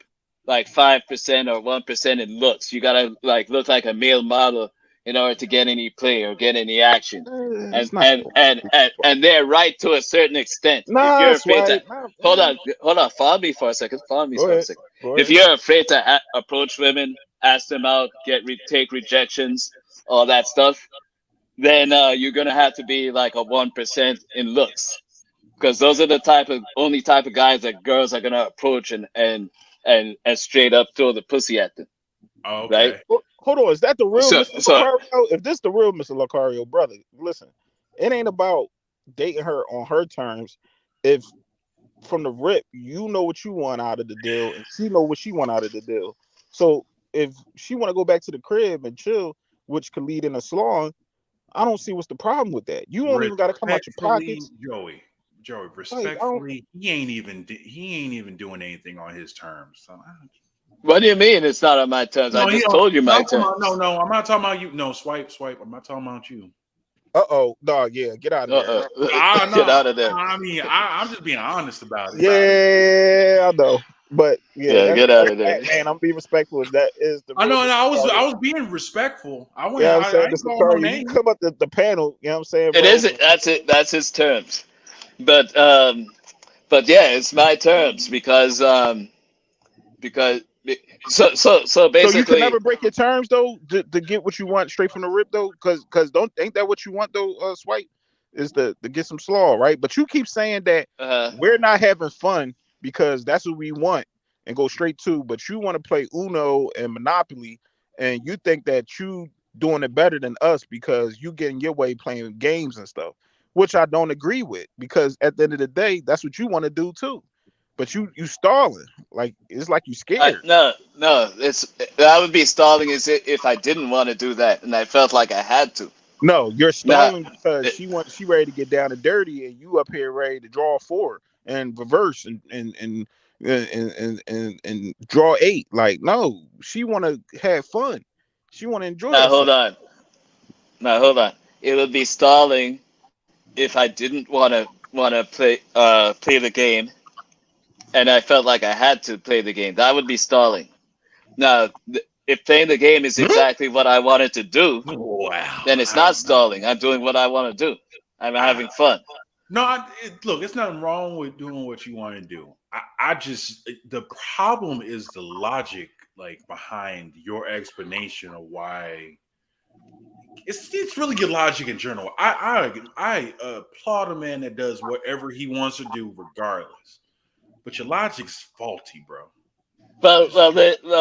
like 5% or 1% in looks. You gotta like look like a male model in order to get any play or get any action. And they're right to a certain extent. Nah, if you're afraid Swipe, to hold on, follow me for a second. Go If you're afraid to approach women, ask them out, take rejections, all that stuff, then you're gonna have to be like a 1% in looks, because those are the only type of guys that girls are gonna approach and straight up throw the pussy at them. Okay. Right? Hold on, is that the real Mr. Lucario? If this the real Mr. Lucario, brother, listen, it ain't about dating her on her terms if from the rip you know what you want out of the deal and she know what she want out of the deal. So if she want to go back to the crib and chill, which could lead in a salon, I don't see what's the problem with that. You don't even got to come out your Respectfully, pockets. Joey, Like I don't. respectfully, he ain't even doing anything on his terms. So What do you mean it's not on my terms? I no, just told you no, my terms. no. I'm not talking about you. No, swipe. I'm not talking about you. Oh, dog. Yeah, get out of there. Get No. out of there. I mean, I'm just being honest about it. Yeah, I know. But yeah, Yeah, get out of there. man, I'm being respectful. That is the I real know, and Mr. I Carter. was being respectful. I Yeah, went. I'm saying I ain't Mr. calling no Carter, you names. come up the panel, you know what I'm saying, It bro? is. That's it. That's his terms. But yeah, it's my terms because so So you can basically, never break your terms though to get what you want straight from the rip though, because don't ain't that what you want though, Swipe, is to get some slaw, right? But you keep saying that we're not having fun because that's what we want and go straight to, but you want to play Uno and Monopoly, and you think that you doing it better than us because you getting your way playing games and stuff, which I don't agree with because at the end of the day, that's what you want to do too. But you stalling like it's like you scared. no, it's I would be stalling if I didn't want to do that and I felt like I had to. No, you're Now, stalling because she ready to get down and dirty, and you up here ready to draw four and reverse and draw eight. Like, no, she want to have fun. She want to enjoy now hold herself. on. Now hold on. It would be stalling if I didn't want to play the game and I felt like I had to play the game. That would be stalling. Now, if playing the game is exactly what I wanted to do, Wow. then it's not stalling. I'm doing what I want to do. I'm having fun. No, look, it's nothing wrong with doing what you want to do. I just the problem is the logic like behind your explanation of why. It's really good logic in general. I applaud a man that does whatever he wants to do regardless. But your logic's faulty, bro.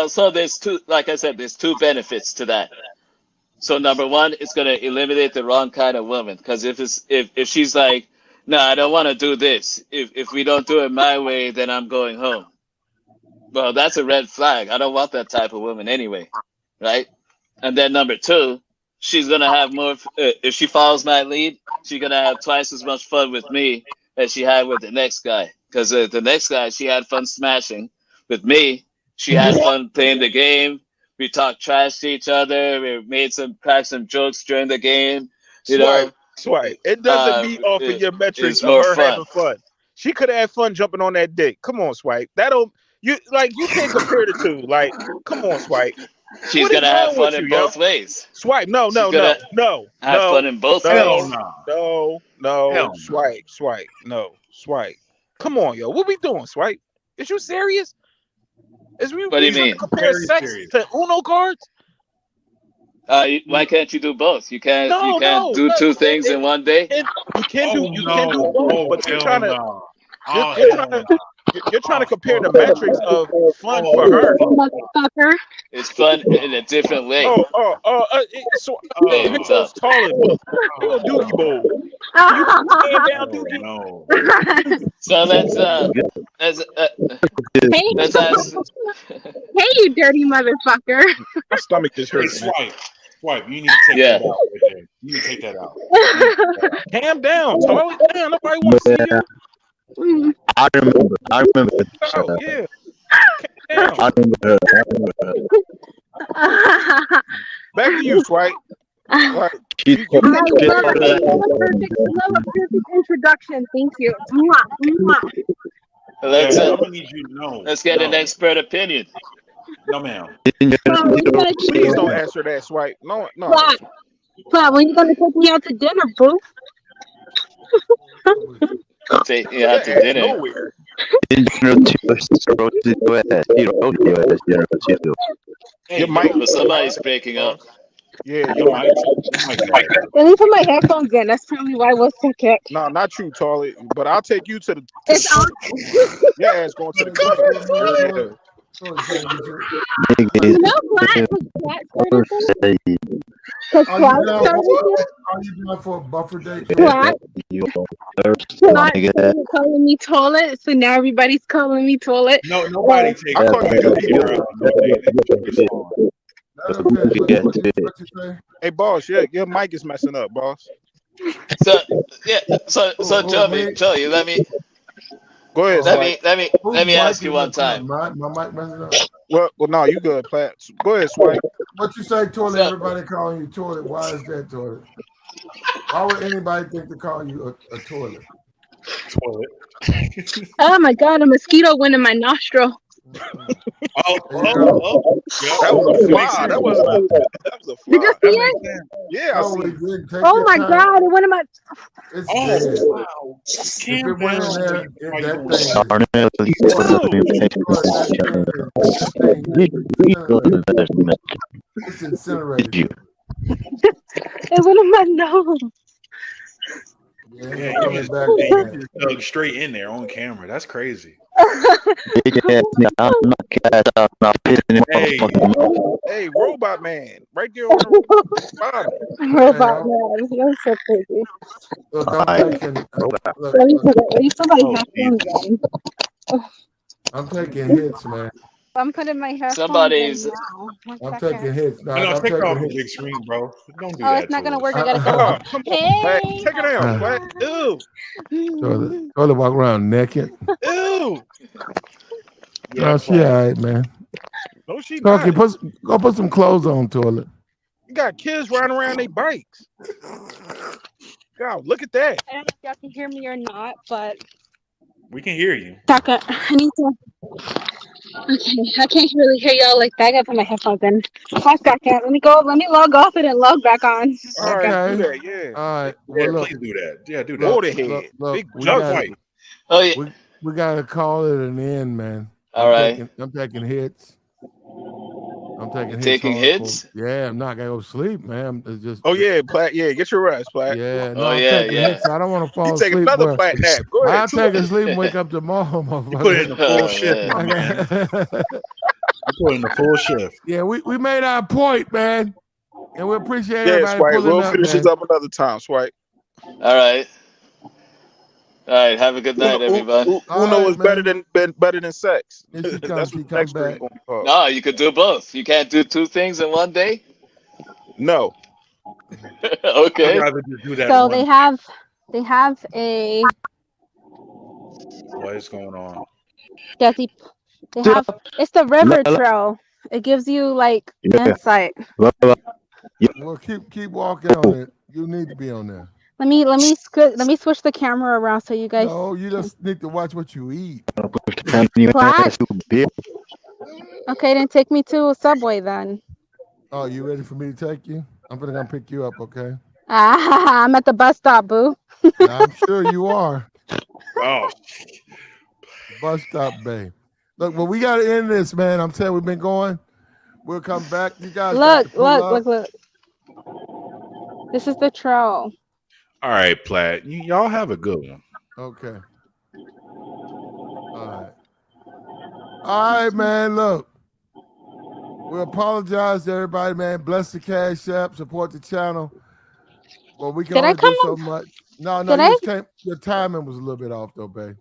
So there's two. Like I said, there's two benefits to that. So number one, it's gonna eliminate the wrong kind of woman. Because if she's like, no, I don't want to do this. If we don't do it my way, then I'm going home. Well, that's a red flag. I don't want that type of woman anyway, right? And then number two, she's gonna have more. If she follows my lead, she's gonna have twice as much fun with me as she had with the next guy. Because the next guy, she had fun smashing. With me, she had fun playing the game. We talked trash to each other. We cracked some jokes during the game. You know, Swipe. It doesn't meet off of your metrics it's of more her fun. having fun. She could have had fun jumping on that dick. Come on, Swipe. You can't compare the two. Like, come on, Swipe. She's What is gonna have wrong fun with in you, yo? both ways. Swipe. No, She's gonna have fun in both ways. Swipe. No. Swipe. Come on, yo. What we doing, Swipe? Is you serious? What do you trying mean? to compare sex to Uno cards? Why can't you do both? You can't No. do two things in one day. You can do both, Oh, but you're hell trying to no. you're trying to compare the metrics of fun for her. Motherfucker. It's fun in a different way. Here goes Taller. Here go Doogie Bowl. You stand down, Doogie. No. So let's ask. Hey, you dirty motherfucker. My stomach just hurt. Swipe. You need to take that out. Okay? You need to take that out. Calm down, Taller. Damn, nobody want to see you. I remember. Oh, yeah. I remember her. Back to you, Swipe. Right. She's love a perfect introduction. Thank you. Let's I'm gonna need you to know. let's get an expert opinion. No, ma'am. Please don't answer that, Swipe. No. But when you gonna take me out to dinner, boo? Take you out to dinner. Nowhere. Your mic. Somebody's breaking up. Yeah, your mic. Let me put my headphones in. That's probably why I was so kick. No, not true, Tarly. But I'll take you to the. It's on. Your ass going to the clinic. So it's saying that you- You know Black was Black started this? Because Are you Black down started for this? are you down for a buffer date? Black, Black started calling me toilet, so now everybody's calling me toilet. No, nobody takes I call you your Junior. no date. It's your song. Let her finish. What you say? Hey, boss, your mic is messing up, boss. So yeah, so Oh, Joey, let me Go ahead, let oh, me Swipe. let me whose let me mic ask is you one messing up? time. My mic messing up. Well, no, you good, Platt. Go ahead, Swipe. What you say, toilet? So Everybody calling you toilet. Why is that toilet? Why would anybody think to call you a toilet? Toilet. Oh my god, a mosquito went in my nostril. Yep. That was a That makes fly. sense. That wasn't a. That was a Did you fly. see That makes it? sense. Yeah, I No, see we it. didn't. Take Oh your my time. god, it went in my. It's Oh, dead. wow. If Calm it went in down. there, Why you that doing thing that? is. It's incinerated. It went in my nose. Yeah, Yeah, it's coming back. you just dug straight in there on camera. That's crazy. Hey, Hey, Robot Man, right there on the bottom. Robot man, you're so crazy. Look, I'm taking. Look, Let me put my oh, headphones Jesus. on. I'm taking hits, man. I'm putting my headphones somebody's in now. One I'm second. taking hits, No, dog. no, I'm take it off taking the big hits. screen, bro. Don't do Oh, it's that not to gonna us. work. I gotta go. Oh, come on, Platt. Hey. Take it down, Platt. Ew. Toilet walk around naked. Ew. No, she all right, man. No, she Okay, not. go put some clothes on, toilet. You got kids riding around their bikes. God, look at that. I don't know if y'all can hear me or not, but We can hear you. second, I need to. Okay, I can't really hear y'all like that. I gotta put my headphones in. 1 second. Let me go. Let me log off and then log back on. All right, Okay. do that. Yeah. All right. Well, Yeah, look, please do that. Yeah, do that. Motorhead. Big we Jug got fight. Oh yeah. we got to call it an end, man. All right. I'm taking hits. I'm taking You're hits taking hardcore. hits? Yeah, I'm not gonna go sleep, man. It's just. Oh yeah, Platt. Yeah, get your rest, Platt. Yeah, no, Oh I'm yeah, taking yeah. hits. I don't want to fall You take asleep. another But Platt nap. Go ahead. I'll take a sleep and wake up tomorrow, You put in motherfucker. the full Oh shift, my man. man. You put in the full shift. Yeah, we made our point, man. And we appreciate Yeah, everybody Swipe. pulling We'll up, finish this man. up another time, Swipe. All right. All right. Have a good night, everyone. All Uno right, is better man. than sex. If she That's comes, what she the come next stream back. gonna be called. No, you could do both. You can't do two things in one day. No. I'd Okay. rather just do that So one. they have a What is going on? Desi. They have it's the river trail. It gives you like insight. Well, keep walking on it. You need to be on there. Let me switch the camera around so you guys No, you can. just need to watch what you eat. What? Okay, then take me to a Subway then. Oh, you ready for me to take you? I'm gonna come pick you up, okay? Ah, I'm at the bus stop, boo. I'm sure you are. Oh, Bus stop, babe. Look, well, we gotta end this, man. I'm telling you, we've been going. We'll come back. You guys got to Look, pull look, up. look, look. This is the trail. all right, Platt. Y'all have a good one. Okay. All right. All right, man. Look. We apologize to everybody, man. Bless the Cash App, support the channel. Well, we can Did I only come do so up? much. No, Did you I? just can't. Your timing was a little bit off, though, babe.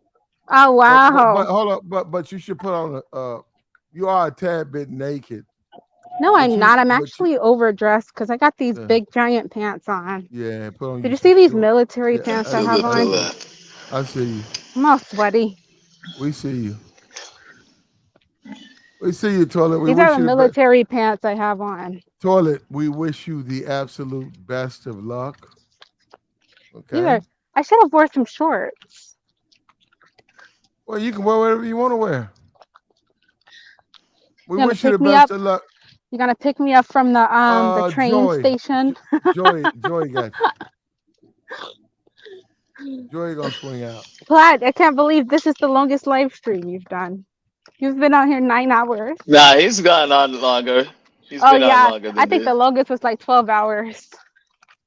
Oh But wow. hold up, but you should put on you are a tad bit naked. No, I'm not. I'm but actually overdressed because I got these big giant pants on. yeah, put on Did you you some see these short. military Yeah, pants I I have on? I see you. I'm all sweaty. We see you. We see you, toilet. We These wish are the you the best. military pants I have on. Toilet, we wish you the absolute best of luck. These Okay. are. I should have wore some shorts. Well, you can wear whatever you want to wear. We You gonna wish you the pick me best up? of luck. You gonna pick me up from the train Joy. station? Joy got you. Joy gonna swing out. Platt, I can't believe this is the longest live stream you've done. You've been out here 9 hours. Nah, he's gone on longer. He's Oh been on yeah, longer I than think the this. longest was like 12 hours.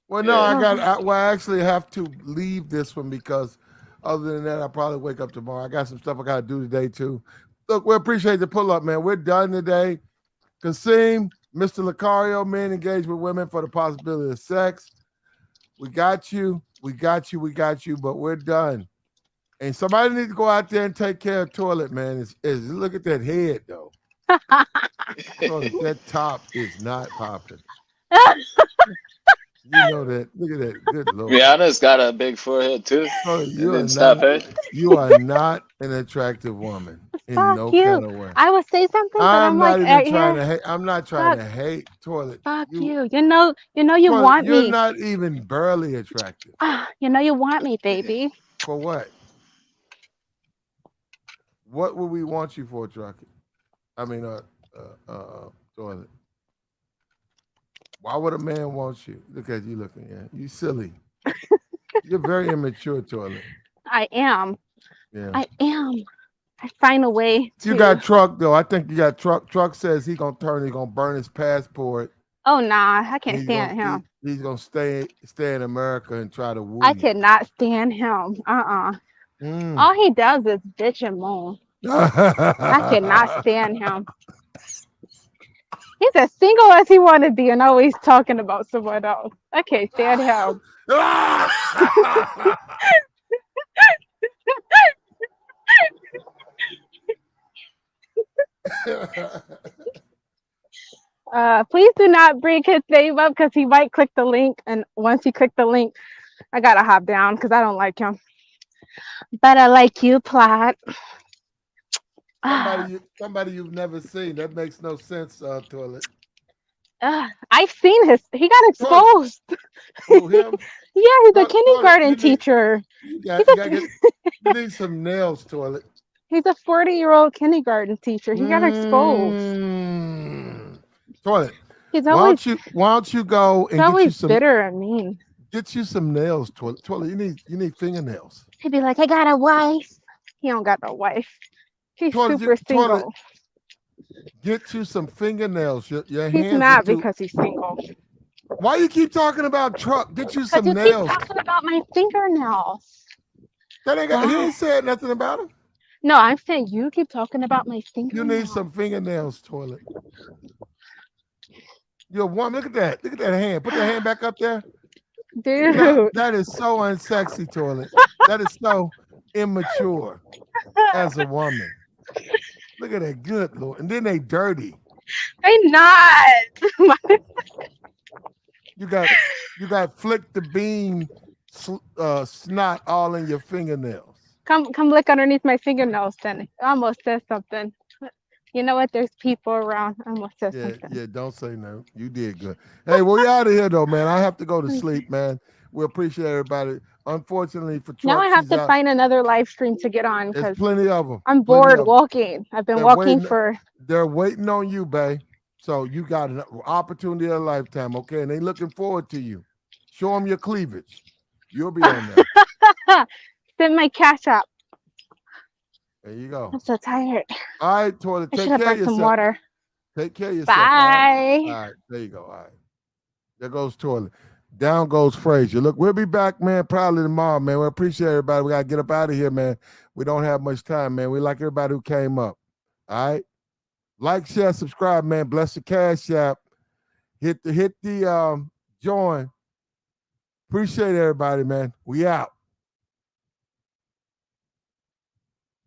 Well, no, Yeah. I actually have to leave this one because other than that, I'll probably wake up tomorrow. I got some stuff I gotta do today too. Look, we appreciate the pull up, man. We're done today. Kasim, Mr. Lucario, men engage with women for the possibility of sex. We got you. We got you. We got you. But we're done. And somebody needs to go out there and take care of toilet, man. Look at that head, though. That top is not popping. You know that. Look at that. Good Lord. Rihanna's got a big forehead too. You are not an attractive woman in Fuck no you. kind of way. I would say something, but I'm not like, even trying to hate. I'm not trying to hate toilet. Fuck you. You know you Toilet, want you're me. not even barely attractive. You know you want me, baby. For what? What would we want you for, Truckee? I mean, toilet. Why would a man want you? Look at you looking at you silly. You're very immature, toilet. I am. Yeah. I am. I find a way to. You got Truck though. I think you got Truck. Truck says he's gonna burn his passport. Oh nah, I can't stand him. He's gonna stay in America and try to woo I you. cannot stand him. All he does is bitch and moan. I cannot stand him. He's as single as he want to be and always talking about someone else. I can't stand him. Please do not bring his name up because he might click the link, and once he clicked the link, I gotta hop down because I don't like him. But I like you, Plot. Somebody you've never seen. That makes no sense, toilet. I've seen he got exposed. Who, him? Yeah, he's a kindergarten teacher. You need some nails, toilet. He's a 40-year-old kindergarten teacher. He got exposed. Toilet. He's always, why don't you go and get you some bitter and mean. Get you some nails, toilet. Toilet, you need fingernails. He'd be like, I got a wife. He don't got no wife. He's super single. Toilet, get you some fingernails. Your he's hands not because he's single. Why you keep talking about Truck? Get you some nails. Keep talking about my fingernails. He ain't said nothing about them. No, I'm saying you keep talking about my fingernails. You need some fingernails, toilet. You're warm. Look at that. Look at that hand. Put that hand back up there. Dude. That is so unsexy, toilet. That is so immature as a woman. Look at that. Good Lord. And then they dirty. They not. You got flick the bean snot all in your fingernails. Come lick underneath my fingernails then. I almost said something. You know what? There's people around. I almost said something. Yeah, don't say no. You did good. Hey, we out of here though, man. I have to go to sleep, man. We appreciate everybody. Unfortunately for Trump, now I have to find another live stream to get on because plenty of them. I'm bored walking. I've been walking for. They're waiting on you, babe. So you got an opportunity of a lifetime, okay? And they looking forward to you. Show them your cleavage. You'll be on there. Send my cash app. There you go. I'm so tired. All right, toilet. Take care of yourself. Some water. Take care of yourself. Bye. All right. There you go. All right. There goes toilet. Down goes Frazier. Look, we'll be back, man, probably tomorrow, man. We appreciate everybody. We got to get up out of here, man. We don't have much time, man. We like everybody who came up. All right. Like, share, subscribe, man. Bless the Cash App. Hit the join. Appreciate everybody, man. We out.